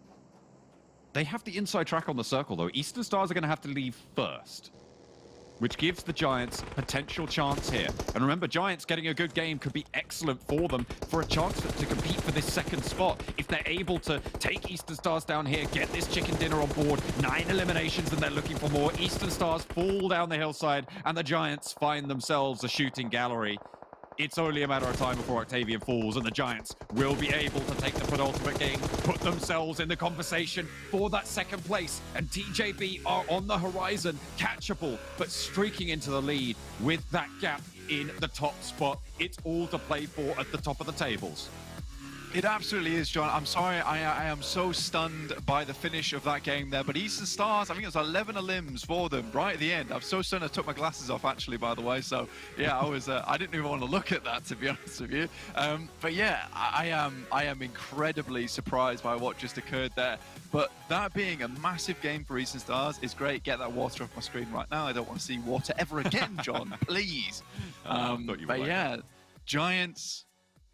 They have the inside track on the circle, though. Eastern Stars are going to have to leave first, which gives the Giants potential chance here. And remember, Giants getting a good game could be excellent for them for a chance to compete for this second spot. If they're able to take Eastern Stars down here, get this chicken dinner on board, 9 eliminations, and they're looking for more. Eastern Stars fall down the hillside, and the Giants find themselves a shooting gallery. It's only a matter of time before Octavian falls, and the Giants will be able to take the penultimate game, put themselves in the conversation for that second place. And TJB are on the horizon, catchable, but streaking into the lead with that gap in the top spot. It's all to play for at the top of the tables. It absolutely is, John. I'm sorry, I am so stunned by the finish of that game there. But Eastern Stars, I think it was 11 elims for them right at the end. I'm so stunned I took my glasses off, actually, by the way. So, yeah, I didn't even want to look at that, to be honest with you. But yeah, I am incredibly surprised by what just occurred there. But that being a massive game for Eastern Stars is great. Get that water off my screen right now. I don't want to see water ever again, John, please. But yeah, Giants...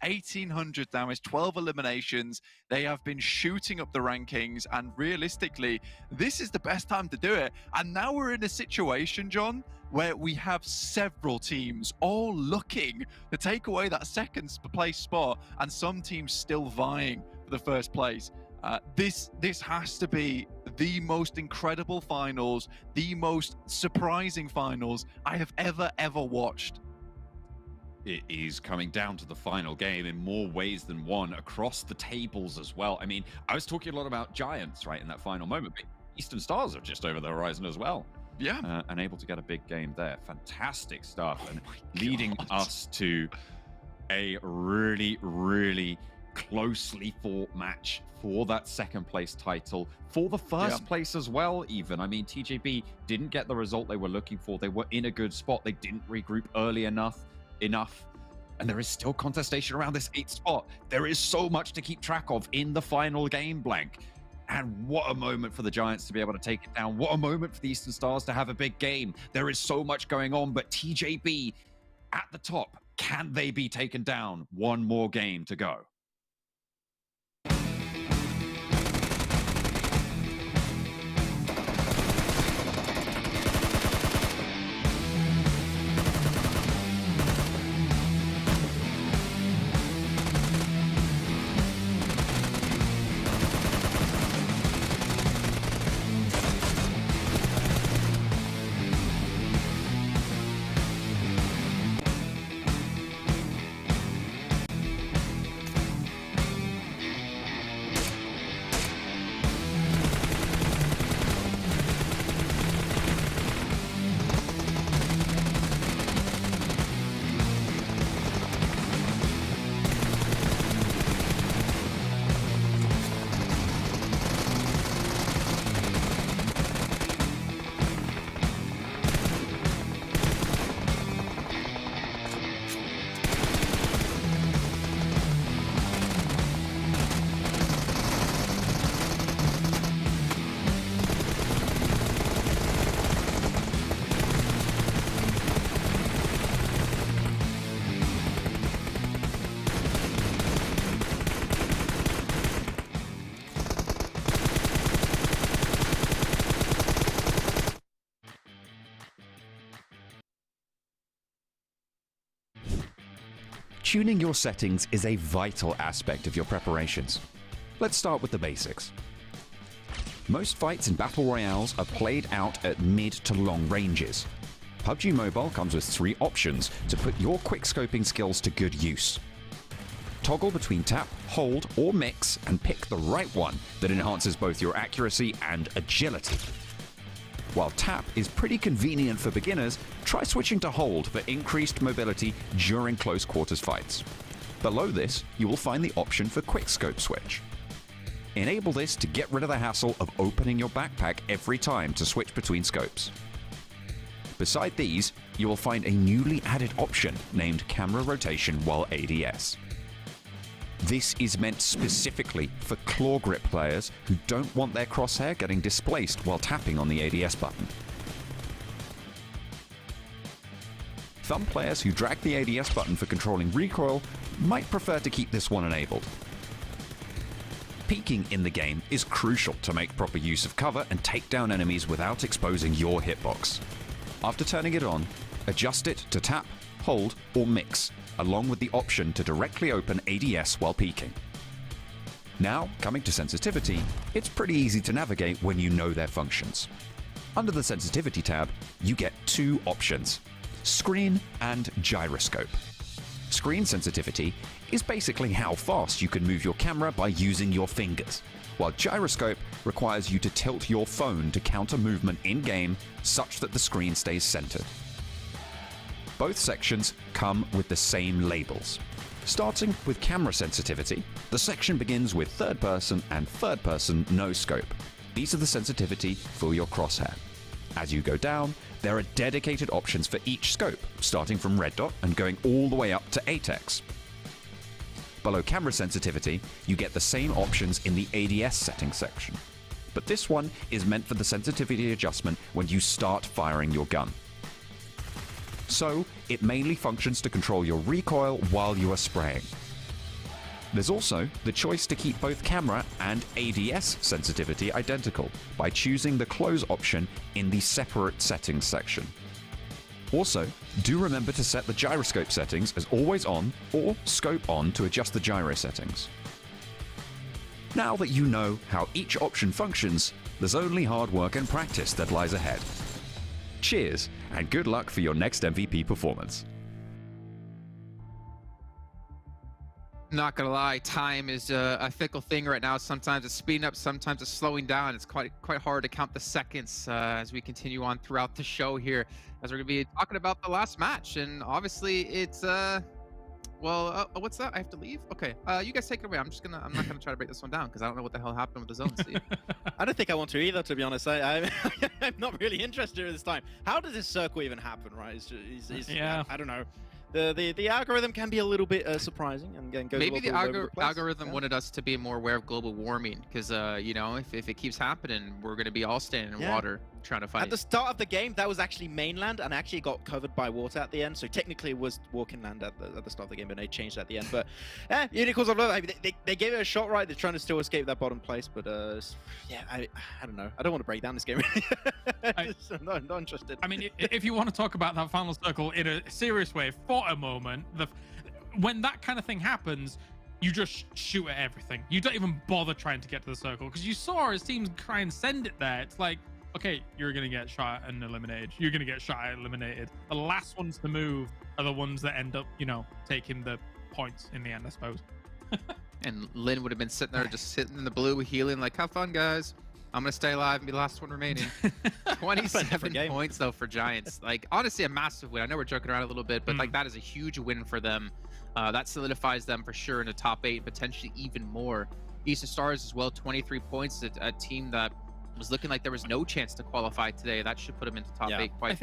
1,800 damage, 12 eliminations. They have been shooting up the rankings, and realistically, this is the best time to do it. And now we're in a situation, John, where we have several teams all looking to take away that second place spot, and some teams still vying for the first place. This has to be the most incredible finals, the most surprising finals I have ever watched. It is coming down to the final game in more ways than one, across the tables as well. I mean, I was talking a lot about Giants, right, in that final moment, but Eastern Stars are just over the horizon as well. Yeah. And able to get a big game there. Fantastic stuff. And leading us to a really, really closely fought match for that second place title, for the first place as well, even. I mean, TJB didn't get the result they were looking for. They were in a good spot. They didn't regroup early enough, and there is still contestation around this 8th spot. There is so much to keep track of in the final game, Blank. And what a moment for the Giants to be able to take it down. What a moment for the Eastern Stars to have a big game. There is so much going on, but TJB at the top, can they be taken down? One more game to go. Tuning your settings is a vital aspect of your preparations. Let's start with the basics. Most fights in Battle Royales are played out at mid to long ranges. PUBG Mobile comes with 3 options to put your quickscoping skills to good use. Toggle between tap, hold, or mix and pick the right one that enhances both your accuracy and agility. While tap is pretty convenient for beginners, try switching to hold for increased mobility during close quarters fights. Below this, you will find the option for quickscope switch. Enable this to get rid of the hassle of opening your backpack every time to switch between scopes. Beside these, you will find a newly added option named camera rotation while ADS. This is meant specifically for claw grip players who don't want their crosshair getting displaced while tapping on the ADS button. Thumb players who drag the ADS button for controlling recoil might prefer to keep this one enabled. Peeking in the game is crucial to make proper use of cover and take down enemies without exposing your hitbox. After turning it on, adjust it to tap, hold, or mix, along with the option to directly open ADS while peeking. Now, coming to sensitivity, it's pretty easy to navigate when you know their functions. Under the sensitivity tab, you get 2 options: screen and gyroscope. Screen sensitivity is basically how fast you can move your camera by using your fingers, while gyroscope requires you to tilt your phone to counter movement in-game such that the screen stays centered. Both sections come with the same labels. Starting with camera sensitivity, the section begins with third person and third person no scope. These are the sensitivity for your crosshair. As you go down, there are dedicated options for each scope, starting from red dot and going all the way up to 8x. Below camera sensitivity, you get the same options in the ADS settings section. But this one is meant for the sensitivity adjustment when you start firing your gun. So, it mainly functions to control your recoil while you are spraying. There's also the choice to keep both camera and ADS sensitivity identical by choosing the close option in the separate settings section. Also, do remember to set the gyroscope settings as always on or scope on to adjust the gyro settings. Now that you know how each option functions, there's only hard work and practice that lies ahead. Cheers, and good luck for your next MVP performance. Not gonna lie, time is a fickle thing right now. Sometimes it's speeding up, sometimes it's slowing down. It's quite hard to count the seconds as we continue on throughout the show here, as we're gonna be talking about the last match. And obviously, it's what's that? I have to leave. Okay, you guys take it away. I'm not gonna try to break this one down because I don't know what the hell happened with the zones. I don't think I want to either, to be honest. I'm not really interested at this time. How does this circle even happen, right? Yeah. I don't know. The algorithm can be a little bit surprising and goes Maybe the all over the place. algorithm wanted us to be more aware of global warming because you know, if it keeps happening, we're gonna be all standing in water trying to fight. At the start of the game, that was actually mainland and actually got covered by water at the end. So technically, it was walking land at the start of the game, but they changed at the end. But yeah, Unicorns of Love, I mean, they gave it a shot, right? They're trying to still escape that bottom place, but yeah, I don't know. I don't want to break down this game. I'm not interested. I mean, if you want to talk about that final circle in a serious way for a moment, when that kind of thing happens, you just shoot at everything. You don't even bother trying to get to the circle because you saw his teams try and send it there. It's like, okay, you're gonna get shot and eliminated. You're gonna get shot and eliminated. The last ones to move are the ones that end up, you know, taking the points in the end, I suppose. And Lynn would have been sitting there, just sitting in the blue, healing, like, have fun, guys. I'm gonna stay alive and be the last one remaining. 27 points though for Giants. Like, honestly, a massive win. I know we're joking around a little bit, but like that is a huge win for them. That solidifies them for sure in the top 8, potentially even more. Eastern Stars as well, 23 points. A team that was looking like there was no chance to qualify today. That should put them into top 8 quite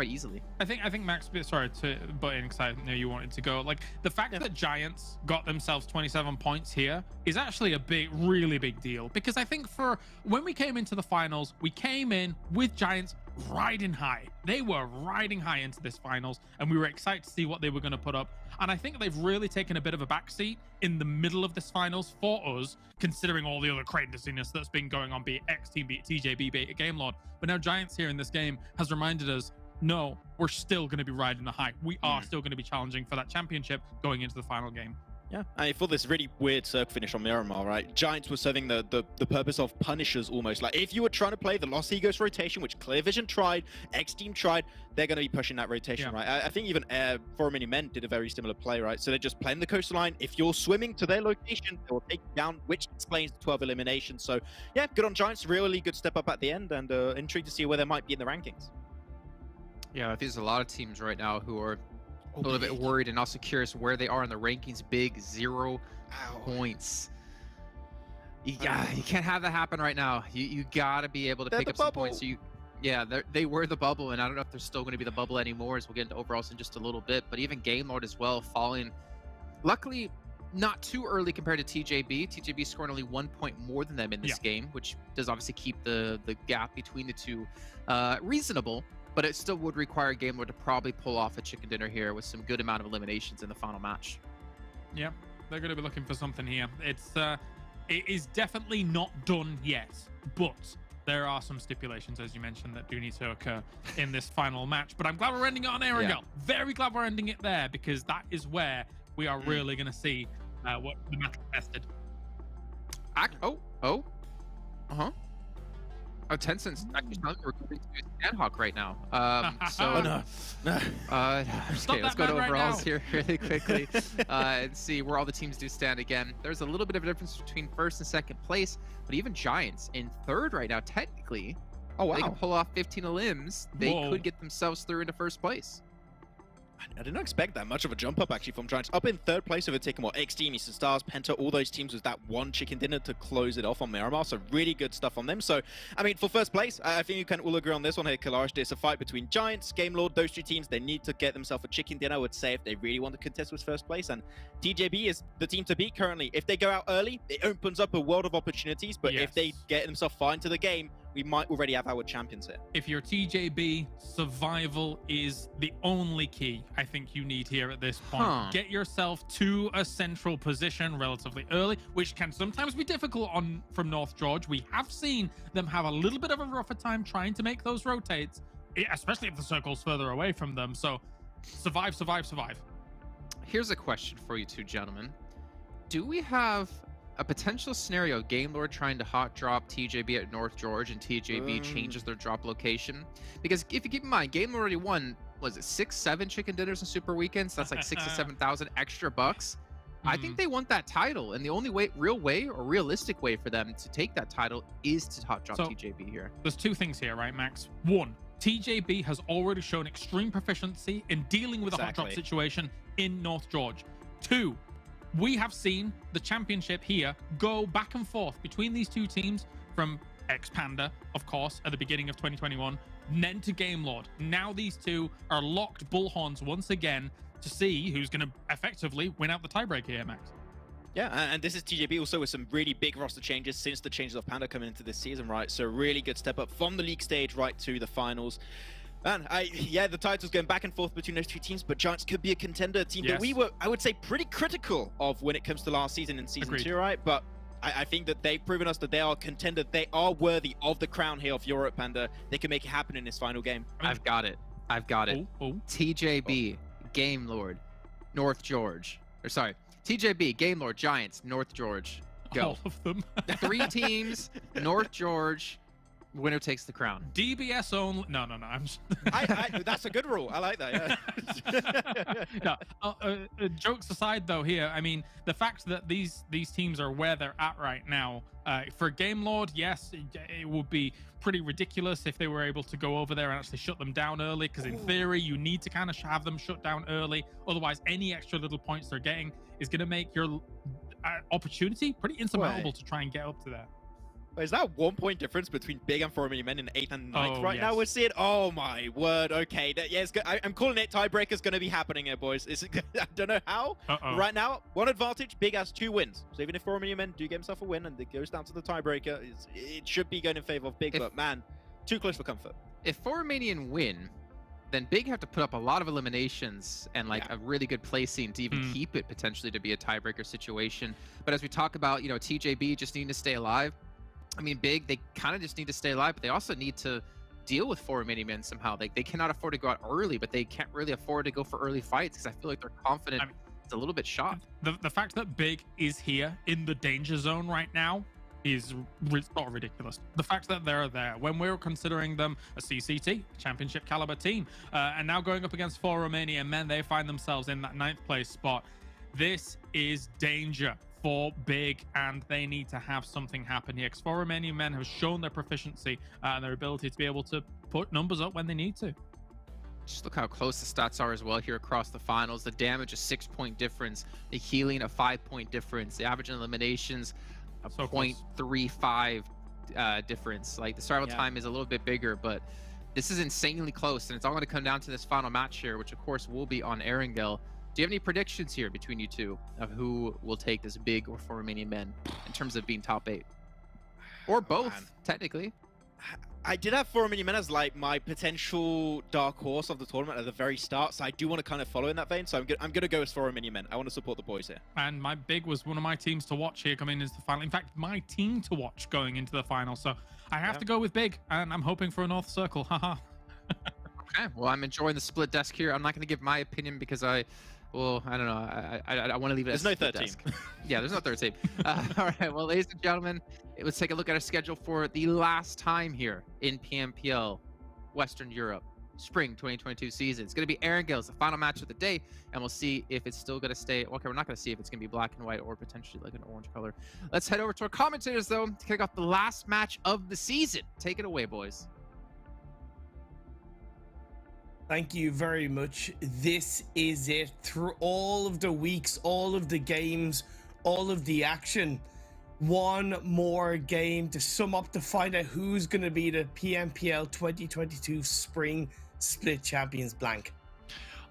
easily. I think Max, sorry to butt in because I know you wanted to go. Like, the fact that Giants got themselves 27 points here is actually a really big deal, because I think for when we came into the finals, we came in with Giants riding high. They were riding high into this finals, and we were excited to see what they were going to put up. And I think they've really taken a bit of a backseat in the middle of this finals for us, considering all the other craziness that's been going on, be it XTEAM, be it TJB, be it Gamelord. But now Giants here in this game has reminded us, no, we're still going to be riding the high. We are still going to be challenging for that championship going into the final game. Yeah, I mean, for this really weird circle finish on Miramar, right? Giants were serving the purpose of punishers almost. Like, if you were trying to play the Lost Egos rotation, which Clear Vision tried, XTEAM tried, they're going to be pushing that rotation, right? I think even Romanian Men did a very similar play, right? So they're just playing the coastline. If you're swimming to their location, they will take you down, which explains the 12 eliminations. So yeah, good on Giants. Really good step up at the end, and intrigued to see where they might be in the rankings. Yeah, I think there's a lot of teams right now who are a little bit worried and also curious where they are in the rankings. Big 0 points. You can't have that happen right now. You gotta be able to pick up some points. Yeah, they were the bubble, and I don't know if they're still going to be the bubble anymore, as we'll get into overalls in just a little bit. But even Gamelord as well, falling, luckily not too early compared to TJB. TJB scoring only 1 point more than them in this game, which does obviously keep the gap between the two reasonable. But it still would require Gamelord to probably pull off a chicken dinner here with some good amount of eliminations in the final match. Yeah, they're going to be looking for something here. It is definitely not done yet, but there are some stipulations, as you mentioned, that do need to occur in this final match. But I'm glad we're ending it on Erangel. Yeah. Very glad we're ending it there, because that is where we are really going to see what the match tested. Tencent's actually we're going to Sanhok right now. Okay, let's go to overalls here really quickly and see where all the teams do stand again. There's a little bit of a difference between first and second place, but even Giants in third right now, technically, they can pull off 15 elims. They could get themselves through into first place. I didn't expect that much of a jump up actually from Giants. Up in third place, overtaking what XTEAM, Eastern Stars, PENTA, all those teams with that one chicken dinner to close it off on Miramar. So really good stuff on them. So I mean, for first place, I think you can all agree on this one here, Kalash. It's a fight between Giants, Game Lord, those two teams. They need to get themselves a chicken dinner, I would say, if they really want to contest with first place. And TJB is the team to beat currently. If they go out early, it opens up a world of opportunities. But if they get themselves far into the game, we might already have our champions here. If you're TJB, survival is the only key I think you need here at this point. Get yourself to a central position relatively early, which can sometimes be difficult from North George. We have seen them have a little bit of a rougher time trying to make those rotates, especially if the circle's further away from them. So survive, survive, survive. Here's a question for you two gentlemen. Do we have a potential scenario, Game Lord trying to hot drop TJB at North George and TJB changes their drop location? Because if you keep in mind, Game Lord already won, was it 6-7 chicken dinners and super weekends? So that's like 6,000 to 7,000 extra bucks. I think they want that title, and the only realistic way for them to take that title is to hot drop TJB here. There's two things here, right, Max? One, TJB has already shown extreme proficiency in dealing with a hot drop situation in North George. Two, we have seen the championship here go back and forth between these two teams from ex-Panda, of course, at the beginning of 2021, then to Game Lord. Now these two are locked bullhorns once again to see who's going to effectively win out the tiebreak here, Max. Yeah, and this is TJB also with some really big roster changes since the changes of Panda coming into this season, right? So really good step up from the league stage right to the finals. Man, the title's going back and forth between those two teams, but Giants could be a contender team that we were, I would say, pretty critical of when it comes to last season in Season 2, right? But I think that they've proven us that they are a contender. They are worthy of the crown here of Europe, and they can make it happen in this final game. I've got it. TJB, Game Lord, North George. Or sorry, TJB, Game Lord, Giants, North George. Go. All of them. 3 teams, North George. Winner takes the crown. DBS only. No. I'm just... that's a good rule. I like that. Yeah. Jokes aside, though, here, I mean, the fact that these teams are where they're at right now, for Game Lord, yes, it would be pretty ridiculous if they were able to go over there and actually shut them down early, because in theory, you need to kind of have them shut down early. Otherwise, any extra little points they're getting is going to make your opportunity pretty insurmountable to try and get up to there. Is that 1 point difference between Big and Romanian Men in 8th and 9th now? We're seeing. Oh my word. Okay. I'm calling it. Tiebreaker's going to be happening here, boys. I don't know how. Right now, one advantage. Big has 2 wins. So even if Romanian Men do get himself a win and it goes down to the tiebreaker, it should be going in favor of Big. But man, too close for comfort. If Romanian win, then Big have to put up a lot of eliminations and a really good placing to even keep it potentially to be a tiebreaker situation. But as we talk about, TJB just needing to stay alive. I mean, Big, they kind of just need to stay alive, but they also need to deal with 4 Romanian Men somehow. They cannot afford to go out early, but they can't really afford to go for early fights because I feel like they're confident. It's a little bit shot. The fact that Big is here in the danger zone right now is not ridiculous. The fact that they're there when we're considering them a CCT, championship caliber team, and now going up against 4 Romanian Men, they find themselves in that 9th place spot. This is danger for Big, and they need to have something happen here because 4 Romanian Men have shown their proficiency and their ability to be able to put numbers up when they need to. Just look how close the stats are as well here across the finals. The damage, a 6-point difference. The healing, a 5-point difference. The average eliminations, a 0.35 difference. Like the survival time is a little bit bigger, but this is insanely close, and it's all going to come down to this final match here, which of course will be on Erangel. Do you have any predictions here between you two of who will take this Big or 4 Romanian Men in terms of being top 8? Or both, technically. I did have 4 Romanian Men as like my potential dark horse of the tournament at the very start, so I do want to kind of follow in that vein. So I'm gonna go with 4 Romanian Men. I want to support the boys here. And my Big was one of my teams to watch here coming into the final. In fact, my team to watch going into the final. So I have to go with Big, and I'm hoping for a North Circle. Haha. Okay, well, I'm enjoying the split desk here. I'm not going to give my opinion because I don't know. I want to leave it as no third team. Yeah, there's no third team. All right, well, ladies and gentlemen, let's take a look at our schedule for the last time here in PMPL Western Europe Spring 2022 season. It's going to be Erangel's the final match of the day, and we'll see if it's still going to stay. Okay, we're not going to see if it's going to be black and white or potentially like an orange color. Let's head over to our commentators, though, to kick off the last match of the season. Take it away, boys. Thank you very much. This is it. Through all of the weeks, all of the games, all of the action, one more game to sum up to find out who's going to be the PMPL 2022 Spring Split Champions blank.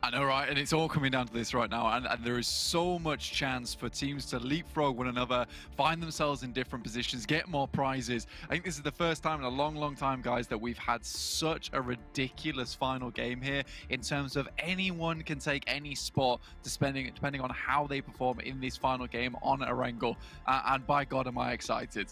I know, right? And it's all coming down to this right now. And there is so much chance for teams to leapfrog one another, find themselves in different positions, get more prizes. I think this is the first time in a long, long time, guys, that we've had such a ridiculous final game here in terms of anyone can take any spot depending on how they perform in this final game on Erangel. And by God, am I excited.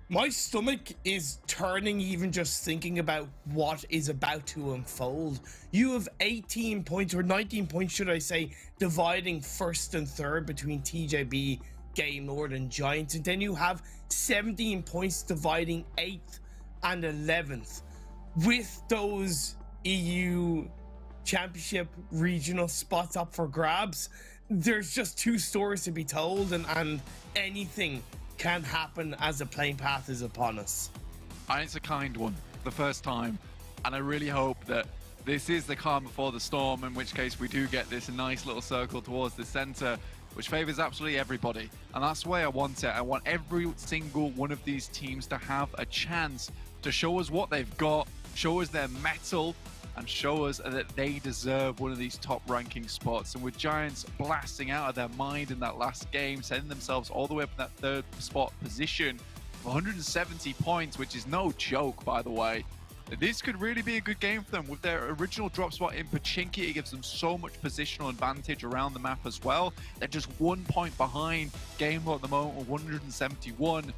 My stomach is turning even just thinking about what is about to unfold. You have 18 points, or 19 points, should I say, dividing first and third between TJB, Game Lord, and Giants. And then you have 17 points dividing 8th and 11th. With those EU Championship regional spots up for grabs, there's just two stories to be told, and anything can happen as the playing path is upon us. And it's a kind one, the first time. And I really hope that this is the calm before the storm, in which case we do get this nice little circle towards the center, which favors absolutely everybody. And that's the way I want it. I want every single one of these teams to have a chance to show us what they've got, show us their mettle, and show us that they deserve one of these top ranking spots. And with Giants blasting out of their mind in that last game, sending themselves all the way up in that third spot position, 170 points, which is no joke, by the way. This could really be a good game for them. With their original drop spot in Pachinki, it gives them so much positional advantage around the map as well. They're just 1 point behind Game Lord at the moment with 171.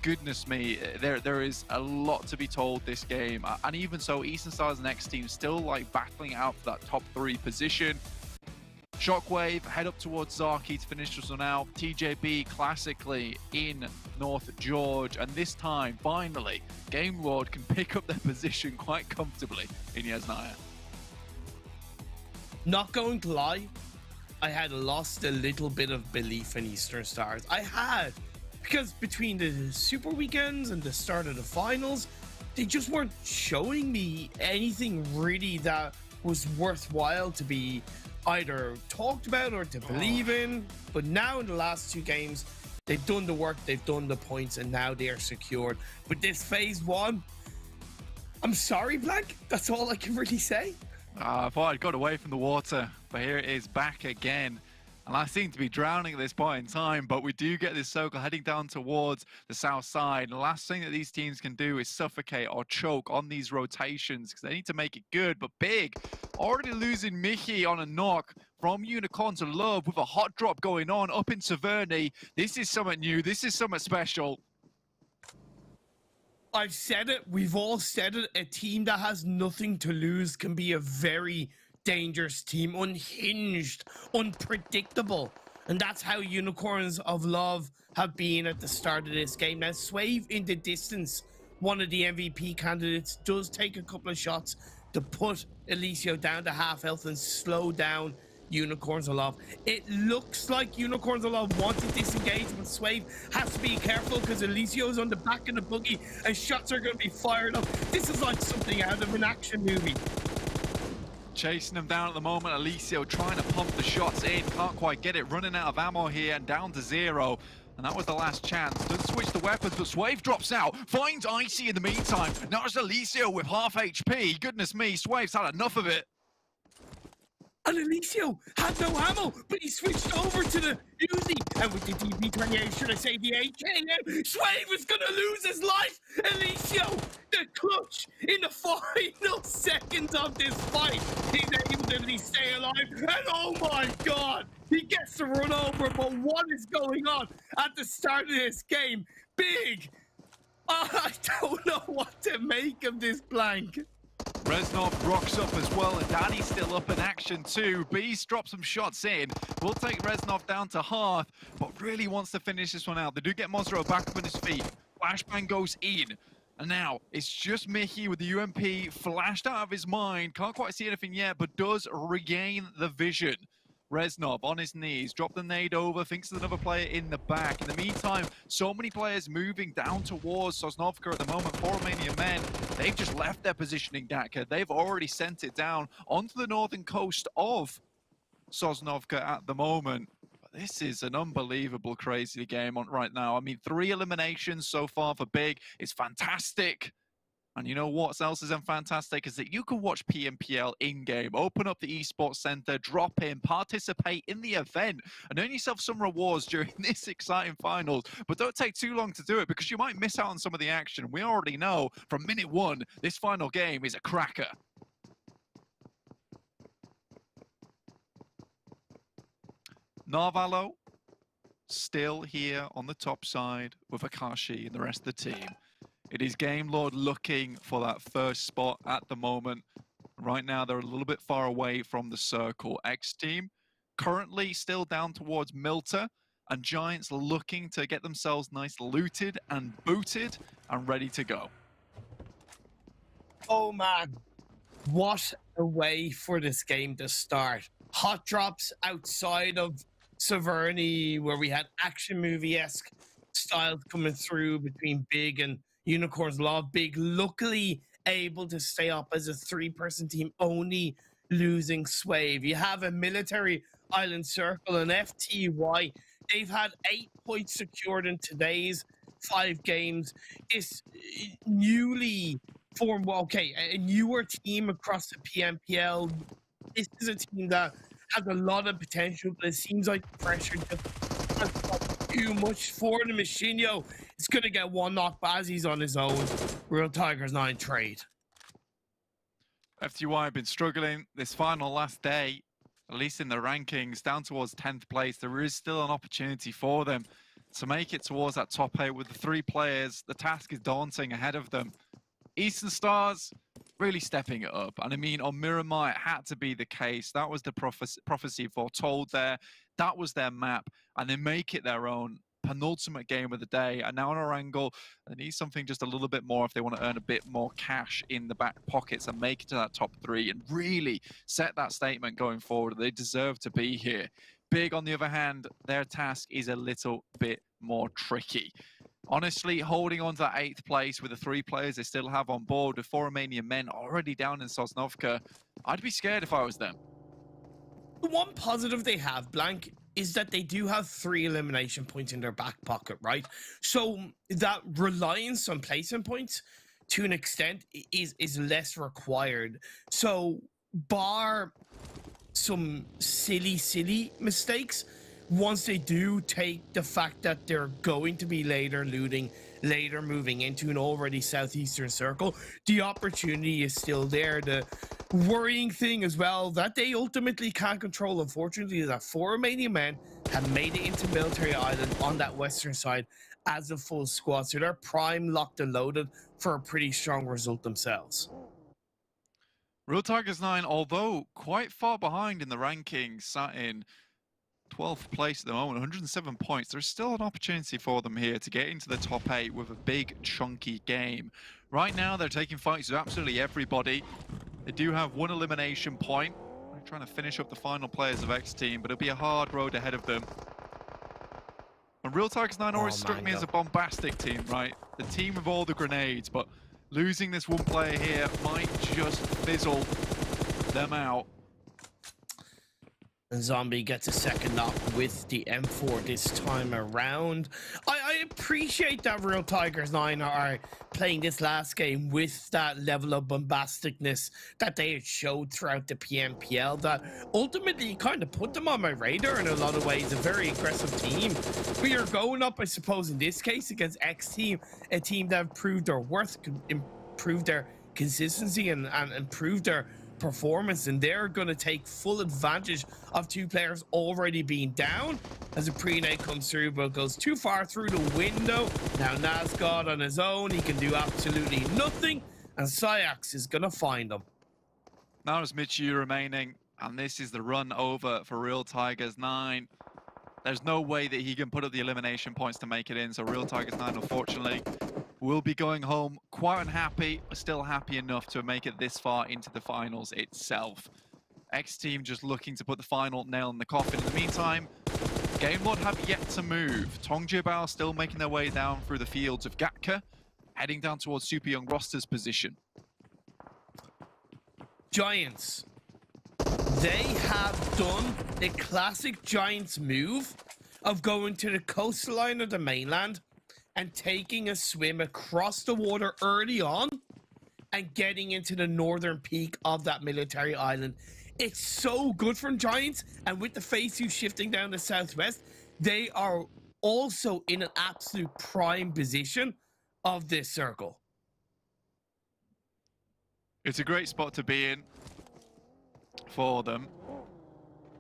Goodness me, there is a lot to be told this game. And even so, Eastern Stars and XTEAM still like battling out for that top 3 position. Shockwave head up towards Zaki to finish this one out. TJB classically in North George, and this time, finally, Game Lord can pick up their position quite comfortably in Yasnaya. Not going to lie, I had lost a little bit of belief in Eastern Stars. I had. Because between the Super Weekends and the start of the finals, they just weren't showing me anything really that was worthwhile to be either talked about or to believe in. But now in the last 2 games, they've done the work, they've done the points, and now they are secured. But this phase 1, I'm sorry, Blank. That's all I can really say. I thought I'd got away from the water, but here it is back again. And I seem to be drowning at this point in time, but we do get this circle heading down towards the south side. And the last thing that these teams can do is suffocate or choke on these rotations because they need to make it good. But Big already losing Mickey on a knock from Unicorn to Love with a hot drop going on up in Taverny. This is something new. This is something special. I've said it. We've all said it. A team that has nothing to lose can be a very dangerous team, unhinged, unpredictable, and that's how Unicorns of Love have been at the start of this game. Now, Swave in the distance, one of the MVP candidates, does take a couple of shots to put Eliseo down to half health and slow down Unicorns of Love. It looks like Unicorns of Love want to disengage, but Swave has to be careful because Eliseo is on the back of the buggy and shots are going to be fired up. This is like something out of an action movie. Chasing them down at the moment. Eliseo trying to pump the shots in. Can't quite get it. Running out of ammo here and down to 0. And that was the last chance. Doesn't switch the weapons, but Swave drops out. Finds Icy in the meantime. Now it's Eliseo with half HP. Goodness me, Swave's had enough of it. And Eliseo had no ammo, but he switched over to the Uzi. And with the DP28, should I say the HAM, Swave is going to lose his life. Eliseo, the clutch in the final seconds of this fight. He's able to at least stay alive. And oh my God, he gets to run over. But what is going on at the start of this game? Big. I don't know what to make of this blank. Reznov rocks up as well, and Danny's still up in action too. Beast drops some shots in. We'll take Reznov down to Hearth, but really wants to finish this one out. They do get Mozro back up on his feet. Flashbang goes in. And now it's just Mickey with the UMP flashed out of his mind. Can't quite see anything yet, but does regain the vision. Reznov on his knees, drop the nade over, thinks there's another player in the back. In the meantime, so many players moving down towards Sosnovka at the moment for Romanian Men. They've just left their positioning, Daka. They've already sent it down onto the northern coast of Sosnovka at the moment. But this is an unbelievable, crazy game on right now. I mean, 3 eliminations so far for Big is fantastic. And you know what else is fantastic is that you can watch PMPL in-game, open up the esports center, drop in, participate in the event, and earn yourself some rewards during this exciting finals. But don't take too long to do it because you might miss out on some of the action. We already know from minute 1, this final game is a cracker. Narvalo still here on the top side with Akashi and the rest of the team. It is Game Lord looking for that first spot at the moment. Right now, they're a little bit far away from the circle. XTEAM currently still down towards Milta, and Giants looking to get themselves nice looted and booted and ready to go. Oh man, what a way for this game to start. Hot drops outside of Severny, where we had action movie-esque styles coming through between Big and Unicorns Law. Big luckily able to stay up as a 3-person team, only losing Swave. You have a military island circle and FTY. They've had 8 points secured in today's 5 games. It's newly formed, well, okay, a newer team across the PMPL. This is a team that has a lot of potential, but it seems like the pressure just has got too much for the Machinio. It's going to get one knock Bazzies on his own. Real Tigers 9 trade. FTY have been struggling this final last day, at least in the rankings, down towards 10th place. There is still an opportunity for them to make it towards that top 8 with the 3 players. The task is daunting ahead of them. Eastern Stars really stepping it up. And I mean, on Miramar, it had to be the case. That was the prophecy foretold there. That was their map, and they make it their own. Penultimate game of the day, and now on Erangel, they need something just a little bit more if they want to earn a bit more cash in the back pockets and make it to that top 3 and really set that statement going forward. They deserve to be here. Big, on the other hand, their task is a little bit more tricky. Honestly, holding on to that 8th place with the 3 players they still have on board, with 4 Romanian Men already down in Sosnovka, I'd be scared if I was them. The one positive they have, Blank, is that they do have 3 elimination points in their back pocket, right? So that reliance on placement points, to an extent, is less required. So bar some silly mistakes, once they do take the fact that they're going to be later looting, later moving into an already southeastern circle, the opportunity is still there. The worrying thing as well that they ultimately can't control, unfortunately, is that 4 Romanian Men have made it into Military Island on that western side as a full squad, so they're prime, locked and loaded for a pretty strong result themselves. Real Tigers 9, although quite far behind in the rankings, sat in 12th place at the moment, 107 points. There's still an opportunity for them here to get into the top 8 with a big, chunky game. Right now, they're taking fights with absolutely everybody. They do have 1 elimination point. They're trying to finish up the final players of XTEAM, but it'll be a hard road ahead of them. And Real Tigers 9 always struck me as a bombastic team, right? The team with all the grenades, but losing this one player here might just fizzle them out. And Zombie gets a second knock with the M4 this time around. I appreciate that Real Tigers 9 are playing this last game with that level of bombasticness that they had showed throughout the PMPL, that ultimately kind of put them on my radar in a lot of ways. A very aggressive team. We are going up, I suppose, in this case against XTEAM, a team that have proved their worth, improved their consistency, and improved their performance, and they're going to take full advantage of 2 players already being down as a pre-nade comes through, but goes too far through the window. Now Nazgod on his own, he can do absolutely nothing, and Syax is going to find him. Now there's Michu remaining, and this is the run over for Real Tigers 9. There's no way that he can put up the elimination points to make it in, so Real Tigers 9, unfortunately, will be going home quite unhappy, but still happy enough to make it this far into the finals itself. XTEAM just looking to put the final nail in the coffin. In the meantime, Game Lord have yet to move. TJB still making their way down through the fields of Gatka, heading down towards Super Young Roster's position. Giants. They have done the classic Giants move of going to the coastline of the mainland and taking a swim across the water early on and getting into the northern peak of that military island. It's so good for Giants, and with the phase 2 shifting down the southwest, they are also in an absolute prime position of this circle. It's a great spot to be in for them.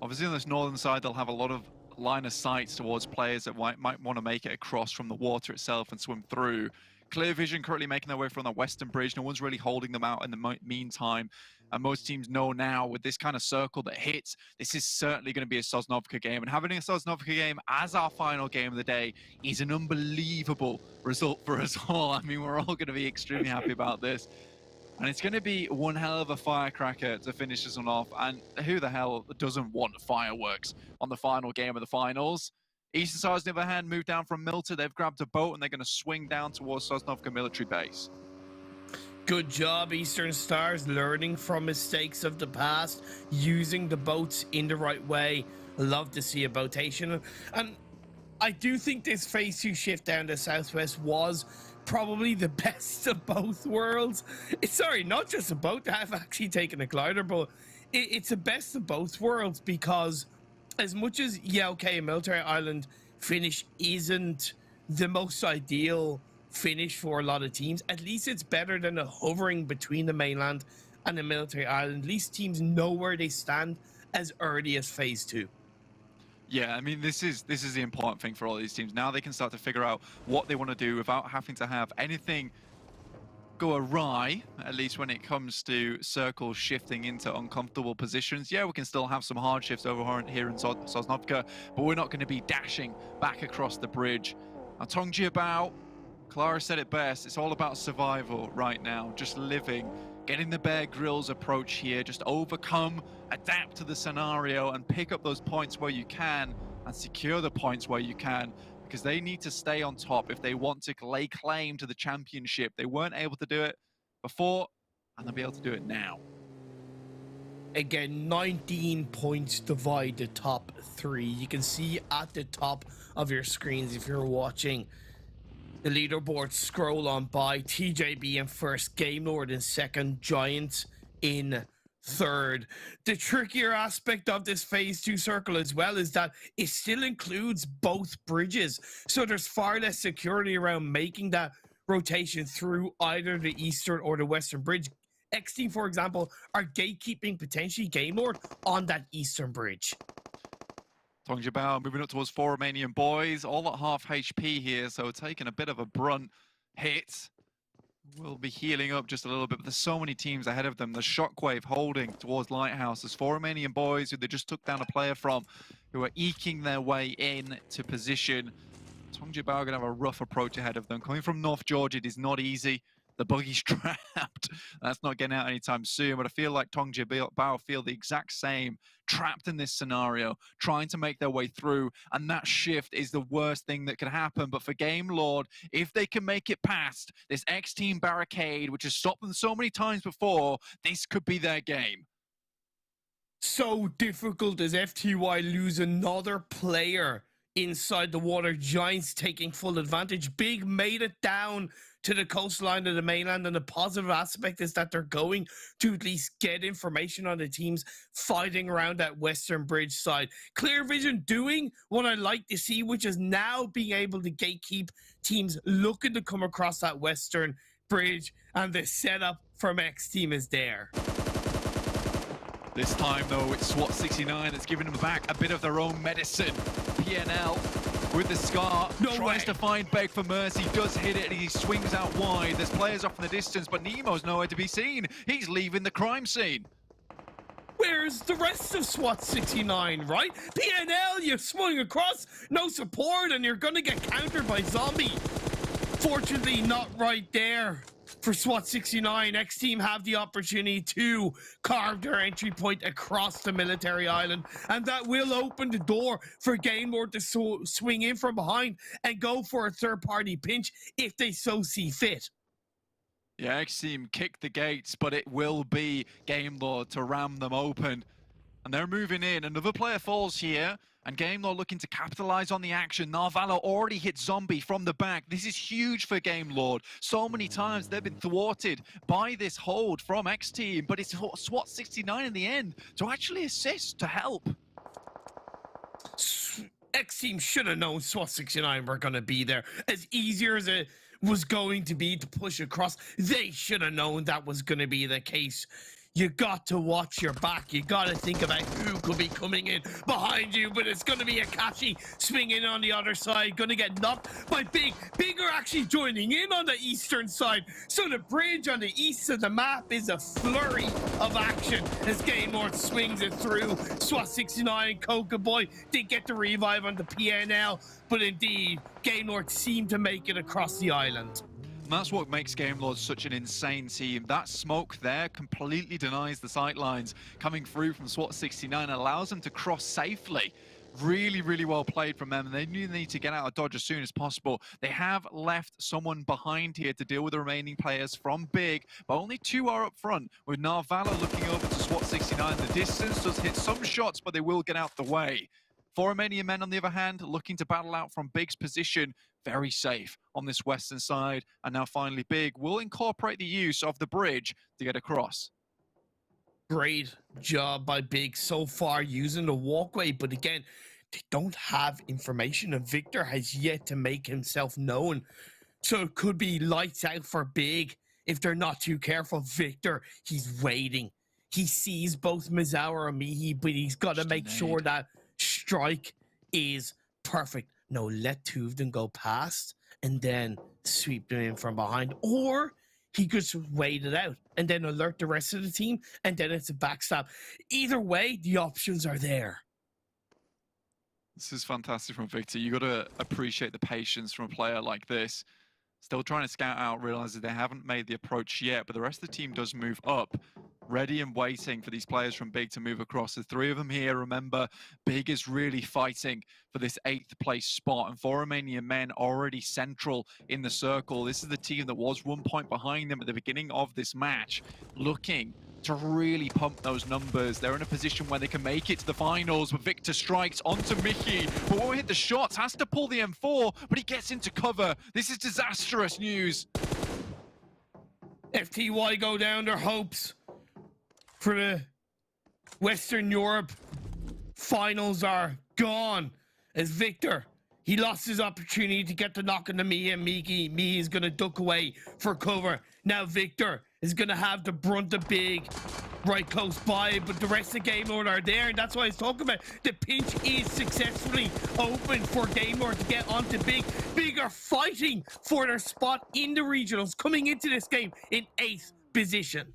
Obviously on this northern side, they'll have a lot of line of sight towards players that might want to make it across from the water itself and swim through. Clear Vision currently making their way from the western bridge. No one's really holding them out in the meantime. And most teams know now with this kind of circle that hits, this is certainly going to be a Sosnovka game. And having a Sosnovka game as our final game of the day is an unbelievable result for us all. I mean, we're all going to be extremely happy about this. And it's going to be one hell of a firecracker to finish this one off. And who the hell doesn't want fireworks on the final game of the finals? Eastern Stars, on the other hand, moved down from Milta. They've grabbed a boat and they're going to swing down towards Sosnovka military base. Good job, Eastern Stars, learning from mistakes of the past, using the boats in the right way. Love to see a boatation. And I do think this phase 2 shift down the southwest was probably the best of both worlds. Sorry, not just a boat. I've actually taken a glider, but it's the best of both worlds, because as much as, yeah, okay, a military island finish isn't the most ideal finish for a lot of teams, at least it's better than a hovering between the mainland and the military island. At least teams know where they stand as early as phase 2. Yeah, I mean, this is the important thing for all these teams. Now they can start to figure out what they want to do without having to have anything go awry, at least when it comes to circles shifting into uncomfortable positions. Yeah, we can still have some hard shifts over here in Sosnovka, but we're not going to be dashing back across the bridge. Now, TJB, Clara said it best, it's all about survival right now, just living, getting the Bear Grylls approach here, just overcome, adapt to the scenario and pick up those points where you can and secure the points where you can, because they need to stay on top if they want to lay claim to the championship. They weren't able to do it before, and they'll be able to do it now. Again, 19 points divide the top 3. You can see at the top of your screens if you're watching. The leaderboard scroll on by. TJB in first, Game Lord in second, Giants in third. The trickier aspect of this phase 2 circle as well is that it still includes both bridges. So there's far less security around making that rotation through either the eastern or the western bridge. XTEAM, for example, are gatekeeping potentially Game Lord on that eastern bridge. TJB moving up towards 4 Romanian Boys, all at half HP here, so taking a bit of a brunt hit. Will be healing up just a little bit, but there's so many teams ahead of them. The Shockwave holding towards Lighthouse. There's 4 Romanian Boys who they just took down a player from, who are eking their way in to position. TJB are going to have a rough approach ahead of them. Coming from North Georgia, it is not easy. The buggy's trapped. That's not getting out anytime soon, but I feel like TJB feel the exact same, trapped in this scenario, trying to make their way through, and that shift is the worst thing that can happen. But for Game Lord, if they can make it past this XTEAM barricade, which has stopped them so many times before, this could be their game. So difficult as FTY lose another player inside the water. Giants taking full advantage. Big made it down to the coastline of the mainland, and the positive aspect is that they're going to at least get information on the teams fighting around that western bridge side. Clear Vision doing what I like to see, which is now being able to gatekeep teams looking to come across that western bridge, and the setup from XTEAM is there. This time, though, it's Swat 69 that's giving them back a bit of their own medicine. PNL with the Scar, tries to find Beg for Mercy, does hit it, and he swings out wide. There's players off in the distance, but Nemo's nowhere to be seen. He's leaving the crime scene. Where's the rest of SWAT 69, right? PNL, you swung across, no support, and you're gonna get countered by Zombie. Fortunately, not right there. for SWAT 69, XTEAM have the opportunity to carve their entry point across the military island, and that will open the door for Game Lord to swing in from behind and go for a third-party pinch if they so see fit. Yeah, XTEAM kicked the gates, but it will be Game Lord to ram them open. And they're moving in. Another player falls here, and Game Lord looking to capitalize on the action. Narvalo already hit Zombie from the back. This is huge for Game Lord. So many times they've been thwarted by this hold from XTEAM, but it's SWAT 69 in the end to actually assist, to help. XTEAM should have known SWAT 69 were going to be there. As easier as it was going to be to push across, they should have known that was going to be the case. You got to watch your back. You got to think about who could be coming in behind you, but it's going to be Akashi swinging on the other side, going to get knocked by Big. Big are actually joining in on the eastern side, so the bridge on the east of the map is a flurry of action as Game Lord swings it through. SWAT 69 and Coca Boy did get the revive on the PNL, but indeed, Game Lord seemed to make it across the island. And that's what makes Game Lord such an insane team. That smoke there completely denies the sightlines. Coming through from SWAT 69 allows them to cross safely. Really, really well played from them. And they need to get out of dodge as soon as possible. They have left someone behind here to deal with the remaining players from Big, but only 2 are up front, with Narvalo looking over to SWAT 69. The distance does hit some shots, but they will get out the way. For Romanian Men, on the other hand, looking to battle out from Big's position, very safe on this western side. And now finally Big will incorporate the use of the bridge to get across. Great job by Big so far using the walkway, but again, they don't have information, and Victor has yet to make himself known. So it could be lights out for Big if they're not too careful. Victor, he's waiting. He sees both Mizawa and Mihi, but he's got to make sure that strike is perfect. No, let 2 of them go past and then sweep them in from behind. Or he could just wait it out and then alert the rest of the team, and then it's a backstab. Either way, the options are there. This is fantastic from Victor. You got to appreciate the patience from a player like this. Still trying to scout out, realizes they haven't made the approach yet, but the rest of the team does move up, ready and waiting for these players from Big to move across. There's 3 of them here. Remember, Big is really fighting for this 8th place spot, and for Romanian Men already central in the circle. This is the team that was 1 point behind them at the beginning of this match, looking to really pump those numbers. They're in a position where they can make it to the finals, but Victor strikes onto Mickey, but when we hit the shots, has to pull the M4, but he gets into cover. This is disastrous news. FTY go down their hopes for the Western Europe finals are gone, as Victor, he lost his opportunity to get the knock on the Mihi, and Mihi is going to duck away for cover. Now Victor is going to have the brunt of Big right close by, but the rest of Game Lord are there, and that's why I was talking about. The pinch is successfully open for Game Lord to get onto Big. Big are fighting for their spot in the regionals, coming into this game in 8th position.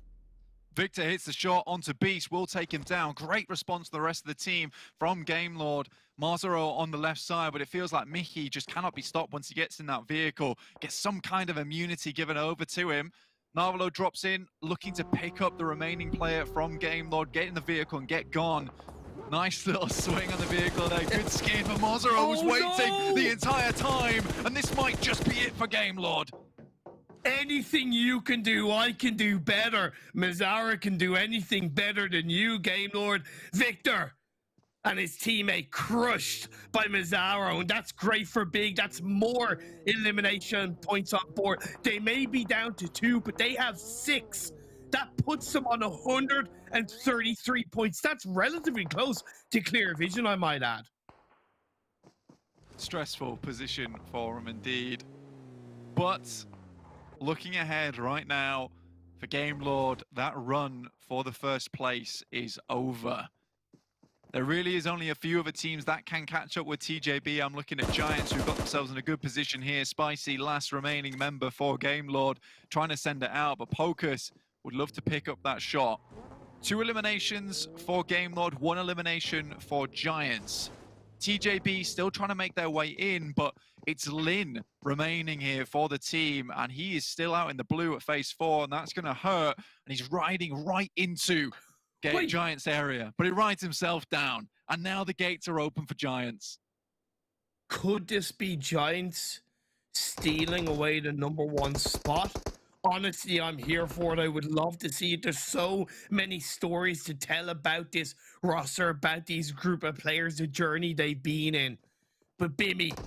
Victor hits the shot onto Beast, will take him down. Great response to the rest of the team from Game Lord. Marzaro on the left side, but it feels like Mickey just cannot be stopped once he gets in that vehicle. Gets some kind of immunity given over to him. Narvalo drops in, looking to pick up the remaining player from Game Lord, get in the vehicle and get gone. Nice little swing on the vehicle there. Good skin, but Marzaro was waiting the entire time, and this might just be it for Game Lord. Anything you can do, I can do better. Mizawa can do anything better than you, Game Lord. Victor and his teammate crushed by Mizawa, and that's great for Big. That's more elimination points on board. They may be down to 2, but they have 6. That puts them on 133 points. That's relatively close to clear vision, I might add. Stressful position for him indeed. But looking ahead right now for Game Lord, that run for the first place is over. There really is only a few other teams that can catch up with TJB. I'm looking at Giants, who've got themselves in a good position here. Spicy, last remaining member for Game Lord, trying to send it out, but Pocus would love to pick up that shot. 2 eliminations for Game Lord, 1 elimination for Giants. TJB still trying to make their way in, but it's Lin remaining here for the team, and he is still out in the blue at phase 4, and that's going to hurt, and he's riding right into Giants area, but he rides himself down, and now the gates are open for Giants. Could this be Giants stealing away the #1 spot? Honestly, I'm here for it. I would love to see it. There's so many stories to tell about this roster, about these group of players, the journey they've been in. But Bimmy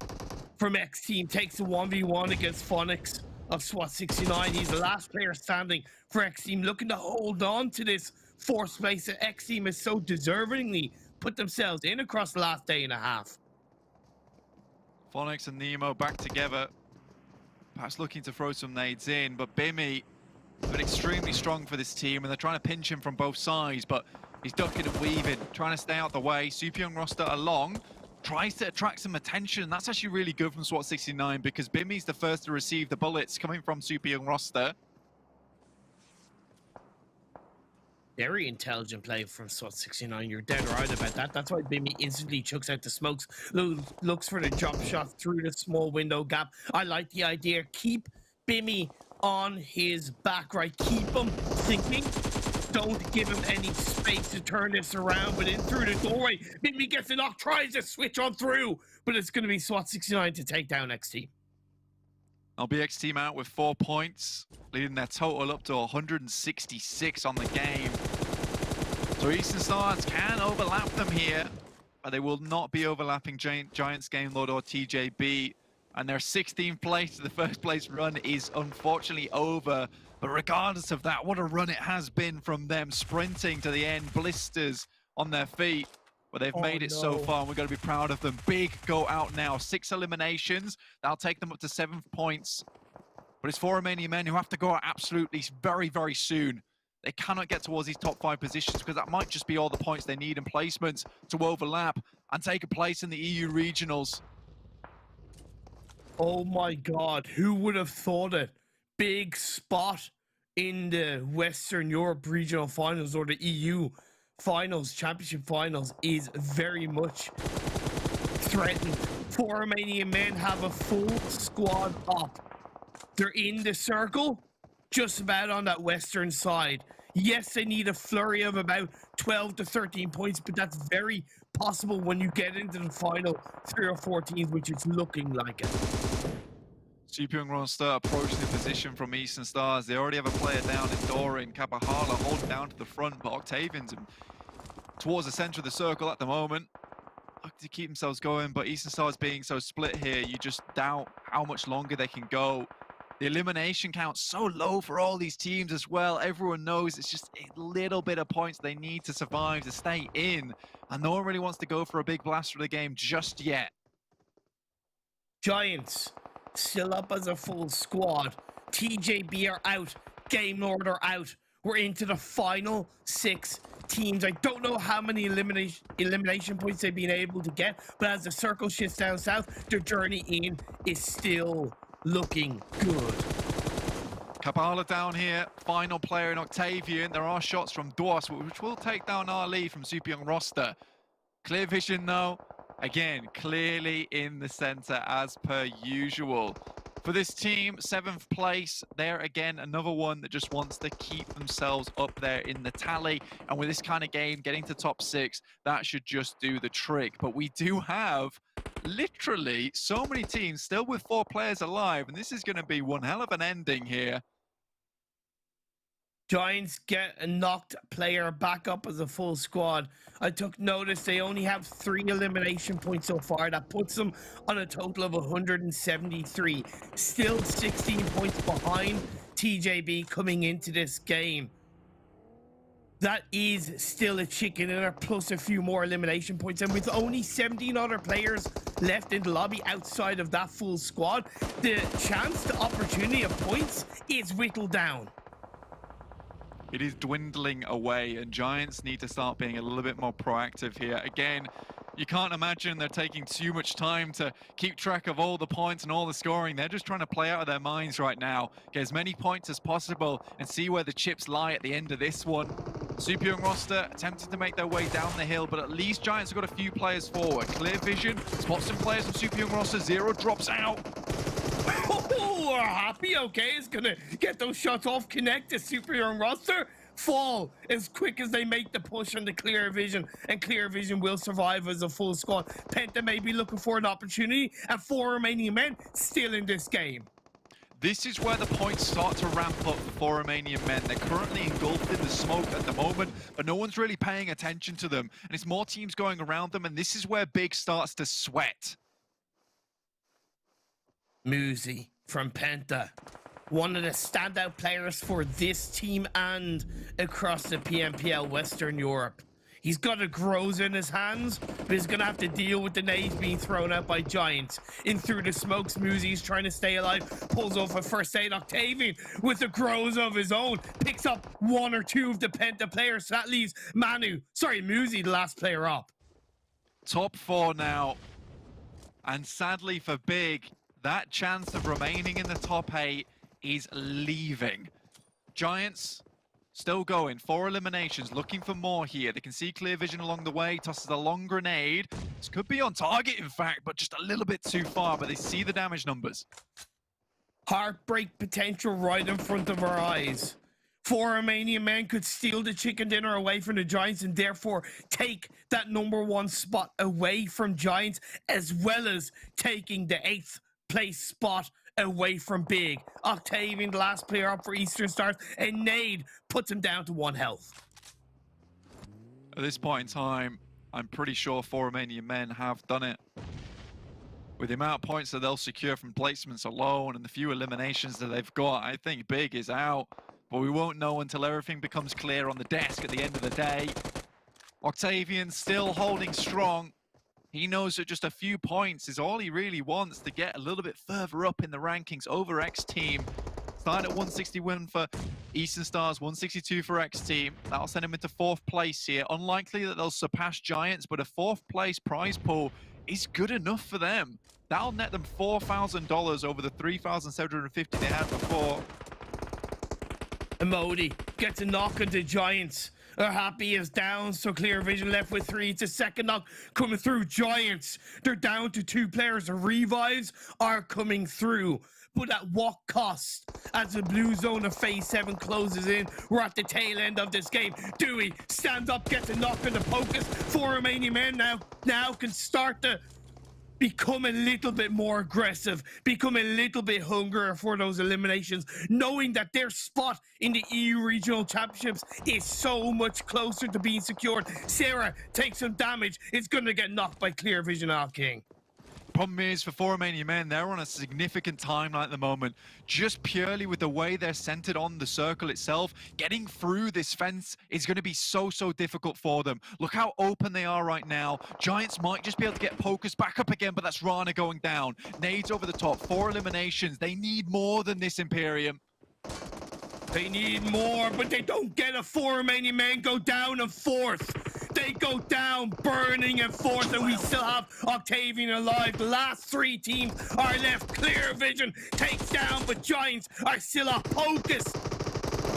from XTEAM takes a 1v1 against Phonics of SWAT 69. He's the last player standing for XTEAM, looking to hold on to this 4th place that XTEAM has so deservingly put themselves in across the last day and a half. Phonics and Nemo back together. Perhaps looking to throw some nades in, but Bimmy been extremely strong for this team, and they're trying to pinch him from both sides, but he's ducking and weaving, trying to stay out the way. Supyong roster along, tries to attract some attention. That's actually really good from SWAT 69 because Bimmy's the first to receive the bullets coming from Supyong roster. Very intelligent play from SWAT 69. You're dead right about that. That's why Bimmy instantly chucks out the smokes, looks for the drop shot through the small window gap. I like the idea. Keep Bimmy on his back, right? Keep him thinking. Don't give him any space to turn this around, but in through the doorway, Bimmy gets a knock, tries to switch on through, but it's going to be SWAT 69 to take down XTEAM. LBX team out with 4 points, leading their total up to 166 on the game. So Eastern Stars can overlap them here, but they will not be overlapping Giants Game Lord or TJB. And their 16th place, the first place run is unfortunately over. But regardless of that, what a run it has been from them, sprinting to the end, blisters on their feet. But they've made it so far, and we're going to be proud of them. Big go out now. 6 eliminations. That'll take them up to 7 points. But it's 4 Romanian men who have to go out absolutely very, very soon. They cannot get towards these top 5 positions because that might just be all the points they need in placements to overlap and take a place in the EU regionals. Oh my God, who would have thought it? Big spot in the Western Europe regional finals or the EU finals, championship finals is very much threatened. 4 Romanian men have a full squad up. They're in the circle, just about on that Western side. Yes, they need a flurry of about 12 to 13 points, but that's very possible when you get into the final 3 or 4 teams, which is looking like it. Supyong roster approaching the position from Eastern Stars. They already have a player down in Doran. Kapahala holding down to the front, but Octavian's towards the center of the circle at the moment. Look to keep themselves going, but Eastern Stars being so split here, you just doubt how much longer they can go. The elimination count's so low for all these teams as well. Everyone knows it's just a little bit of points they need to survive, to stay in. And no one really wants to go for a big blast for the game just yet. Giants still up as a full squad. TJB are out. Game Lord are out. We're into the final 6 teams. I don't know how many elimination points they've been able to get, but as the circle shifts down south, their journey in is still looking good. Kapala down here, final player in Octavian. There are shots from Dos, which will take down our lead from Supyong roster. Clear vision though, again, clearly in the center as per usual. For this team, 7th place, there again, another one that just wants to keep themselves up there in the tally. And with this kind of game, getting to top 6, that should just do the trick. But we do have literally so many teams still with 4 players alive, and this is going to be one hell of an ending here. Giants get a knocked player back up as a full squad. I took notice they only have 3 elimination points so far. That puts them on a total of 173. Still 16 points behind TJB coming into this game. That is still a chicken dinner plus a few more elimination points. And with only 17 other players left in the lobby outside of that full squad, the chance, the opportunity of points is whittled down. It is dwindling away, and Giants need to start being a little bit more proactive here. Again, you can't imagine they're taking too much time to keep track of all the points and all the scoring. They're just trying to play out of their minds right now, get as many points as possible, and see where the chips lie at the end of this one. Super Young roster attempting to make their way down the hill, but at least Giants have got a few players forward. Clear vision, spots some players from Super Young roster. Zero drops out. Oh, Happy, okay, is gonna get those shots off, connect the Super Young roster, fall as quick as they make the push on the Clear Vision, and Clear Vision will survive as a full squad. Penta may be looking for an opportunity, and 4 Romanian men still in this game. This is where the points start to ramp up for Romanian men. They're currently engulfed in the smoke at the moment, but no one's really paying attention to them. And it's more teams going around them, and this is where Big starts to sweat. Muzi from Penta, one of the standout players for this team and across the PMPL Western Europe. He's got a Groza in his hands, but he's gonna have to deal with the nades being thrown out by Giants. In through the smokes, Muzi's trying to stay alive, pulls off a first aid. Octavian with a Groza of his own, picks up 1 or 2 of the Penta players. So that leaves Muzi, the last player up. Top 4 now. And sadly for Big, that chance of remaining in the top 8 is leaving. Giants still going, 4 eliminations, looking for more here. They can see Clear Vision along the way, tosses a long grenade. This could be on target, in fact, but just a little bit too far, but they see the damage numbers. Heartbreak potential right in front of our eyes. 4 Romanian men could steal the chicken dinner away from the Giants and therefore take that #1 spot away from Giants, as well as taking the 8th place spot away from Big. Octavian, the last player up for Eastern Stars, and Nade puts him down to 1 health. At this point in time, I'm pretty sure 4 Romanian men have done it. With the amount of points that they'll secure from placements alone and the few eliminations that they've got, I think Big is out. But we won't know until everything becomes clear on the desk at the end of the day. Octavian still holding strong. He knows that just a few points is all he really wants to get a little bit further up in the rankings over XTEAM. Starting at 161 for Eastern Stars, 162 for XTEAM. That'll send him into 4th place here. Unlikely that they'll surpass Giants, but a 4th place prize pool is good enough for them. That'll net them $4,000 over the $3,750 they had before. Emodi gets a knock into Giants. Happy is down, so Clear Vision left with 3. It's a second knock coming through Giants. They're down to 2 players. The revives are coming through. But at what cost? As the blue zone of phase 7 closes in, we're at the tail end of this game. Dewey stands up, gets a knock on the focus. 4 Romanian men now can start to become a little bit more aggressive, become a little bit hungrier for those eliminations, knowing that their spot in the EU Regional Championships is so much closer to being secured. Sarah takes some damage. It's going to get knocked by Clear Vision out King. Problem is, for 4 Romanian men, they're on a significant timeline at the moment. Just purely with the way they're centered on the circle itself, getting through this fence is going to be so difficult for them. Look how open they are right now. Giants might just be able to get Pocus back up again, but that's Rana going down. Nades over the top, 4 eliminations. They need more than this, Imperium. They need more, but they don't get a 4 Romanian men go down in 4th. They go down burning in 4th, and we still have Octavian alive. The last 3 teams are left. Clear Vision takes down, but Giants are still up. Pocus,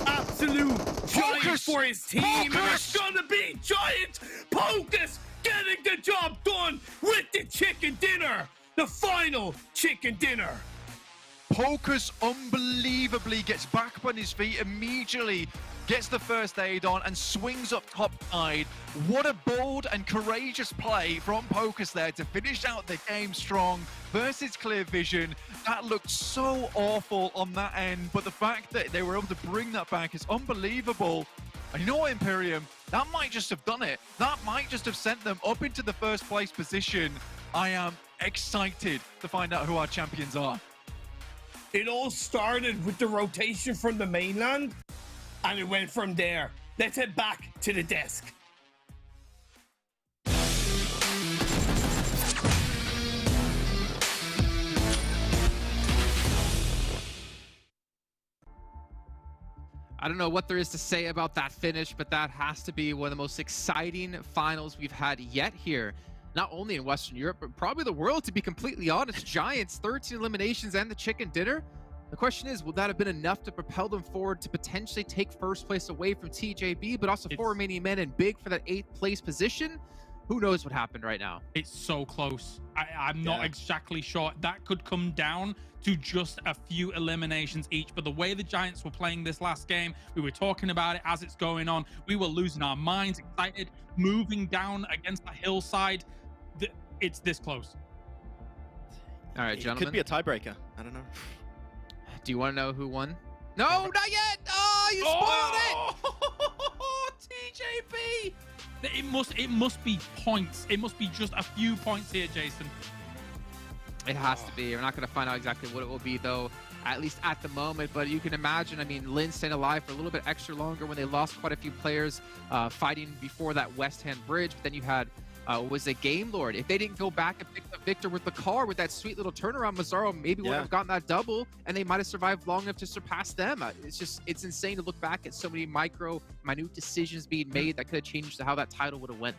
absolute giant for his team. And it's gonna be Giants. Pocus getting the job done with the chicken dinner. The final chicken dinner. Pocus unbelievably gets back up on his feet immediately, gets the first aid on and swings up top side. What a bold and courageous play from Pocus there to finish out the game strong versus Clear Vision. That looked so awful on that end, but the fact that they were able to bring that back is unbelievable. And you know what, Imperium? That might just have done it. That might just have sent them up into the 1st place position. I am excited to find out who our champions are. It all started with the rotation from the mainland, and it went from there. Let's head back to the desk. I don't know what there is to say about that finish, but that has to be one of the most exciting finals we've had yet here. Not only in Western Europe, but probably the world, to be completely honest. Giants, 13 eliminations and the chicken dinner. The question is, will that have been enough to propel them forward to potentially take first place away from TJB, but also for Romanian Men and Big for that 8th place position? Who knows what happened right now? It's so close. I'm not exactly sure. That could come down to just a few eliminations each. But the way the Giants were playing this last game, we were talking about it as it's going on. We were losing our minds, excited, moving down against the hillside. It's this close. All right, gentlemen. It could be a tiebreaker. I don't know. Do you want to know who won? No, not yet. Oh, you spoiled it. TJB. It must be points. It must be just a few points here, Jason. It has to be. We're not going to find out exactly what it will be, though, at least at the moment. But you can imagine, I mean, Lynn staying alive for a little bit extra longer when they lost quite a few players fighting before that West Hand bridge. But then you had, was it Game Lord? If they didn't go back and pick up Victor with the car with that sweet little turnaround, Mazzaro maybe would have gotten that double, and they might have survived long enough to surpass them. It's insane to look back at so many minute decisions being made that could have changed how that title would have went.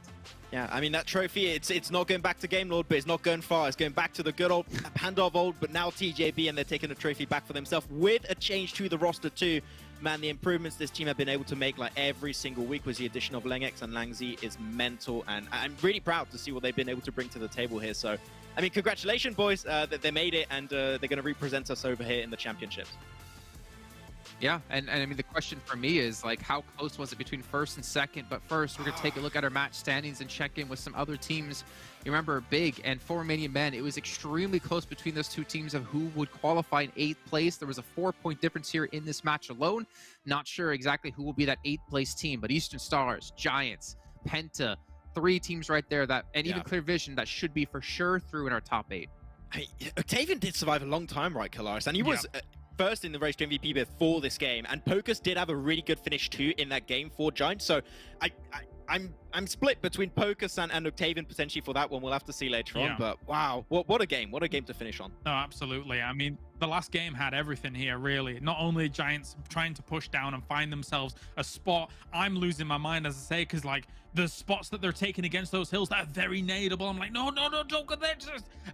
Yeah, I mean, that trophy, it's not going back to Game Lord, but it's not going far. It's going back to the good old Panda of old, but now TJB, and they're taking the trophy back for themselves with a change to the roster too. Man, the improvements this team have been able to make like every single week with the addition of Lengex and Langzi is mental, and I'm really proud to see what they've been able to bring to the table here. So, I mean, congratulations, boys, that they made it, and they're going to represent us over here in the championships. Yeah, and I mean, the question for me is, like, how close was it between first and second? But first, we're going to take a look at our match standings and check in with some other teams. You remember, Big and for Romanian Men, it was extremely close between those two teams of who would qualify in 8th place. There was a 4-point difference here in this match alone. Not sure exactly who will be that 8th place team, but Eastern Stars, Giants, Penta, 3 teams right there, that, and even Clear Vision, that should be for sure through in our top 8. Octavian did survive a long time, right, Kalaris? And he was first in the race to MVP before this game, and Pocus did have a really good finish too in that game for Giants. So I'm split between Pocus and Octavian potentially for that one. We'll have to see later on. But wow, what a game! What a game to finish on. No, absolutely. I mean, the last game had everything here, really. Not only Giants trying to push down and find themselves a spot. I'm losing my mind, as I say, because like the spots that they're taking against those hills that are very nadeable. I'm like, no, don't go there.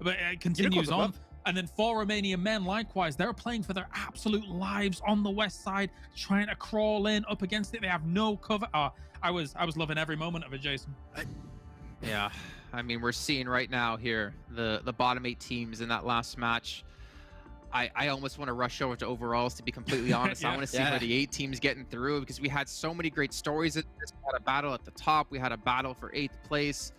But it continues on. And then for Romanian Men, likewise, they're playing for their absolute lives on the west side, trying to crawl in up against it. They have no cover. I was loving every moment of it, Jason. Yeah, I mean, we're seeing right now here the bottom 8 teams in that last match. I almost want to rush over to overalls, to be completely honest. I want to see where the 8 teams getting through, because we had so many great stories. We had a battle at the top. We had a battle for 8th place.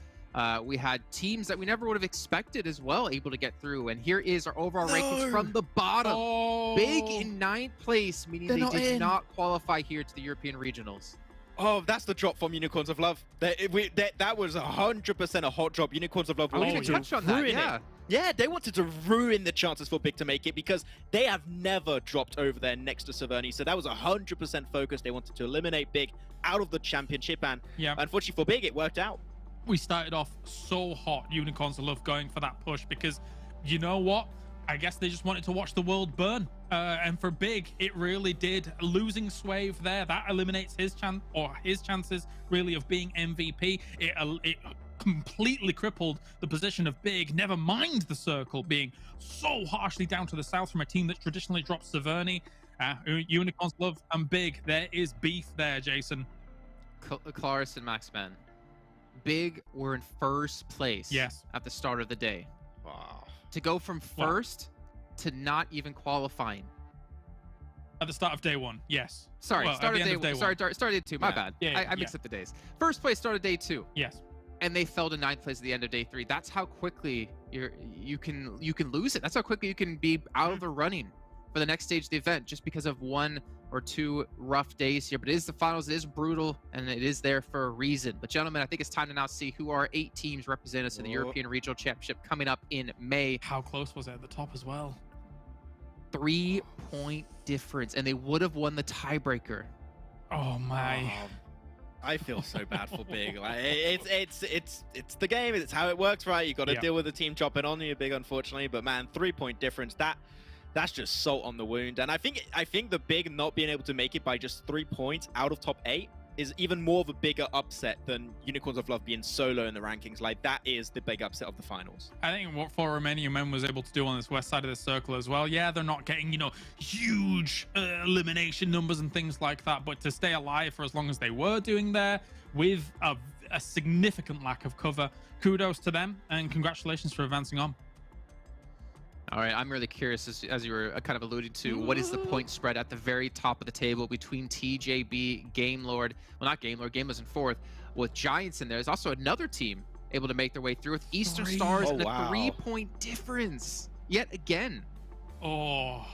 We had teams that we never would have expected as well able to get through. And here is our overall rankings from the bottom. Big in 9th place, meaning they did not qualify here to the European Regionals. Oh, that's the drop from Unicorns of Love. That was 100% a hot drop. Unicorns of Love wanted to touch on that, ruin it. Yeah, they wanted to ruin the chances for Big to make it, because they have never dropped over there next to Severny. So that was 100% focus. They wanted to eliminate Big out of the championship, and unfortunately for Big, it worked out. We started off so hot, Unicorns of Love, going for that push, because you know what? I guess they just wanted to watch the world burn. And for Big, it really did. Losing Swave there, that eliminates his chances really of being MVP. It completely crippled the position of Big, never mind the circle being so harshly down to the south from a team that traditionally drops Severny. Unicorns Love and Big, there is beef there, Jason. Claris and Maxman, Big were in first place at the start of the day. Wow. To go from first to not even qualifying. At the start of day 1, yes. Sorry, start of day 1. Sorry, started day 2. My bad. Yeah, I mixed up the days. First place started day 2. Yes. And they fell to 9th place at the end of day 3. That's how quickly you can lose it. That's how quickly you can be out of the running for the next stage of the event, just because of 1 or 2 rough days here. But it is the finals, it is brutal, and it is there for a reason. But gentlemen, I think it's time to now see who our 8 teams represent us in the European Regional Championship coming up in May. How close was it at the top as well? 3-point difference, and they would have won the tiebreaker. Oh my. I feel so bad for Big. Like, it's the game. It's how it works, right? You got to deal with the team chopping on you, Big, unfortunately. But man, 3-point difference. That's just salt on the wound. And I think the Big not being able to make it by just 3 points out of top 8 is even more of a bigger upset than Unicorns of Love being solo in the rankings. Like, that is the big upset of the finals. I think what for Romanian Men was able to do on this west side of the circle as well. Yeah, they're not getting, you know, huge elimination numbers and things like that, but to stay alive for as long as they were doing there with a significant lack of cover, kudos to them and congratulations for advancing on. All right, I'm really curious, as you were kind of alluding to, what is the point spread at the very top of the table between TJB, Game Lord, well, not Game Lord, Game was in fourth, with Giants in there. There's also another team able to make their way through with Eastern Stars and a 3-point difference yet again. Oh,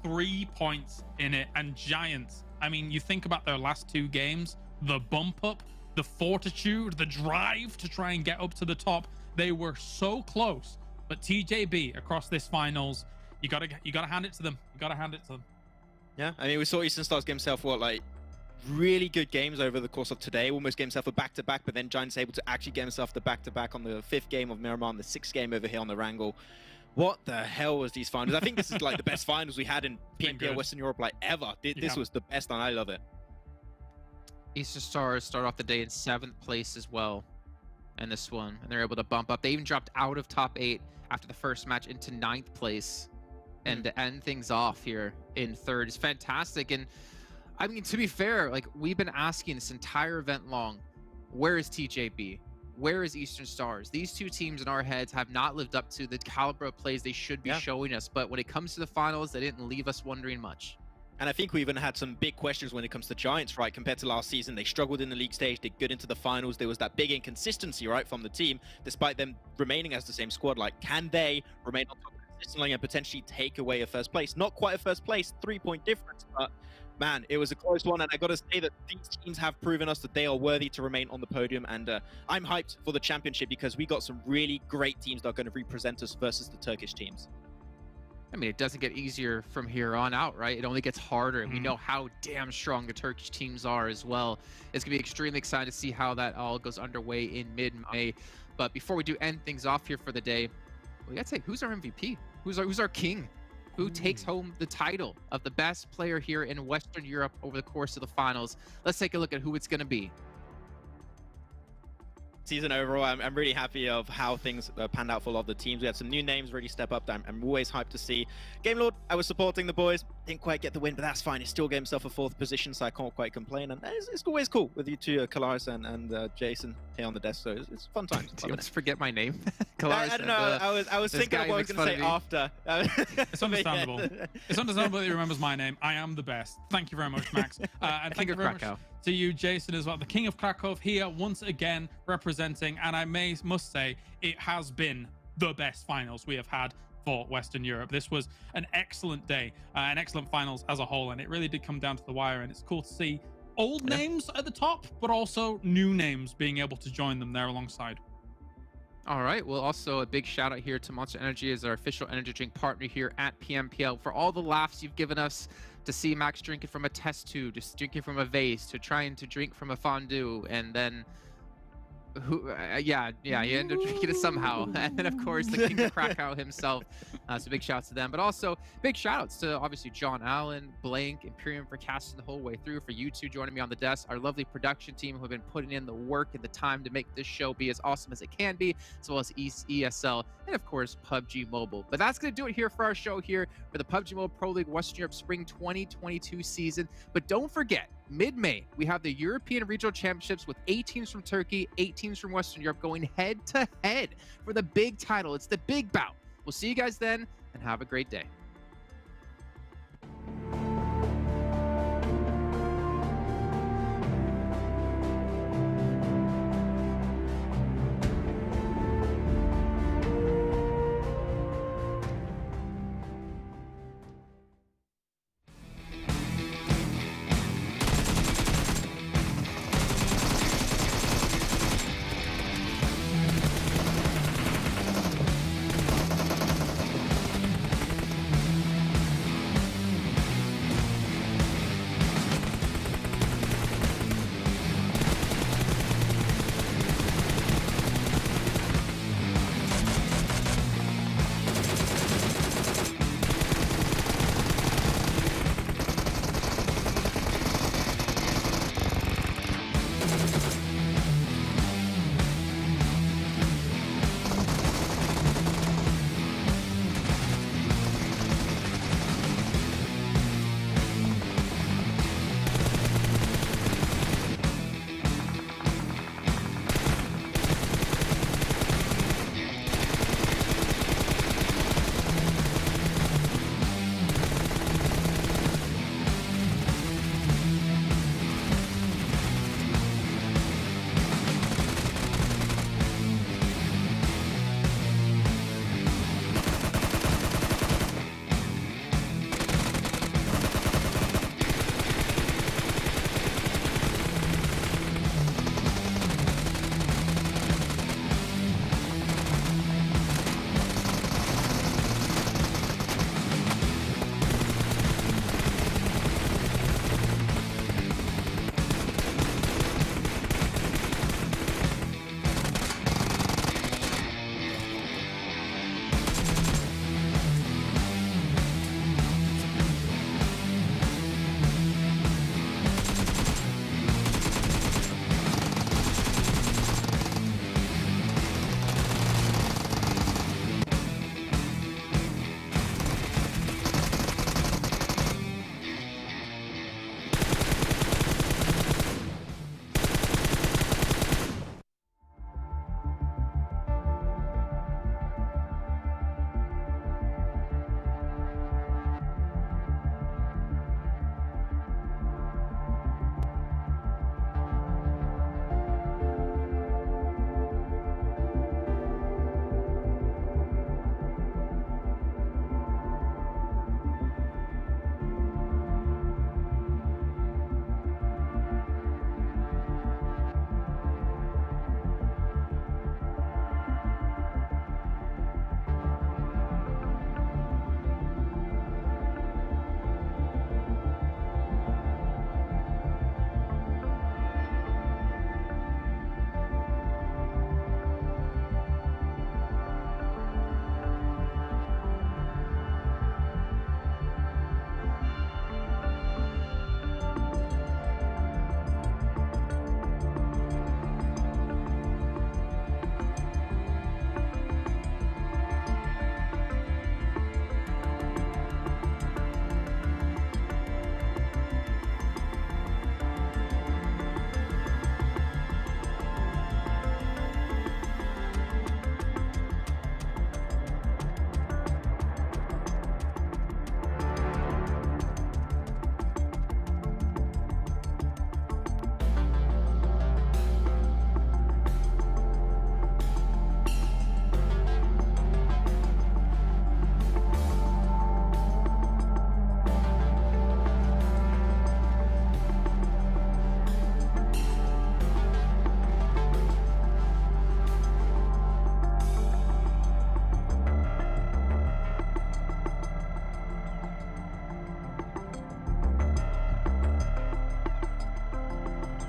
3 points in it. And Giants, I mean, you think about their last 2 games, the bump up, the fortitude, the drive to try and get up to the top. They were so close. But TJB across this finals, you gotta hand it to them. You gotta hand it to them. Yeah, I mean, we saw Eastern Stars get himself like really good games over the course of today. Almost get himself a back-to-back, but then Giants able to actually get himself the back-to-back on the 5th game of Miramar and the 6th game over here on the Erangel. What the hell was these finals? I think this is like the best finals we had in PMPL Western Europe like ever. This was the best, and I love it. Eastern Stars start off the day in 7th place as well in this one, and they're able to bump up. They even dropped out of top 8 after the first match into 9th place, and to end things off here in 3rd is fantastic. And I mean, to be fair, like, we've been asking this entire event long, where is TJB? Where is Eastern Stars? These 2 teams in our heads have not lived up to the caliber of plays they should be showing us, but when it comes to the finals, they didn't leave us wondering much. And I think we even had some big questions when it comes to Giants, right? Compared to last season, they struggled in the league stage, did good into the finals. There was that big inconsistency, right, from the team, despite them remaining as the same squad. Like, can they remain on top consistently and potentially take away a first place? Not quite a first place, 3-point difference, but man, it was a close one. And I got to say that these teams have proven us that they are worthy to remain on the podium. And I'm hyped for the championship because we got some really great teams that are going to represent us versus the Turkish teams. I mean, it doesn't get easier from here on out, right? It only gets harder, and we know how damn strong the Turkish teams are as well. It's going to be extremely exciting to see how that all goes underway in mid-May. But before we do end things off here for the day, we got to say, who's our MVP? Who's our king? Who takes home the title of the best player here in Western Europe over the course of the finals? Let's take a look at who it's going to be. Season overall, I'm really happy of how things panned out for a lot of the teams. We had some new names really step up that I'm always hyped to see. Game Lord, I was supporting the boys, didn't quite get the win, but that's fine. He still gave himself a 4th position, so I can't quite complain. And it's always cool with you two, Kalaris and Jason here on the desk, so it's fun times. Do you want to forget my name? I don't know, I was thinking of what I was going to say after. It's understandable. It's understandable that he remembers my name. I am the best. Thank you very much, Max. And thank you very much to you, Jason, as well. The King of Krakow here once again representing, and I must say, it has been the best finals we have had for Western Europe. This was an excellent day, an excellent finals as a whole, and it really did come down to the wire, and it's cool to see old names at the top, but also new names being able to join them there alongside. All right. Well, also a big shout out here to Monster Energy as our official energy drink partner here at PMPL for all the laughs you've given us, to see Max drinking from a test tube, just drinking from a vase, to trying to drink from a fondue, and then he ended up drinking it somehow. And then, of course, the King of Krakow himself. So big shouts to them. But also big shout outs to, obviously, John Allen, Blank, Imperium for casting the whole way through, for you two joining me on the desk, our lovely production team who have been putting in the work and the time to make this show be as awesome as it can be, as well as ESL, and, of course, PUBG Mobile. But that's going to do it here for our show here for the PUBG Mobile Pro League Western Europe Spring 2022 season. But don't forget, mid-May, we have the European Regional Championships with 8 teams from Turkey, 8 teams from Western Europe going head-to-head for the big title. It's the big bout. We'll see you guys then, and have a great day.